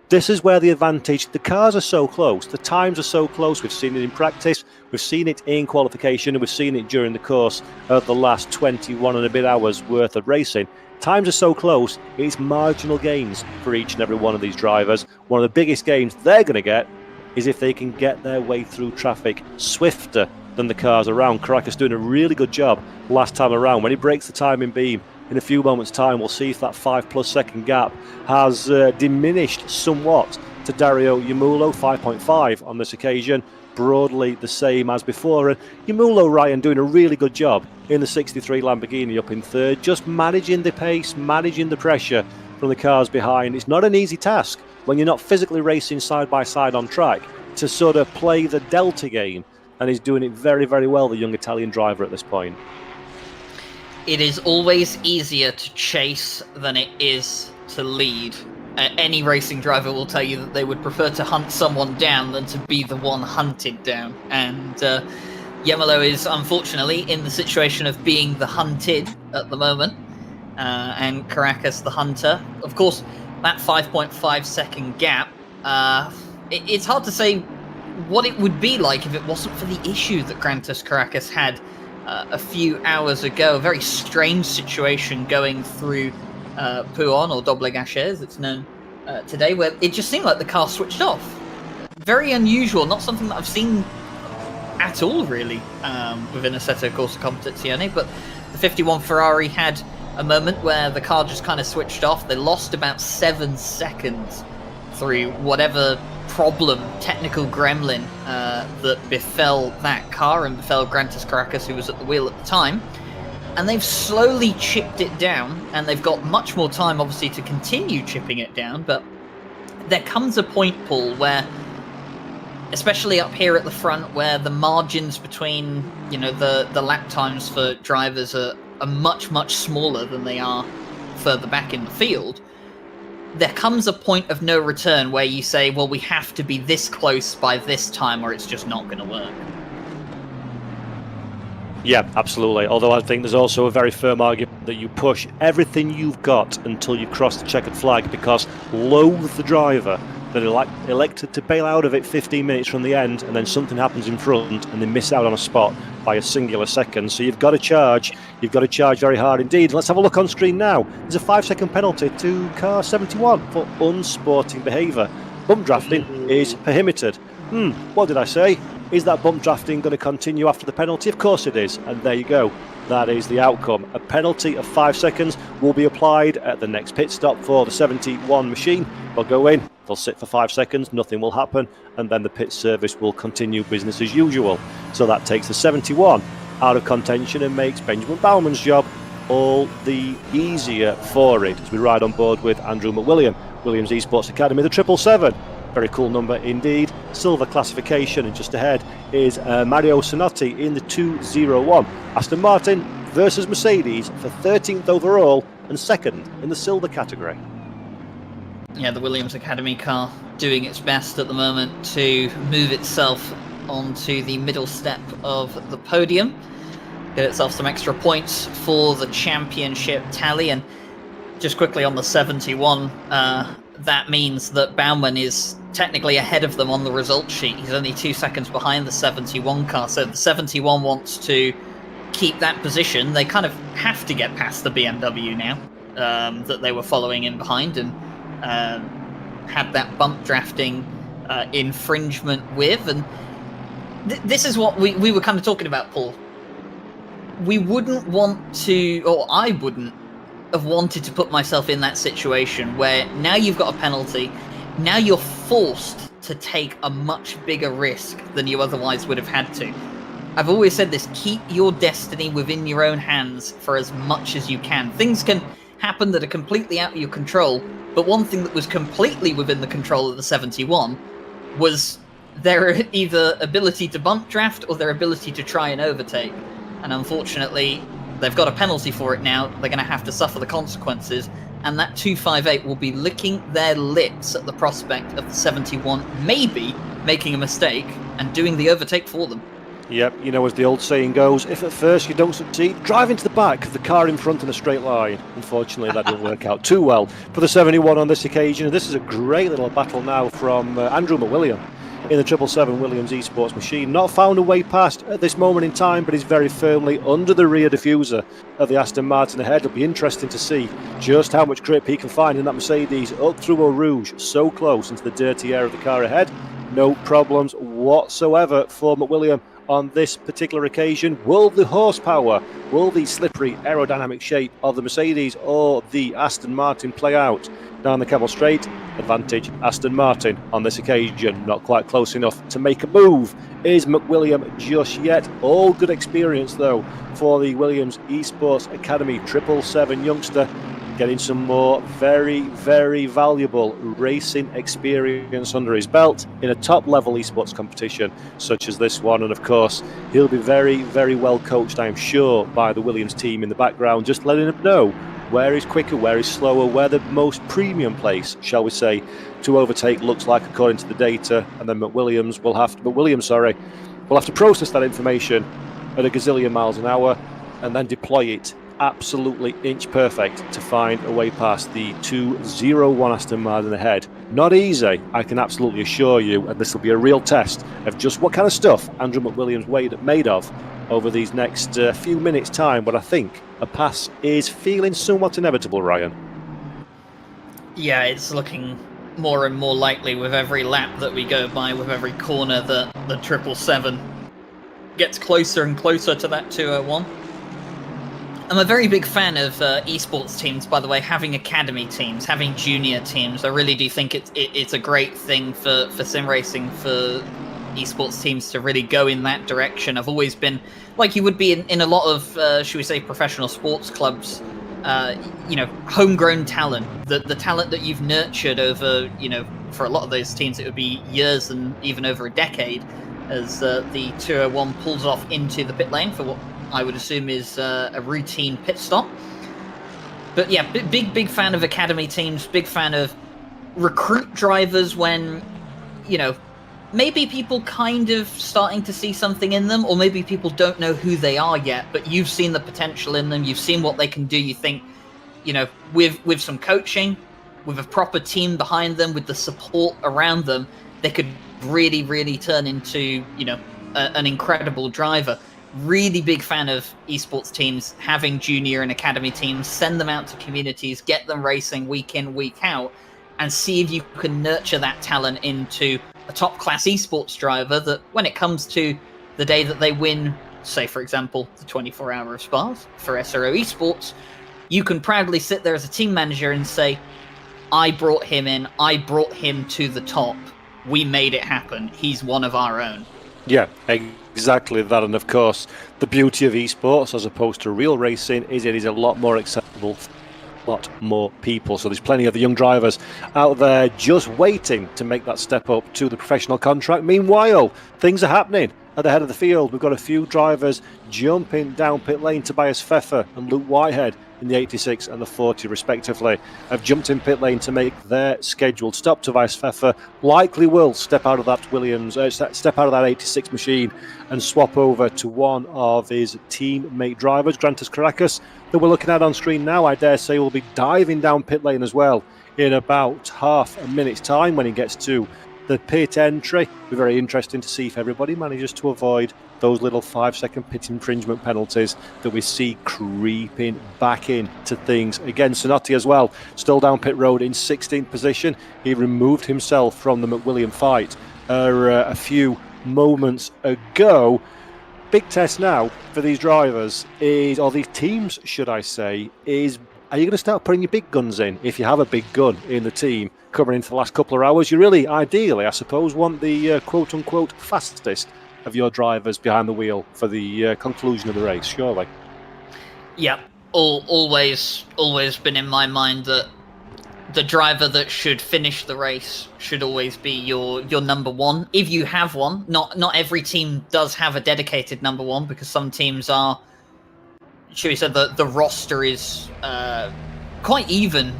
This is where the advantage, the cars are so close, the times are so close. We've seen it in practice, we've seen it in qualification, and we've seen it during the course of the last 21 and a bit hours worth of racing. Times are so close, it's marginal gains for each and every one of these drivers. One of the biggest gains they're going to get is if they can get their way through traffic swifter than the cars around. Caracas doing a really good job last time around. When he breaks the timing beam in a few moments' time, we'll see if that 5+ second gap has diminished somewhat to Dario Yamulo. 5.5 on this occasion, broadly the same as before. And Yamulo, Ryan, doing a really good job in the 63 Lamborghini up in third, just managing the pace, managing the pressure from the cars behind. It's not an easy task when you're not physically racing side by side on track to sort of play the delta game. And he's doing it very, very well, the young Italian driver at this point. It is always easier to chase than it is to lead. Any racing driver will tell you that they would prefer to hunt someone down than to be the one hunted down. And Yamulo is unfortunately in the situation of being the hunted at the moment, and Caracas the hunter. Of course, that 5.5 second gap, it's hard to say what it would be like if it wasn't for the issue that Grantas Caracas had a few hours ago. A very strange situation going through Podium, or Doble Gâché as it's known today, where it just seemed like the car switched off. Very unusual, not something that I've seen at all really within Assetto Corsa Competizione, but the 51 Ferrari had a moment where the car just kind of switched off. They lost about 7 seconds through whatever problem, technical gremlin that befell that car and befell Grantas Caracas, who was at the wheel at the time. And they've slowly chipped it down, and they've got much more time, obviously, to continue chipping it down. But there comes a point, Paul, where, especially up here at the front, where the margins between, the lap times for drivers are much, much smaller than they are further back in the field. There comes a point of no return where you say, well, we have to be this close by this time or it's just not going to work. Yeah, absolutely. Although I think there's also a very firm argument that you push everything you've got until you cross the checkered flag, because loathe the driver that elected to bail out of it 15 minutes from the end, and then something happens in front and they miss out on a spot by a singular second. So you've got to charge very hard indeed. Let's have a look on screen now. There's a 5-second penalty to car 71 for unsporting behaviour. Bump drafting is prohibited. What did I say? Is that bump drafting going to continue after the penalty? Of course it is, and there you go. That is the outcome. A penalty of 5 seconds will be applied at the next pit stop for the 71 machine. They'll go in, they'll sit for 5 seconds, nothing will happen, and then the pit service will continue business as usual. So that takes the 71 out of contention and makes Benjamin Bauman's job all the easier for it, as we ride on board with Andrew McWilliam, Williams Esports Academy, the 777. Very cool number indeed. Silver classification, and just ahead is Mario Sonotti in the 201. Aston Martin versus Mercedes for 13th overall and 2nd in the silver category. Yeah, the Williams Academy car doing its best at the moment to move itself onto the middle step of the podium, get itself some extra points for the championship tally. And just quickly on the 71, that means that Baumann is technically ahead of them on the result sheet. He's only 2 seconds behind the 71 car. So the 71 wants to keep that position. They kind of have to get past the BMW now that they were following in behind and had that bump drafting infringement with. And this is what we were kind of talking about, Paul. We wouldn't want to, or I wouldn't have wanted to put myself in that situation where now you've got a penalty, now you're forced to take a much bigger risk than you otherwise would have had to. I've always said this, keep your destiny within your own hands for as much as you can. Things can happen that are completely out of your control, but one thing that was completely within the control of the 71 was their either ability to bump draft or their ability to try and overtake. And unfortunately, they've got a penalty for it now. They're going to have to suffer the consequences. And that 258 will be licking their lips at the prospect of the 71 maybe making a mistake and doing the overtake for them. Yep, you know, as the old saying goes, if at first you don't succeed, drive into the back of the car in front in a straight line. Unfortunately, that didn't work out too well for the 71 on this occasion. This is a great little battle now from Andrew McWilliam in the 777 Williams Esports machine. Not found a way past at this moment in time, but he's very firmly under the rear diffuser of the Aston Martin ahead. It'll be interesting to see just how much grip he can find in that Mercedes up through Eau Rouge, so close into the dirty air of the car ahead. No problems whatsoever for McWilliam on this particular occasion. Will the horsepower, will the slippery aerodynamic shape of the Mercedes or the Aston Martin play out down the Camel Straight? Advantage Aston Martin on this occasion. Not quite close enough to make a move is McWilliam just yet. All good experience though for the Williams Esports Academy 777 youngster, getting some more very, very valuable racing experience under his belt in a top-level esports competition such as this one. And of course, he'll be very, very well coached, I am sure, by the Williams team in the background, just letting him know where is quicker, where is slower, where the most premium place, shall we say, to overtake looks like according to the data. And then McWilliams will have to process that information at a gazillion miles an hour and then deploy it absolutely inch perfect to find a way past the 201 Aston Martin ahead. Not easy, I can absolutely assure you, and this will be a real test of just what kind of stuff Andrew McWilliams made of over these next few minutes' time. But I think a pass is feeling somewhat inevitable, Ryan. Yeah, it's looking more and more likely with every lap that we go by, with every corner that the 777 gets closer and closer to that 201. I'm a very big fan of esports teams, by the way, having academy teams, having junior teams. I really do think it's a great thing for sim racing, for esports teams to really go in that direction. I've always been, like you would be in a lot of, should we say, professional sports clubs, homegrown talent, the talent that you've nurtured over, for a lot of those teams, it would be years and even over a decade, as the 201 pulls off into the pit lane for what I would assume is a routine pit stop. But yeah, big fan of academy teams, big fan of recruit drivers when, maybe people kind of starting to see something in them, or maybe people don't know who they are yet, but you've seen the potential in them, you've seen what they can do, you think, with some coaching, with a proper team behind them, with the support around them, they could really, really turn into, an incredible driver. Really big fan of esports teams having junior and academy teams. Send them out to communities, get them racing week in, week out, and see if you can nurture that talent into a top-class esports driver that when it comes to the day that they win, say, for example, the 24-hour of Spas for SRO Esports, you can proudly sit there as a team manager and say, I brought him in, I brought him to the top, we made it happen, he's one of our own. Yeah, exactly that. And of course, the beauty of esports as opposed to real racing is it is a lot more accessible for a lot more people. So there's plenty of the young drivers out there just waiting to make that step up to the professional contract. Meanwhile, things are happening at the head of the field. We've got a few drivers jumping down pit lane. Tobias Pfeffer and Luke Whitehead in the 86 and the 40 respectively have jumped in pit lane to make their scheduled stop. Tobias Pfeffer likely will step out of that step out of that 86 machine and swap over to one of his teammate drivers, Grantas Caracas, that we're looking at on screen now. I dare say will be diving down pit lane as well in about half a minute's time when he gets to the pit entry. It'll be very interesting to see if everybody manages to avoid those little 5-second pit infringement penalties that we see creeping back into things. Again, Sonotti as well, still down pit road in 16th position. He removed himself from the McWilliam fight a few moments ago. Big test now for these drivers is, or these teams, should I say, is are you going to start putting your big guns in? If you have a big gun in the team coming into the last couple of hours, you really, ideally, I suppose, want the quote-unquote fastest of your drivers behind the wheel for the conclusion of the race, surely. Yeah, always been in my mind that the driver that should finish the race should always be your number one. If you have one, not every team does have a dedicated number one, because some teams are, should we say, the roster is quite even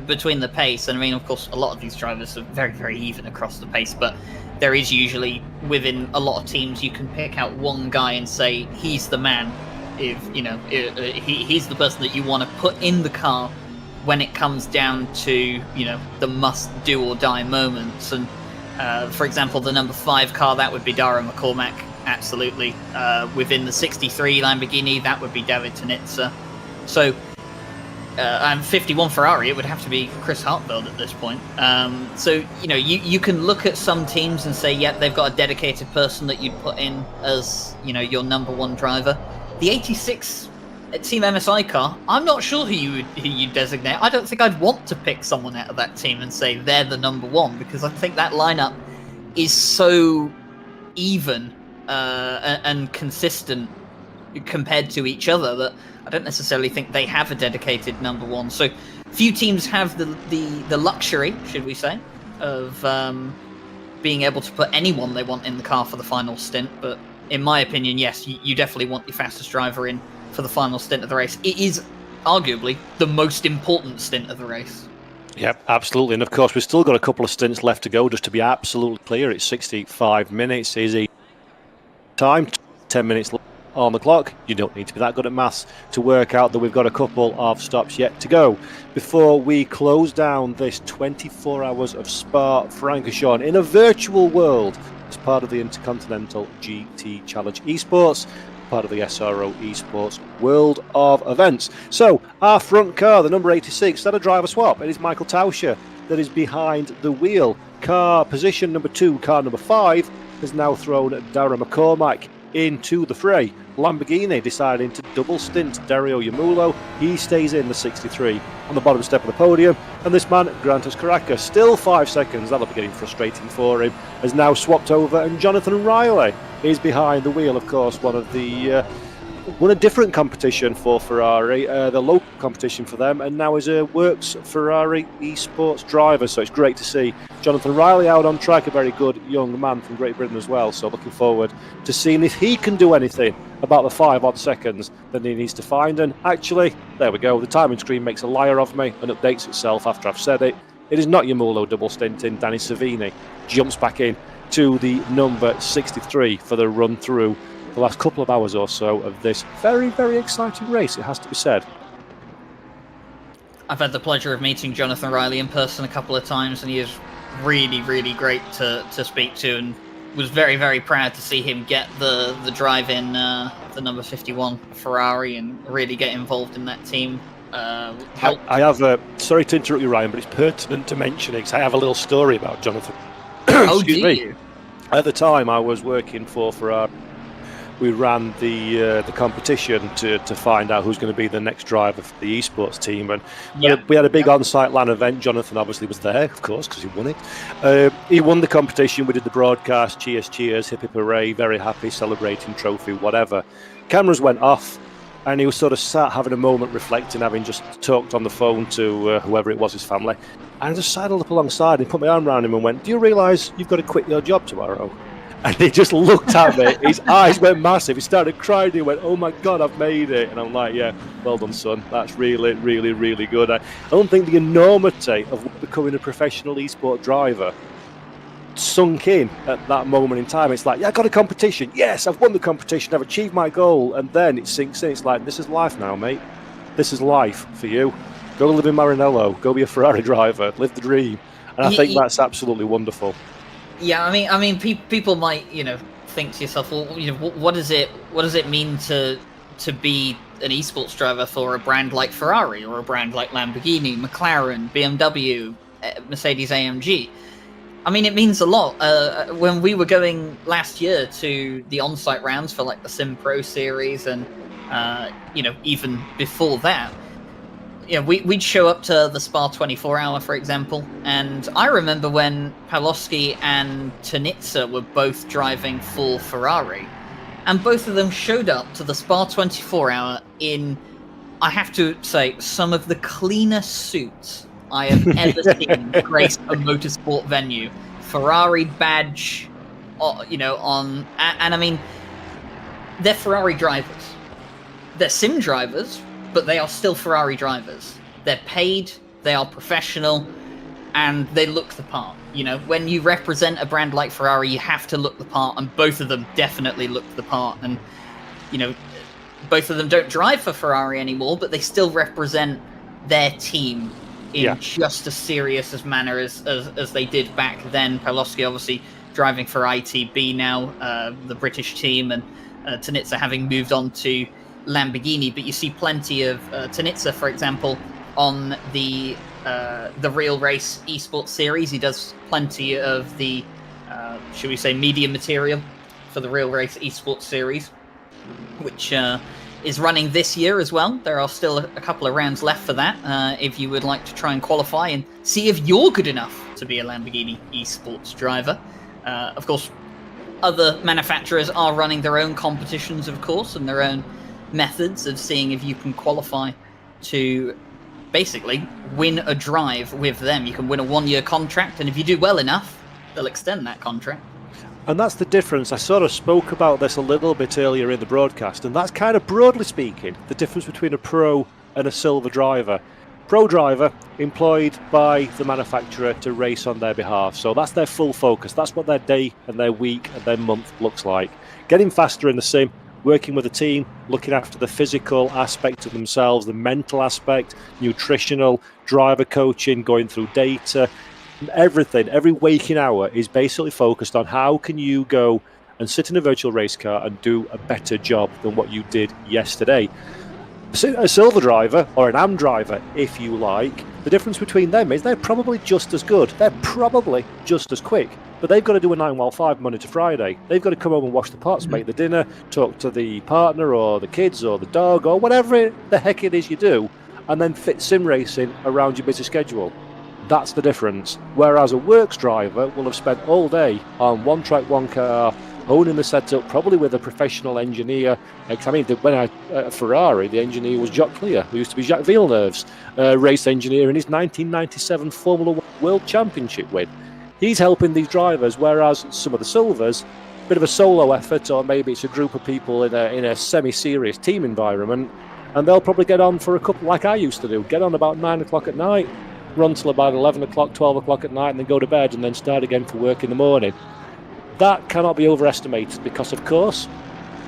between the pace. And I mean, of course, a lot of these drivers are very, very even across the pace, but there is usually, within a lot of teams, you can pick out one guy and say he's the man. If you know, he's the person that you want to put in the car when it comes down to, you know, the must do or die moments. And for example, the number 5 car, that would be Dara McCormack, absolutely. Within the 63 Lamborghini, that would be David Tanitza. So and 51 Ferrari, it would have to be Chris Hartfeld at this point. So, you know, you can look at some teams and say, yeah, they've got a dedicated person that you'd put in as, you know, your number one driver. The 86 Team MSI car, I'm not sure who you designate. I don't think I'd want to pick someone out of that team and say they're the number one, because I think that lineup is so even and consistent compared to each other that I don't necessarily think they have a dedicated number one. So few teams have the luxury, should we say, of being able to put anyone they want in the car for the final stint. But in my opinion, yes, you definitely want your fastest driver in for the final stint of the race. It is arguably the most important stint of the race. Yep, absolutely. And of course, we've still got a couple of stints left to go, just to be absolutely clear. It's 65 minutes. Easy time, 10 minutes on the clock. You don't need to be that good at maths to work out that we've got a couple of stops yet to go before we close down this 24 hours of Spa-Francorchamps in a virtual world as part of the Intercontinental GT Challenge Esports, part of the SRO Esports World of Events. So our front car, the number 86, that a driver swap. It is Michael Tauscher that is behind the wheel. Car position number 2, car number 5, has now thrown Dara McCormack into the fray. Lamborghini deciding to double stint Dario Yamulo. He stays in the 63 on the bottom step of the podium. And this man, Grantos Caracas, still 5 seconds. That'll be getting frustrating for him. Has now swapped over, and Jonathan Riley is behind the wheel. Of course, won a different competition for Ferrari, the local competition for them, and now is a works Ferrari esports driver. So it's great to see Jonathan Riley out on track, a very good young man from Great Britain as well. So looking forward to seeing if he can do anything about the 5 odd seconds that he needs to find. And actually, there we go. The timing screen makes a liar of me and updates itself after I've said it. It is not Yamulo double stinting. Danny Savini jumps back in to the number 63 for the run through the last couple of hours or so of this very, very exciting race, it has to be said. I've had the pleasure of meeting Jonathan Riley in person a couple of times, and he is really, really great to speak to, and was very, very proud to see him get the drive in the number 51 Ferrari and really get involved in that team. I have, sorry to interrupt you, Ryan, but it's pertinent to mention it, because I have a little story about Jonathan. Oh, Excuse do me. you? At the time, I was working for Ferrari. We ran the competition to find out who's going to be the next driver for the esports team, and we had a big on-site LAN event. Jonathan obviously was there, of course, because he won it. He won the competition. We did the broadcast, cheers, cheers, hip hip hooray, very happy, celebrating trophy, whatever. Cameras went off, and he was sort of sat having a moment, reflecting, having just talked on the phone to whoever it was, his family. And I just sidled up alongside and put my arm around him and went, "Do you realise you've got to quit your job tomorrow?" And he just looked at me, his eyes went massive, he started crying, he went, "Oh my God, I've made it." And I'm like, yeah, well done, son, that's really, really, really good. I don't think the enormity of becoming a professional esport driver sunk in at that moment in time. It's like, yeah, I got a competition, yes, I've won the competition, I've achieved my goal, and then it sinks in. It's like, this is life now, mate, this is life for you. Go live in Maranello, go be a Ferrari driver, live the dream. And I think that's absolutely wonderful. Yeah, I mean, people might, think to yourself, well, what does it mean to be an esports driver for a brand like Ferrari or a brand like Lamborghini, McLaren, BMW, Mercedes-AMG? I mean, it means a lot. When we were going last year to the on-site rounds for like the Sim Pro series, and even before that, we'd show up to the Spa 24-hour, for example, and I remember when Pawlowski and Tanitsa were both driving for Ferrari, and both of them showed up to the Spa 24-hour in, I have to say, some of the cleanest suits I have ever seen grace a motorsport venue. Ferrari badge, on, and I mean, they're Ferrari drivers. They're sim drivers, but they are still Ferrari drivers. They're paid, they are professional, and they look the part. When you represent a brand like Ferrari, you have to look the part, and both of them definitely look the part. And, both of them don't drive for Ferrari anymore, but they still represent their team in just as serious as manner as they did back then. Pawlowski obviously driving for ITB now, the British team, and Tanitsa having moved on to Lamborghini. But you see plenty of Tanitsa, for example, on the Real Race Esports series. He does plenty of the, should we say, media material for the Real Race Esports series, which is running this year as well. There are still a couple of rounds left for that, if you would like to try and qualify and see if you're good enough to be a Lamborghini esports driver. Of course, other manufacturers are running their own competitions, of course, and their own methods of seeing if you can qualify to basically win a drive with them. You can win a 1-year contract, and if you do well enough, they'll extend that contract. And that's the difference. I sort of spoke about this a little bit earlier in the broadcast, and that's kind of, broadly speaking, the difference between a pro and a silver driver. Pro driver employed by the manufacturer to race on their behalf, so that's their full focus. That's what their day and their week and their month looks like. Getting faster in the sim, working with a team, looking after the physical aspect of themselves, the mental aspect, nutritional, driver coaching, going through data. Everything, every waking hour is basically focused on how can you go and sit in a virtual race car and do a better job than what you did yesterday. A silver driver, or an AM driver, if you like, the difference between them is they're probably just as good. They're probably just as quick. But they've got to do a 9-while-5 Monday to Friday. They've got to come home and wash the pots, make the dinner, talk to the partner or the kids or the dog or whatever the heck it is you do, and then fit sim racing around your busy schedule. That's the difference. Whereas a works driver will have spent all day on one track, one car, honing the setup, probably with a professional engineer. I mean, when at Ferrari, the engineer was Jacques Clear, who used to be Jacques Villeneuve's race engineer in his 1997 Formula 1 World Championship win. He's helping these drivers, whereas some of the silvers, a bit of a solo effort, or maybe it's a group of people in a semi-serious team environment, and they'll probably get on for a couple, like I used to do, get on about 9 o'clock at night, run till about 11 o'clock, 12 o'clock at night, and then go to bed and then start again for work in the morning. That cannot be overestimated because, of course,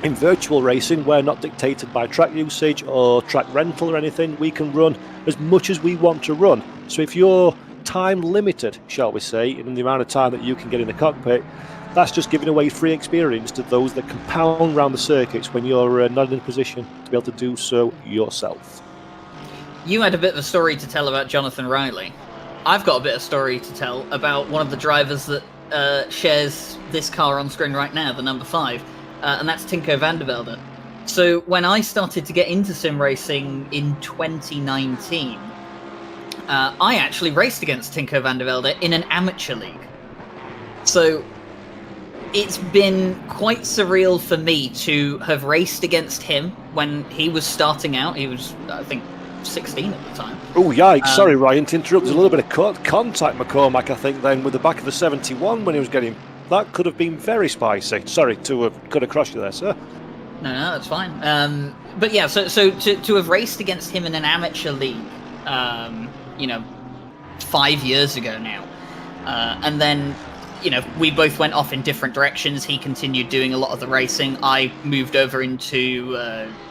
in virtual racing, we're not dictated by track usage or track rental or anything. We can run as much as we want to run. So if you're time limited, shall we say, in the amount of time that you can get in the cockpit, that's just giving away free experience to those that can pound around the circuits when you're not in a position to be able to do so yourself. You had a bit of a story to tell about Jonathan Riley. I've got a bit of story to tell about one of the drivers that shares this car on screen right now, the number 5, and that's Tinko van der Velde. So when I started to get into sim racing in 2019, I actually raced against Tinko van der Velde in an amateur league. So it's been quite surreal for me to have raced against him when he was starting out. He was, I think, 16 at the time. Oh, yikes. Sorry, Ryan, to interrupt. There's a little bit of contact, McCormack, I think, then, with the back of the 71 when he was getting... That could have been very spicy. Sorry to have cut across you there, sir. No, that's fine. But yeah, so to have raced against him in an amateur league, 5 years ago now, and then, we both went off in different directions. He continued doing a lot of the racing. I moved over into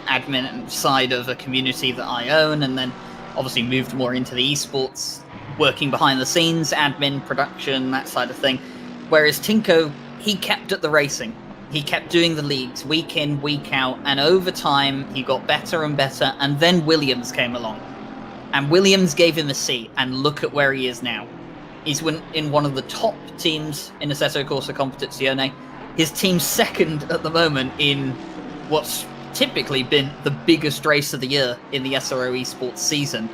admin side of a community that I own, and then obviously moved more into the esports, working behind the scenes, admin, production, that side of thing. Whereas Tinko, he kept at the racing. He kept doing the leagues week in, week out, and over time he got better and better, and then Williams came along. And Williams gave him a seat, and look at where he is now. He's in one of the top teams in Assetto Corsa Competizione. His team's second at the moment in what's typically been the biggest race of the year in the SRO Esports season.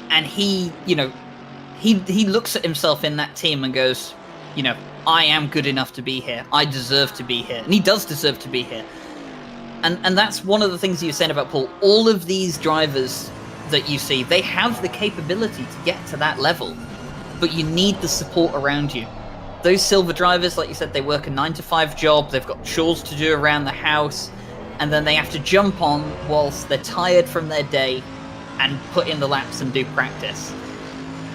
And he looks at himself in that team and goes, I am good enough to be here. I deserve to be here. And he does deserve to be here. And that's one of the things you were saying about Paul. All of these drivers that you see, they have the capability to get to that level, but you need the support around you. Those silver drivers, like you said, they work a 9-to-5 job. They've got chores to do around the house, and then they have to jump on whilst they're tired from their day and put in the laps and do practice.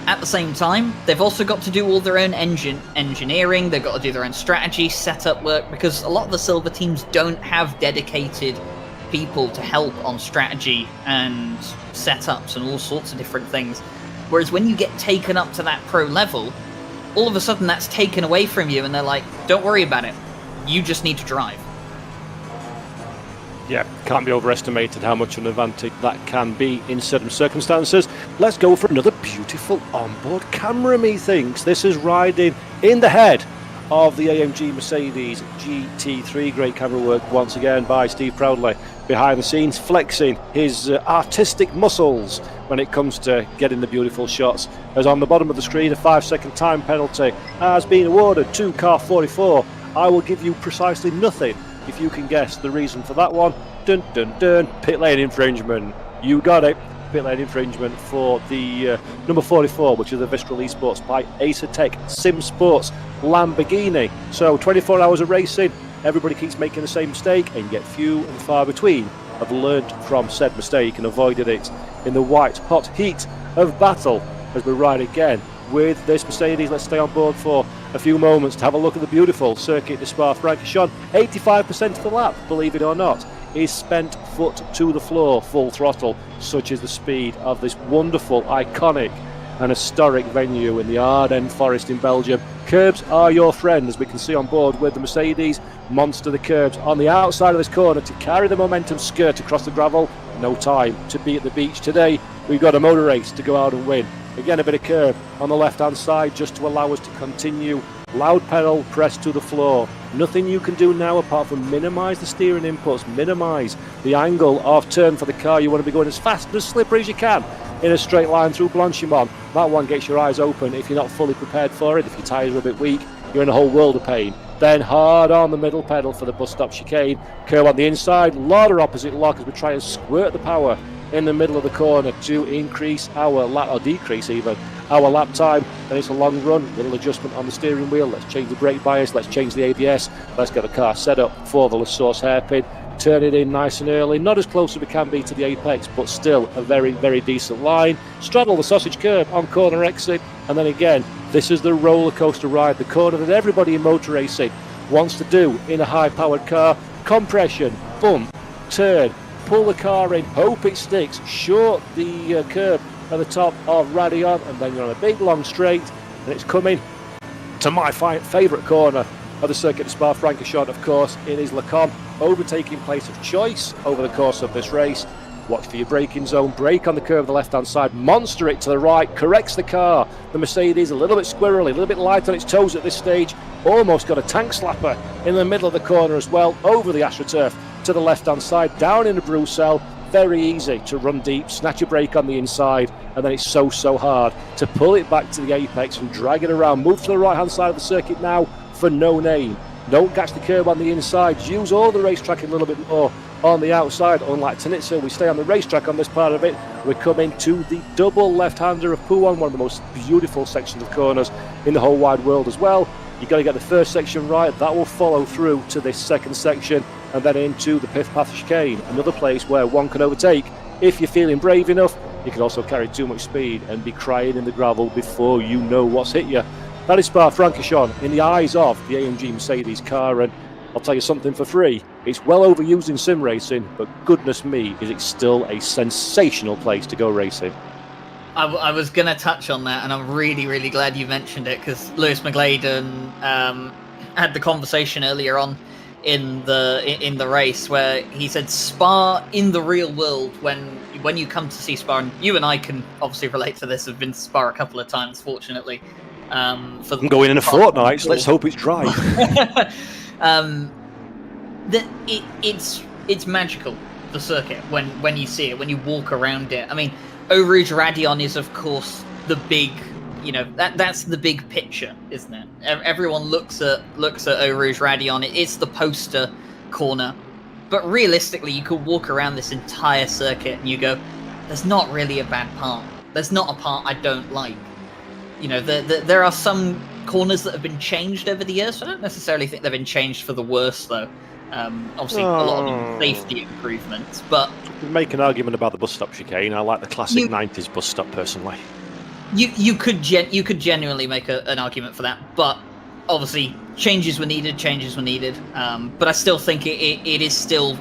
At the same time, they've also got to do all their own engineering. They've got to do their own strategy, setup work, because a lot of the silver teams don't have dedicated people to help on strategy and setups and all sorts of different things. Whereas when you get taken up to that pro level, all of a sudden that's taken away from you, and they're like, don't worry about it. You just need to drive. Yeah, can't be overestimated how much an advantage that can be in certain circumstances. Let's go for another beautiful onboard camera, methinks. This is riding in the head of the AMG Mercedes GT3. Great camera work once again by Steve Proudley. Behind the scenes, flexing his artistic muscles when it comes to getting the beautiful shots. As on the bottom of the screen, a 5-second time penalty has been awarded to car 44. I will give you precisely nothing if you can guess the reason for that one. Dun dun dun, pit lane infringement. You got it. Pit lane infringement for the number 44, which is the Vistral Esports by Acertec Sim Sports Lamborghini. So 24 hours of racing, everybody keeps making the same mistake, and yet few and far between have learned from said mistake and avoided it in the white hot heat of battle as we ride again with this Mercedes. Let's stay on board for a few moments to have a look at the beautiful Circuit de Spa-Francorchamps. 85% of the lap, believe it or not, is spent foot to the floor, full throttle. Such is the speed of this wonderful, iconic and historic venue in the Ardennes Forest in Belgium. Curbs are your friend, as we can see on board with the Mercedes. Monster the curbs on the outside of this corner to carry the momentum skirt across the gravel. No time to be at the beach today. We've got a motor race to go out and win. Again, a bit of curb on the left-hand side just to allow us to continue. Loud pedal, press to the floor. Nothing you can do now apart from minimise the steering inputs, minimise the angle of turn for the car. You want to be going as fast and as slippery as you can in a straight line through Blanchimont. That one gets your eyes open if you're not fully prepared for it. If your tyres are a bit weak, you're in a whole world of pain. Then hard on the middle pedal for the bus stop chicane. Curve on the inside, lot of opposite lock as we try and squirt the power in the middle of the corner to increase our lap, or decrease even, our lap time. And it's a long run, little adjustment on the steering wheel. Let's change the brake bias, let's change the ABS, let's get the car set up for the La Source hairpin. Turn it in nice and early, not as close as we can be to the apex, but still a very, very decent line. Straddle the sausage curb on corner exit, and then again, this is the roller coaster ride, the corner that everybody in motor racing wants to do in a high-powered car. Compression, bump, turn, pull the car in, hope it sticks, short the curb at the top of Radion, and then you're on a big long straight, and it's coming to my favourite corner of the Circuit de Spa-Francorchamps. Of course, it is Le Con, overtaking place of choice over the course of this race. Watch for your braking zone, brake on the curve of the left-hand side, monster it to the right, corrects the car. The Mercedes a little bit squirrely, a little bit light on its toes at this stage, almost got a tank slapper in the middle of the corner as well, over the AstroTurf to the left-hand side, down in the Bruxelles. Very easy to run deep, snatch a brake on the inside, and then it's so hard to pull it back to the apex and drag it around. Move to the right-hand side of the circuit now for No Name. Don't catch the curb on the inside, use all the racetrack a little bit more on the outside. Unlike Tinitza, we stay on the racetrack on this part of it. We're coming to the double left-hander of Pouan, one of the most beautiful sections of corners in the whole wide world as well. You've got to get the first section right, that will follow through to this second section, and then into the Pith Path chicane, another place where one can overtake. If you're feeling brave enough, you can also carry too much speed and be crying in the gravel before you know what's hit you. That is Spa-Francorchamps in the eyes of the AMG Mercedes car, and I'll tell you something for free, it's well overused in sim racing, but goodness me, is it still a sensational place to go racing. I was going to touch on that, and I'm really glad you mentioned it, because Lewis McGladen had the conversation earlier on in the race where he said Spa in the real world, when you come to see Spa, and you and I can obviously relate to this, have been to Spa a couple of times, fortunately. I'm going in a fortnight, so let's hope it's dry. It's magical, the circuit, when you see it, when you walk around it. I mean, Eau Rouge Radion is, of course, the big, that's the big picture, isn't it? Everyone looks at Eau Rouge Radion. It's the poster corner. But realistically, you could walk around this entire circuit and you go, there's not really a bad part. There's not a part I don't like. There are some corners that have been changed over the years. So I don't necessarily think they've been changed for the worse, though. Obviously, a lot of them safety improvements, but... Make an argument about the bus stop chicane. I like the classic 90s bus stop, personally. You could genuinely make an argument for that, but obviously changes were needed. But I still think it is still,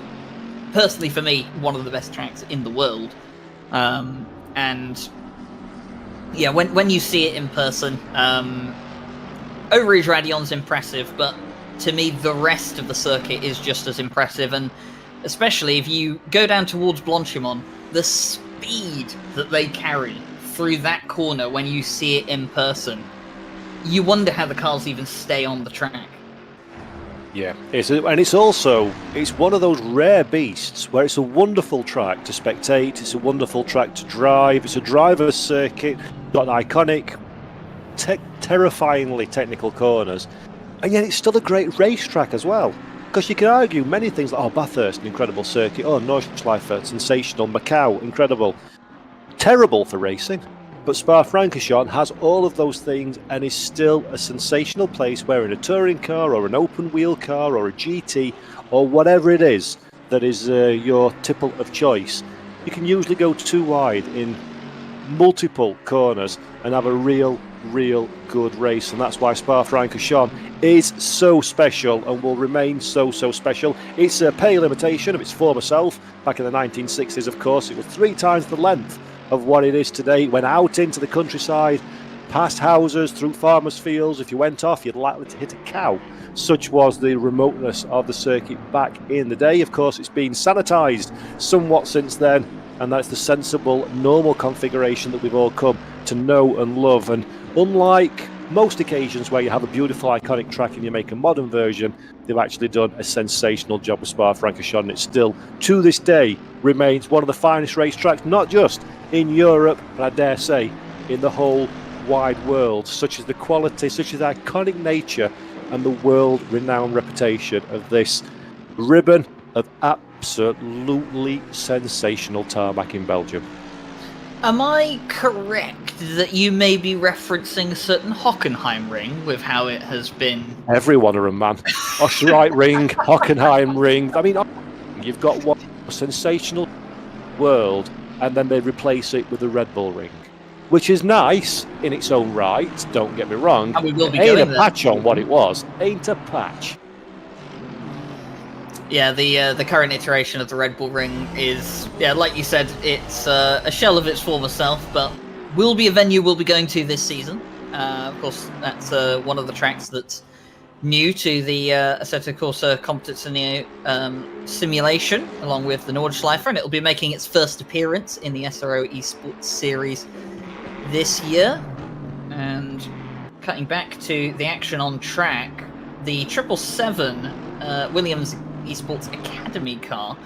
personally for me, one of the best tracks in the world. And yeah, when you see it in person, Eau Rouge Radion's impressive, but to me the rest of the circuit is just as impressive, and especially if you go down towards Blanchimont, the speed that they carry through that corner when you see it in person, you wonder how the cars even stay on the track. Yeah, it's one of those rare beasts where it's a wonderful track to spectate, it's a wonderful track to drive, it's a driver's circuit, got iconic, terrifyingly technical corners, and yet it's still a great racetrack as well. Because you can argue many things like, Bathurst, an incredible circuit, Nordschleife, sensational, Macau, incredible. Terrible for racing, but Spa-Francorchamps has all of those things and is still a sensational place where in a touring car or an open wheel car or a GT or whatever it is that is your tipple of choice, you can usually go too wide in multiple corners and have a real good race, and that's why Spa-Francorchamps is so special and will remain so special. It's a pale imitation of its former self. Back in the 1960s, of course, it was 3 times the length of what it is today. It went out into the countryside, past houses, through farmers' fields. If you went off, you'd likely to hit a cow. Such was the remoteness of the circuit back in the day. Of course, it's been sanitised somewhat since then, and that's the sensible, normal configuration that we've all come to know and love. And unlike most occasions where you have a beautiful, iconic track and you make a modern version, they've actually done a sensational job with Spa-Francorchamps, and it still, to this day, remains one of the finest racetracks, not just in Europe, but I dare say, in the whole wide world. Such as the quality, such as the iconic nature, and the world-renowned reputation of this ribbon of absolutely sensational tarmac in Belgium. Am I correct that you may be referencing a certain Hockenheim ring with how it has been? Everyone are a man. Osterreich ring, Hockenheim ring. I mean, you've got one sensational world, and then they replace it with the Red Bull ring, which is nice in its own right, don't get me wrong. And we will be ain't a going patch there. On what it was. Ain't a patch. Yeah, the current iteration of the Red Bull ring is, like you said, it's a shell of its former self, but will be a venue we'll be going to this season. Of course, that's one of the tracks that's new to the Assetto Corsa Competizione simulation, along with the Nordschleife, and it'll be making its first appearance in the SRO Esports series this year. And cutting back to the action on track, the 777 Williams Esports Academy car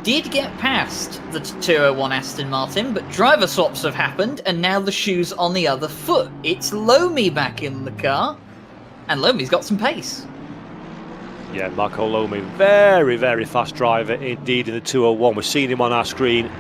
did get past the 201 Aston Martin, but driver swaps have happened, and now the shoe's on the other foot. It's Lomi back in the car, and Lomi's got some pace. Yeah, Marco Lomi, very fast driver indeed in the 201. We're seeing him on our screen.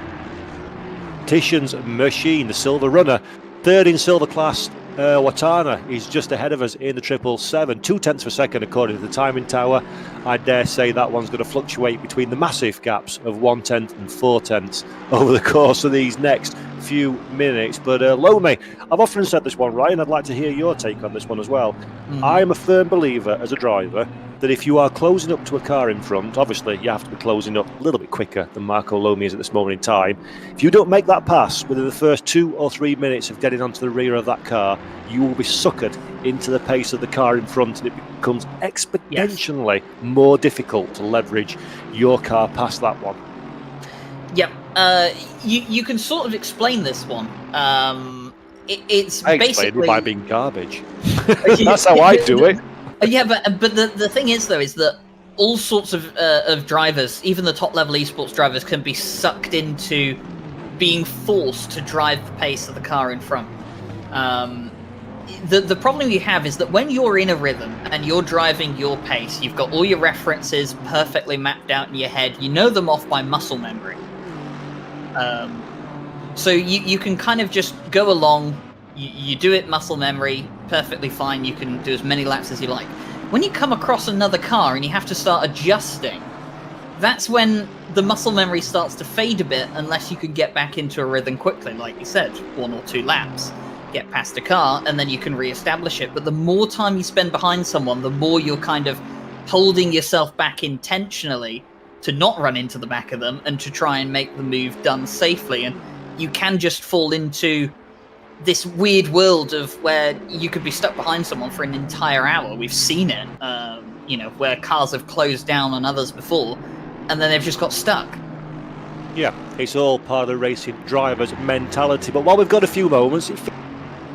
Titian's machine, the silver runner, third in silver class. Watana is just ahead of us in the 777, 0.2 of a second according to the timing tower. I dare say that one's going to fluctuate between the massive gaps of 1/10 and 4/10 over the course of these next few minutes. But Lomi, I've often said this one, Ryan, I'd like to hear your take on this one as well. I am a firm believer as a driver that if you are closing up to a car in front, obviously you have to be closing up a little bit quicker than Marco Lomi is at this moment in time. If you don't make that pass within the first 2 or 3 minutes of getting onto the rear of that car, you will be suckered into the pace of the car in front, and it becomes exponentially more difficult to leverage your car past that one. Yep. You can sort of explain this one. It's I explained basically it by being garbage. That's how I do it. Yeah, but the thing is though is that all sorts of drivers, even the top level esports drivers, can be sucked into being forced to drive the pace of the car in front. The problem you have is that when you're in a rhythm and you're driving your pace, you've got all your references perfectly mapped out in your head. You know them off by muscle memory. So you can kind of just go along, you do it muscle memory, perfectly fine, you can do as many laps as you like. When you come across another car and you have to start adjusting, that's when the muscle memory starts to fade a bit unless you can get back into a rhythm quickly, like you said, 1 or 2 laps, get past a car, and then you can re-establish it. But the more time you spend behind someone, the more you're kind of holding yourself back intentionally to not run into the back of them and to try and make the move done safely. And you can just fall into this weird world of where you could be stuck behind someone for an entire hour. We've seen it, where cars have closed down on others before, and then they've just got stuck. Yeah, it's all part of the racing driver's mentality. But while we've got a few moments, it's a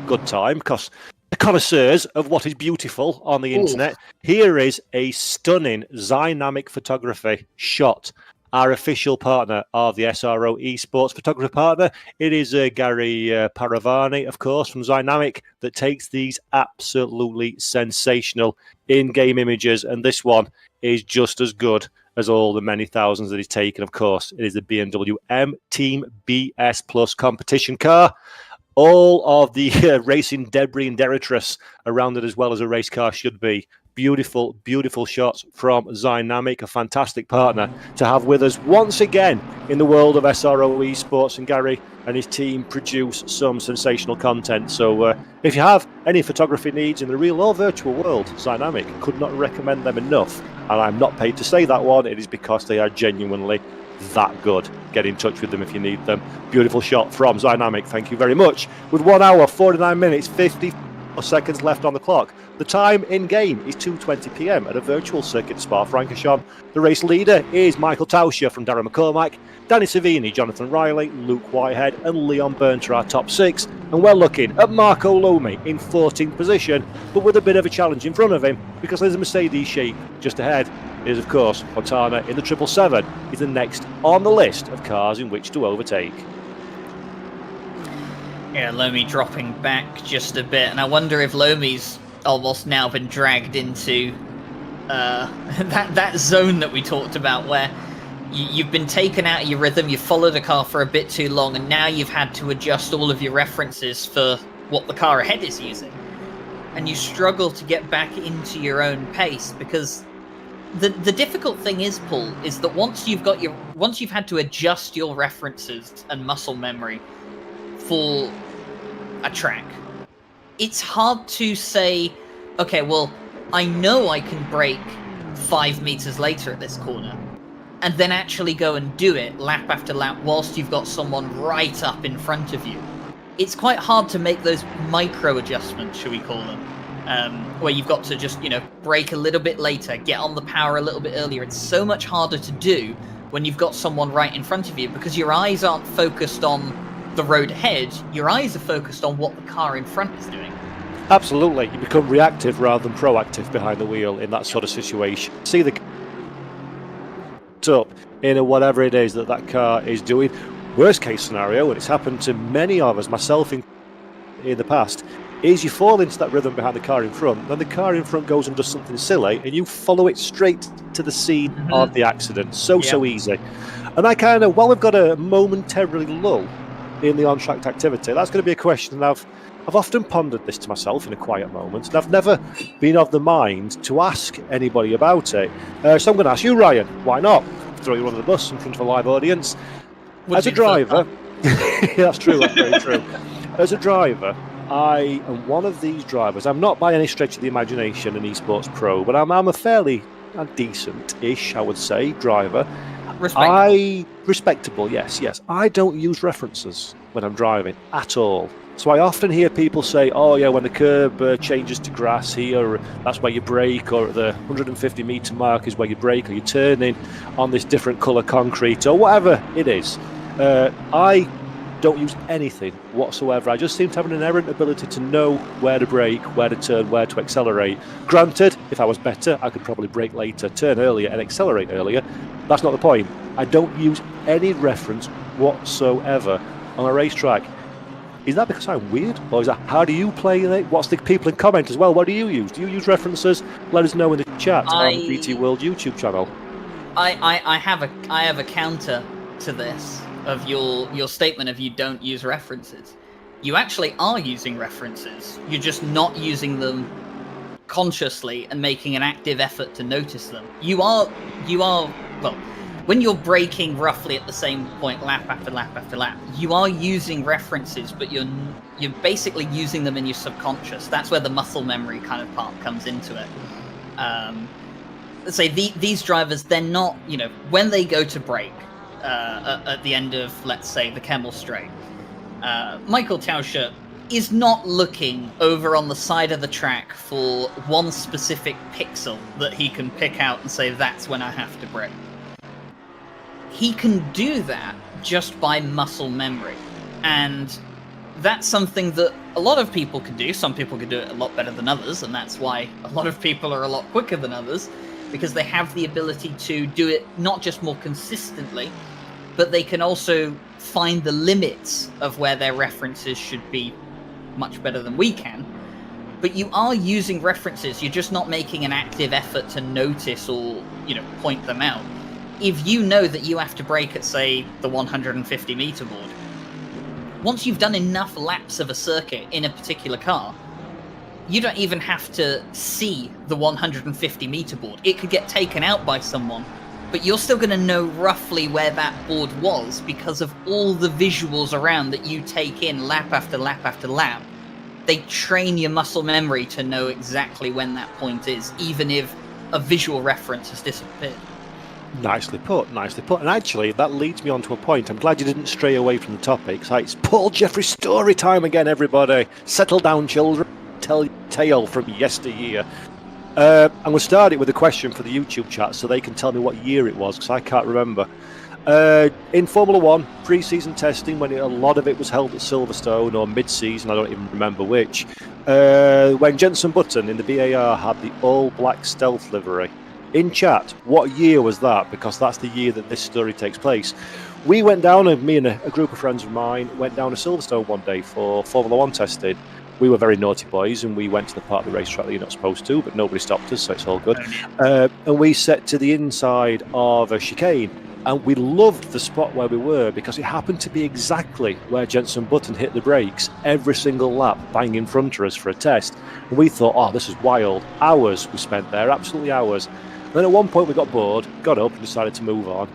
good time, because the connoisseurs of what is beautiful on the internet, here is a stunning Dynamic photography shot. Our official partner of the SRO Esports photography partner. It is Gary Paravani, of course, from Dynamic, that takes these absolutely sensational in-game images, and this one is just as good as all the many thousands that he's taken. Of course, it is the BMW M Team BS Plus competition car. All of the racing debris and detritus around it, as well as a race car should be. Beautiful, beautiful shots from Dynamic, a fantastic partner to have with us once again in the world of SRO Esports, and Gary and his team produce some sensational content. So if you have any photography needs in the real or virtual world, Dynamic could not recommend them enough. And I'm not paid to say that one. It is because they are genuinely that good. Get in touch with them if you need them. Beautiful shot from Dynamic. Thank you very much. With 1 hour, 49 minutes, 50 seconds left on the clock. The time in game is 2:20 p.m. at a virtual circuit Spa-Francorchamps. The race leader is Michael Tauscher from Darren McCormack, Danny Savini, Jonathan Riley, Luke Whitehead, and Leon Burnt are our top 6. And we're looking at Marco Lomi in 14th position, but with a bit of a challenge in front of him, because there's a Mercedes shape just ahead. It is, of course, Fontana in the 777 is the next on the list of cars in which to overtake. Yeah, Lomi dropping back just a bit, and I wonder if Lomi's almost now been dragged into that zone that we talked about, where you've been taken out of your rhythm, you've followed a car for a bit too long, and now you've had to adjust all of your references for what the car ahead is using, and you struggle to get back into your own pace. Because the difficult thing is, Paul, is that once you've had to adjust your references and muscle memory for a track, it's hard to say, okay, well, I know I can brake 5 meters later at this corner, and then actually go and do it lap after lap whilst you've got someone right up in front of you. It's quite hard to make those micro adjustments, shall we call them, where you've got to just, brake a little bit later, get on the power a little bit earlier. It's so much harder to do when you've got someone right in front of you, because your eyes aren't focused on the road ahead, your eyes are focused on what the car in front is doing. Absolutely, you become reactive rather than proactive behind the wheel in that sort of situation. See the up in whatever it is that car is doing. Worst case scenario, and it's happened to many of us, myself in the past, is you fall into that rhythm behind the car in front, then the car in front goes and does something silly, and you follow it straight to the scene of the accident. So easy. And I kind of, while we've got a momentarily lull in the on-track activity, that's going to be a question I've often pondered this to myself in a quiet moment, and I've never been of the mind to ask anybody about it. So I'm going to ask you, Ryan. Why not? Throw you under the bus in front of a live audience. As a driver, that's true, that's very true. As a driver, I am one of these drivers. I'm not by any stretch of the imagination an esports pro, but I'm a fairly a decent-ish, I would say, driver. Respectable. Respectable, yes. I don't use references when I'm driving at all. So I often hear people say, oh yeah, when the curb changes to grass here, that's where you brake, or at the 150 metre mark is where you brake, or you're turning on this different colour concrete, or whatever it is. I don't use anything whatsoever. I just seem to have an inherent ability to know where to brake, where to turn, where to accelerate. Granted, if I was better, I could probably brake later, turn earlier and accelerate earlier. That's not the point. I don't use any reference whatsoever on a racetrack. Is that because I'm weird? Or is that, how do you play it? What's the people in comment as well? What do you use? Do you use references? Let us know in the chat on the BT World YouTube channel. I have a counter to this, of your statement of you don't use references. You actually are using references. You're just not using them consciously and making an active effort to notice them. You are well, when you're braking roughly at the same point lap after lap after lap, you are using references, but you're basically using them in your subconscious. That's where the muscle memory kind of part comes into it. Let's say these drivers, they're not, when they go to brake at the end of, let's say, the Kemmel Straight, Michael Tauscher is not looking over on the side of the track for one specific pixel that he can pick out and say, that's when I have to brake. He can do that just by muscle memory. And that's something that a lot of people can do. Some people can do it a lot better than others, and that's why a lot of people are a lot quicker than others, because they have the ability to do it not just more consistently, but they can also find the limits of where their references should be much better than we can. But you are using references, you're just not making an active effort to notice or, point them out. If you know that you have to brake at, say, the 150 meter board, once you've done enough laps of a circuit in a particular car, you don't even have to see the 150 meter board. It could get taken out by someone, but you're still going to know roughly where that board was because of all the visuals around that you take in lap after lap after lap. They train your muscle memory to know exactly when that point is, even if a visual reference has disappeared. Nicely put. And actually, that leads me on to a point. I'm glad you didn't stray away from the topic. It's Paul Jeffrey story time again, everybody. Settle down, children. Tell your tale from yesteryear. I'm going to start it with a question for the YouTube chat so they can tell me what year it was, because I can't remember. In Formula 1, pre-season testing, when a lot of it was held at Silverstone, or mid-season, I don't even remember which, when Jenson Button in the BAR had the all-black stealth livery. In chat, what year was that? Because that's the year that this story takes place. We went down, me and a group of friends of mine went down to Silverstone one day for Formula 1 testing. We were very naughty boys, and we went to the part of the racetrack that you're not supposed to, but nobody stopped us, so it's all good. And we set to the inside of a chicane, and we loved the spot where we were because it happened to be exactly where Jenson Button hit the brakes every single lap, bang in front of us for a test. And we thought, oh, this is wild. Hours we spent there, absolutely hours. Then at one point we got bored, got up and decided to move on.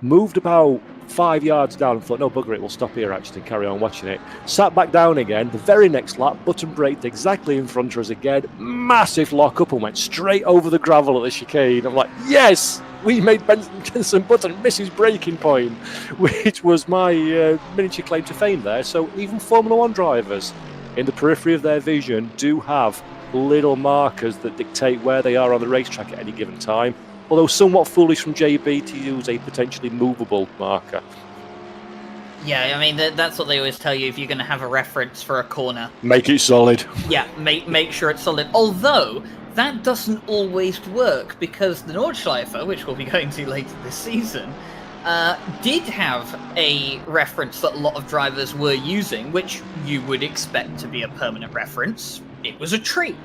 Moved about 5 yards down and thought, no, bugger it, we'll stop here actually and carry on watching it. Sat back down again, the very next lap, Button braked exactly in front of us again, massive lock up and went straight over the gravel at the chicane. I'm like, yes, we made Jenson Button miss his braking point, which was my miniature claim to fame there. So even Formula 1 drivers, in the periphery of their vision, do have little markers that dictate where they are on the racetrack at any given time, although somewhat foolish from JB to use a potentially movable marker. Yeah, I mean, that's what they always tell you if you're going to have a reference for a corner. Make it solid. Yeah, make sure it's solid. Although, that doesn't always work, because the Nordschleife, which we'll be going to later this season, did have a reference that a lot of drivers were using, which you would expect to be a permanent reference. It was a tree.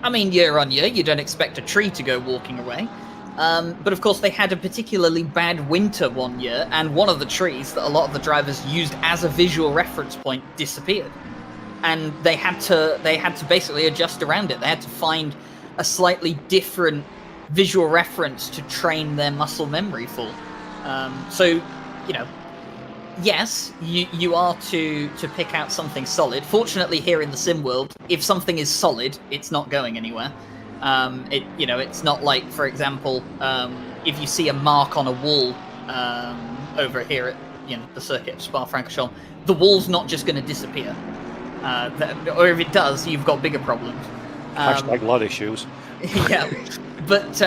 I mean, year on year, you don't expect a tree to go walking away. But of course, they had a particularly bad winter one year, and one of the trees that a lot of the drivers used as a visual reference point disappeared. And they had to basically adjust around it. They had to find a slightly different visual reference to train their muscle memory for. So, yes, you are to pick out something solid. Fortunately, here in the sim world, if something is solid, it's not going anywhere. It's not like, for example, if you see a mark on a wall over here at the circuit of Spa-Francorchamps, the wall's not just going to disappear. Or if it does, you've got bigger problems. Hashtag lot issues. Yeah, but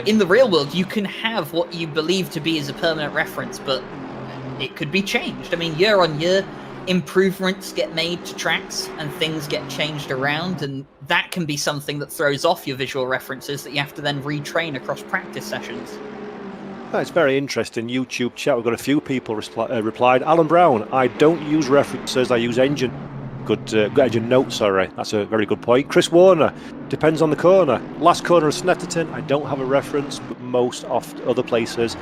in the real world, you can have what you believe to be as a permanent reference, but it could be changed. I mean, year on year, improvements get made to tracks and things get changed around, and that can be something that throws off your visual references that you have to then retrain across practice sessions. That's very interesting. YouTube chat, we've got a few people replied. Alan Brown, I don't use references, I use engine. Good engine notes, sorry. That's a very good point. Chris Warner, depends on the corner. Last corner of Snetterton, I don't have a reference, but most other places,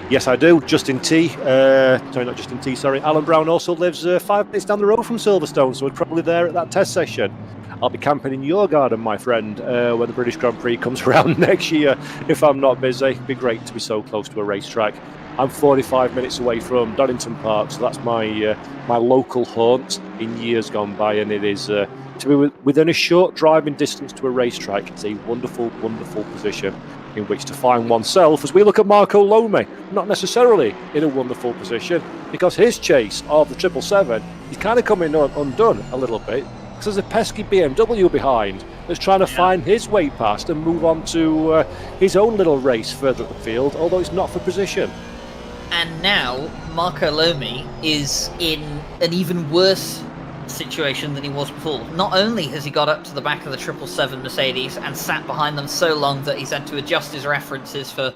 yes, I do. Justin T, not Justin T, sorry. Alan Brown also lives 5 minutes down the road from Silverstone, so we're probably there at that test session. I'll be camping in your garden, my friend, when the British Grand Prix comes around next year, if I'm not busy. It'd be great to be so close to a racetrack. I'm 45 minutes away from Donington Park, so that's my local haunt in years gone by, and it is to be within a short driving distance to a racetrack. It's a wonderful, wonderful position in which to find oneself. As we look at Marco Lomi, not necessarily in a wonderful position, because his chase of the 777 is kind of coming undone a little bit, because there's a pesky BMW behind that's trying to find his way past and move on to his own little race further up the field, although it's not for position. And now Marco Lomi is in an even worse situation than he was before. Not only has he got up to the back of the 777 Mercedes and sat behind them so long that he's had to adjust his references for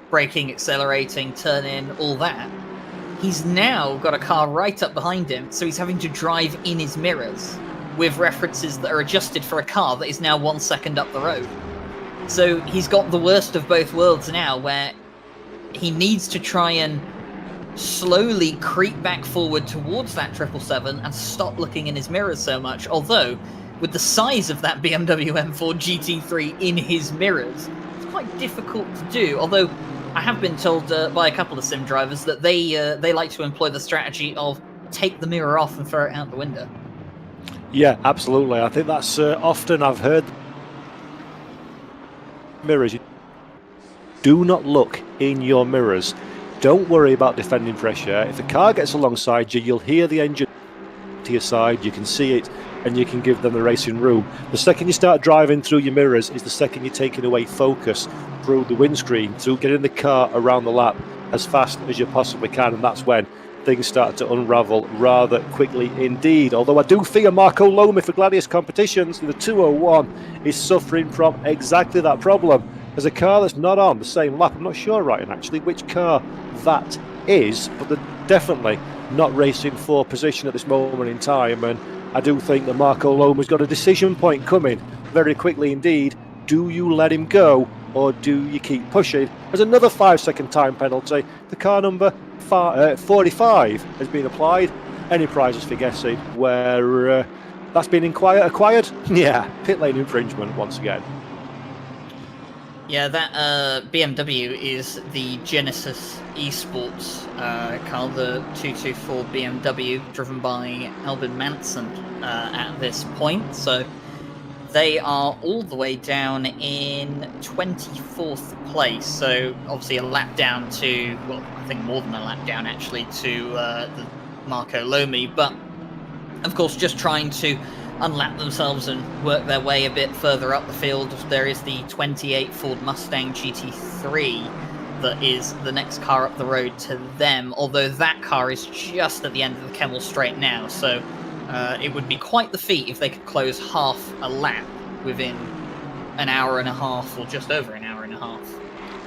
braking, accelerating, turn-in, all that, he's now got a car right up behind him, so he's having to drive in his mirrors with references that are adjusted for a car that is now 1 second up the road. So he's got the worst of both worlds now, where he needs to try and slowly creep back forward towards that 777 and stop looking in his mirrors so much. Although, with the size of that BMW M4 GT3 in his mirrors, it's quite difficult to do. Although, I have been told by a couple of sim drivers that they like to employ the strategy of take the mirror off and throw it out the window. Yeah, absolutely. I think that's often I've heard mirrors. Do not look in your mirrors. Don't worry about defending fresh air. If the car gets alongside you, you'll hear the engine to your side, you can see it, and you can give them the racing room. The second you start driving through your mirrors is the second you're taking away focus through the windscreen, through getting the car around the lap as fast as you possibly can, and that's when things start to unravel rather quickly indeed. Although I do fear Marco Lomi for Gladius competitions, the 201 is suffering from exactly that problem. There's a car that's not on the same lap. I'm not sure, Ryan, actually, which car that is, but they're definitely not racing for position at this moment in time. And I do think that Marco Lomi's got a decision point coming very quickly indeed. Do you let him go, or do you keep pushing? There's another 5-second time penalty. The car number 45 has been applied. Any prizes for guessing where that's been acquired? Yeah, pit lane infringement once again. Yeah, that BMW is the Genesis Esports car, the 224 BMW, driven by Albin Manson at this point. So they are all the way down in 24th place. So obviously a lap down to, well, I think more than a lap down actually to the Marco Lomi. But of course, just trying to unlap themselves and work their way a bit further up the field. There is the 28 Ford Mustang GT3 that is the next car up the road to them, although that car is just at the end of the Kemmel Straight now, so it would be quite the feat if they could close half a lap within an hour and a half, or just over an hour and a half.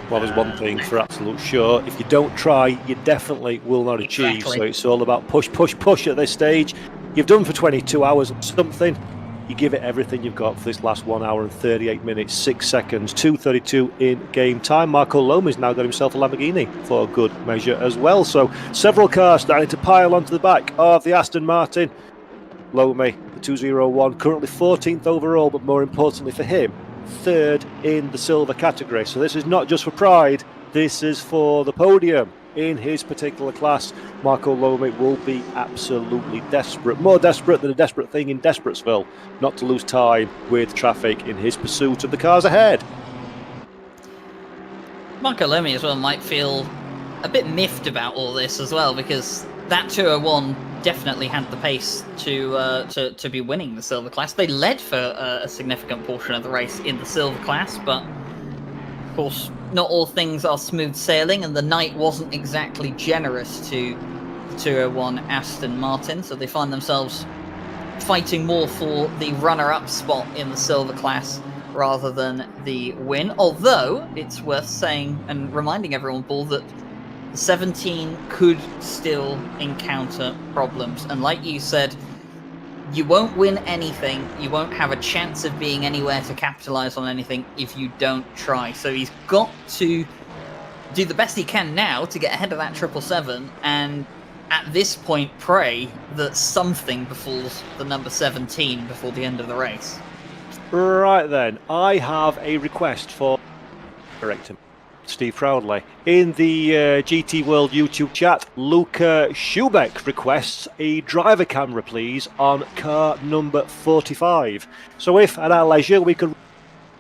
Well, there's one thing for absolute sure. If you don't try, you definitely will not achieve. Exactly. So it's all about push, push, push at this stage. You've done for 22 hours something. You give it everything you've got for this last 1 hour and 38 minutes, 6 seconds, 2:32 in game time. Marco Lomi's now got himself a Lamborghini for good measure as well. So several cars starting to pile onto the back of the Aston Martin. Lomi, the 201, currently 14th overall, but more importantly for him, third in the silver category. So this is not just for pride, this is for the podium. in his particular class. Marco Lomi will be absolutely desperate, more desperate than a desperate thing in Desperatesville, not to lose time with traffic in his pursuit of the cars ahead. Marco Lomi as well might feel a bit miffed about all this as well, because that 201 definitely had the pace to be winning the silver class. They led for a significant portion of the race in the silver class, but of course not all things are smooth sailing, and the night wasn't exactly generous to the 201 Aston Martin, so they find themselves fighting more for the runner-up spot in the silver class rather than the win. Although it's worth saying and reminding everyone, Paul, that the 17 could still encounter problems, and like you said, you won't win anything, you won't have a chance of being anywhere to capitalize on anything if you don't try. So he's got to do the best he can now to get ahead of that 777, and at this point pray that something befalls the number 17 before the end of the race. Right then, I have a request for director Steve Proudly. In the GT World YouTube chat, Luca Schubeck requests a driver camera, please, on car number 45. So if at our leisure we could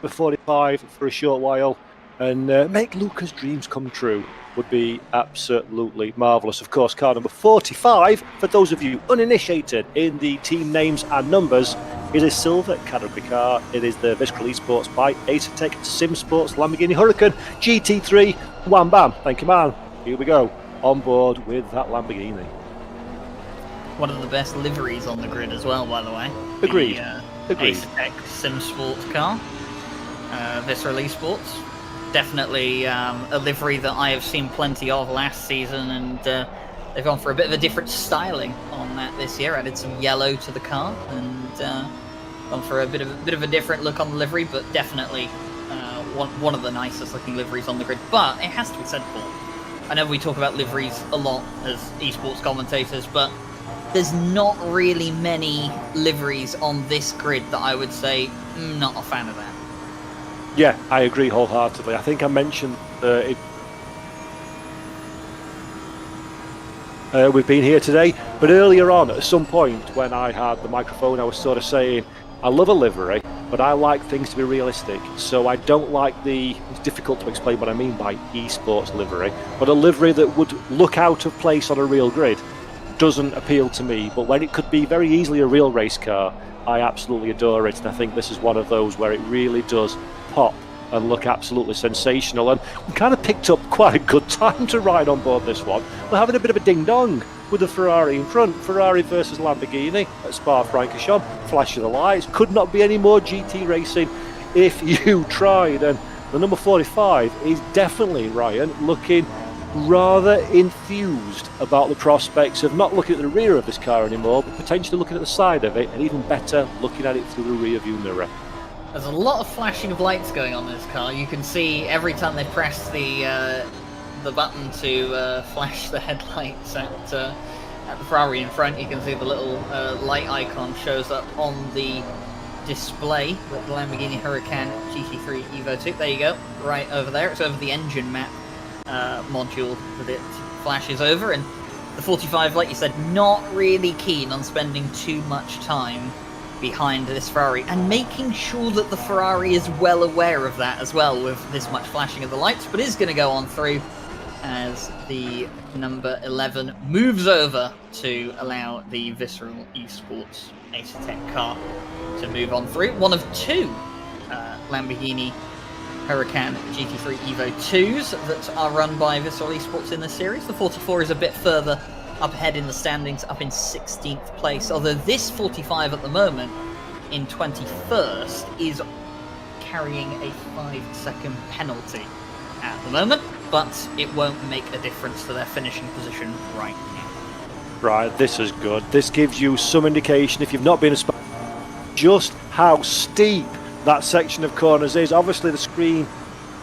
run 45 for a short while and make Luca's dreams come true, would be absolutely marvellous. Of course, car number 45, for those of you uninitiated in the team names and numbers, is a silver category car. It is the Visceral Esports by Acertec Sim Sports Lamborghini Huracan GT3. Wham bam, thank you man. Here we go, on board with that Lamborghini. One of the best liveries on the grid as well, by the way. Agreed. Agreed. Acertec Sim Sports car, Visceral Esports. Definitely a livery that I have seen plenty of last season, and they've gone for a bit of a different styling on that this year. Added some yellow to the car and gone for a bit of a different look on the livery, but definitely one of the nicest looking liveries on the grid. But it has to be said, Paul, I know we talk about liveries a lot as esports commentators, but there's not really many liveries on this grid that I would say not a fan of that. Yeah, I agree wholeheartedly. I think I mentioned we've been here today, but earlier on at some point when I had the microphone, I was sort of saying I love a livery, but I like things to be realistic. So I don't like it's difficult to explain what I mean by esports livery, but a livery that would look out of place on a real grid doesn't appeal to me. But when it could be very easily a real race car, I absolutely adore it, and I think this is one of those where it really does pop and look absolutely sensational. And we kind of picked up quite a good time to ride on board this one. We're having a bit of a ding-dong with the Ferrari in front. Ferrari versus Lamborghini at Spa-Francorchamps. Flash of the lights. Could not be any more GT racing if you tried. And the number 45 is definitely, Ryan, looking rather enthused about the prospects of not looking at the rear of this car anymore, but potentially looking at the side of it, and even better, looking at it through the rear view mirror. There's a lot of flashing of lights going on in this car. You can see every time they press the button to flash the headlights at the Ferrari in front, you can see the little light icon shows up on the display with the Lamborghini Huracan GT3 Evo 2. There you go, right over there. It's over the engine map module that it flashes over, and the 45, like you said, not really keen on spending too much time behind this Ferrari, and making sure that the Ferrari is well aware of that as well with this much flashing of the lights, but is going to go on through as the number 11 moves over to allow the Visceral Esports Acertec car to move on through. One of two Lamborghini Huracan GT3 Evo 2s that are run by Visceral Esports in this series. The 44 is a bit further up ahead in the standings, up in 16th place, although this 45 at the moment in 21st is carrying a 5-second penalty at the moment, but it won't make a difference to their finishing position right now. Right, this is good. This gives you some indication, if you've not been just how steep that section of corners is. Obviously the screen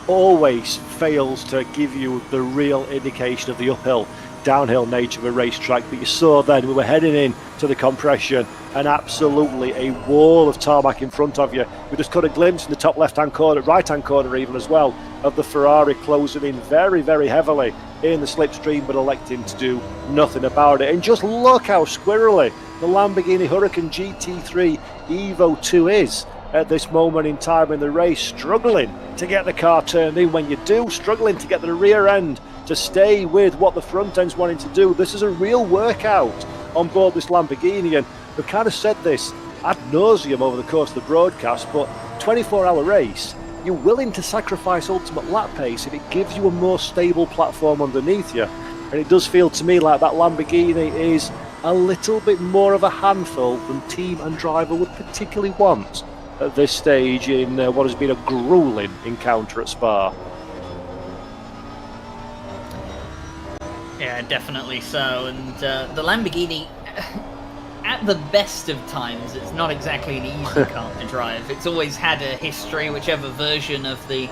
always fails to give you the real indication of the uphill downhill nature of a racetrack, but you saw then we were heading in to the compression, and absolutely a wall of tarmac in front of you. We just caught a glimpse in the top left hand corner, right hand corner even as well, of the Ferrari closing in very, very heavily in the slipstream, but electing to do nothing about it. And just look how squirrely the Lamborghini Huracan GT3 Evo 2 is at this moment in time in the race, struggling to get the car turned in. When you do, struggling to get the rear end to stay with what the front end's wanting to do. This is a real workout on board this Lamborghini, and we've kind of said this ad nauseum over the course of the broadcast, but 24-hour race, you're willing to sacrifice ultimate lap pace if it gives you a more stable platform underneath you. And it does feel to me like that Lamborghini is a little bit more of a handful than team and driver would particularly want at this stage in what has been a grueling encounter at Spa. Yeah, definitely so. And the Lamborghini, at the best of times, it's not exactly an easy car to drive. It's always had a history, whichever version of the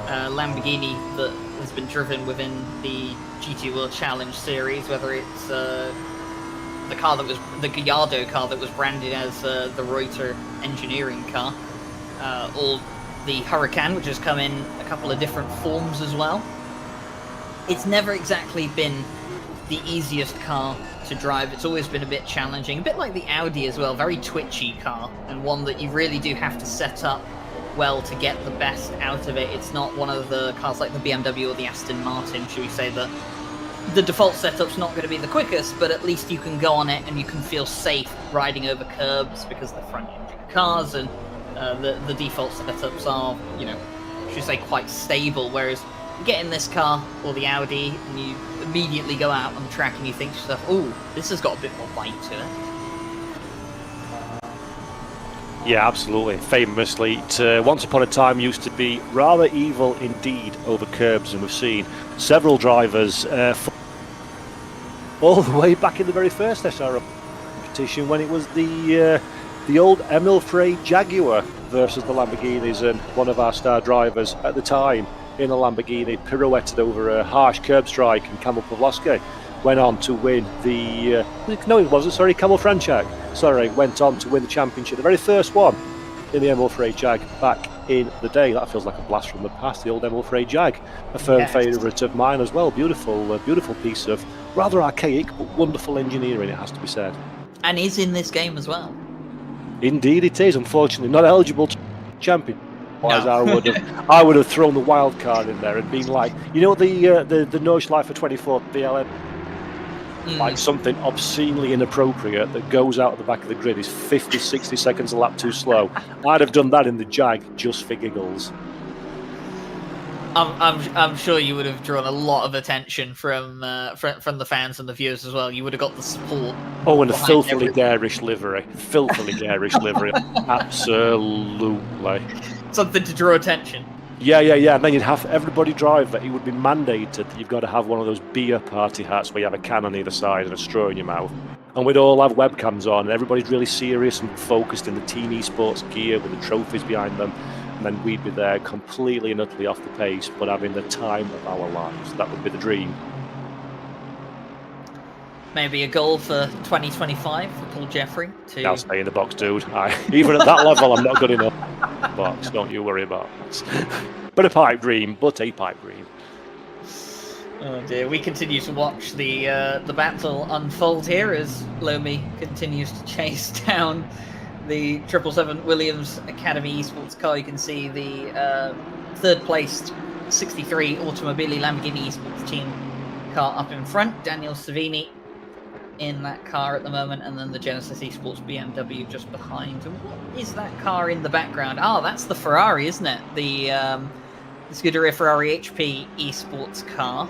Lamborghini that has been driven within the GT World Challenge series, whether it's the car that was the Gallardo car that was branded as the Reuter engineering car, or the Huracan, which has come in a couple of different forms as well. It's never exactly been the easiest car to drive. It's always been a bit challenging, a bit like the Audi as well, very twitchy car, and one that you really do have to set up well to get the best out of it. It's not one of the cars like the BMW or the Aston Martin, should we say, that the default setup's not going to be the quickest, but at least you can go on it and you can feel safe riding over curbs because they're front engine cars, and the default setups are, you know, should we say, quite stable, whereas you get in this car or the Audi and you immediately go out on the track and you think to yourself, oh, this has got a bit more bite to it. Yeah, absolutely. Famously, once upon a time used to be rather evil indeed over curbs, and we've seen several drivers all the way back in the very first SRO competition when it was the old Emil Frey Jaguar versus the Lamborghinis, and one of our star drivers at the time in a Lamborghini pirouetted over a harsh curb strike, and Kamil Pawlowski went on to win the Kamil Franchak went on to win the championship, the very first one in the Emil Frey Jag back in the day. That feels like a blast from the past, the old Emil Frey Jag, a firm favourite of mine as well. Beautiful piece of rather archaic but wonderful engineering, it has to be said. And is in this game as well. Indeed it is. Unfortunately not eligible to champion. No. I would have thrown the wild card in there and been like, you know, the Nordschleife for 24 VLM, like something obscenely inappropriate that goes out at the back of the grid is 50-60 seconds a lap too slow. I'd have done that in the Jag just for giggles. I'm sure you would have drawn a lot of attention from the fans and the viewers as well. You would have got the support. Oh, and a filthily garish livery. Absolutely. Something to draw attention. Yeah. And then you'd have everybody drive that. It would be mandated that you've got to have one of those beer party hats where you have a can on either side and a straw in your mouth. And we'd all have webcams on, and everybody's really serious and focused in the Team Esports gear with the trophies behind them. And then we'd be there completely and utterly off the pace, but having the time of our lives. That would be the dream. Maybe a goal for 2025 for Paul Jeffrey to... I'll stay in the box, dude. Even at that level, I'm not good enough. Box, don't you worry about it. But a pipe dream. Oh dear, we continue to watch the battle unfold here as Lomi continues to chase down the 777 Williams Academy Esports car. You can see the third-placed 63 Automobili Lamborghini Esports team car up in front. Daniel Savini in that car at the moment, and then the Genesis Esports BMW just behind. And what is that car in the background? Ah, that's the Ferrari, isn't it? The Scuderia Ferrari HP Esports car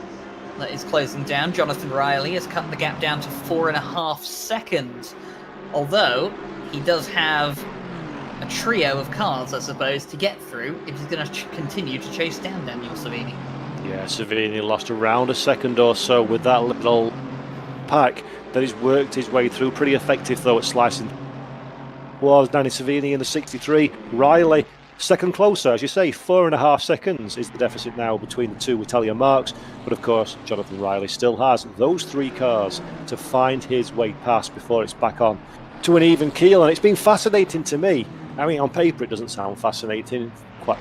that is closing down. Jonathan Riley has cut the gap down to 4.5 seconds, although he does have a trio of cars, I suppose, to get through if he's going to continue to chase down Daniel Savini. Yeah, Savini lost around a second or so with that little pack that he's worked his way through. Pretty effective, though, at slicing. Was Danny Savini in the 63. Riley, second closer, as you say, 4.5 seconds is the deficit now between the two Italian marks. But, of course, Jonathan Riley still has those three cars to find his way past before it's back on to an even keel. And it's been fascinating to me I mean, on paper it doesn't sound fascinating, quite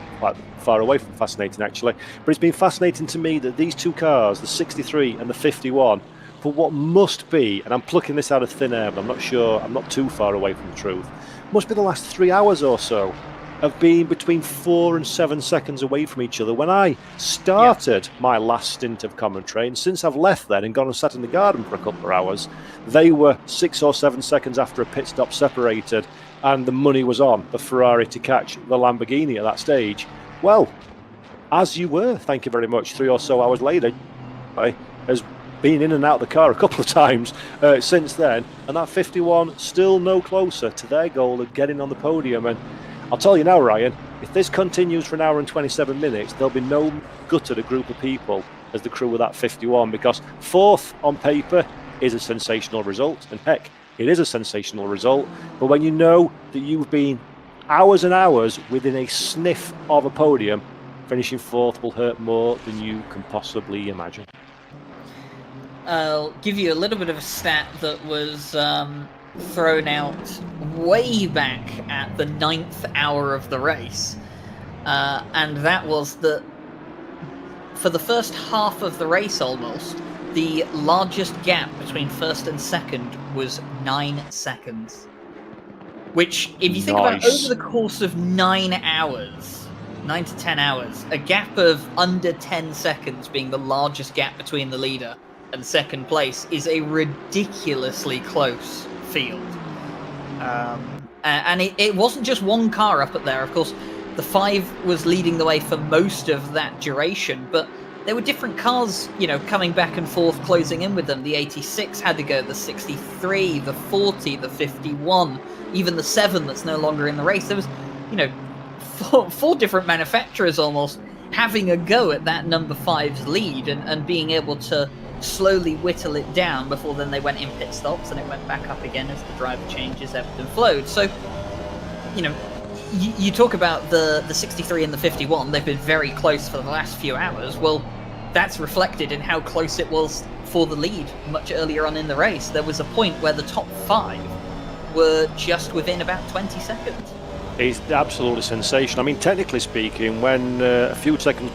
far away from fascinating actually, but it's been fascinating to me that these two cars, the 63 and the 51, for what must be, and I'm plucking this out of thin air, but I'm not sure, I'm not too far away from the truth, must be the last 3 hours or so of being between 4 and 7 seconds away from each other. When I started my last stint of commentary, and since I've left then and gone and sat in the garden for a couple of hours, they were 6 or 7 seconds after a pit stop separated, and the money was on the Ferrari to catch the Lamborghini at that stage. Well, as you were, thank you very much, 3 or so hours later, has been in and out of the car a couple of times since then, and that 51 still no closer to their goal of getting on the podium. And I'll tell you now, Ryan, if this continues for an hour and 27 minutes, there'll be no gutted a group of people as the crew of that 51, because 4th on paper is a sensational result, and heck, it is a sensational result, but when you know that you've been hours and hours within a sniff of a podium, finishing 4th will hurt more than you can possibly imagine. I'll give you a little bit of a stat that was thrown out way back at the 9th hour of the race, and that was that for the first half of the race almost, the largest gap between 1st and 2nd was 9 seconds. Which, if you think about over the course of 9 hours, 9 to 10 hours, a gap of under 10 seconds being the largest gap between the leader and 2nd place is a ridiculously close field. And it wasn't just one car up there. Of course, the 5 was leading the way for most of that duration, but there were different cars, coming back and forth, closing in with them. The 86 had to go, the 63, the 40, the 51, even the 7 that's no longer in the race. There was, four different manufacturers almost having a go at that number 5's lead and being able to slowly whittle it down before then they went in pit stops and it went back up again as the driver changes ebbed and flowed. So, you talk about the 63 and the 51, they've been very close for the last few hours. Well, that's reflected in how close it was for the lead much earlier on in the race. There was a point where the top 5 were just within about 20 seconds. It's absolutely sensational. I mean, technically speaking, when a few seconds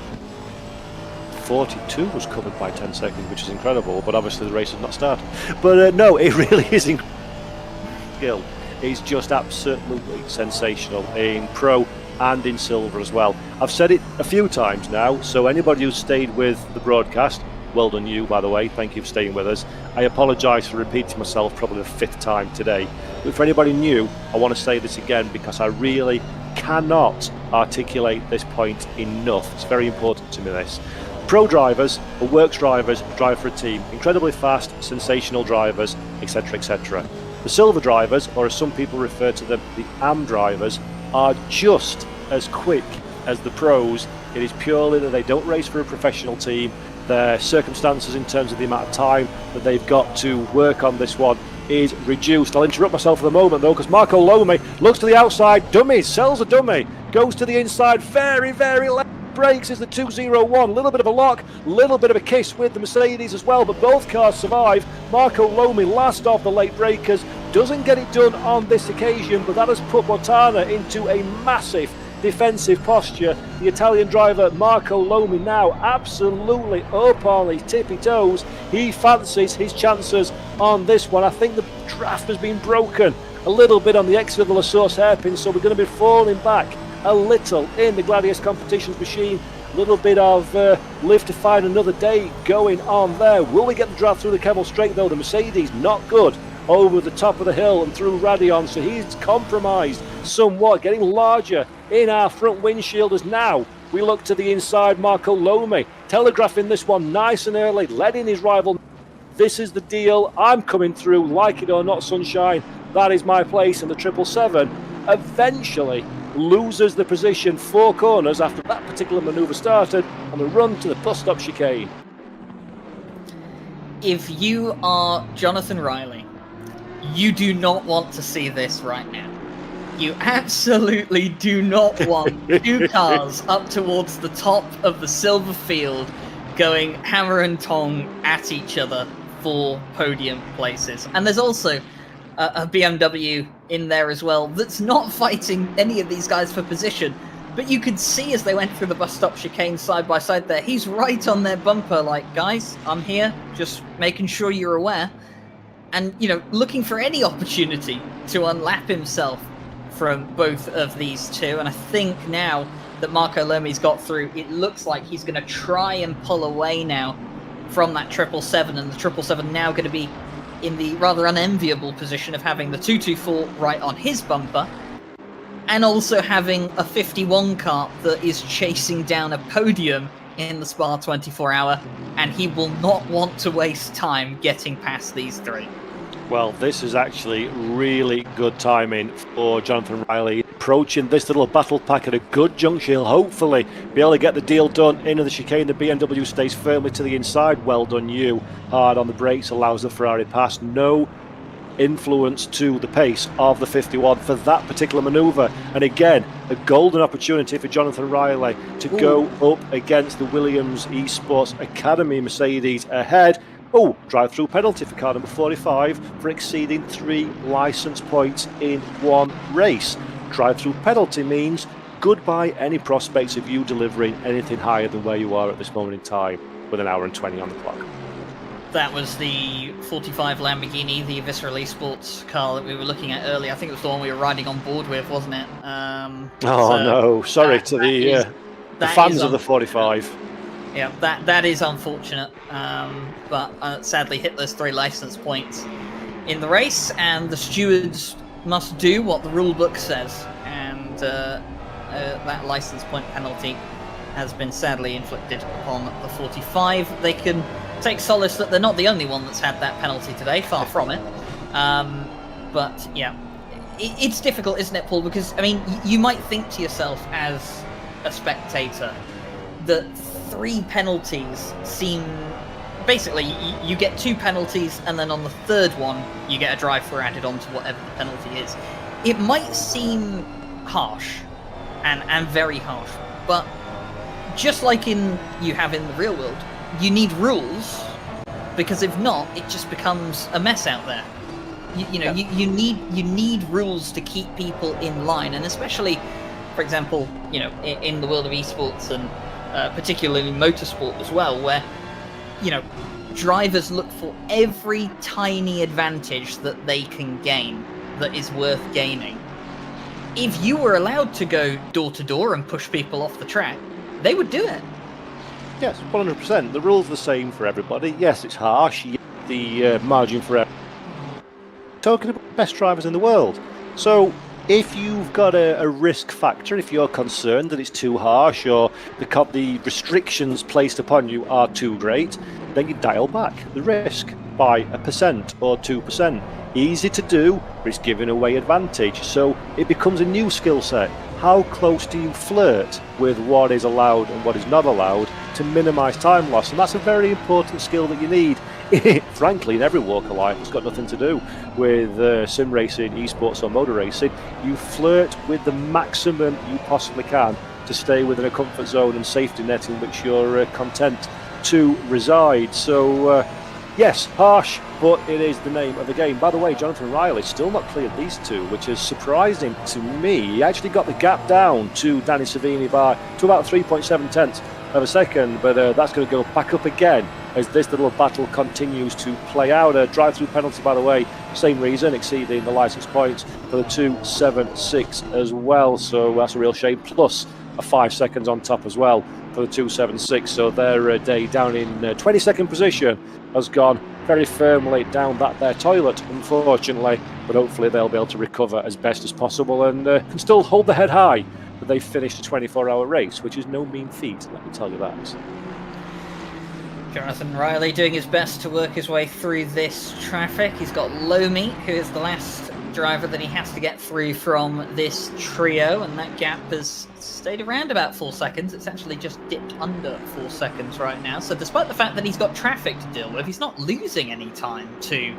42 was covered by 10 seconds, which is incredible, but obviously the race had not started. But no, it really is incredible. Is just absolutely sensational in pro and in silver as well. I've said it a few times now, so anybody who's stayed with the broadcast, well done you, by the way, thank you for staying with us. I apologise for repeating myself probably the 5th time today, but for anybody new, I want to say this again because I really cannot articulate this point enough. It's very important to me, this. Pro drivers or works drivers drive for a team, incredibly fast, sensational drivers, etc, etc. The silver drivers, or as some people refer to them, the AM drivers, are just as quick as the pros. It is purely that they don't race for a professional team. Their circumstances in terms of the amount of time that they've got to work on this one is reduced. I'll interrupt myself for the moment though, because Marco Lomi looks to the outside, dummies, sells a dummy, goes to the inside, very, very left. Brakes is the 201, a little bit of a lock, a little bit of a kiss with the Mercedes as well, but both cars survive. Marco Lomi last off the late breakers, doesn't get it done on this occasion, but that has put Botana into a massive defensive posture. The Italian driver Marco Lomi now absolutely up on his tippy toes. He fancies his chances on this one. I think the draft has been broken a little bit on the exit of the La Source hairpin, so we're going to be falling back a little in the Gladius competitions machine. A little bit of live to find another day going on there. Will we get the draft through the Kemal Straight though? The Mercedes not good over the top of the hill and through Radion, so he's compromised somewhat, getting larger in our front windshield as now we look to the inside. Marco Lomi telegraphing this one nice and early, letting his rival, this is the deal, I'm coming through, like it or not, sunshine, that is my place. And the 777 eventually loses the position 4 corners after that particular manoeuvre started on the run to the bus stop chicane. If you are Jonathan Riley, you do not want to see this right now. You absolutely do not want 2 cars up towards the top of the silver field going hammer and tong at each other for podium places. And there's also a BMW in there as well that's not fighting any of these guys for position. But you could see as they went through the bus stop chicane side by side there, he's right on their bumper like, guys, I'm here, just making sure you're aware. And, you know, looking for any opportunity to unlap himself from both of these two. And I think now that Marco Lermi's got through, it looks like he's going to try and pull away now from that 777, and the 777 now going to be in the rather unenviable position of having the 224 right on his bumper, and also having a 51 car that is chasing down a Podium in the Spa 24 hour, and he will not want to waste time getting past these three. Well, this is actually really good timing for Jonathan Riley. Approaching this little battle pack at a good junction, he'll hopefully be able to get the deal done into the chicane. The BMW stays firmly to the inside. Well done, you. Hard on the brakes, allows the Ferrari past. No influence to the pace of the 51 for that particular manoeuvre. And again, a golden opportunity for Jonathan Riley to go up against the Williams Esports Academy Mercedes ahead. Drive-through penalty for car number 45 for exceeding 3 licence points in one race. Drive-through penalty means goodbye any prospects of you delivering anything higher than where you are at this moment in time with an hour and 20 on the clock. That was the 45 Lamborghini, the Visceral Esports car that we were looking at earlier. I think it was the one we were riding on board with, wasn't it? No, sorry to the fans of the 45. Yeah, that is unfortunate, but sadly hit those 3 licence points in the race, and the stewards must do what the rule book says, and that licence point penalty has been sadly inflicted upon the 45. They can take solace that they're not the only one that's had that penalty today, far from it. But yeah, it's difficult, isn't it, Paul? Because, I mean, you might think to yourself as a spectator that 3 penalties seem... Basically, you get 2 penalties, and then on the 3rd one, you get a drive-through added on to whatever the penalty is. It might seem harsh, and very harsh, but just like you have in the real world, you need rules, because if not, it just becomes a mess out there. You need rules to keep people in line, and especially, for example, in the world of esports and particularly motorsport as well, where drivers look for every tiny advantage that they can gain that is worth gaining. If you were allowed to go door to door and push people off the track, they would do it. Yes, 100%. The rules are the same for everybody. Yes, it's harsh. The margin for error. Talking about the best drivers in the world. So if you've got a risk factor, if you're concerned that it's too harsh or the restrictions placed upon you are too great, then you dial back the risk by 1% or 2%. Easy to do, but it's giving away advantage. So it becomes a new skill set. How close do you flirt with what is allowed and what is not allowed to minimise time loss? And that's a very important skill that you need. Frankly, in every walk of life, it's got nothing to do with sim racing, esports or motor racing. You flirt with the maximum you possibly can to stay within a comfort zone and safety net in which you're content to reside. So yes, harsh, but it is the name of the game. By the way, Jonathan Riley still not cleared these two, which is surprising to me. He actually got the gap down to Danny Savini to about 3.7 tenths of a second, but that's going to go back up again as this little battle continues to play out. A drive-through penalty, by the way, same reason, exceeding the licence points for the 2.76 as well, so that's a real shame, plus a 5 seconds on top as well for the 2.76, so their day down in 22nd position has gone very firmly down their toilet, unfortunately, but hopefully they'll be able to recover as best as possible and can still hold the head high. But they finished a 24-hour race, which is no mean feat, let me tell you that. Jonathan Riley doing his best to work his way through this traffic. He's got Lomi, who is the last driver that he has to get through from this trio, and that gap has stayed around about 4 seconds. It's actually just dipped under 4 seconds right now. So despite the fact that he's got traffic to deal with, he's not losing any time to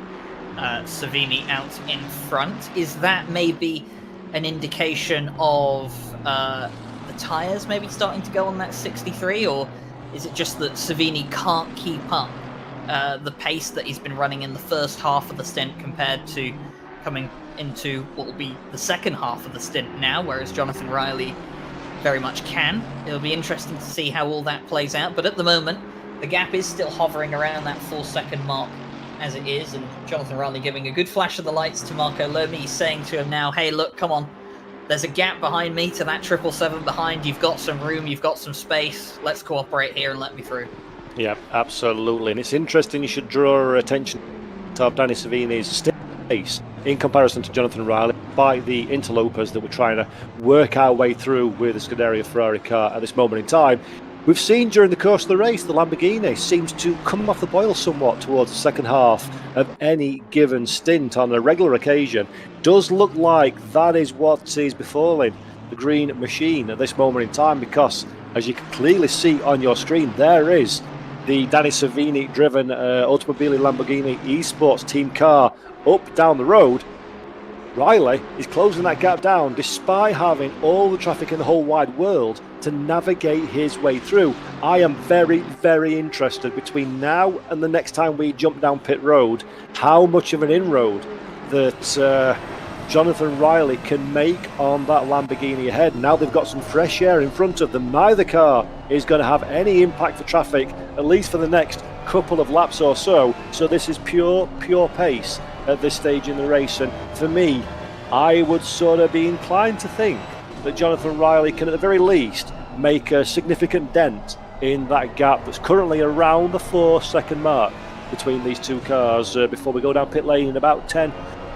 Savini out in front. Is that maybe an indication of the tyres maybe starting to go on that 63, or is it just that Savini can't keep up the pace that he's been running in the first half of the stint compared to coming into what will be the second half of the stint now, whereas Jonathan Riley very much can. It'll be interesting to see how all that plays out, but at the moment, the gap is still hovering around that 4-second mark as it is, and Jonathan Riley giving a good flash of the lights to Marco Lomi, saying to him now, hey, look, come on, there's a gap behind me to that 777 behind, you've got some room, you've got some space, let's cooperate here and let me through. Yeah, absolutely. And it's interesting you should draw attention to Danny Savini's still pace in comparison to Jonathan Riley by the interlopers that we're trying to work our way through with the Scuderia Ferrari car at this moment in time. We've seen during the course of the race the Lamborghini seems to come off the boil somewhat towards the second half of any given stint on a regular occasion. Does look like that is what is befalling the green machine at this moment in time, because as you can clearly see on your screen, there is the Danny Savini driven Automobili Lamborghini Esports team car up down the road. Riley is closing that gap down despite having all the traffic in the whole wide world to navigate his way through. I am very, very interested between now and the next time we jump down pit road, how much of an inroad that Jonathan Riley can make on that Lamborghini ahead. Now they've got some fresh air in front of them. Neither car is going to have any impact for traffic, at least for the next couple of laps or so. So this is pure pace at this stage in the race. And for me, I would sort of be inclined to think that Jonathan Riley can at the very least make a significant dent in that gap that's currently around the 4-second mark between these two cars before we go down pit lane in about 10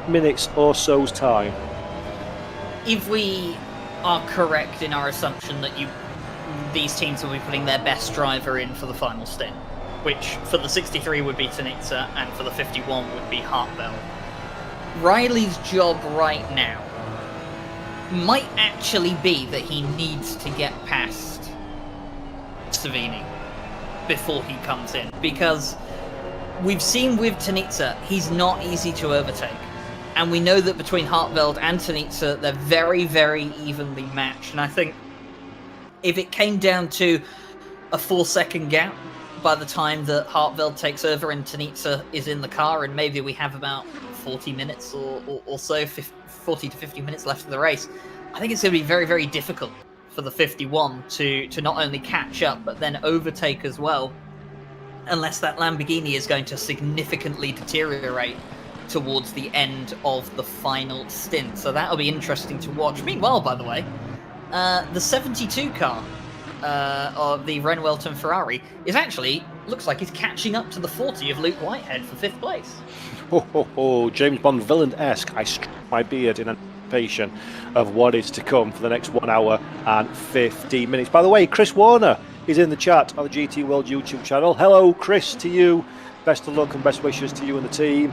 minutes or so's time. If we are correct in our assumption that these teams will be putting their best driver in for the final stint, which for the 63 would be Tanitsa and for the 51 would be Hartwell, Riley's job right now might actually be that he needs to get past Savini before he comes in, because we've seen with Tanitsa he's not easy to overtake, and we know that between Hartveld and Tanitsa they're very, very evenly matched. And I think if it came down to a 4-second gap by the time that Hartveld takes over and Tanitsa is in the car, and maybe we have about 40 minutes or so, 40 to 50 minutes left of the race, I think it's going to be very, very difficult for the 51 to not only catch up but then overtake as well, unless that Lamborghini is going to significantly deteriorate towards the end of the final stint. So that'll be interesting to watch. Meanwhile, by the way, the 72 car of the Ren Welton Ferrari is actually, looks like he's catching up to the 40 of Luke Whitehead for 5th place. James Bond villain-esque. I struck my beard in anticipation of what is to come for the next 1 hour and 15 minutes. By the way, Chris Warner is in the chat on the GT World YouTube channel. Hello, Chris, to you. Best of luck and best wishes to you and the team.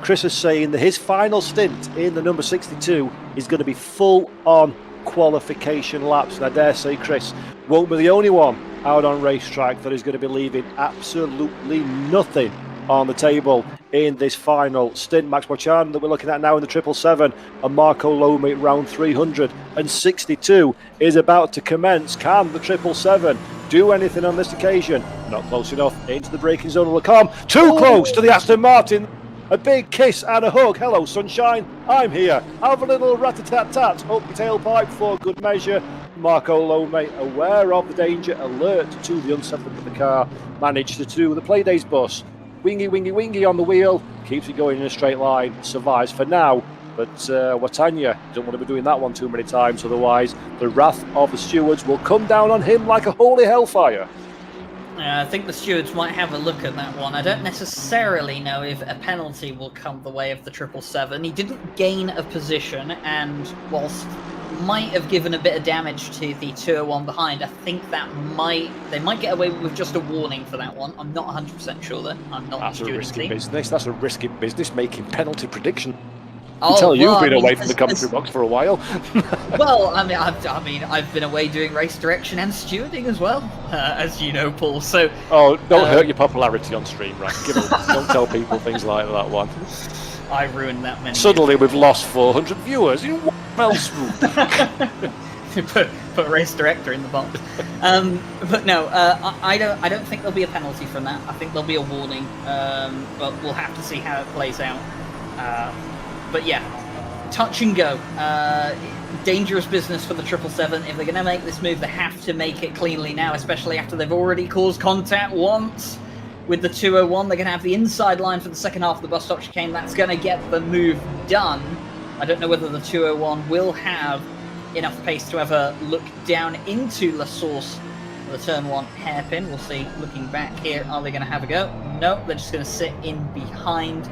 Chris is saying that his final stint in the number 62 is going to be full-on qualification laps. And I dare say Chris won't be the only one out on racetrack that is going to be leaving absolutely nothing on the table in this final stint. Max Bochan that we're looking at now in the 777 and Marco Lomi round 362 is about to commence. Can the 777 do anything on this occasion? Not close enough. Into the braking zone will come. Too close to the Aston Martin. A big kiss and a hug. Hello, sunshine. I'm here. Have a little rat-a-tat-tat up your tailpipe for good measure. Marco Lomi, aware of the danger, alert to the unsettling of the car, managed to do the Playdays bus. Wingy, wingy, wingy on the wheel. Keeps it going in a straight line. Survives for now. But Watanya don't want to be doing that one too many times, otherwise the wrath of the stewards will come down on him like a holy hellfire. I think the stewards might have a look at that one. I don't necessarily know if a penalty will come the way of the 777. He didn't gain a position, and whilst might have given a bit of damage to the 201 behind, I think that they might get away with just a warning for that one. I'm not 100% sure though. I'm not That's the a steward risky team. business. That's a risky business making penalty prediction. You've Been away from the commentary box for a while. Well, I've been away doing race direction and stewarding as well, as you know, Paul. So don't hurt your popularity on stream, right? Don't tell people things like that one. I ruined that many. Suddenly we've lost 400 viewers in one fell swoop. put race director in the box. But no, I don't think there'll be a penalty from that. I think there'll be a warning, but we'll have to see how it plays out. But yeah, touch and go. Dangerous business for the 777. If they're going to make this move, they have to make it cleanly now, especially after they've already caused contact once with the 201. They're going to have the inside line for the second half of the bus stop chicane. That's going to get the move done. I don't know whether the 201 will have enough pace to ever look down into La Source for the turn 1 hairpin. We'll see. Looking back here, are they going to have a go? No, they're just going to sit in behind.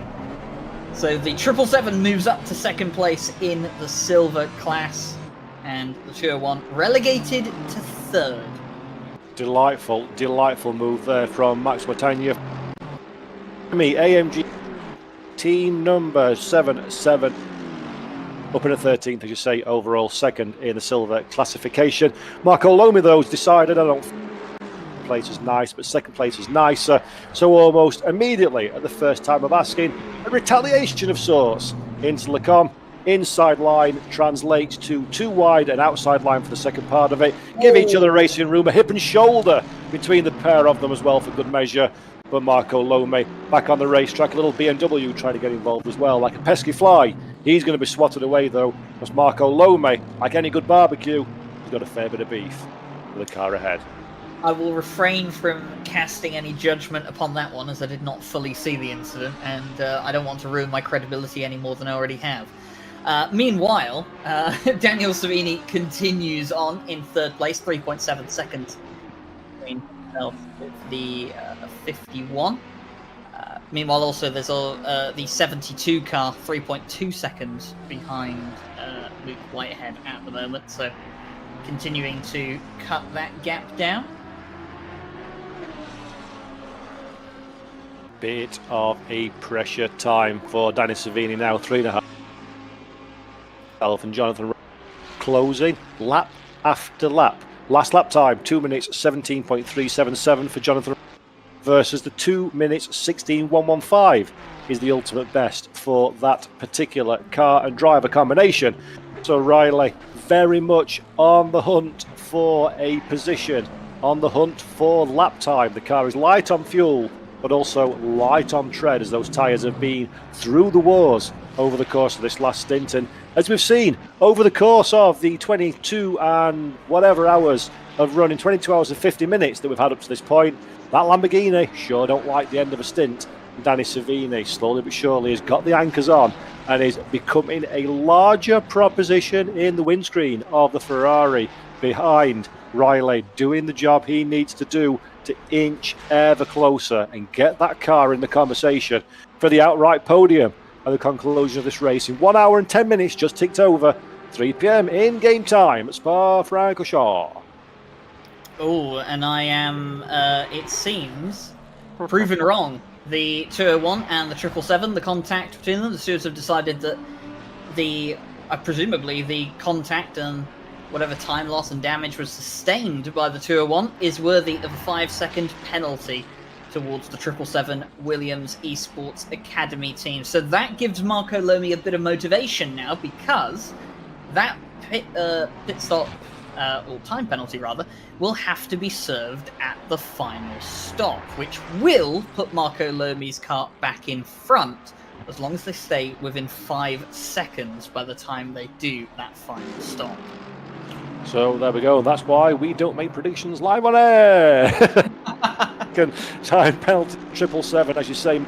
So the 777 moves up to second place in the silver class, and the 201 relegated to third. Delightful move there from Max Watanya. AMG team number 77 up in the 13th, as you say, overall second in the silver classification. Marco Lomi, though, has decided, I don't place is nice, but second place is nicer. So almost immediately at the first time of asking, a retaliation of sorts into Lecom. Inside line translates to too wide and outside line for the second part of it. Give each other racing room, a hip and shoulder between the pair of them as well for good measure. But Marco Lomi back on the racetrack, a little BMW trying to get involved as well, like a pesky fly. He's going to be swatted away though, because Marco Lomi, like any good barbecue, he's got a fair bit of beef with the car ahead. I will refrain from casting any judgment upon that one, as I did not fully see the incident, and I don't want to ruin my credibility any more than I already have. Meanwhile, Daniel Savini continues on in third place, 3.7 seconds between himself with the 51. Meanwhile, also there's the 72 car, 3.2 seconds behind Luke Whitehead at the moment, so continuing to cut that gap down. Bit of a pressure time for Danny Savini now, 3.5. And Jonathan closing lap after lap. Last lap time 2 minutes 17.377 for Jonathan versus the 2 minutes 16.115 is the ultimate best for that particular car and driver combination. So Riley very much on the hunt for a position, on the hunt for lap time. The car is light on fuel but also light on tread, as those tyres have been through the wars over the course of this last stint. And as we've seen over the course of the 22 and whatever hours of running, 22 hours and 50 minutes that we've had up to this point, that Lamborghini sure don't like the end of a stint. Danny Savini slowly but surely has got the anchors on and is becoming a larger proposition in the windscreen of the Ferrari behind Riley, doing the job he needs to do to inch ever closer and get that car in the conversation for the outright podium at the conclusion of this race. In 1 hour and 10 minutes just ticked over, 3 p.m. in game time at Spa-Francorchamps. Oh, and I am, it seems, proven wrong. The 201 and the 777, the contact between them, the stewards have decided that presumably the contact and whatever time loss and damage was sustained by the 201 is worthy of a 5-second penalty towards the 777 Williams Esports Academy team. So that gives Marco Lomi a bit of motivation now, because that pit stop, or time penalty rather, will have to be served at the final stop, which will put Marco Lomi's car back in front, as long as they stay within 5 seconds by the time they do that final stop. So there we go. That's why we don't make predictions live on air. Time penalty 777, as you say,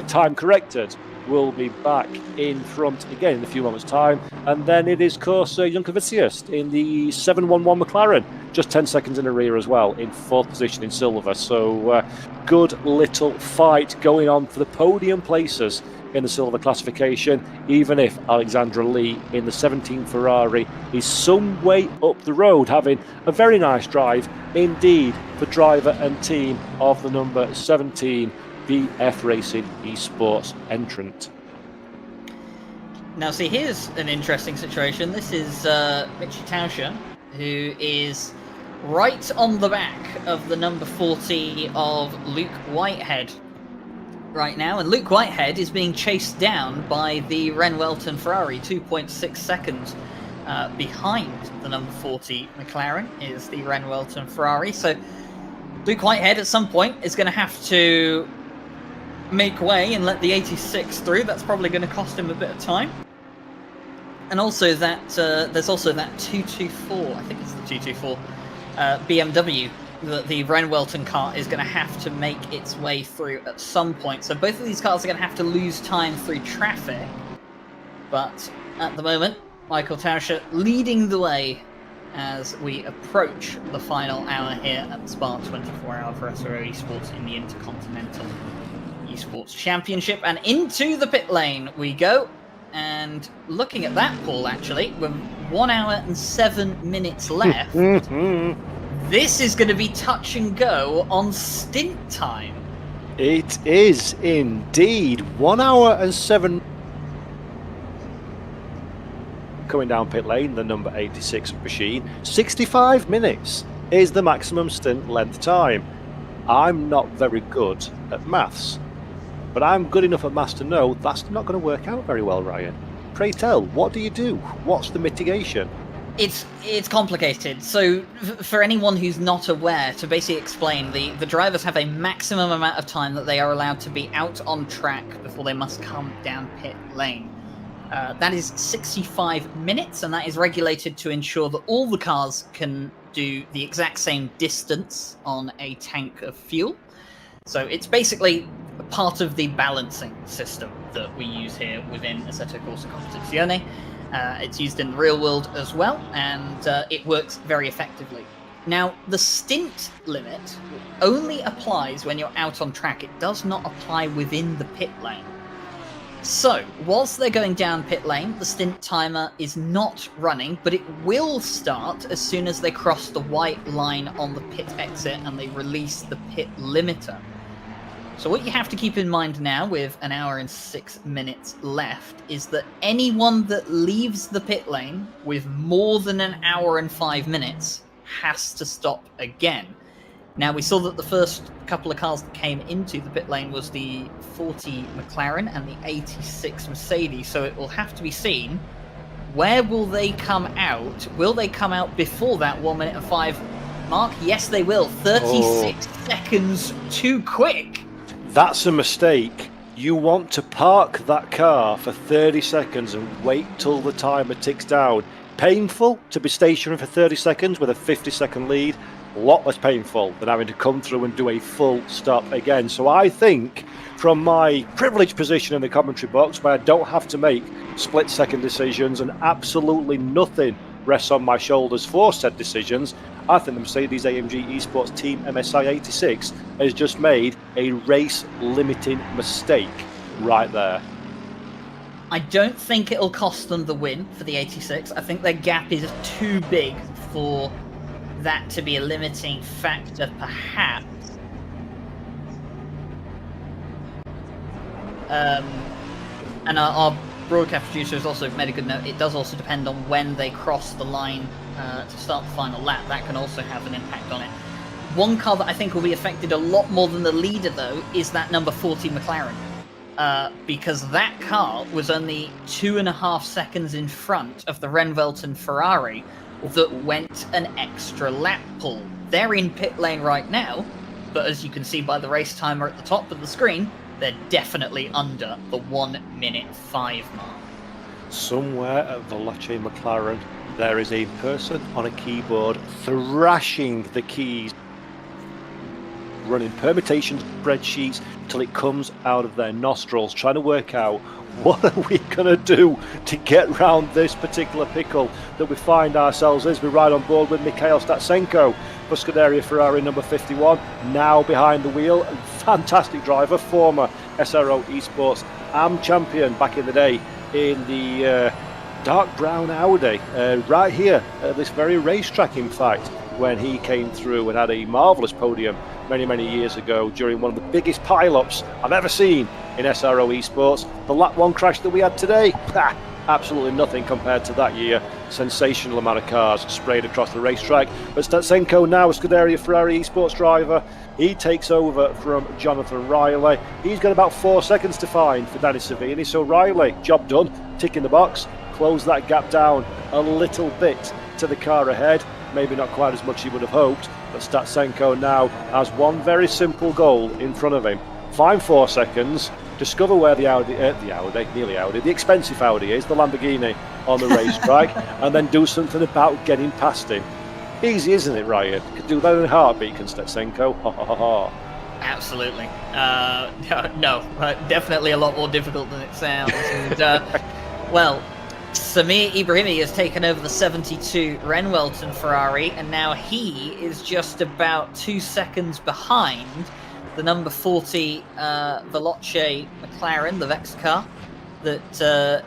time corrected, will be back in front again in a few moments' time. And then it is, of course, Junkovicius in the 711 McLaren, just 10 seconds in the rear as well, in fourth position in silver. So good little fight going on for the podium places in the silver classification, even if Alexandra Lee in the 17 Ferrari is some way up the road, having a very nice drive indeed for driver and team of the number 17 BF Racing Esports entrant. Now, see, here's an interesting situation. This is Mitchie Tauscher, who is right on the back of the number 40 of Luke Whitehead right now, and Luke Whitehead is being chased down by the Ren Welton Ferrari. 2.6 seconds behind the number 40 McLaren is the Ren Welton Ferrari. So Luke Whitehead at some point is going to have to make way and let the 86 through. That's probably going to cost him a bit of time. And also that there's also that 224, I think it's the 224 BMW that the Renwelton car is going to have to make its way through at some point. So both of these cars are going to have to lose time through traffic. But at the moment, Michael Tauscher leading the way as we approach the final hour here at the Spa 24-hour for SRO Esports in the Intercontinental Esports Championship. And into the pit lane we go. And looking at that, Paul, actually, with 1 hour and 7 minutes left, this is going to be touch and go on stint time. It is indeed 1 hour and 7. Coming down pit lane, the number 86 machine. 65 minutes is the maximum stint length time. I'm not very good at maths, but I'm good enough at maths to know that's not going to work out very well, Ryan. Pray tell, what do you do? What's the mitigation? It's complicated. So for anyone who's not aware, to basically explain, the drivers have a maximum amount of time that they are allowed to be out on track before they must come down pit lane. That is 65 minutes, and that is regulated to ensure that all the cars can do the exact same distance on a tank of fuel. So it's basically part of the balancing system that we use here within Assetto Corsa Competizione. It's used in the real world as well, and it works very effectively. Now, the stint limit only applies when you're out on track. It does not apply within the pit lane. So, whilst they're going down pit lane, the stint timer is not running, but it will start as soon as they cross the white line on the pit exit and they release the pit limiter. So what you have to keep in mind now, with 1 hour and 6 minutes left, is that anyone that leaves the pit lane with more than 1 hour and 5 minutes has to stop again. Now, we saw that the first couple of cars that came into the pit lane was the 40 McLaren and the 86 Mercedes, so it will have to be seen, where will they come out? Will they come out before that 1 minute and 5 mark? Yes, they will. 36 seconds too quick. That's a mistake. You want to park that car for 30 seconds and wait till the timer ticks down. Painful to be stationary for 30 seconds with a 50-second lead. A lot less painful than having to come through and do a full stop again. So I think, from my privileged position in the commentary box, where I don't have to make split-second decisions and absolutely nothing rests on my shoulders for said decisions, I think the Mercedes-AMG Esports Team MSI 86 has just made a race-limiting mistake right there. I don't think it'll cost them the win for the 86. I think their gap is too big for that to be a limiting factor, perhaps. And our broadcast producer has also made a good note. It does also depend on when they cross the line to start the final lap. That can also have an impact on it. One car that I think will be affected a lot more than the leader, though, is that number 40 McLaren. Because that car was only 2.5 seconds in front of the Renwelton Ferrari that went an extra lap pull. They're in pit lane right now, but as you can see by the race timer at the top of the screen, they're definitely under the 1 minute 5 mark. Somewhere at Veloce McLaren, there is a person on a keyboard thrashing the keys, running permutation spreadsheets till it comes out of their nostrils, trying to work out what are we going to do to get round this particular pickle that we find ourselves as we ride on board with Mikhail Statsenko for Scuderia Ferrari number 51, now behind the wheel. Fantastic driver, former SRO Esports AM champion back in the day in the dark brown Audi, right here at this very racetrack, in fact, when he came through and had a marvellous podium many years ago during one of the biggest pile-ups I've ever seen in SRO Esports. The lap 1 crash that we had today, absolutely nothing compared to that year. Sensational amount of cars sprayed across the racetrack. But Statsenko, now a Scuderia Ferrari Esports driver, he takes over from Jonathan Riley. He's got about 4 seconds to find for Danny Savini. So Riley, job done, tick in the box, close that gap down a little bit to the car ahead. Maybe not quite as much as he would have hoped, but Statsenko now has one very simple goal in front of him: find 4 seconds, discover where the expensive Audi is, the Lamborghini on the racetrack, and then do something about getting past him. Easy, isn't it, Ryan? Could do that in a heartbeat, can Stetsenko. Ha ha ha ha. Absolutely. No, definitely a lot more difficult than it sounds. And, well, Samir Ibrahimi has taken over the 72 Renwelton Ferrari, and now he is just about 2 seconds behind the number 40 Veloce McLaren, the Vex car, that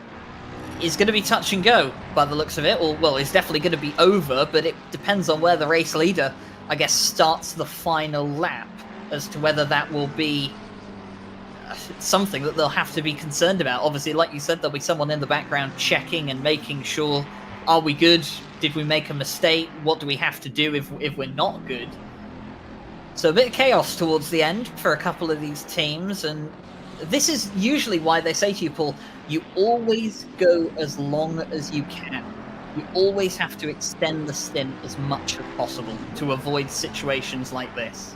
is going to be touch and go by the looks of it. Well, it's definitely going to be over, but it depends on where the race leader, I guess, starts the final lap as to whether that will be something that they'll have to be concerned about. Obviously, like you said, there'll be someone in the background checking and making sure, are we good? Did we make a mistake? What do we have to do if we're not good? So a bit of chaos towards the end for a couple of these teams, and this is usually why they say to you, Paul, you always go as long as you can. You always have to extend the stint as much as possible to avoid situations like this.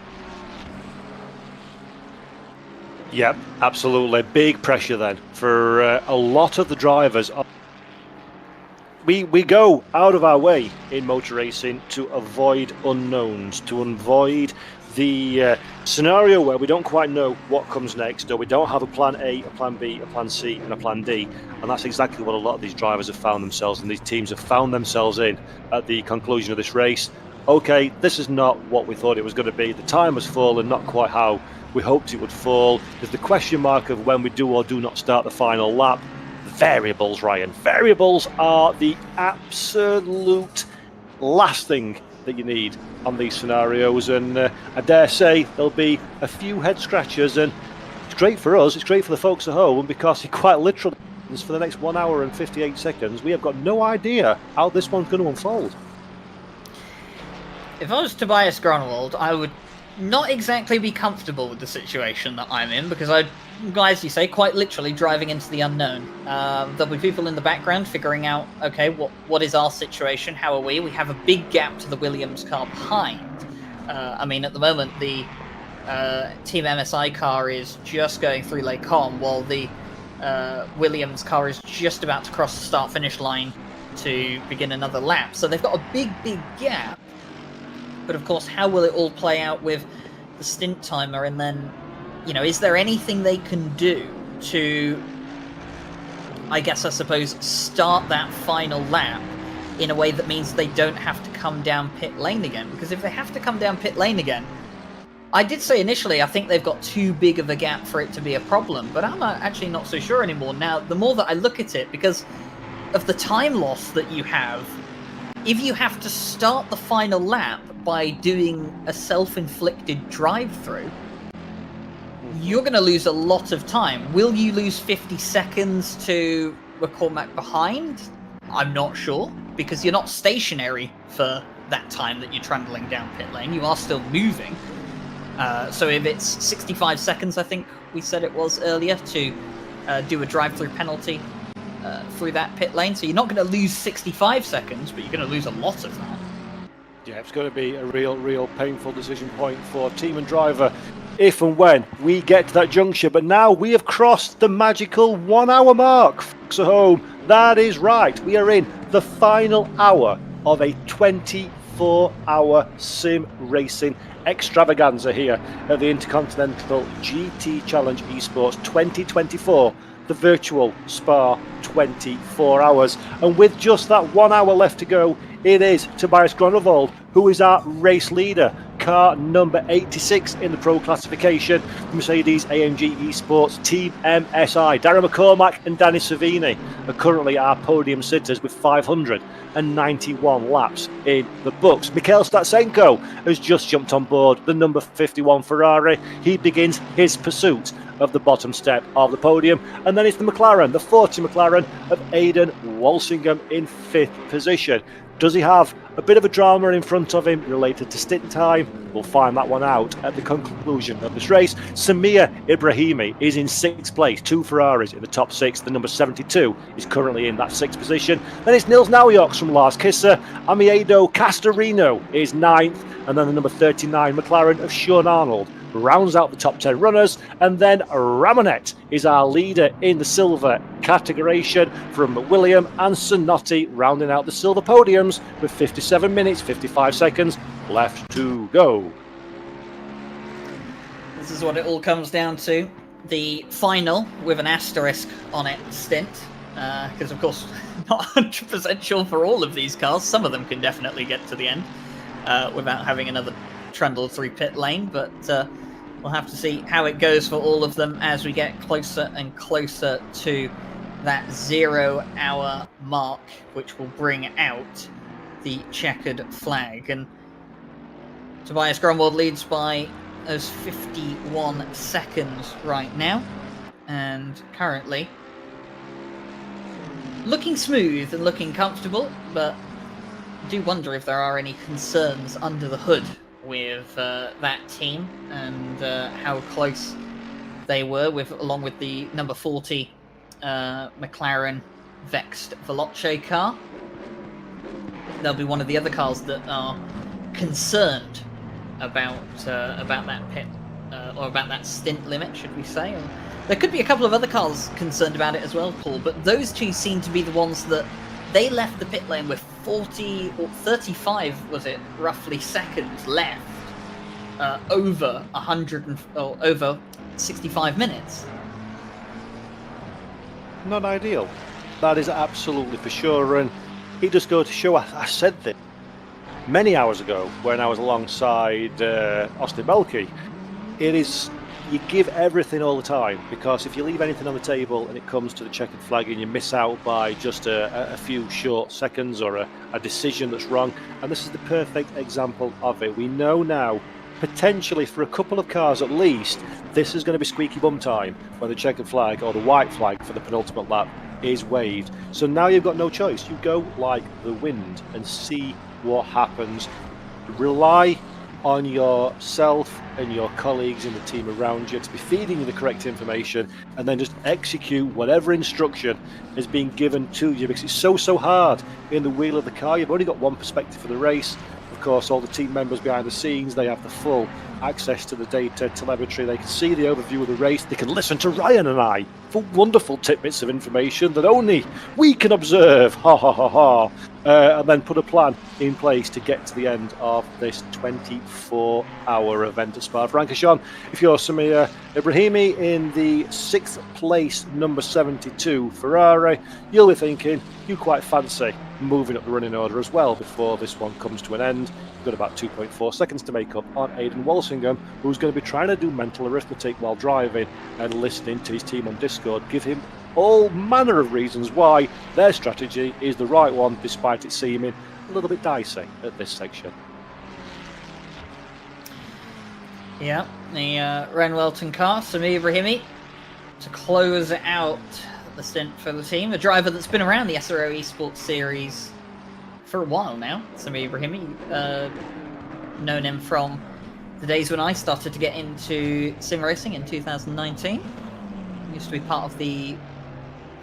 Yep, absolutely. Big pressure then for a lot of the drivers. We go out of our way in motor racing to avoid unknowns, to avoid the scenario where we don't quite know what comes next, or we don't have a plan A, a plan B, a plan C, and a plan D. And that's exactly what a lot of these drivers have found themselves, and these teams have found themselves in at the conclusion of this race. Okay, this is not what we thought it was going to be. The time has fallen, not quite how we hoped it would fall. There's the question mark of when we do or do not start the final lap. Variables, Ryan. Variables are the absolute last thing that you need on these scenarios, and I dare say there'll be a few head scratchers, and it's great for us, it's great for the folks at home, because it quite literally means for the next 1 hour and 58 seconds we have got no idea how this one's going to unfold. If I was Tobias Gronewald, I would not exactly be comfortable with the situation that I'm in, because I'm, as you say, quite literally driving into the unknown. There'll be people in the background figuring out, okay, what is our situation? How are we? We have a big gap to the Williams car behind. I mean, at the moment, the Team MSI car is just going through Les Combes, while the Williams car is just about to cross the start-finish line to begin another lap. So they've got a big, big gap. But of course, how will it all play out with the stint timer? And then, you know, is there anything they can do to, I suppose, start that final lap in a way that means they don't have to come down pit lane again? Because if they have to come down pit lane again, I did say initially I think they've got too big of a gap for it to be a problem, but I'm actually not so sure anymore. Now, the more that I look at it, because of the time loss that you have, if you have to start the final lap by doing a self-inflicted drive-through, you're going to lose a lot of time. Will you lose 50 seconds to McCormack behind? I'm not sure, because you're not stationary for that time that you're trundling down pit lane. You are still moving. So if it's 65 seconds, I think we said it was earlier, to do a drive-through penalty through that pit lane. So you're not going to lose 65 seconds, but you're going to lose a lot of that. Yeah, it's going to be a real painful decision point for team and driver if and when we get to that juncture. But now we have crossed the magical 1 hour mark. Folks at home, that is right. We are in the final hour of a 24-hour sim racing extravaganza here at the Intercontinental GT Challenge Esports 2024, the virtual Spa 24 hours. And with just that 1 hour left to go, it is Tobias Gronewald who is our race leader. Car number 86 in the pro classification, Mercedes-AMG Esports Team MSI. Darren McCormack and Danny Savini are currently our podium sitters with 591 laps in the books. Mikhail Statsenko has just jumped on board the number 51 Ferrari. He begins his pursuit of the bottom step of the podium. And then it's the McLaren, the 40 McLaren of Aidan Walsingham in 5th position. Does he have a bit of a drama in front of him related to stint time? We'll find that one out at the conclusion of this race. Samir Ibrahimi is in 6th place, 2 Ferraris in the top 6. The number 72 is currently in that 6th position. Then it's Nils Naujoks from Lars Kisser. Amiedo Castorino is 9th. And then the number 39 McLaren of Sean Arnold rounds out the top 10 runners, and then Ramonet is our leader in the silver categorization from William and Sonotti rounding out the silver podiums with 57 minutes, 55 seconds left to go. This is what it all comes down to. The final, with an asterisk on it, stint. Because, of course, not 100% sure for all of these cars. Some of them can definitely get to the end without having another trundle through pit lane. But we'll have to see how it goes for all of them as we get closer and closer to that 0 hour mark, which will bring out the checkered flag. And Tobias Gromwald leads by as 51 seconds right now, and currently looking smooth and looking comfortable, but I do wonder if there are any concerns under the hood with that team and how close they were along with the number 40 McLaren Vexed Veloce car. They'll be one of the other cars that are concerned about that pit or about that stint limit, should we say. And there could be a couple of other cars concerned about it as well, Paul, but those two seem to be the ones that they left the pit lane with 40 or 35, was it, roughly seconds left, over 100 or over 65 minutes. Not ideal. That is absolutely for sure, and it just goes to show, I said this many hours ago when I was alongside Austin Belkey. It is, you give everything all the time, because if you leave anything on the table and it comes to the checkered flag and you miss out by just a few short seconds or a decision that's wrong, and this is the perfect example of it. We know now, potentially for a couple of cars at least, this is going to be squeaky bum time when the checkered flag or the white flag for the penultimate lap is waved. So now you've got no choice. You go like the wind and see what happens. Rely on yourself and your colleagues in the team around you to be feeding you the correct information, and then just execute whatever instruction is being given to you, because it's so hard in the wheel of the car. You've only got one perspective for the race. Of course, all the team members behind the scenes, they have the full access to the data, telemetry. They can see the overview of the race. They can listen to Ryan and I for wonderful tidbits of information that only we can observe. Ha ha ha ha. And then put a plan in place to get to the end of this 24-hour event at Spa-Francorchamps. If you're Samir Ibrahimi in the 6th place, number 72 Ferrari, you'll be thinking you quite fancy moving up the running order as well before this one comes to an end. You've got about 2.4 seconds to make up on Aidan Walsingham, who's going to be trying to do mental arithmetic while driving and listening to his team on Discord. Give him all manner of reasons why their strategy is the right one, despite it seeming a little bit dicey at this section. Yeah, the Ren Welton car, Samir Ibrahimi, to close out the stint for the team. A driver that's been around the SRO Esports series for a while now, Samir Ibrahimi. Known him from the days when I started to get into sim racing in 2019. Used to be part of the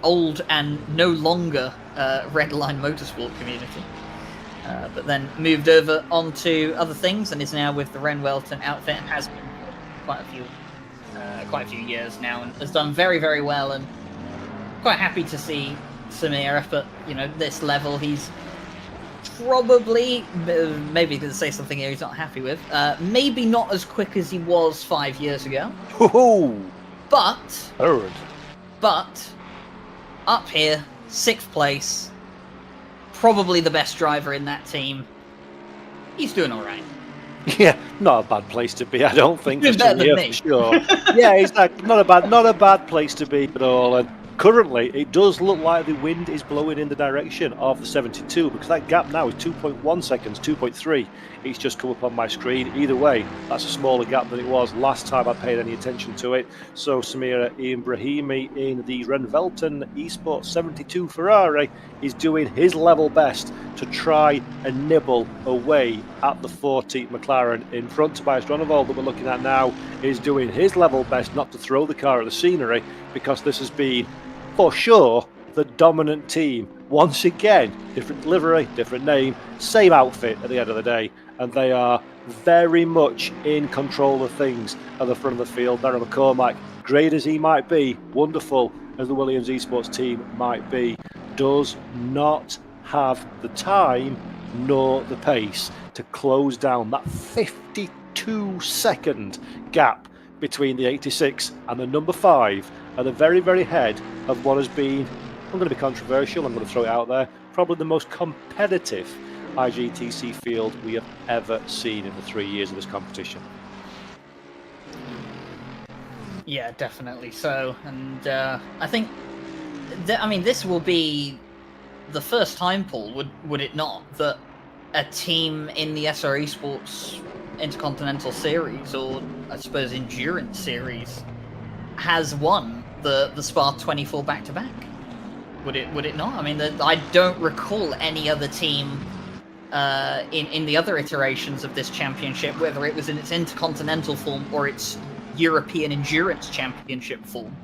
old and no longer Red Line Motorsport community, but then moved over onto other things and is now with the Ren Welton outfit, and has been quite a few years now, and has done very well, and quite happy to see Samir up at this level. He's probably, maybe going to say something here he's not happy with, maybe not as quick as he was 5 years ago. But up here, 6th place, probably the best driver in that team. He's doing all right. Yeah, not a bad place to be, I don't think. Doing better than me. For sure. Yeah, exactly. Not a bad place to be at all. And currently, it does look like the wind is blowing in the direction of the 72, because that gap now is 2.1 seconds, 2.3. It's just come up on my screen. Either way, that's a smaller gap than it was last time I paid any attention to it. So Samir Ibrahimi in the Ren Welton Esports 72 Ferrari is doing his level best to try and nibble away at the 40 McLaren in front. Tobias Gromwald, that we're looking at now, is doing his level best not to throw the car at the scenery, because this has been, for sure, the dominant team Once again, different delivery, different name, same outfit at the end of the day, and they are very much in control of things at the front of the field. Darren McCormack, great as he might be, wonderful as the Williams Esports team might be, does not have the time nor the pace to close down that 52-second gap between the 86 and the number 5 at the very, very head of what has been, I'm going to be controversial, I'm going to throw it out there, probably the most competitive IGTC field we have ever seen in the 3 years of this competition. Yeah, definitely so. And I think, this will be the first time, Paul, would it not, that a team in the SRO Esports Intercontinental Series, or I suppose Endurance Series, has won the Spa 24 back-to-back? Would it not? I mean, I don't recall any other team in the other iterations of this championship, whether it was in its Intercontinental form or its European Endurance Championship form,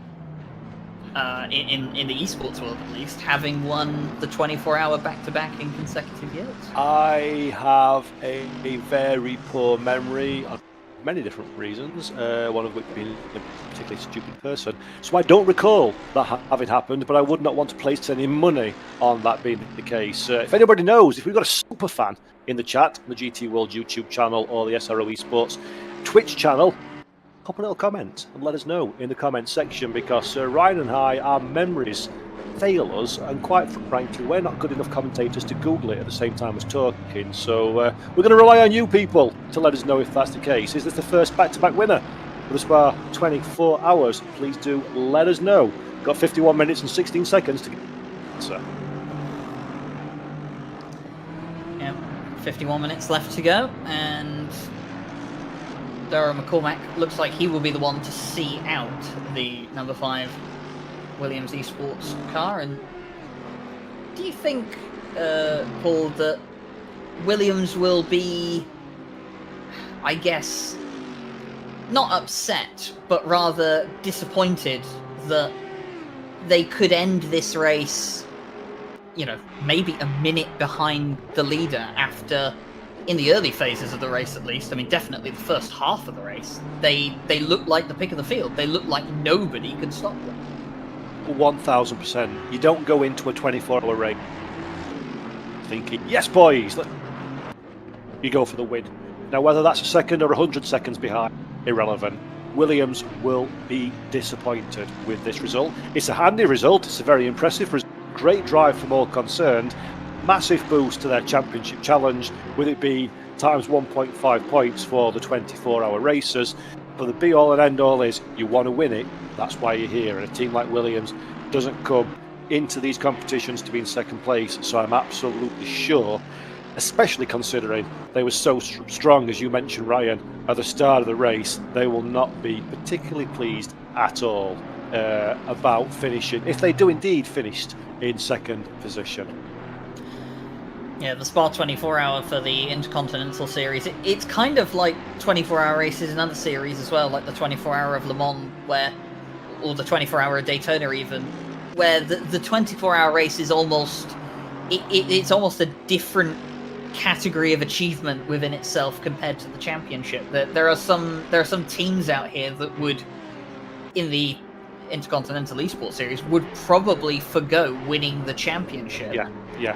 in the esports world at least, having won the 24-hour back-to-back in consecutive years. I have a very poor memory on many different reasons, one of which being a particularly stupid person. So I don't recall that having happened, but I would not want to place any money on that being the case. If anybody knows, if we've got a super fan in the chat, the GT World YouTube channel or the SRO Esports Twitch channel, pop a little comment and let us know in the comment section, because Ryan and I, our memories fail us, and quite frankly, we're not good enough commentators to Google it at the same time as talking. So we're going to rely on you people to let us know if that's the case. Is this the first back-to-back winner for the Spa 24 hours? Please do let us know. Got 51 minutes and 16 seconds to get an answer. Yeah, 51 minutes left to go, and Darren McCormack looks like he will be the one to see out the number 5 Williams Esports car. And do you think, Paul, that Williams will be, I guess, not upset, but rather disappointed that they could end this race, maybe a minute behind the leader after, in the early phases of the race at least, I mean, definitely the first half of the race, they looked like the pick of the field. They looked like nobody could stop them. 1000%. You don't go into a 24-hour race thinking, yes, boys, you go for the win. Now, whether that's a second or 100 seconds behind, irrelevant. Williams will be disappointed with this result. It's a handy result. It's a very impressive result. Great drive from all concerned. Massive boost to their championship challenge, with it being times 1.5 points for the 24-hour racers. But the be-all and end-all is you want to win it. That's why you're here. And a team like Williams doesn't come into these competitions to be in second place. So I'm absolutely sure, especially considering they were so strong, as you mentioned, Ryan, at the start of the race, they will not be particularly pleased at all about finishing, if they do indeed finish in second position. Yeah, the Spa 24-hour for the Intercontinental Series, it's kind of like 24-hour races in other series as well, like the 24-hour of Le Mans, or the 24-hour of Daytona even, where the 24-hour race is almost, it's almost a different category of achievement within itself compared to the championship. There are some teams out here that would, in the Intercontinental Esports Series, would probably forgo winning the championship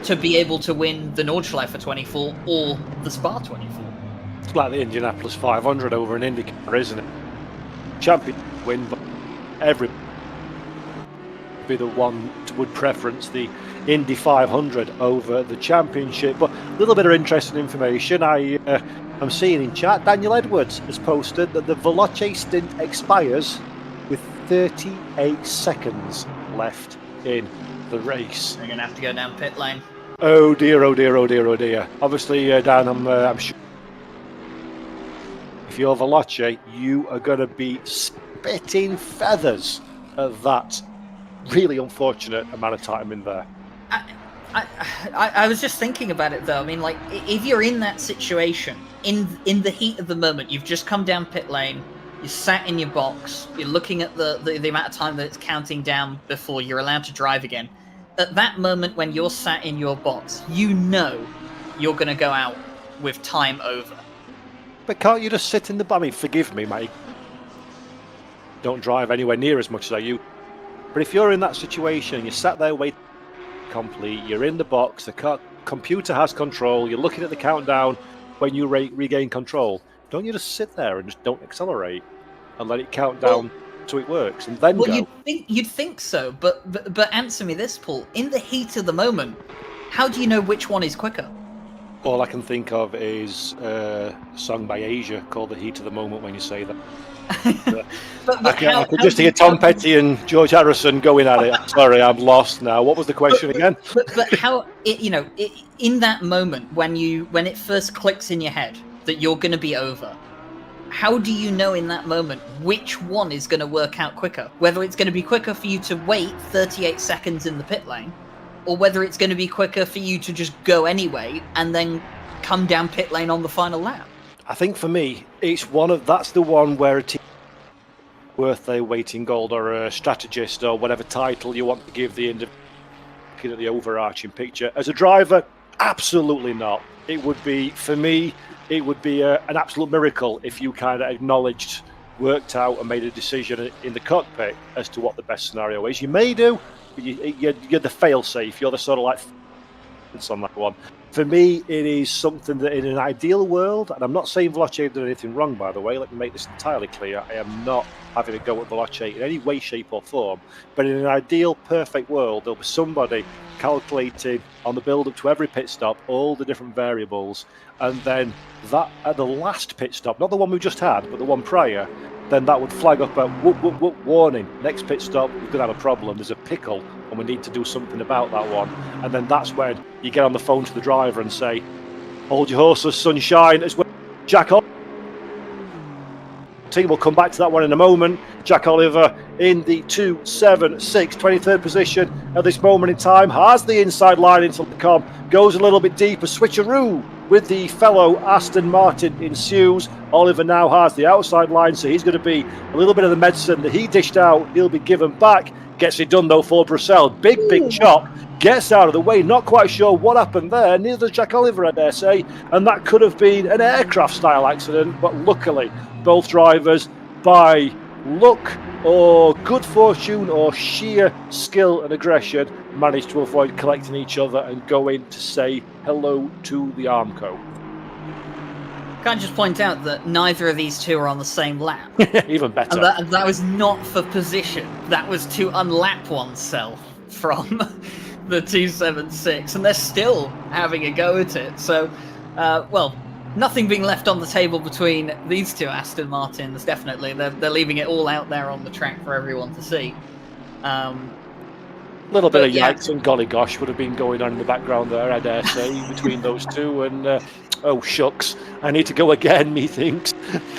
to be able to win the Nordschleife 24 or the Spa 24. It's like the Indianapolis 500 over an IndyCar, isn't it? Champion win, but every be the one would preference the Indy 500 over the championship. But a little bit of interesting information I'm seeing in chat. Daniel Edwards has posted that the Veloce stint expires with 38 seconds left in the race. They're going to have to go down pit lane. Oh dear, oh dear, oh dear, oh dear. Obviously, Dan, I'm sure if you're Veloce, you are going to be spitting feathers at that really unfortunate amount of time in there. I was just thinking about it though. I mean, like, if you're in that situation, in the heat of the moment, you've just come down pit lane, you're sat in your box, you're looking at the amount of time that it's counting down before you're allowed to drive again. at that moment when you're sat in your box, you know you're going to go out with time over. But can't you just sit in the... I mean, forgive me, mate. Don't drive anywhere near as much as I you. But if you're in that situation, you're sat there waiting complete, you're in the box, the computer has control, you're looking at the countdown when you regain control, don't you just sit there and just don't accelerate and let it count down so it works and then go? You'd think so, but answer me this, Paul. In the heat of the moment, how do you know which one is quicker? All I can think of is a song by Asia called The Heat of the Moment when you say that. I can just hear Tom Petty and George Harrison going at it. Sorry, I'm lost now. What was the question again? But how, in that moment when it first clicks in your head that you're going to be over, how do you know in that moment which one is going to work out quicker? Whether it's going to be quicker for you to wait 38 seconds in the pit lane, or whether it's going to be quicker for you to just go anyway and then come down pit lane on the final lap? I think for me, that's the one where a team worth their weight in gold, or a strategist, or whatever title you want to give the looking at the overarching picture. As a driver, absolutely not. It would be, for me, it would be an absolute miracle if you kind of acknowledged, worked out, and made a decision in the cockpit as to what the best scenario is. You may do, but you're the fail-safe. You're the sort of like on that one. For me, it is something that in an ideal world, and I'm not saying Veloce did anything wrong, by the way, let me make this entirely clear, I am not having a go at Veloce in any way, shape or form, but in an ideal, perfect world, there'll be somebody calculating on the build-up to every pit stop, all the different variables, and then that at the last pit stop, not the one we just had, but the one prior, then that would flag up a whoop, whoop, whoop, warning, next pit stop, we're going to have a problem, there's a pickle, and we need to do something about that one. And then that's when you get on the phone to the driver and say, hold your horses, sunshine, as well, Jack Oliver. Team will come back to that one in a moment. Jack Oliver in the 2-7-6, 23rd position at this moment in time, has the inside line into the com, goes a little bit deeper, switcheroo with the fellow Aston Martin ensues. Oliver now has the outside line, so he's going to be a little bit of the medicine that he dished out, he'll be given back. Gets it done though for Brussels. Big chop. Gets out of the way. Not quite sure what happened there. Neither does Jack Oliver, I dare say. And that could have been an aircraft-style accident. But luckily, both drivers, by luck or good fortune or sheer skill and aggression, managed to avoid collecting each other and go in to say hello to the Armco. Can I just point out that neither of these two are on the same lap? Even better. And that was not for position. That was to unlap oneself from the 276, and they're still having a go at it. So, nothing being left on the table between these two Aston Martins. Definitely, they're leaving it all out there on the track for everyone to see. A little bit of yikes and golly gosh would have been going on in the background there, I dare say, between those two, and oh shucks, I need to go again, methinks.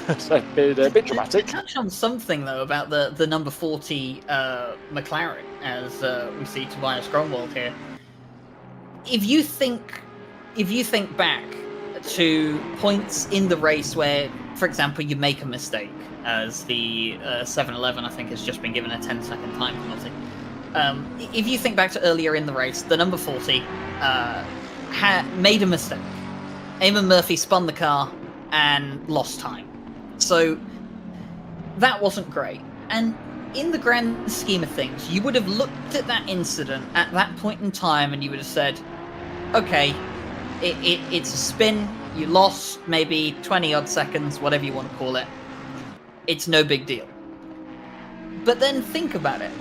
That's a bit dramatic. Touch on something though about the number 40 McLaren, as we see Tobias Grunwald here. If you think back to points in the race where, for example, you make a mistake, as the 711 I think has just been given a 10-second time penalty. If you think back to earlier in the race, the number 40 made a mistake. Eamon Murphy spun the car and lost time. So that wasn't great. And in the grand scheme of things, you would have looked at that incident at that point in time and you would have said, okay, it's a spin, you lost maybe 20 odd seconds, whatever you want to call it. It's no big deal. But then think about it.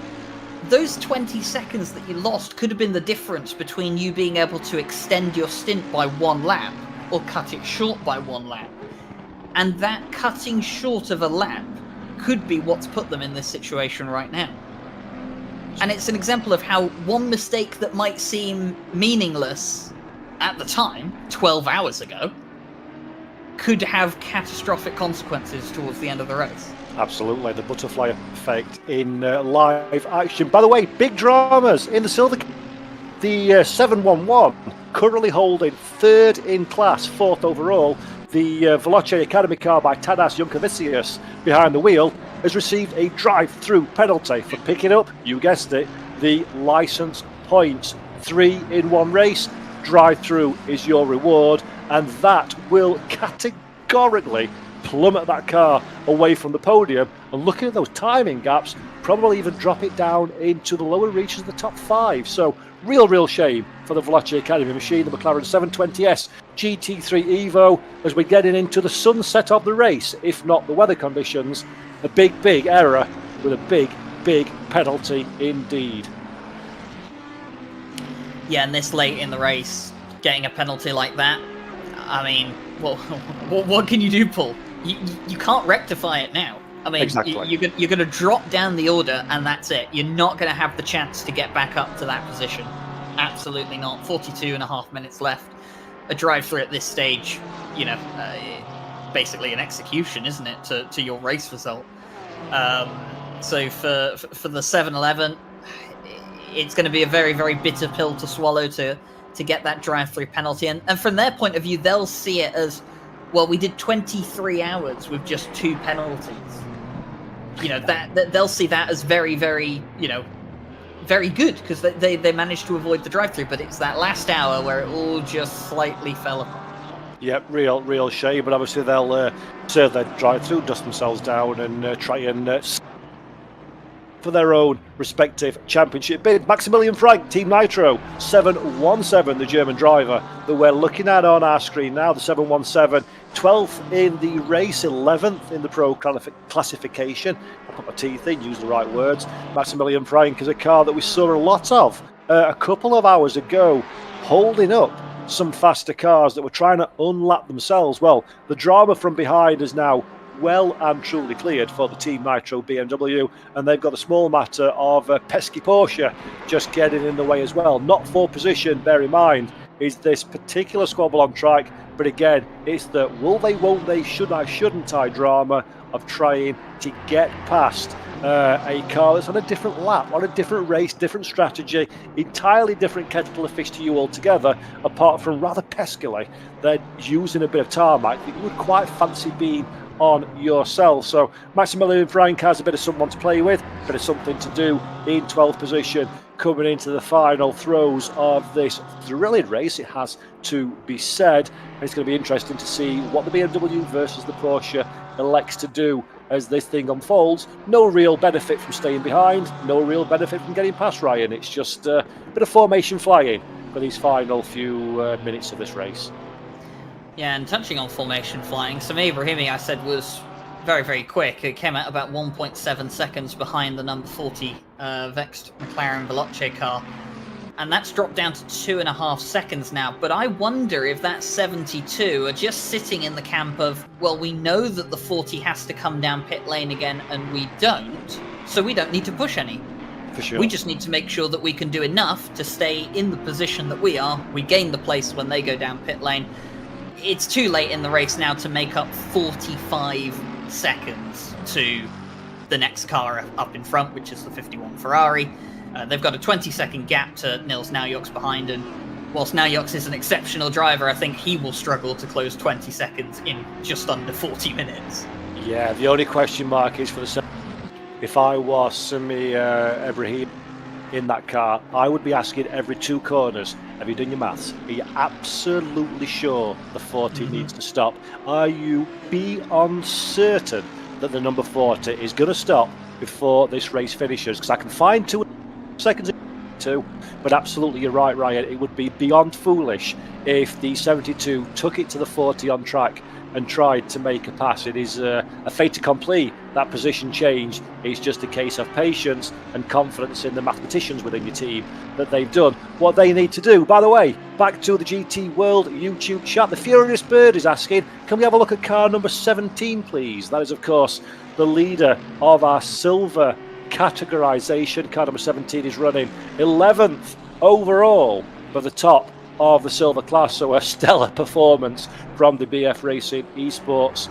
Those 20 seconds that you lost could have been the difference between you being able to extend your stint by one lap or cut it short by one lap. And that cutting short of a lap could be what's put them in this situation right now. And it's an example of how one mistake that might seem meaningless at the time, 12 hours ago, could have catastrophic consequences towards the end of the race. Absolutely, the butterfly effect in live action. By the way, big dramas in the silver. The 711 currently holding third in class, fourth overall. The Veloce Academy car by Tadas Junkavicius behind the wheel has received a drive-through penalty for picking up, you guessed it, the licence points. 3 in one race. Drive-through is your reward, and that will categorically plummet that car away from the podium. And looking at those timing gaps, probably even drop it down into the lower reaches of the top 5. So real shame for the Veloce Academy machine, the McLaren 720S GT3 Evo, as we're getting into the sunset of the race, if not the weather conditions. A big error with a big penalty indeed. Yeah, and this late in the race, getting a penalty like that, I mean, well, what can you do, Paul? You can't rectify it now. I mean, exactly. you're going to drop down the order, and that's it. You're not going to have the chance to get back up to that position. Absolutely not. 42 and a half minutes left. A drive-through at this stage, you know, basically an execution, isn't it, to your race result? So for the 7-11, it's going to be a very bitter pill to swallow to get that drive-through penalty. And from their point of view, they'll see it as, well, we did 23 hours with just 2 penalties. You know, that they'll see that as very, you know, very good, because they managed to avoid the drive-through, but it's that last hour where it all just slightly fell apart. Yep, real shame, but obviously they'll serve their drive-through, dust themselves down, and try and for their own respective championship bid. Maximilian Frank, Team Nitro, 717, the German driver that we're looking at on our screen now, the 717, 12th in the race, 11th in the pro classification. I put my teeth in, use the right words. Maximilian Frank is a car that we saw a lot of a couple of hours ago, holding up some faster cars that were trying to unlap themselves. Well, the drama from behind is now well and truly cleared for the Team Nitro BMW, and they've got a small matter of pesky Porsche just getting in the way as well. Not for position, bear in mind, is this particular squabble on track, but again, it's the will they, won't they, should I, shouldn't I drama of trying to get past a car that's on a different lap, on a different race, different strategy, entirely different kettle of fish to you altogether, apart from rather peskily, they're using a bit of tarmac that you would quite fancy being on yourself. So Maximilian Frank has a bit of someone to play with, a bit of something to do in 12th position, coming into the final throes of this thrilling race, it has to be said. And it's going to be interesting to see what the BMW versus the Porsche elects to do as this thing unfolds. No real benefit from staying behind, no real benefit from getting past Ryan. It's just a bit of formation flying for these final few minutes of this race. Yeah, and touching on formation flying, Samir Ibrahimi, I said, was very quick. It came out about 1.7 seconds behind the number 40 Vexed McLaren Veloce car. And that's dropped down to 2.5 seconds now. But I wonder if that 72 are just sitting in the camp of, well, we know that the 40 has to come down pit lane again, and we don't, so we don't need to push any. For sure. We just need to make sure that we can do enough to stay in the position that we are. We gain the place when they go down pit lane. It's too late in the race now to make up 45 seconds to the next car up in front, which is the 51 Ferrari. They've got a 20-second gap to Nils Naujoks behind, and whilst Naujoks is an exceptional driver, I think he will struggle to close 20 seconds in just under 40 minutes. Yeah, the only question mark is for the... If I was Samir Ibrahim in that car, I would be asking every 2 corners, have you done your maths? Are you absolutely sure the 40 needs to stop? Are you beyond certain that the number 40 is going to stop before this race finishes? Because I can find 2 seconds to, but absolutely you're right, Ryan. It would be beyond foolish if the 72 took it to the 40 on track and tried to make a pass. It is a fait accompli, that position change. It's just a case of patience and confidence in the mathematicians within your team that they've done what they need to do. By the way, back to the GT World YouTube chat. The Furious Bird is asking, can we have a look at car number 17, please? That is, of course, the leader of our silver categorization. Car number 17 is running 11th overall for the top of the silver class, so a stellar performance from the BF Racing Esports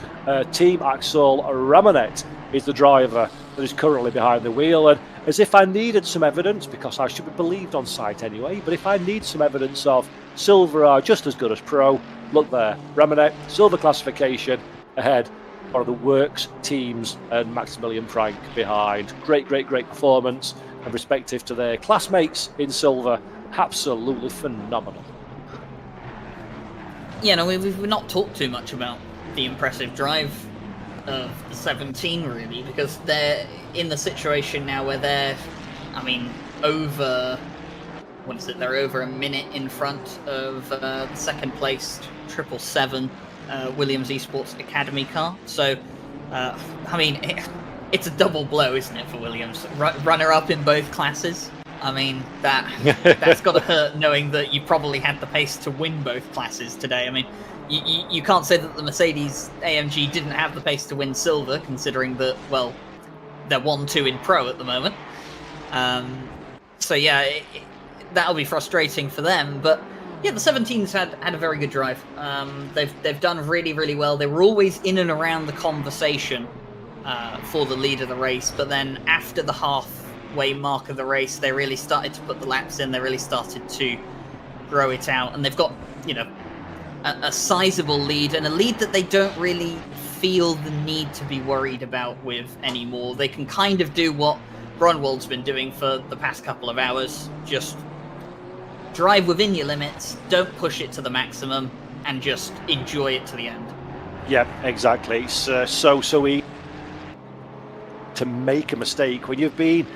team. Axel Ramanet is the driver that is currently behind the wheel, and as if I needed some evidence, because I should be believed on site anyway, but if I need some evidence of silver are just as good as pro, look there, Ramanet, silver classification ahead of the Works teams and Maximilian Frank behind. Great performance, and respective to their classmates in silver, absolutely phenomenal. Yeah, no, we've not talked too much about the impressive drive of the 17, really, because they're in the situation now where they're, I mean, over, what is it, they're over a minute in front of the second placed 777 Williams Esports Academy car. So, I mean, it's a double blow, isn't it, for Williams? Runner-up in both classes. I mean, that's got to hurt, knowing that you probably had the pace to win both classes today. I mean, you can't say that the Mercedes AMG didn't have the pace to win silver, considering that, well, they're 1-2 in pro at the moment. So yeah, that'll be frustrating for them. But yeah, the 17s had a very good drive. They've done really, really well. They were always in and around the conversation for the lead of the race, but then after the halfway mark of the race, they really started to put the laps in. They really started to grow it out, and they've got, you know, a sizable lead, and a lead that they don't really feel the need to be worried about with anymore. They can kind of do what Grunwald's been doing for the past couple of hours. Just drive within your limits, don't push it to the maximum, and just enjoy it to the end. Yeah, exactly. It's so easy to make a mistake when you've been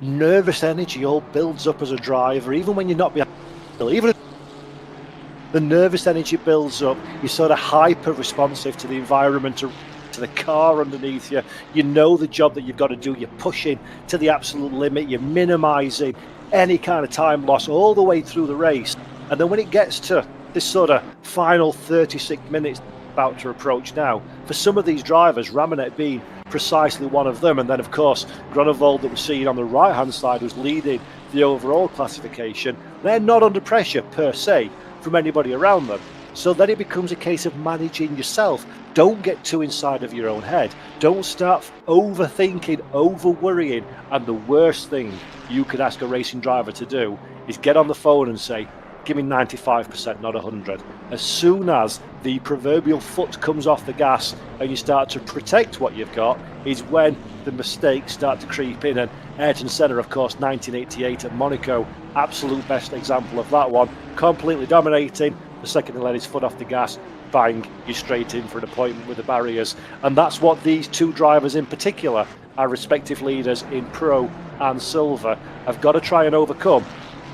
nervous energy all builds up as a driver, even when you're not behind, even if the nervous energy builds up, you're sort of hyper responsive to the environment, to the car underneath you. You know the job that you've got to do. You're pushing to the absolute limit. You're minimizing any kind of time loss all the way through the race. And then when it gets to this sort of final 36 minutes about to approach now, for some of these drivers, Ramanet being precisely one of them, and then of course Grunewald that we're seeing on the right hand side, who's leading the overall classification, they're not under pressure per se from anybody around them. So then it becomes a case of managing yourself. Don't get too inside of your own head. Don't start overthinking, over worrying. And the worst thing you could ask a racing driver to do is get on the phone and say, give me 95%, not 100. As soon as the proverbial foot comes off the gas and you start to protect what you've got, is when the mistakes start to creep in. And Ayrton Senna, of course, 1988 at Monaco, absolute best example of that one. Completely dominating. The second he let his foot off the gas, bang, you're straight in for an appointment with the barriers. And that's what these two drivers in particular, our respective leaders in Pro and Silver, have got to try and overcome.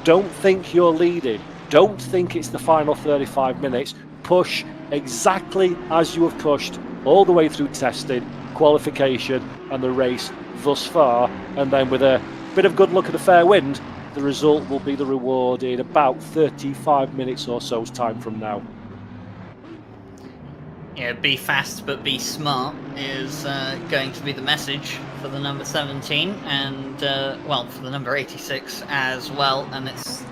Don't think you're leading. Don't think it's the final 35 minutes. Push exactly as you have pushed all the way through testing, qualification and the race thus far. And then with a bit of good luck and a fair wind, the result will be the reward in about 35 minutes or so's time from now. Yeah, be fast but be smart is going to be the message for the number 17 and, well, for the number 86 as well. And it's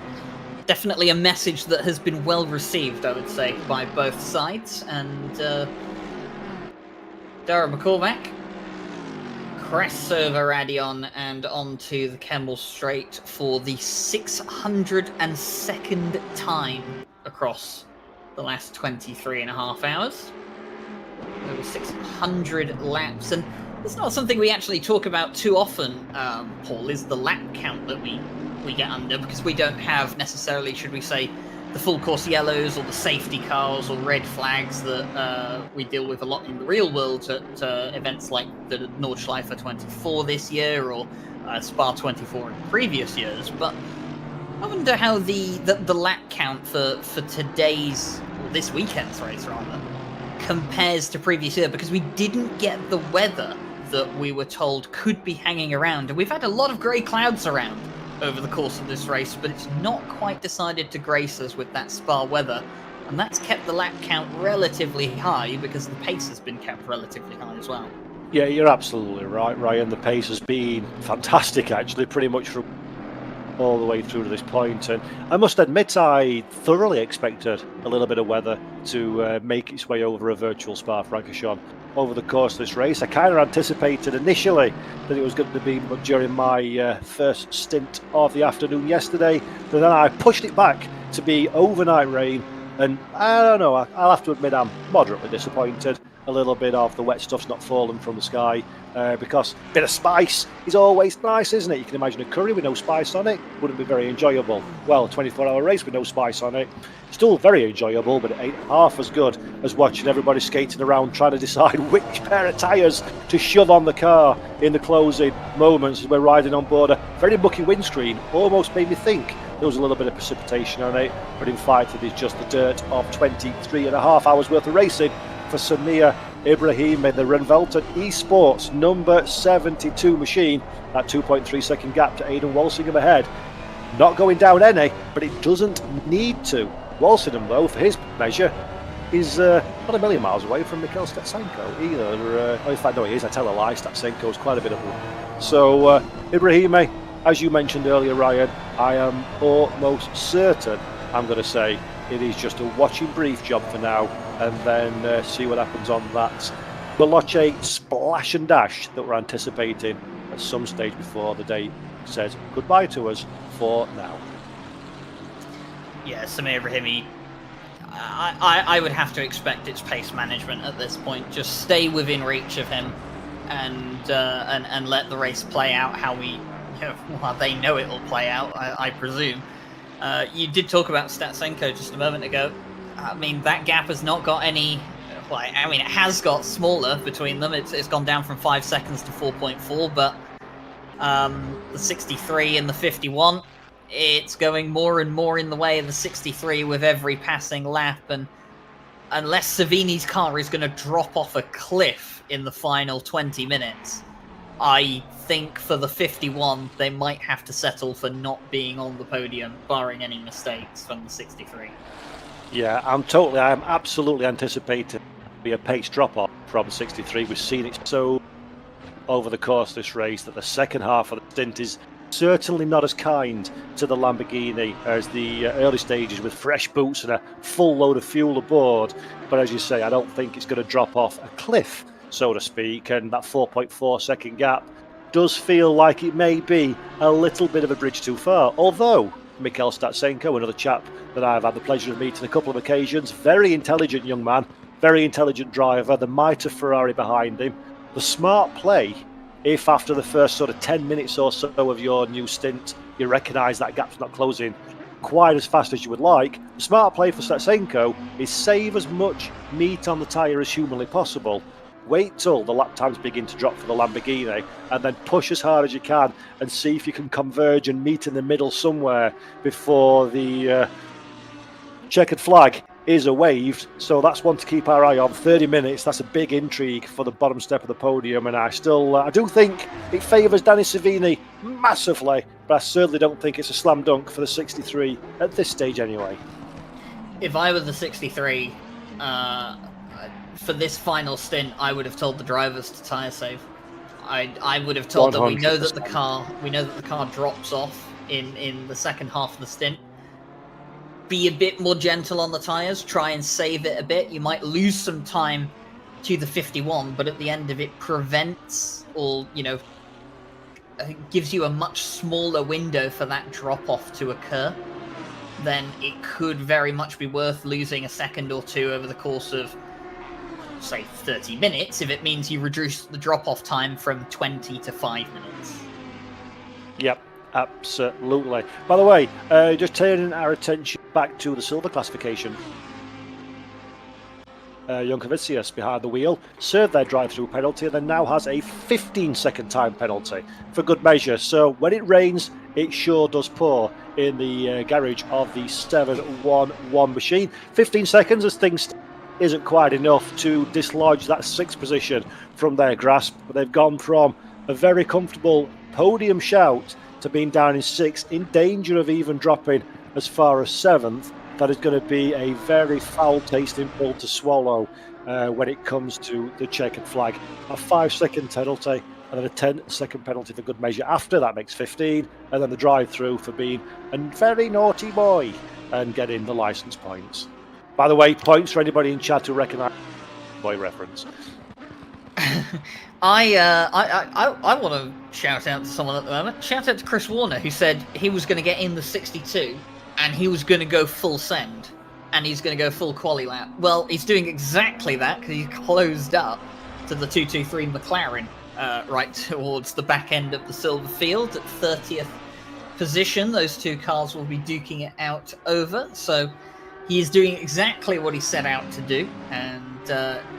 definitely a message that has been well received, I would say, by both sides. And Dara McCormack crests over Radion and onto the Kemmel Straight for the 602nd time across the last 23 and a half hours. Over 600 laps, and it's not something we actually talk about too often, Paul, is the lap count that we get under, because we don't have necessarily, should we say, the full course yellows or the safety cars or red flags that we deal with a lot in the real world at events like the Nordschleife 24 this year or Spa 24 in previous years. But I wonder how the lap count for today's, or this weekend's race rather, compares to previous year, because we didn't get the weather that we were told could be hanging around. And we've had a lot of grey clouds around over the course of this race, but it's not quite decided to grace us with that Spa weather, and that's kept the lap count relatively high because the pace has been kept relatively high as well. Yeah, you're absolutely right, Ryan. The pace has been fantastic, actually, pretty much from all the way through to this point. And I must admit, I thoroughly expected a little bit of weather to make its way over a virtual Spa-Francorchamps over the course of this race. I kind of anticipated initially that it was going to be during my first stint of the afternoon yesterday, but then I pushed it back to be overnight rain, and I don't know, I'll have to admit I'm moderately disappointed. a little bit of the wet stuff's not fallen from the sky, because a bit of spice is always nice, isn't it? You can imagine a curry with no spice on it wouldn't be very enjoyable. Well, a 24-hour race with no spice on it, still very enjoyable, but it ain't half as good as watching everybody skating around trying to decide which pair of tyres to shove on the car in the closing moments as we're riding on board a very mucky windscreen. Almost made me think there was a little bit of precipitation on it, but in fact it is just the dirt of 23 and a half hours worth of racing for Samir Ibrahim in the Renvelten Esports number 72 machine. That 2.3 second gap to Aidan Walsingham ahead. Not going down any, but it doesn't need to. Walsingham, though, for his measure, is not a million miles away from Mikhail Stetsenko either. In fact, no, he is. I tell a lie. Stetsenko is quite a bit of one. So, Ibrahim, as you mentioned earlier, Ryan, I am almost certain I'm going to say it is just a watching brief job for now, and then see what happens on that Veloce splash and dash that we're anticipating at some stage before the day says goodbye to us for now. Yeah, Samir Ibrahimi, I would have to expect it's pace management at this point. Just stay within reach of him, and let the race play out how they know it will play out. I presume. You did talk about Statsenko just a moment ago. I mean, that gap has not got any. Well, I mean, it has got smaller between them. It's gone down from 5 seconds to 4.4, but the 63 and the 51, it's going more and more in the way of the 63 with every passing lap. And unless Savini's car is going to drop off a cliff in the final 20 minutes, I think for the 51, they might have to settle for not being on the podium, barring any mistakes from the 63. Yeah, I am absolutely anticipating be a pace drop-off from 63. We've seen it so over the course of this race that the second half of the stint is certainly not as kind to the Lamborghini as the early stages with fresh boots and a full load of fuel aboard. But as you say, I don't think it's going to drop off a cliff, so to speak, and that 4.4 second gap does feel like it may be a little bit of a bridge too far. Although Mikhail Statsenko, another chap that I've had the pleasure of meeting a couple of occasions, very intelligent young man, very intelligent driver, the mitre Ferrari behind him, the smart play. If after the first sort of 10 minutes or so of your new stint, you recognise that gap's not closing quite as fast as you would like, the smart play for Statsenko is save as much meat on the tyre as humanly possible. Wait till the lap times begin to drop for the Lamborghini and then push as hard as you can and see if you can converge and meet in the middle somewhere before the checkered flag is waved. So that's one to keep our eye on. 30 minutes, that's a big intrigue for the bottom step of the podium, and I do think it favours Danny Savini massively, but I certainly don't think it's a slam dunk for the 63 at this stage anyway. If I were the 63, for this final stint, I would have told the drivers to tyre save. I would have told them we know that the car drops off in the second half of the stint. Be a bit more gentle on the tyres, try and save it a bit. You might lose some time to the 51, but at the end of it prevents or, gives you a much smaller window for that drop-off to occur. Then it could very much be worth losing a second or two over the course of, say, 30 minutes if it means you reduce the drop-off time from 20 to 5 minutes. Yep, absolutely. By the way, just turning our attention back to the silver classification. Jankovicius behind the wheel served their drive-through penalty and then now has a 15-second time penalty for good measure. So when it rains, it sure does pour in the garage of the 711 machine. 15 seconds as things isn't quite enough to dislodge that sixth position from their grasp. But they've gone from a very comfortable podium shout to being down in sixth, in danger of even dropping as far as seventh. That is going to be a very foul-tasting pill to swallow when it comes to the checkered flag. A 5-second penalty and then a 10-second penalty for good measure. After that makes 15, and then the drive-through for being a very naughty boy and getting the licence points. By the way, points for anybody in chat who recognise the boy reference. I want to shout out to someone at the moment. Shout out to Chris Warner, who said he was going to get in the 62 and he was going to go full send. and he's going to go full quali lap. Well, he's doing exactly that because he's closed up to the 223 McLaren right towards the back end of the silver field at 30th position. Those two cars will be duking it out over, so he is doing exactly what he set out to do and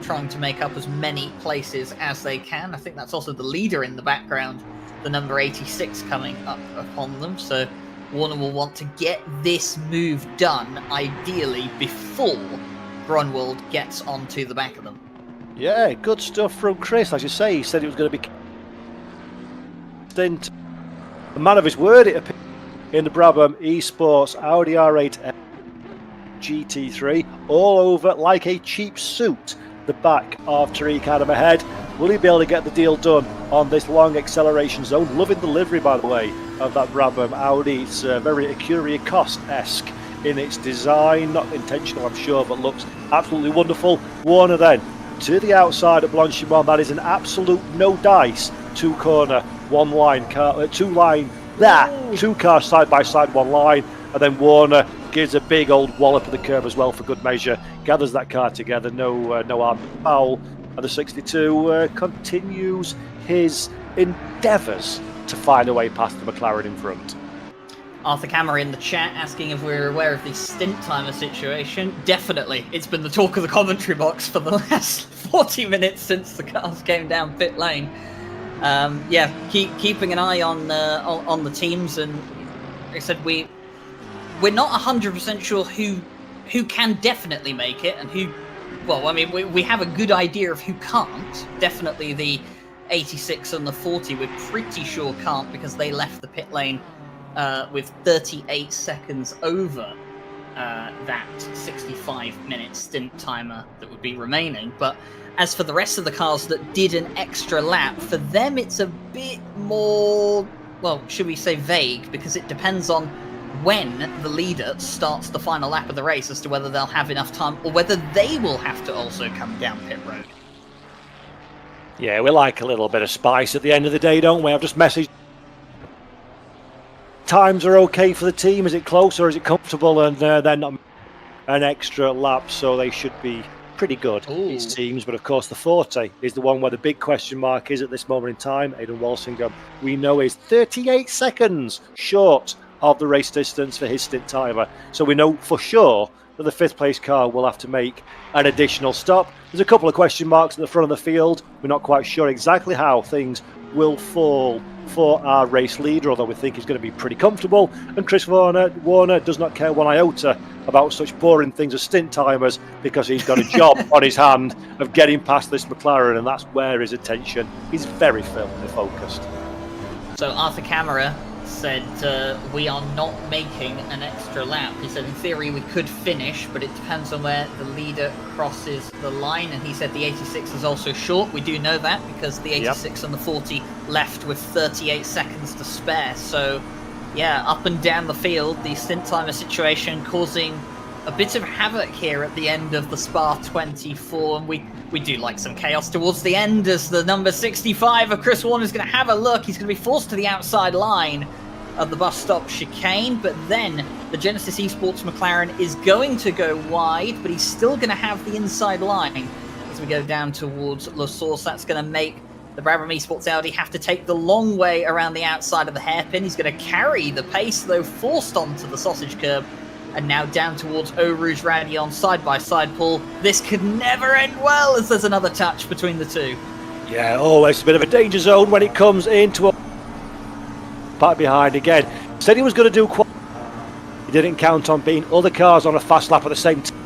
trying to make up as many places as they can. I think that's also the leader in the background, the number 86 coming up upon them, so Warner will want to get this move done, ideally before Grunwald gets onto the back of them. Yeah, good stuff from Chris. As you say, he said it was going to be stint. A man of his word, it appears, in the Brabham Esports Audi R8 GT3, all over like a cheap suit. The back of Tariq Adam ahead. Will he be able to get the deal done on this long acceleration zone? Loving the livery, by the way, of that Brabham Audi. It's very Ecurie Cost-esque in its design. Not intentional, I'm sure, but looks absolutely wonderful. Warner then to the outside of Blanchimont. That is an absolute no dice. Two corner, one line car, two cars side by side, one line, and then Warner gives a big old wallop of the curb as well for good measure. Gathers that car together, no arm foul, and the 62 continues his endeavours to find a way past the McLaren in front. Arthur Camera in the chat asking if we're aware of the stint timer situation. Definitely. It's been the talk of the commentary box for the last 40 minutes since the cars came down pit lane. Keeping an eye on the teams, and like I said, we're not 100% sure who can definitely make it and who. Well, I mean, we have a good idea of who can't. Definitely the 86 and the 40 we're pretty sure can't, because they left the pit lane with 38 seconds over that 65-minute stint timer that would be remaining. But as for the rest of the cars that did an extra lap, for them it's a bit more, well, should we say vague, because it depends on when the leader starts the final lap of the race as to whether they'll have enough time or whether they will have to also come down pit road. Yeah, we like a little bit of spice at the end of the day, don't we? I've just messaged. Times are okay for the team. Is it close or is it comfortable? And they're not an extra lap, so they should be pretty good, it seems. But of course, the 40 is the one where the big question mark is at this moment in time. Aidan Walsingham, we know, is 38 seconds short of the race distance for his stint timer. So we know for sure that the fifth place car will have to make an additional stop. There's a couple of question marks at the front of the field. We're not quite sure exactly how things will fall for our race leader, although we think he's going to be pretty comfortable. And Chris Warner does not care one iota about such boring things as stint timers, because he's got a job on his hand of getting past this McLaren, and that's where his attention is very firmly focused. So Arthur Camera said we are not making an extra lap. He said in theory we could finish, but it depends on where the leader crosses the line. And he said the 86 is also short. We do know that because the 86 and the 40 left with 38 seconds to spare. So yeah, up and down the field, the stint timer situation causing a bit of havoc here at the end of the Spa 24, and we do like some chaos towards the end as the number 65 of Chris Warner is going to have a look. He's going to be forced to the outside line of the bus stop chicane, but then the Genesis Esports McLaren is going to go wide, but he's still going to have the inside line as we go down towards La Source. That's going to make the Brabham Esports Audi have to take the long way around the outside of the hairpin. He's going to carry the pace, though, forced onto the sausage curb. And now down towards Eau Rouge Radion, side-by-side pull. This could never end well as there's another touch between the two. Yeah, always a bit of a danger zone when it comes into a back behind again. Said he was going to do he didn't count on being other cars on a fast lap at the same time.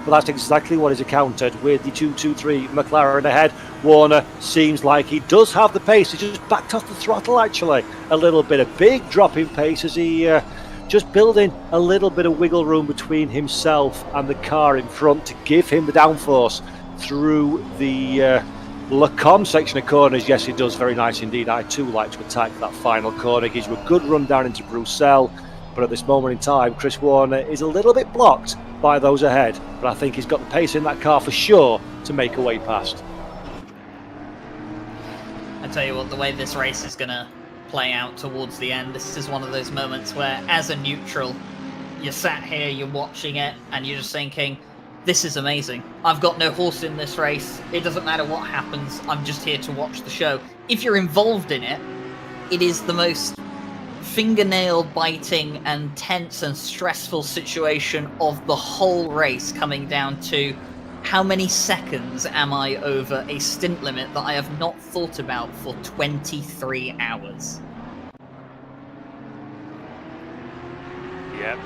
But that's exactly what he's encountered with the 223 McLaren ahead. Warner seems like he does have the pace. He just backed off the throttle, actually. A little bit of big drop in pace as he just building a little bit of wiggle room between himself and the car in front to give him the downforce through the Lacombe section of corners. Yes, he does. Very nice indeed. I too like to attack that final corner. Gives you a good run down into Bruxelles. But at this moment in time, Chris Warner is a little bit blocked by those ahead. But I think he's got the pace in that car for sure to make a way past. I tell you what, the way this race is going to play out towards the end, this is one of those moments where, as a neutral, you're sat here, you're watching it, and you're just thinking, this is amazing. I've got no horse in this race. It doesn't matter what happens. I'm just here to watch the show. If you're involved in it, it is the most fingernail biting and tense and stressful situation of the whole race, coming down to how many seconds am I over a stint limit that I have not thought about for 23 hours. Yeah,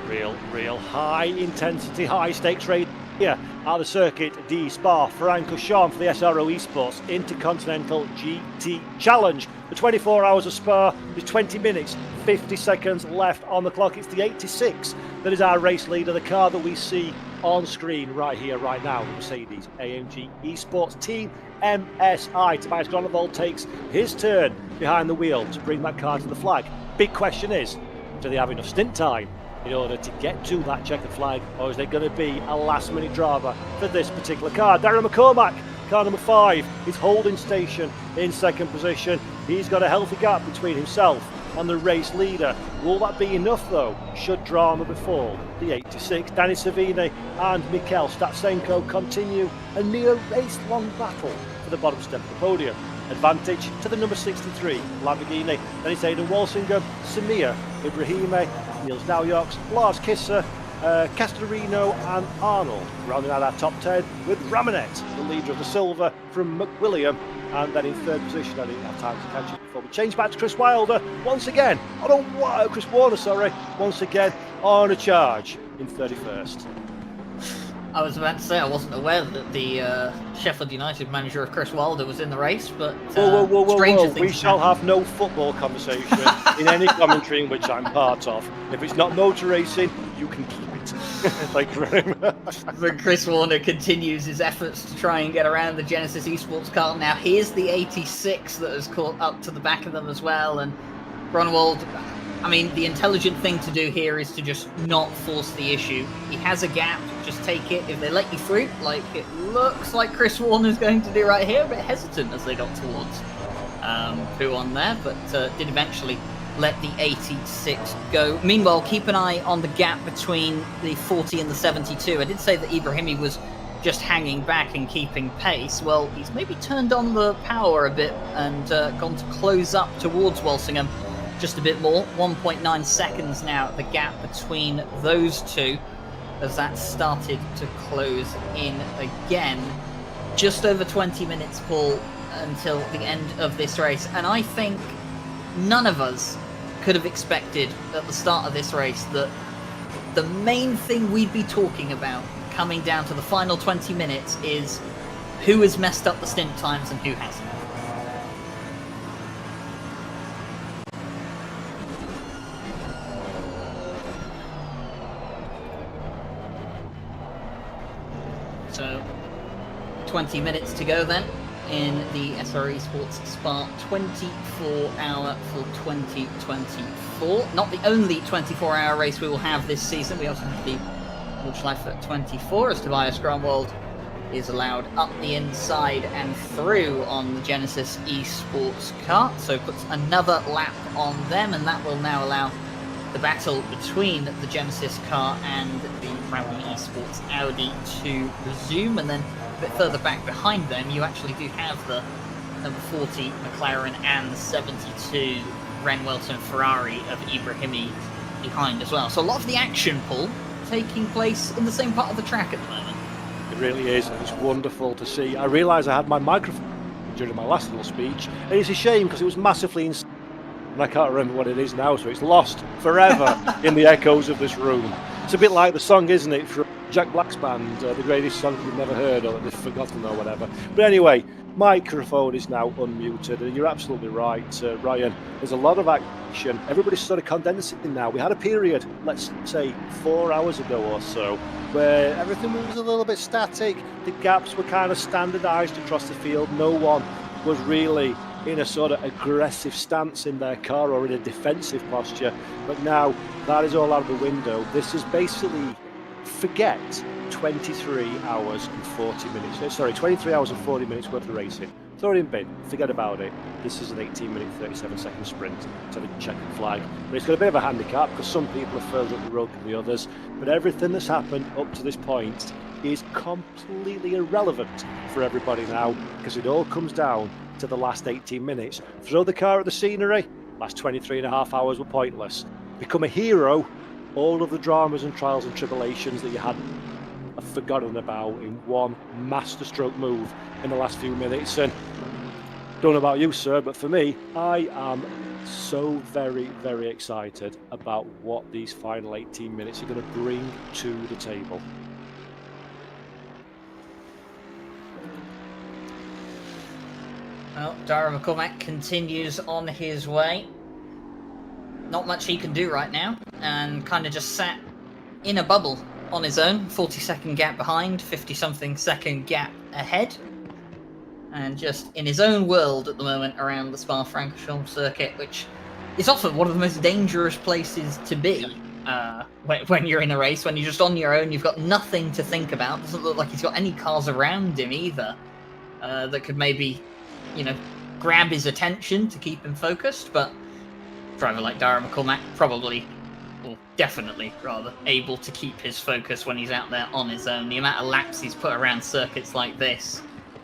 real high intensity, high stakes race here at the circuit de Spa-Francorchamps for the SRO Esports Intercontinental GT Challenge. The 24 hours of Spa, there's 20 minutes, 50 seconds left on the clock. It's the 86 that is our race leader, the car that we see on screen right here, right now, the Mercedes-AMG Esports Team MSI. Tobias Granovold takes his turn behind the wheel to bring that car to the flag. Big question is, do they have enough stint time in order to get to that checkered flag, or is there going to be a last-minute drama for this particular car? Darren McCormack, car number 5, is holding station in second position. He's got a healthy gap between himself and the race leader. Will that be enough, though, should drama befall the 86? Danny Savini and Mikhail Statsenko continue a near race-long battle for the bottom step of the podium. Advantage to the number 63 Lamborghini. Then it's Aidan Walsingham, Samir Ibrahimi, Niels Doujoks, Lars Kisser, Castorino and Arnold. Rounding out our top 10 with Ramanet, the leader of the silver from McWilliam. And then in third position, I didn't have time to catch it before we change back to Chris Wilder once again. Chris Warner, sorry, once again on a charge in 31st. I was about to say I wasn't aware that the Sheffield United manager of Chris Wilder was in the race, but whoa. We shall have no football conversation in any commentary in which I'm part of. If it's not motor racing, you can keep it. Thank you very much. But Chris Warner continues his efforts to try and get around the Genesis Esports car. Now here's the 86 that has caught up to the back of them as well, and Grunwald, I mean, the intelligent thing to do here is to just not force the issue. He has a gap, just take it. If they let you through, like it looks like Chris Warner's going to do right here, a bit hesitant as they got towards who on there, but did eventually let the 86 go. Meanwhile, keep an eye on the gap between the 40 and the 72. I did say that Ibrahimi was just hanging back and keeping pace. Well, he's maybe turned on the power a bit and gone to close up towards Walsingham just a bit more. 1.9 seconds now, the gap between those two, as that started to close in again. Just over 20 minutes, Paul, until the end of this race. And I think none of us could have expected at the start of this race that the main thing we'd be talking about coming down to the final 20 minutes is who has messed up the stint times and who hasn't. So 20 minutes to go then in the SRO Esports Spa 24-hour for 2024. Not the only 24-hour race we will have this season. We also have the Life at 24, as Tobias Grunwald is allowed up the inside and through on the Genesis Esports car. So puts another lap on them, and that will now allow the battle between the Genesis car and the Bradley Esports Audi to resume. And then a bit further back behind them, you actually do have the number 40 McLaren and the 72 Ren Welton Ferrari of Ibrahimi behind as well. So a lot of the action, Paul, taking place in the same part of the track at the moment. It really is, and it's wonderful to see. I realised I had my microphone during my last little speech, and it's a shame because it was massively and I can't remember what it is now, so it's lost forever in the echoes of this room. It's a bit like the song, isn't it, from Jack Black's band, the greatest song you've never heard or that they've forgotten or whatever. But anyway, microphone is now unmuted, and you're absolutely right, Ryan. There's a lot of action. Everybody's sort of condensing now. We had a period, let's say 4 hours ago or so, where everything was a little bit static. The gaps were kind of standardised across the field. No one was really in a sort of aggressive stance in their car or in a defensive posture. But now that is all out of the window. This is basically, forget 23 hours and 40 minutes. Sorry, 23 hours and 40 minutes worth of racing. throw it in bin, forget about it. This is an 18-minute, 37-second sprint to the checkered flag. But it's got a bit of a handicap because some people are further up the road than the others. But everything that's happened up to this point is completely irrelevant for everybody now, because it all comes down to the last 18 minutes. Throw the car at the scenery, last 23.5 hours were pointless. Become a hero, all of the dramas and trials and tribulations that you had forgotten about in one masterstroke move in the last few minutes. And don't know about you, sir, but for me, I am so very, very excited about what these final 18 minutes are going to bring to the table. Well, Dara McCormack continues on his way. Not much he can do right now, and kind of just sat in a bubble on his own. 40-second gap behind, 50-something second gap ahead. And just in his own world at the moment around the Spa-Francorchamps circuit, which is often one of the most dangerous places to be when you're in a race, when you're just on your own, you've got nothing to think about. Doesn't look like he's got any cars around him either that could maybe, grab his attention to keep him focused, but a driver like Dara McCormack probably, or definitely rather, able to keep his focus when he's out there on his own. The amount of laps he's put around circuits like this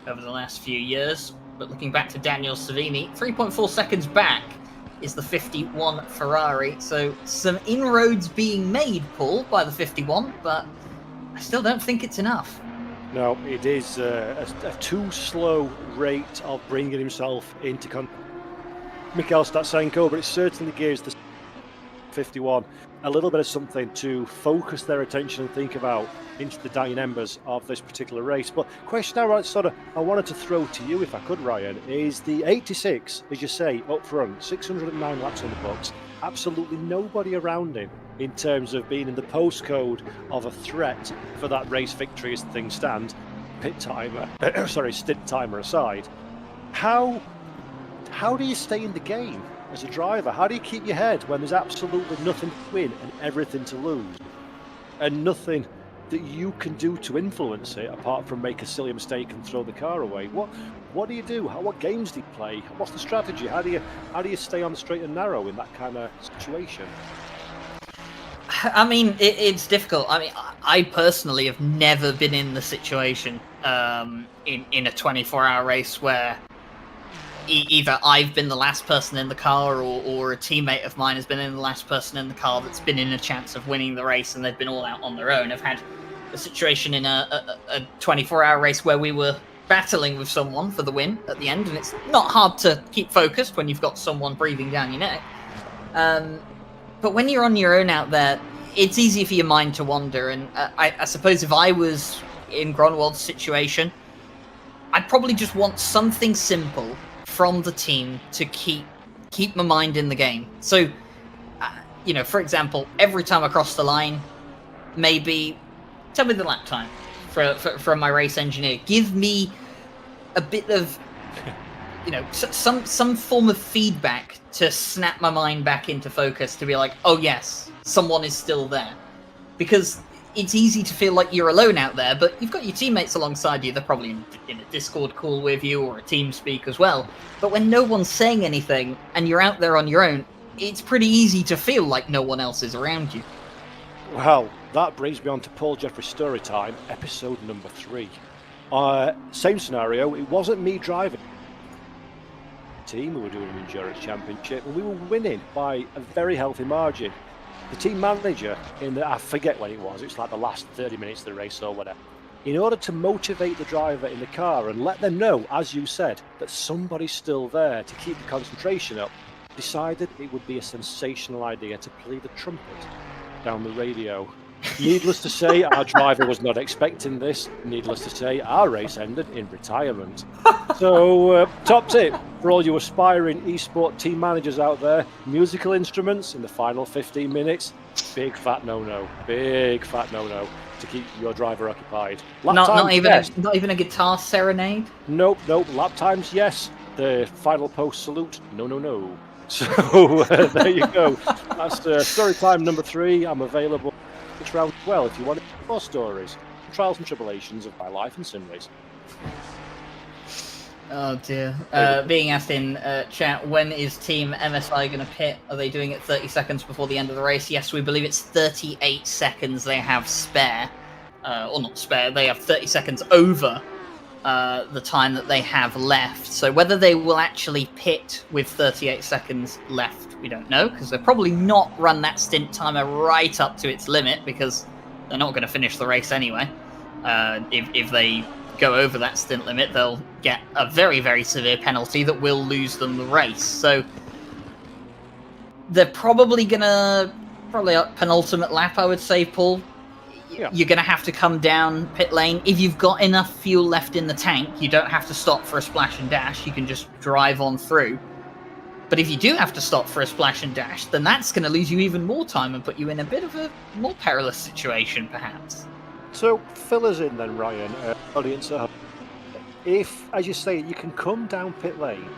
over the last few years. But looking back to Daniel Savini, 3.4 seconds back is the 51 Ferrari. So some inroads being made, Paul, by the 51, but I still don't think it's enough. No, it is a too slow rate of bringing himself into Mikhail Statsenko, but it certainly gives the 51 a little bit of something to focus their attention and think about into the dying embers of this particular race. But question I wanted to throw to you, if I could, Ryan, is the 86, as you say, up front, 609 laps on the books, absolutely nobody around him in terms of being in the postcode of a threat for that race victory as things stand, stint timer aside. How do you stay in the game as a driver? How do you keep your head when there's absolutely nothing to win and everything to lose, and nothing that you can do to influence it apart from make a silly mistake and throw the car away? What do you do? What games do you play? What's the strategy? How do you stay on the straight and narrow in that kind of situation? I mean, it's difficult. I mean, I personally have never been in the situation in a 24-hour race where either I've been the last person in the car or a teammate of mine has been in the last person in the car that's been in a chance of winning the race, and they've been all out on their own. I've had a situation in a 24-hour race where we were battling with someone for the win at the end, and it's not hard to keep focused when you've got someone breathing down your neck. But when you're on your own out there, it's easy for your mind to wander, and I suppose if I was in Gronwald's situation, I'd probably just want something simple from the team to keep my mind in the game. So, for example, every time I cross the line, maybe tell me the lap time from my race engineer. Give me a bit of, some form of feedback to snap my mind back into focus, to be like, oh yes, someone is still there. Because it's easy to feel like you're alone out there, but you've got your teammates alongside you. They're probably in a Discord call with you or a TeamSpeak as well. But when no one's saying anything and you're out there on your own, it's pretty easy to feel like no one else is around you. Well, that brings me on to Paul Jeffrey's story time, episode number 3. Same scenario, it wasn't me driving. Team, we were doing an endurance championship, and we were winning by a very healthy margin. The team manager, I forget when it was like the last 30 minutes of the race or whatever, in order to motivate the driver in the car and let them know, as you said, that somebody's still there to keep the concentration up, decided it would be a sensational idea to play the trumpet down the radio. Needless to say, our driver was not expecting this. Needless to say, our race ended in retirement. So, top tip for all you aspiring eSport team managers out there: musical instruments in the final 15 minutes, big fat no-no. Big fat no-no to keep your driver occupied. Not even a guitar serenade? Nope. Lap times, yes. The final post salute, no. So, there you go. That's story time number 3. I'm available round 12 if you want more stories, trials and tribulations of my life in sim racing. Oh dear. Being asked in chat, when is Team MSI going to pit? Are they doing it 30 seconds before the end of the race? Yes, we believe it's 38 seconds they have spare. Or not spare, they have 30 seconds over the time that they have left. So whether they will actually pit with 38 seconds left, we don't know, because they'll probably not run that stint timer right up to its limit, because they're not going to finish the race anyway. If they go over that stint limit, they'll get a very, very severe penalty that will lose them the race. So they're probably gonna up penultimate lap, I would say, Paul. Yeah. You're gonna have to come down pit lane. If you've got enough fuel left in the tank, you don't have to stop for a splash and dash. You can just drive on through. But if you do have to stop for a splash and dash, then that's going to lose you even more time and put you in a bit of a more perilous situation, perhaps. So, fill us in then, Ryan, audience at home. If, as you say, you can come down pit lane,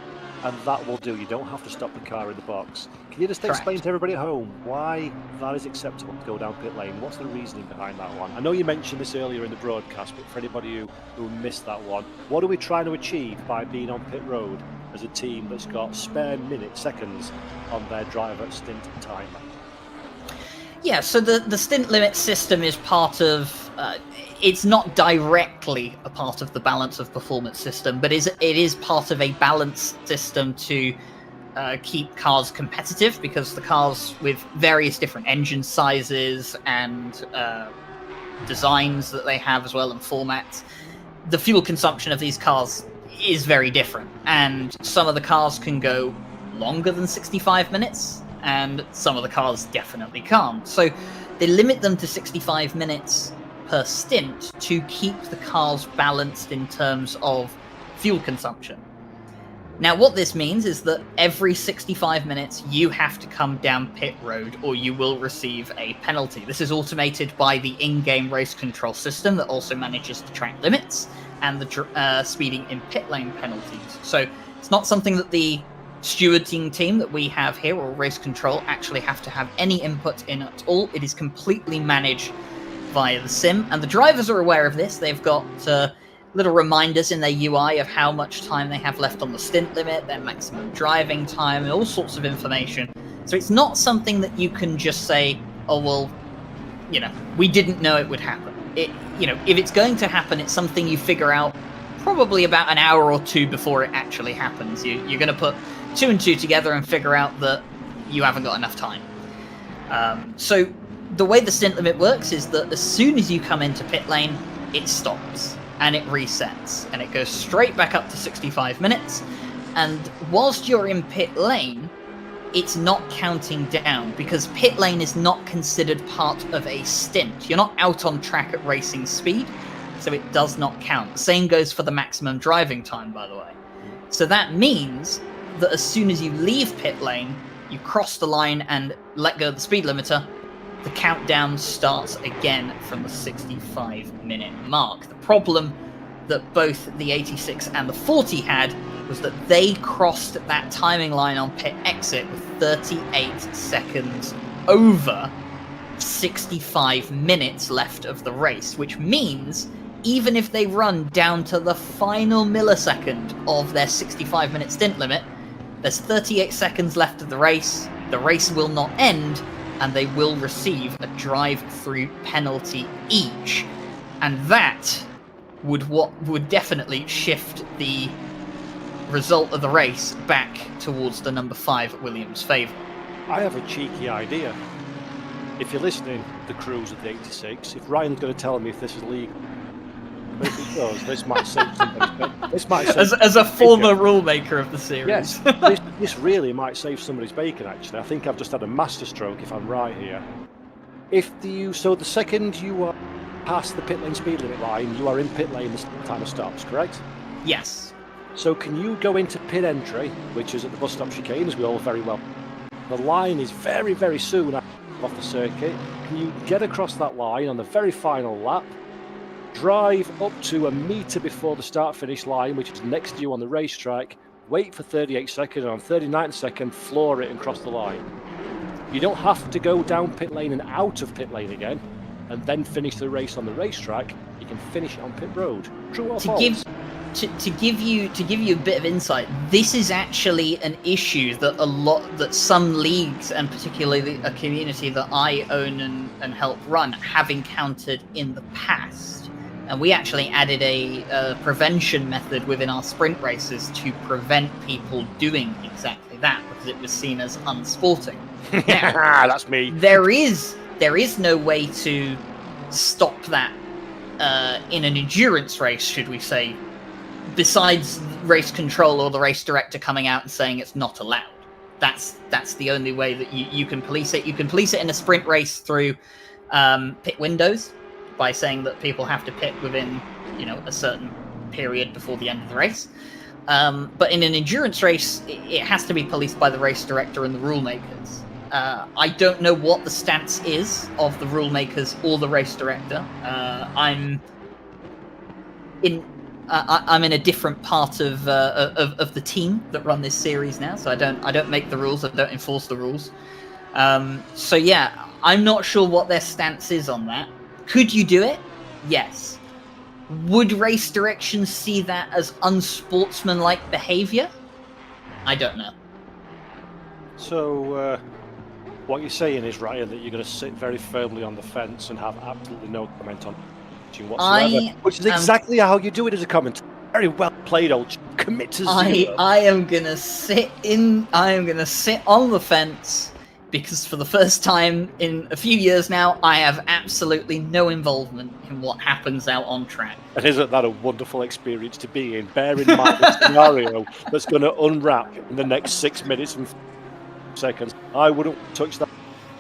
and that will do, you don't have to stop the car in the box. Can you just explain to everybody at home why that is acceptable to go down pit lane? What's the reasoning behind that one? I know you mentioned this earlier in the broadcast, but for anybody who missed that one, what are we trying to achieve by being on pit road as a team that's got spare seconds on their driver stint timer? Yeah, so the stint limit system is part of... it's not directly a part of the balance of performance system, but it is part of a balance system to keep cars competitive, because the cars with various different engine sizes and designs that they have as well, and formats, the fuel consumption of these cars is very different. And some of the cars can go longer than 65 minutes, and some of the cars definitely can't. So they limit them to 65 minutes per stint to keep the cars balanced in terms of fuel consumption. Now, what this means is that every 65 minutes you have to come down pit road or you will receive a penalty. This is automated by the in-game race control system that also manages the track limits and the speeding in pit lane penalties. So it's not something that the stewarding team that we have here, or race control, actually have to have any input in at all. It is completely managed via the sim, and the drivers are aware of this. They've got little reminders in their UI of how much time they have left on the stint limit, their maximum driving time, and all sorts of information. So it's not something that you can just say, oh, well, we didn't know it would happen. If it's going to happen, it's something you figure out probably about an hour or two before it actually happens. You're going to put 2 and 2 together and figure out that you haven't got enough time. So the way the stint limit works is that as soon as you come into pit lane, it stops and it resets and it goes straight back up to 65 minutes. And whilst you're in pit lane, it's not counting down, because pit lane is not considered part of a stint. You're not out on track at racing speed, so it does not count. The same goes for the maximum driving time, by the way. So that means that as soon as you leave pit lane, you cross the line and let go of the speed limiter, the countdown starts again from the 65-minute mark. The problem that both the 86 and the 40 had was that they crossed that timing line on pit exit with 38 seconds over 65 minutes left of the race, which means even if they run down to the final millisecond of their 65-minute stint limit, there's 38 seconds left of the race will not end, and they will receive a drive-through penalty each. And that would definitely shift the result of the race back towards the number 5 Williams' favour. I have a cheeky idea. If you're listening, the crews of the 86, if Ryan's going to tell me if this is legal, but if it does, this might save somebody's bacon. As a former rule maker of the series. Yes, this really might save somebody's bacon, actually. I think I've just had a masterstroke, if I'm right here. So the second you are past the pit lane speed limit line, you are in pit lane, the timer stops, correct? Yes. So can you go into pit entry, which is at the bus stop chicane, as we all very well. The line is very, very soon off the circuit. Can you get across that line on the very final lap, drive up to a metre before the start-finish line, which is next to you on the racetrack, wait for 38 seconds, and on 39th second, floor it and cross the line. You don't have to go down pit lane and out of pit lane again, and then finish the race on the racetrack. You can finish it on pit road. True or false? to give you a bit of insight, this is actually an issue that some leagues, and particularly a community that I own and help run, have encountered in the past. And we actually added a prevention method within our sprint races to prevent people doing exactly that, because it was seen as unsporting. Now, that's me. There is no way to stop that in an endurance race, should we say, besides race control or the race director coming out and saying it's not allowed. That's the only way that you can police it. You can police it in a sprint race through pit windows, by saying that people have to pit within, a certain period before the end of the race. But in an endurance race, it has to be policed by the race director and the rule makers. I don't know what the stance is of the rule makers or the race director. I'm in a different part of the team that run this series now, so I don't make the rules, I don't enforce the rules. So yeah, I'm not sure what their stance is on that. Could you do it? Yes. Would race directions see that as unsportsmanlike behavior? I don't know. So, what you're saying is, Ryan, that you're going to sit very firmly on the fence and have absolutely no comment on it whatsoever, which is exactly how you do it as a commentator. Very well played, old commit to zero. I am going to sit on the fence, because for the first time in a few years now, I have absolutely no involvement in what happens out on track. And isn't that a wonderful experience to be in? Bear in mind the scenario that's going to unwrap in the next 6 minutes and seconds. I wouldn't touch that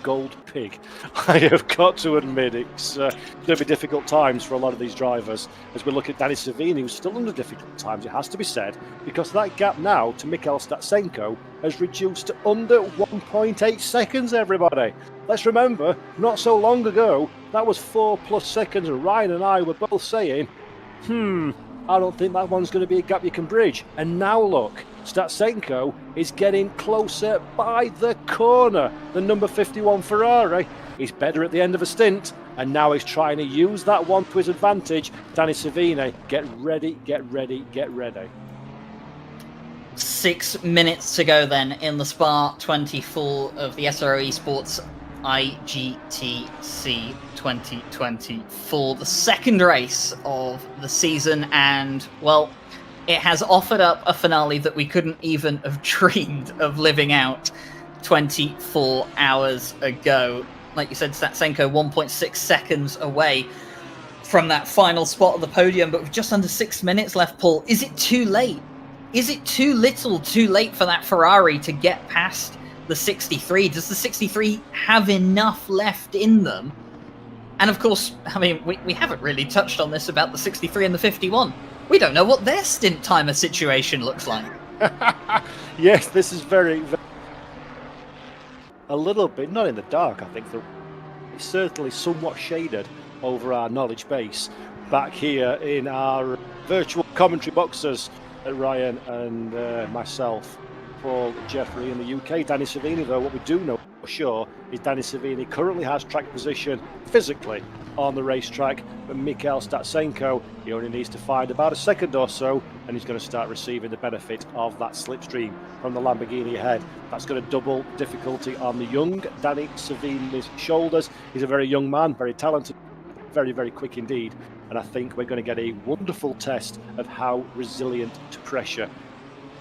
gold pig. I have got to admit, it's going to be difficult times for a lot of these drivers. As we look at Danny Savini, who's still under difficult times, it has to be said, because that gap now to Mikhail Statsenko has reduced to under 1.8 seconds, everybody. Let's remember, not so long ago, that was 4+ seconds, and Ryan and I were both saying, I don't think that one's going to be a gap you can bridge. And now look, Statsenko is getting closer by the corner. The number 51 Ferrari. He's better at the end of a stint, and now he's trying to use that one to his advantage. Danny Savini, get ready, get ready, get ready. 6 minutes to go then in the Spa 24 of the SRO Esports IGTC 2024, the second race of the season, and well, it has offered up a finale that we couldn't even have dreamed of living out 24 hours ago. Like you said, Statsenko 1.6 seconds away from that final spot of the podium, but with just under 6 minutes left, Paul, is it too late? Is it too little too late for that Ferrari to get past the 63? Does the 63 have enough left in them? And of course, I mean, we haven't really touched on this about the 63 and the 51. We don't know what their stint timer situation looks like. Yes, this is very, a little bit, not in the dark, I think. It's certainly somewhat shaded over our knowledge base back here in our virtual commentary boxes. Ryan and myself, Paul, Jeffrey in the UK. Danny Savini, though, what we do know for sure is Danny Savini currently has track position physically on the racetrack, but Mikhail Statsenko, he only needs to find about a second or so, and he's going to start receiving the benefit of that slipstream from the Lamborghini ahead. That's going to double difficulty on the young Danny Savini's shoulders. He's a very young man, very talented, very, very quick indeed. And I think we're going to get a wonderful test of how resilient to pressure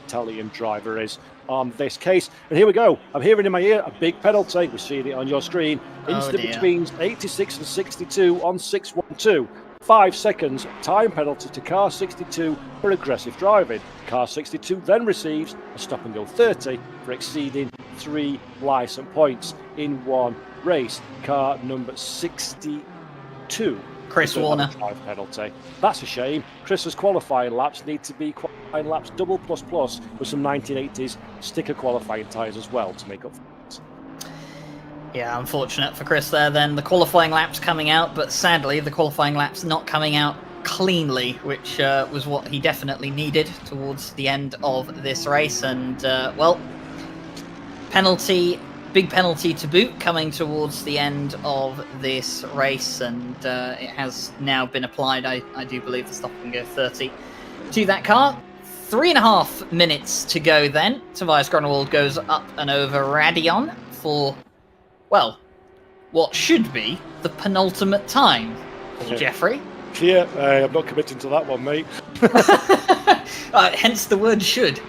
Italian driver is on this case. And here we go. I'm hearing in my ear a big penalty. We're seeing it on your screen. Instant between 86 and 62 on 612. 5 seconds time penalty to car 62 for aggressive driving. Car 62 then receives a stop and go 30 for exceeding 3 license points in one race. Car number 62. Chris Warner. Penalty. That's a shame. Chris's qualifying laps need to be qualifying laps double plus plus with some 1980s sticker qualifying tyres as well to make up for it. Yeah, unfortunate for Chris there then. The qualifying laps coming out, but sadly the qualifying laps not coming out cleanly, which was what he definitely needed towards the end of this race. And, well, big penalty to boot coming towards the end of this race, and it has now been applied. I do believe the stop and go 30 to that car. 3.5 minutes to go then. Tobias Grunewald goes up and over Radion for, well, what should be the penultimate time. Yeah. Jeffrey? Yeah, I'm not committing to that one, mate. Hence the word should.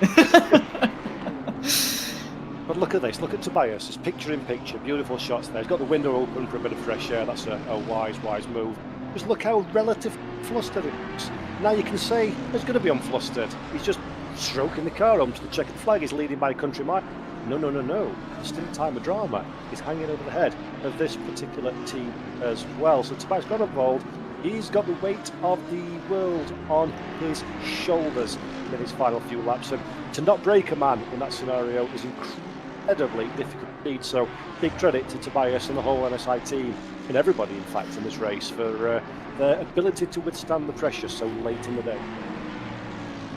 But look at this, look at Tobias, it's picture in picture, beautiful shots there. He's got the window open for a bit of fresh air, that's a wise move. Just look how relative flustered it is. Now you can say he's going to be unflustered. He's just stroking the car home to the checkered flag, he's leading by a country mile. No. The stint timer drama is hanging over the head of this particular team as well. So Tobias Grunewald, he's got the weight of the world on his shoulders in his final few laps. And to not break a man in that scenario is incredibly difficult indeed. So big credit to Tobias and the whole NSI team, and everybody in fact in this race, for their ability to withstand the pressure so late in the day.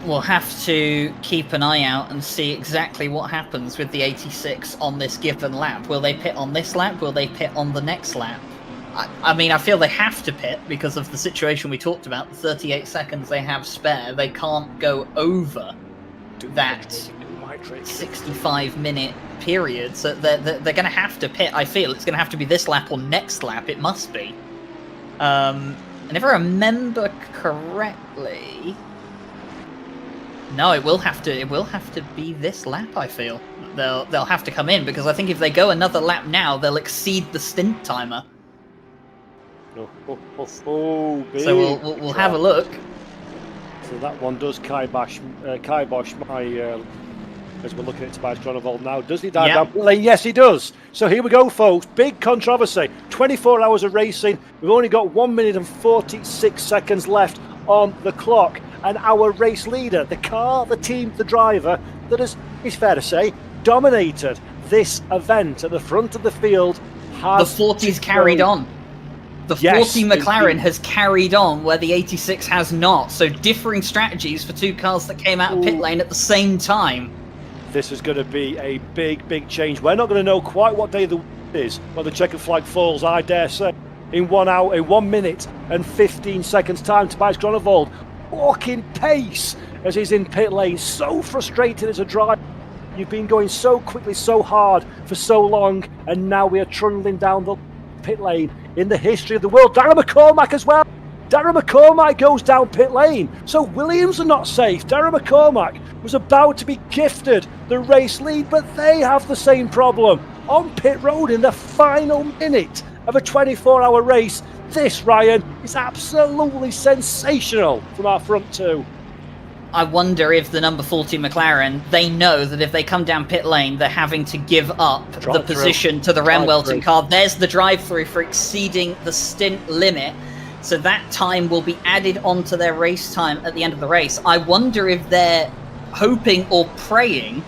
We'll have to keep an eye out and see exactly what happens with the 86 on this given lap. Will they pit on this lap? Will they pit on the next lap? I mean, I feel they have to pit because of the situation we talked about, the 38 seconds they have spare. They can't go over that 65-minute period, so they're going to have to pit. I feel it's going to have to be this lap or next lap. It must be. And if I remember correctly, no, it will have to be this lap. I feel they'll have to come in, because I think if they go another lap now, they'll exceed the stint timer. Big So we'll have a look. So that one does kibosh my as we're looking at Tobias Grunewald now. Does he dive down pit lane? Yes, he does. So here we go, folks. Big controversy. 24 hours of racing. We've only got 1 minute and 46 seconds left on the clock. And our race leader, the car, the team, the driver, that is, it's fair to say, dominated this event at the front of the field. The 40's carried on. The 40 McLaren has carried on where the 86 has not. So differing strategies for two cars that came out of pit lane at the same time. This is going to be a big change. We're not going to know quite what day the week is when the checkered flag falls, I dare say. In 1 minute and 15 seconds time, Tobias Grunewald walking pace as he's in pit lane. So frustrated as a driver. You've been going so quickly, so hard for so long, and now we are trundling down the pit lane in the history of the world. Darren McCormack as well. Darren McCormack goes down pit lane. So Williams are not safe. Darren McCormack was about to be gifted the race lead, but they have the same problem on pit road in the final minute of a 24-hour race. This, Ryan, is absolutely sensational from our front two. I wonder if the number 40 McLaren, they know that if they come down pit lane, they're having to give up the position to the Remwelton car. There's the drive-through for exceeding the stint limit. So that time will be added onto their race time at the end of the race. I wonder if they're hoping or praying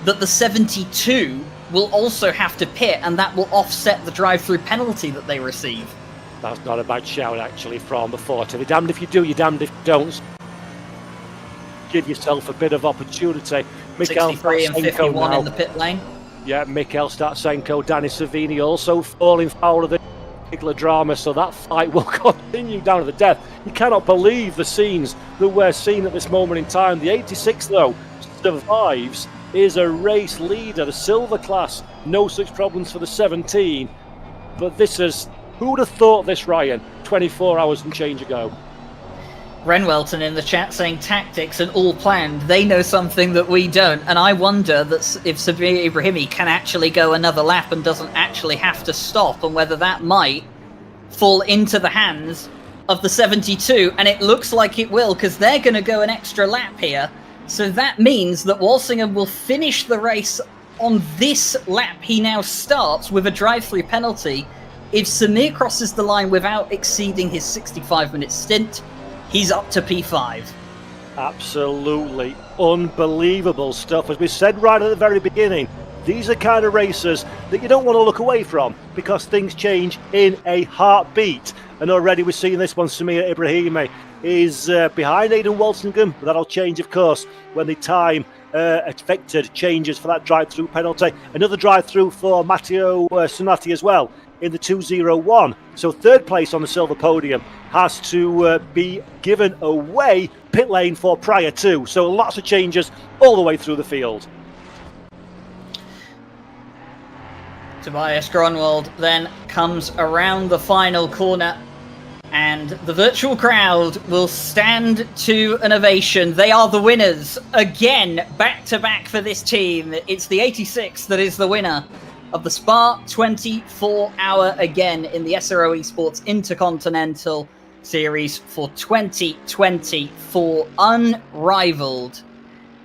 that the 72 will also have to pit, and that will offset the drive-through penalty that they receive. That's not a bad shout, actually, from the 40. You're damned if you do, you're damned if you don't. Give yourself a bit of opportunity. 63 and 51 in the pit lane. Yeah, Mikhail Statsenko, Danny Savini also falling foul of the particular drama, so that fight will continue down to the death. You cannot believe the scenes that we're seeing at this moment in time. The 86, though, survives, is a race leader, the silver class. No such problems for the 17. But this is, who would have thought this, Ryan, 24 hours and change ago? Renwelton in the chat saying tactics and all planned. They know something that we don't, and I wonder that if Sabir Ibrahimi can actually go another lap and doesn't actually have to stop, and whether that might fall into the hands of the 72, and it looks like it will, because they're going to go an extra lap here. So that means that Walsingham will finish the race on this lap he now starts with a drive-through penalty. If Samir crosses the line without exceeding his 65-minute stint, he's up to P5. Absolutely unbelievable stuff. As we said right at the very beginning, these are kind of races that you don't want to look away from, because things change in a heartbeat. And already we're seeing this one. Samir Ibrahimi is behind Aidan Walsingham, but that'll change, of course, when the time affected changes for that drive-through penalty. Another drive-through for Matteo Sonati as well. in the 201. So third place on the silver podium has to be given away pit lane for prior to. So lots of changes all the way through the field. Tobias Gronwald then comes around the final corner, and the virtual crowd will stand to an ovation. They are the winners again, back to back for this team. It's the 86 that is the winner of the Spa 24-hour again in the SRO Esports Intercontinental Series for 2024. Unrivaled,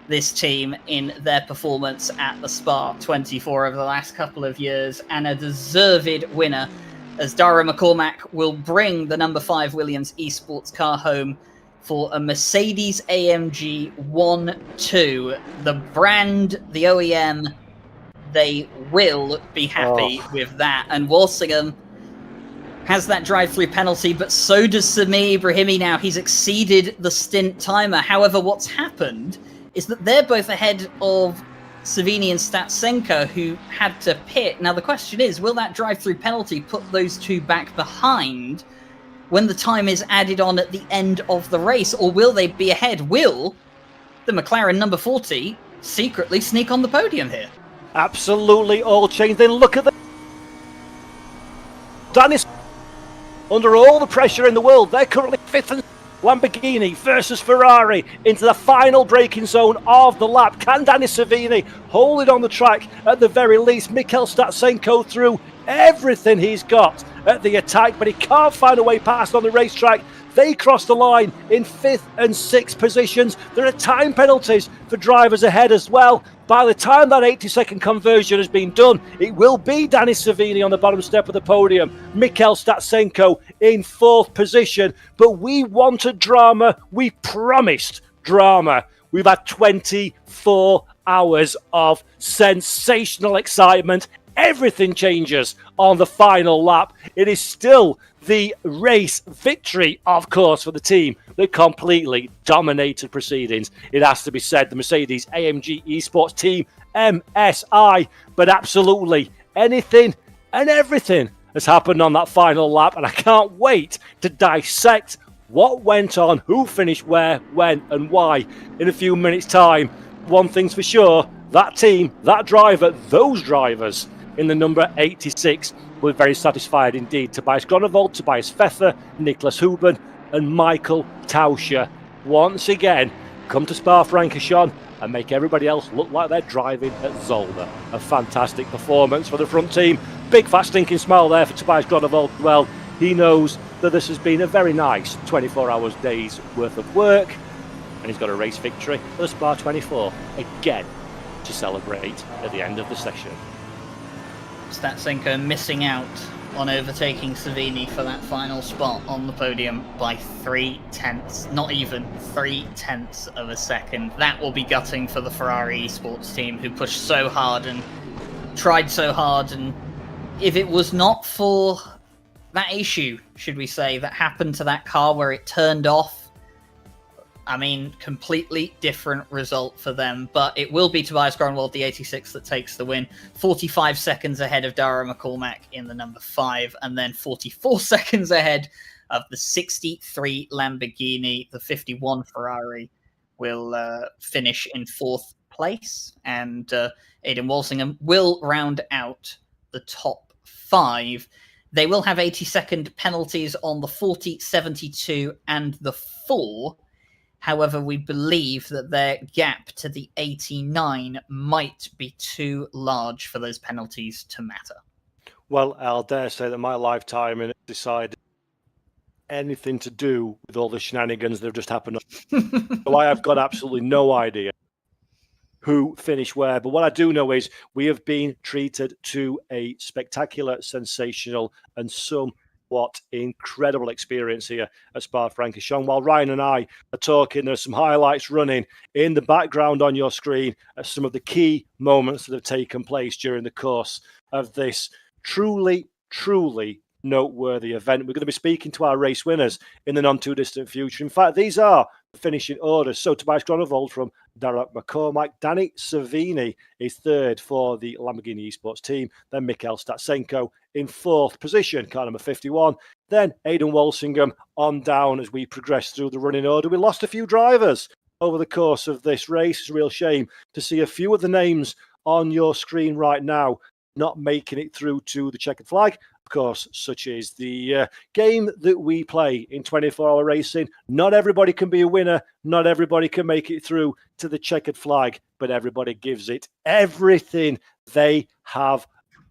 this team, in their performance at the Spa 24 over the last couple of years, and a deserved winner, as Dara McCormack will bring the number 5 Williams Esports car home for a Mercedes AMG 1-2. The brand, the OEM, they will be happy with that. And Walsingham has that drive-through penalty, but so does Sami Ibrahimi now. He's exceeded the stint timer. However, what's happened is that they're both ahead of Savini and Statsenko, who had to pit. Now, the question is, will that drive-through penalty put those two back behind when the time is added on at the end of the race, or will they be ahead? Will the McLaren number 40 secretly sneak on the podium here? Absolutely all changed. Then look at the Dennis under all the pressure in the world. They're currently 5th and Lamborghini versus Ferrari into the final braking zone of the lap. Can Danny Savini hold it on the track at the very least? Mikhail Statsenko threw everything he's got at the attack, but he can't find a way past on the racetrack. They cross the line in 5th and 6th positions. There are time penalties for drivers ahead as well. By the time that 80-second conversion has been done, it will be Danny Savini on the bottom step of the podium. Mikhail Statsenko in 4th position. But we wanted drama. We promised drama. We've had 24 hours of sensational excitement. Everything changes on the final lap. It is still the race victory, of course, for the team that completely dominated proceedings. It has to be said, the Mercedes AMG Esports team, MSI. But absolutely anything and everything has happened on that final lap, and I can't wait to dissect what went on, who finished where, when, and why in a few minutes' time. One thing's for sure, that team, that driver, those drivers in the number 86 were very satisfied indeed. Tobias Gronewald, Tobias Pfeffer, Nicholas Huben and Michael Tauscher once again come to Spa-Francorchamps and make everybody else look like they're driving at Zolder. A fantastic performance for the front team. Big fat stinking smile there for Tobias Gronewald. Well, he knows that this has been a very nice 24 hours days worth of work, and he's got a race victory for the Spa 24 again to celebrate at the end of the session. Statsenko missing out on overtaking Savini for that final spot on the podium by 3/10, not even 3/10 of a second. That will be gutting for the Ferrari Esports team, who pushed so hard and tried so hard. And if it was not for that issue, should we say, that happened to that car where it turned off, I mean, completely different result for them. But it will be Tobias Gronewald, the 86, that takes the win. 45 seconds ahead of Dara McCormack in the number 5, and then 44 seconds ahead of the 63 Lamborghini. The 51 Ferrari will finish in 4th place, and Aidan Walsingham will round out the top 5. They will have 80-second penalties on the 40, 72, and the 4. However, we believe that their gap to the 89 might be too large for those penalties to matter. Well, I'll dare say that my lifetime in decided anything to do with all the shenanigans that have just happened. So I have got absolutely no idea who finished where. But what I do know is we have been treated to a spectacular, sensational, and somewhat incredible experience here at Spa-Francorchamps. While Ryan and I are talking, there's some highlights running in the background on your screen of some of the key moments that have taken place during the course of this truly noteworthy event. We're going to be speaking to our race winners in the non-too distant future. In fact, these are finishing orders. So Tobias Gronewold from Darragh McCormack. Danny Savini is third for the Lamborghini Esports team. Then Mikhail Statsenko in fourth position, car number 51. Then Aidan Walsingham on down as we progress through the running order. We lost a few drivers over the course of this race. It's a real shame to see a few of the names on your screen right now not making it through to the checkered flag. Of course, such is the game that we play in 24-hour racing. Not everybody can be a winner. Not everybody can make it through to the checkered flag, but everybody gives it everything they have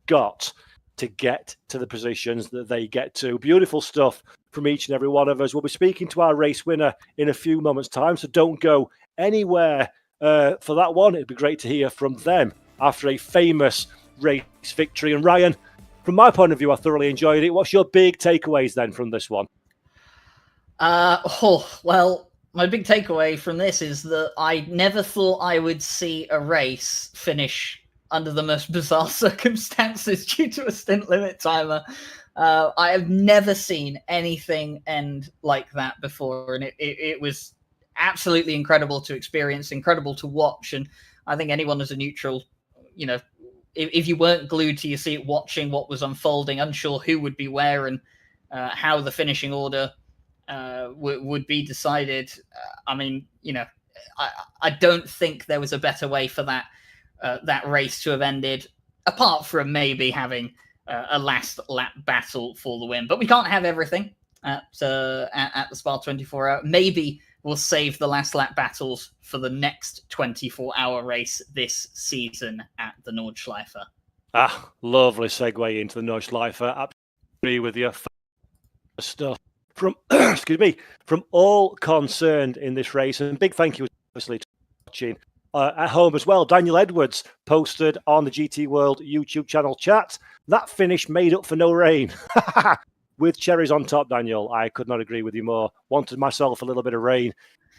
got to get to the positions that they get to. Beautiful stuff from each and every one of us. We'll be speaking to our race winner in a few moments' time, so don't go anywhere for that one. It'd be great to hear from them after a famous race victory. And Ryan, from my point of view, I thoroughly enjoyed it. What's your big takeaways then from this one? Well, my big takeaway from this is that I never thought I would see a race finish under the most bizarre circumstances due to a stint limit timer. I have never seen anything end like that before, and it was absolutely incredible to experience, incredible to watch. And I think anyone as a neutral, you know, if you weren't glued to your seat watching what was unfolding, unsure who would be where and how the finishing order would be decided, I mean, you know, I don't think there was a better way for that race to have ended, apart from maybe having a last lap battle for the win. But we can't have everything at the Spa 24 hour. Maybe we'll save the last lap battles for the next 24-hour race this season at the Nordschleife. Lovely segue into the Nordschleife. I agree with you. Stuff from excuse me, from all concerned in this race, and big thank you obviously to watching at home as well. Daniel Edwards posted on the GT World YouTube channel chat that finish made up for no rain. With cherries on top, Daniel. I could not agree with you more. Wanted myself a little bit of rain.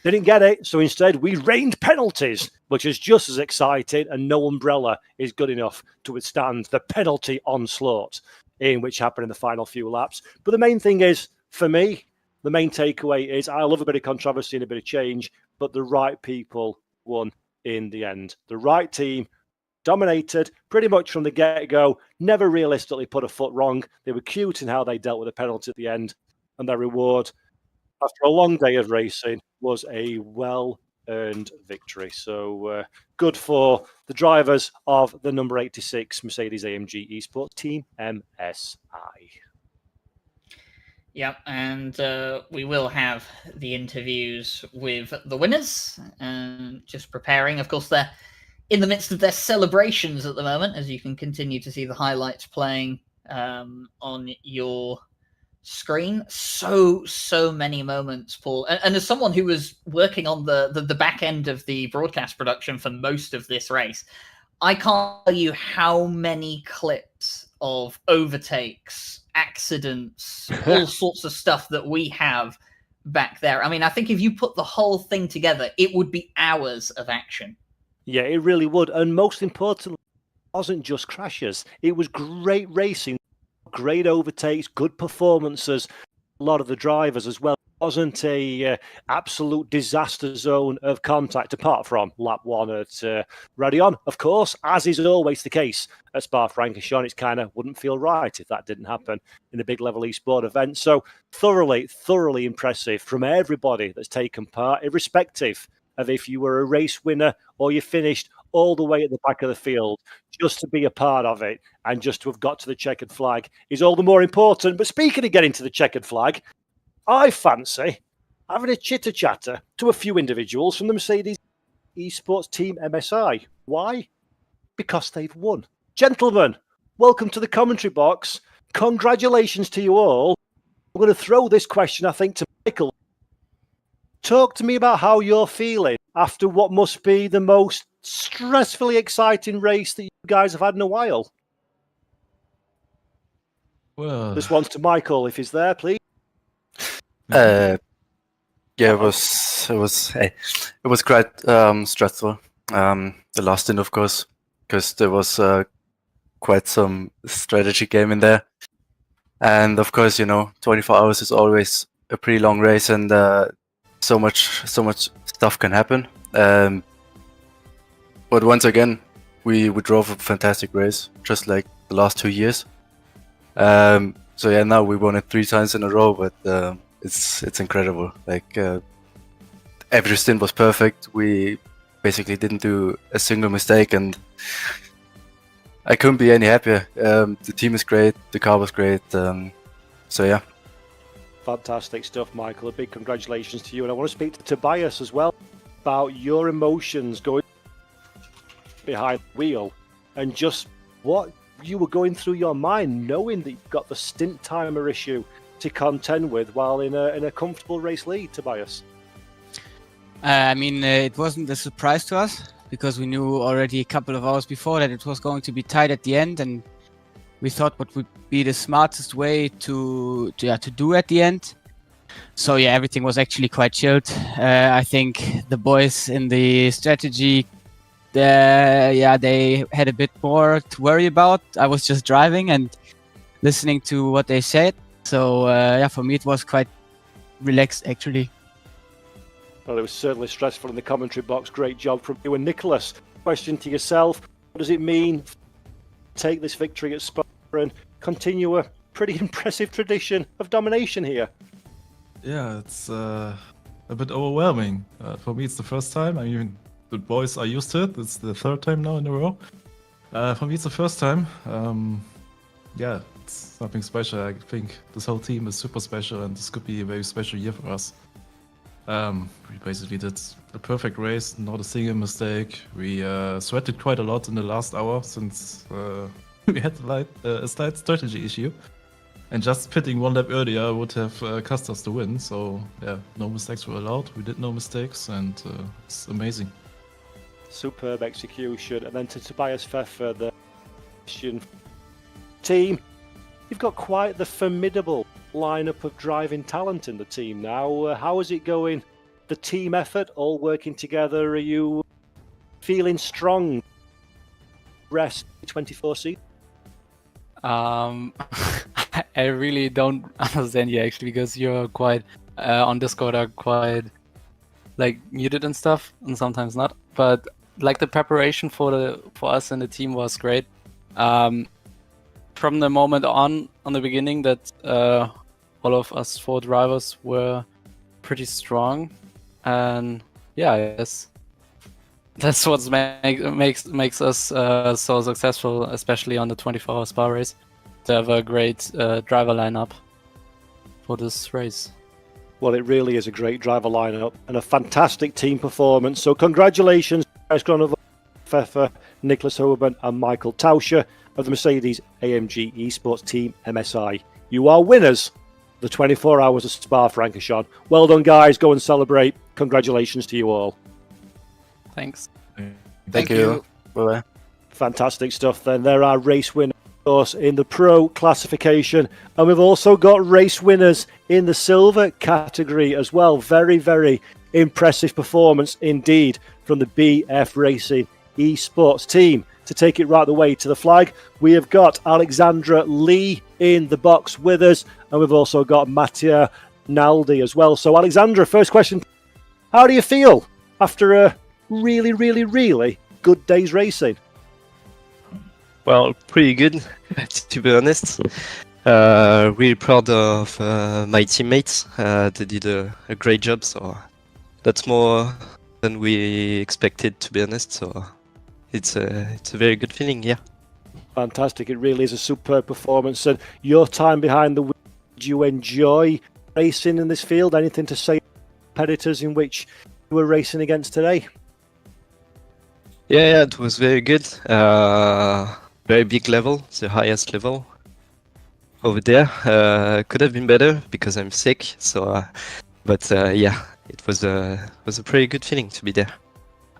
Didn't get it, so instead we rained penalties, which is just as exciting, and no umbrella is good enough to withstand the penalty onslaught in which happened in the final few laps. But the main thing is, for me, the main takeaway is I love a bit of controversy and a bit of change, but the right people won in the end. The right team dominated pretty much from the get-go, never realistically put a foot wrong. They were cute in how they dealt with the penalty at the end, and their reward after a long day of racing was a well-earned victory. So good for the drivers of the number 86 Mercedes-AMG Esports Team MSI. Yep, and we will have the interviews with the winners, just preparing. Of course, they're in the midst of their celebrations at the moment, as you can continue to see the highlights playing on your screen. So many moments, Paul. And as someone who was working on the back end of the broadcast production for most of this race, I can't tell you how many clips of overtakes, accidents, all sorts of stuff that we have back there. I mean, I think if you put the whole thing together, it would be hours of action. Yeah, it really would. And most importantly, it wasn't just crashes. It was great racing, great overtakes, good performances. A lot of the drivers as well. It wasn't a absolute disaster zone of contact, apart from lap one at Radion. Of course, as is always the case at Spa-Francorchamps, it kind of wouldn't feel right if that didn't happen in a big level eSport event. So thoroughly impressive from everybody that's taken part, irrespective of if you were a race winner or you finished all the way at the back of the field. Just to be a part of it and just to have got to the checkered flag is all the more important. But speaking of getting to the checkered flag, I fancy having a chitter-chatter to a few individuals from the Mercedes Esports Team MSI. Why? Because they've won. Gentlemen, welcome to the commentary box. Congratulations to you all. I'm going to throw this question, I think, to Michael. Talk to me about how you're feeling after what must be the most stressfully exciting race that you guys have had in a while. Well, This one's to Michael, if he's there, please. yeah, it was quite stressful. The last stint, of course, because there was quite some strategy game in there, and of course, 24 hours is always a pretty long race, and so much stuff can happen. But once again, we drove a fantastic race, just like the last 2 years. So yeah, now we won it 3 times in a row, but it's incredible. Like every stint was perfect. We basically didn't do a single mistake, and I couldn't be any happier. The team is great, the car was great. So yeah. Fantastic stuff, Michael. A big congratulations to you. And I want to speak to Tobias as well about your emotions going behind the wheel and just what you were going through your mind, knowing that you've got the stint timer issue to contend with while in a comfortable race lead, Tobias. I mean, it wasn't a surprise to us because we knew already a couple of hours before that it was going to be tight at the end, and we thought what would be the smartest way to do at the end. So yeah, everything was actually quite chilled. I think the boys in the strategy, they had a bit more to worry about. I was just driving and listening to what they said. So for me it was quite relaxed actually. Well, it was certainly stressful in the commentary box. Great job from you. And Nicholas, question to yourself: what does it mean to take this victory at Spa and continue a pretty impressive tradition of domination here? Yeah, it's a bit overwhelming. For me, it's the first time. I mean, the boys are used to it. It's the 3rd time now in a row. For me, it's the first time. Yeah, it's something special. I think this whole team is super special, and this could be a very special year for us. We basically did a perfect race, not a single mistake. We sweated quite a lot in the last hour since we had a slight strategy issue. And just pitting 1 lap earlier would have cost us the win. So yeah, no mistakes were allowed. We did no mistakes, and it's amazing. Superb execution. And then to Tobias Pfeffer, the question team. You've got quite the formidable lineup of driving talent in the team now. How is it going? The team effort, all working together. Are you feeling strong? Rest 24 seat. I really don't understand you actually, because you're quite on Discord are quite like muted and stuff, and sometimes not. But like the preparation for us and the team was great. From the moment on the beginning that all of us 4 drivers were pretty strong, and yeah, I guess that's what makes us so successful, especially on the 24-hour Spa race, to have a great driver lineup for this race. Well, it really is a great driver lineup and a fantastic team performance. So congratulations, Pfeffer, Nicholas Hoban and Michael Tauscher of the Mercedes-AMG Esports Team MSI. You are winners of the 24 Hours of Spa-Francorchamps. Well done, guys. Go and celebrate. Congratulations to you all. Thanks. Thank you. Bye-bye. Fantastic stuff then. There are race winners, of course, in the Pro classification. And we've also got race winners in the Silver category as well. Very, very impressive performance indeed from the BF Racing Esports team. To take it right the way to the flag, we have got Alexandra Lee in the box with us, and we've also got Mattia Naldi as well. So Alexandra, first question, how do you feel after a really, really, really good day's racing? Well, pretty good, to be honest. Really proud of my teammates. They did a great job, so that's more than we expected, to be honest. So it's a very good feeling, yeah. Fantastic. It really is a superb performance. And your time behind the wheel, did you enjoy racing in this field? Anything to say to competitors in which you were racing against today? Yeah, it was very good. Very big level, the highest level over there. Could have been better because I'm sick. So, but yeah, it was a pretty good feeling to be there.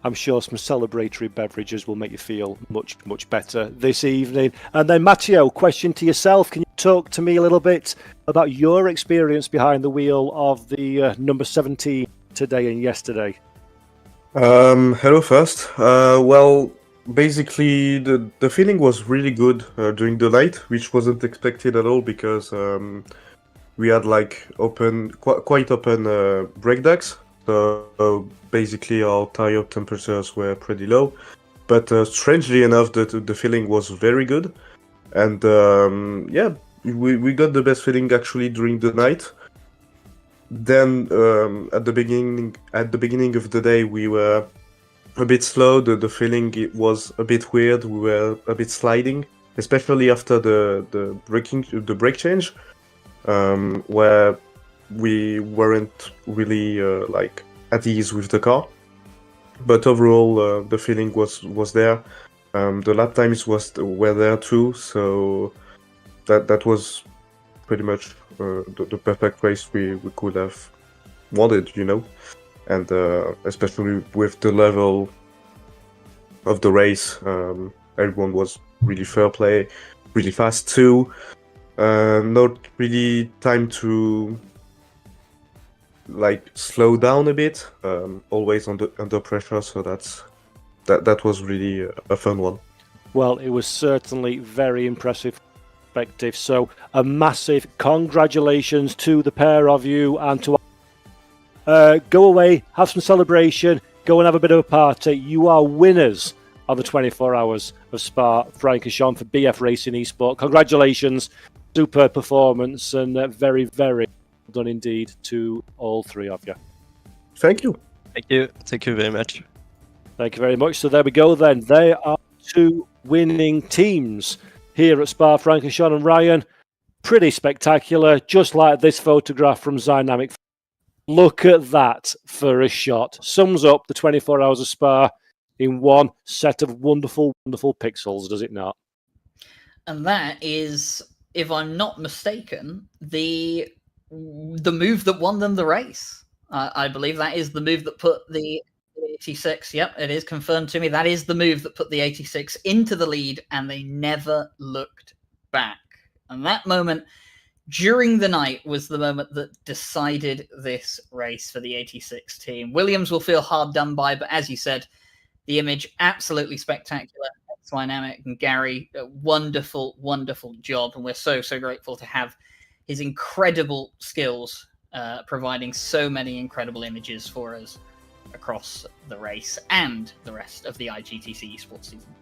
I'm sure some celebratory beverages will make you feel much, much better this evening. And then, Matteo, question to yourself. Can you talk to me a little bit about your experience behind the wheel of the number 17 today and yesterday? Hello first. Well, basically, the feeling was really good during the night, which wasn't expected at all because we had like quite open brake decks. So basically, our tire temperatures were pretty low. But strangely enough, the feeling was very good. And yeah, we got the best feeling actually during the night. Then at the beginning of the day, we were a bit slow. The feeling it was a bit weird. We were a bit sliding, especially after the brake change, where we weren't really like at ease with the car. But overall, the feeling was there. The lap times were there too, so that was pretty much the perfect race we could have wanted, you know. And especially with the level of the race, everyone was really fair play, really fast too. Not really time to like slow down a bit. Always under pressure, so that was really a fun one. Well, it was certainly very impressive perspective. So a massive congratulations to the pair of you, and to go away, have some celebration, go and have a bit of a party. You are winners of the 24 hours of Spa-Francorchamps for BF Racing Esports. Congratulations, superb performance, and very, very well done indeed to all three of you. Thank you. Thank you very much. Thank you very much. So there we go then. They are two winning teams here at Spa-Francorchamps, and Ryan, pretty spectacular, just like this photograph from Dynamic. Look at that for a shot. Sums up the 24 hours of Spa in one set of wonderful, wonderful pixels, does it not? And that is, if I'm not mistaken, the move that won them the race. I believe that is the move that put the 86, yep, it is confirmed to me. That is the move that put the 86 into the lead, and they never looked back. And that moment during the night was the moment that decided this race for the 86 team. Williams will feel hard done by, but as you said, the image absolutely spectacular. Dynamic and Gary, a wonderful, wonderful job, and we're so grateful to have his incredible skills providing so many incredible images for us across the race and the rest of the IGTC esports season.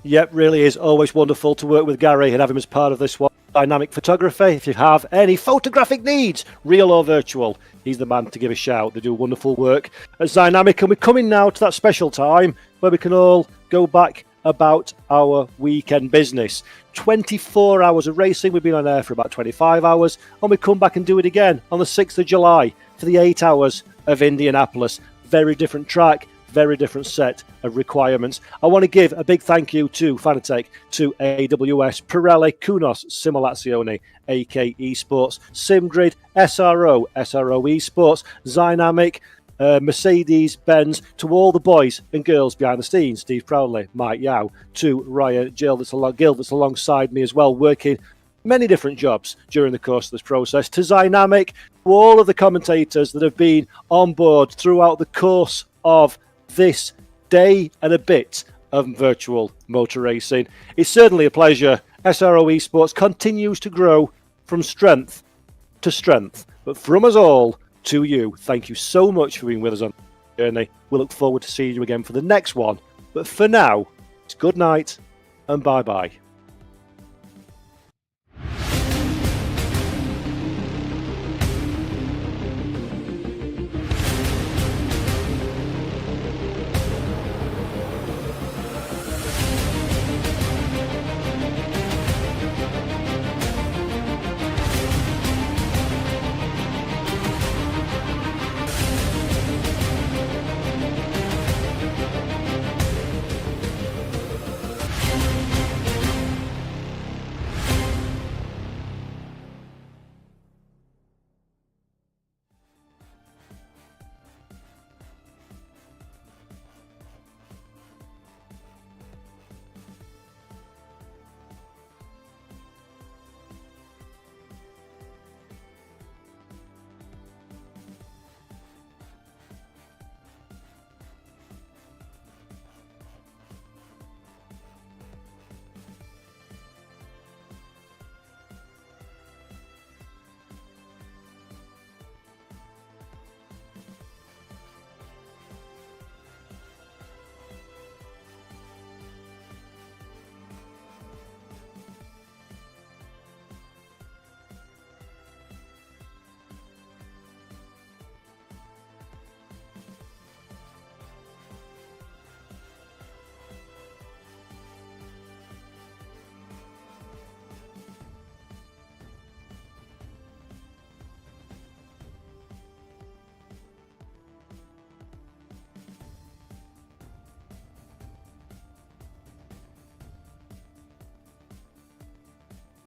Yep, really is always wonderful to work with Gary and have him as part of this one. Dynamic photography. If you have any photographic needs, real or virtual, he's the man to give a shout. They do wonderful work at Dynamic, and we're coming now to that special time where we can all go back about our weekend business. 24 hours of racing. We've been on air for about 25 hours, and we come back and do it again on the 6th of July for the 8 hours of Indianapolis. Very different track, very different set of requirements. I want to give a big thank you to Fanatec, to AWS, Pirelli, Kunos, Simulazione, AK Esports, SimGrid, SRO Esports, Dynamic, Mercedes-Benz, to all the boys and girls behind the scenes, Steve Proudley, Mike Yao, to Ryan Gill that's alongside me as well, working many different jobs during the course of this process, to Dynamic, to all of the commentators that have been on board throughout the course of this day and a bit of virtual motor racing. It's certainly a pleasure. SRO Esports continues to grow from strength to strength, but from us all to you, thank you so much for being with us on the journey. We look forward to seeing you again for the next one, but for now, it's good night and bye-bye.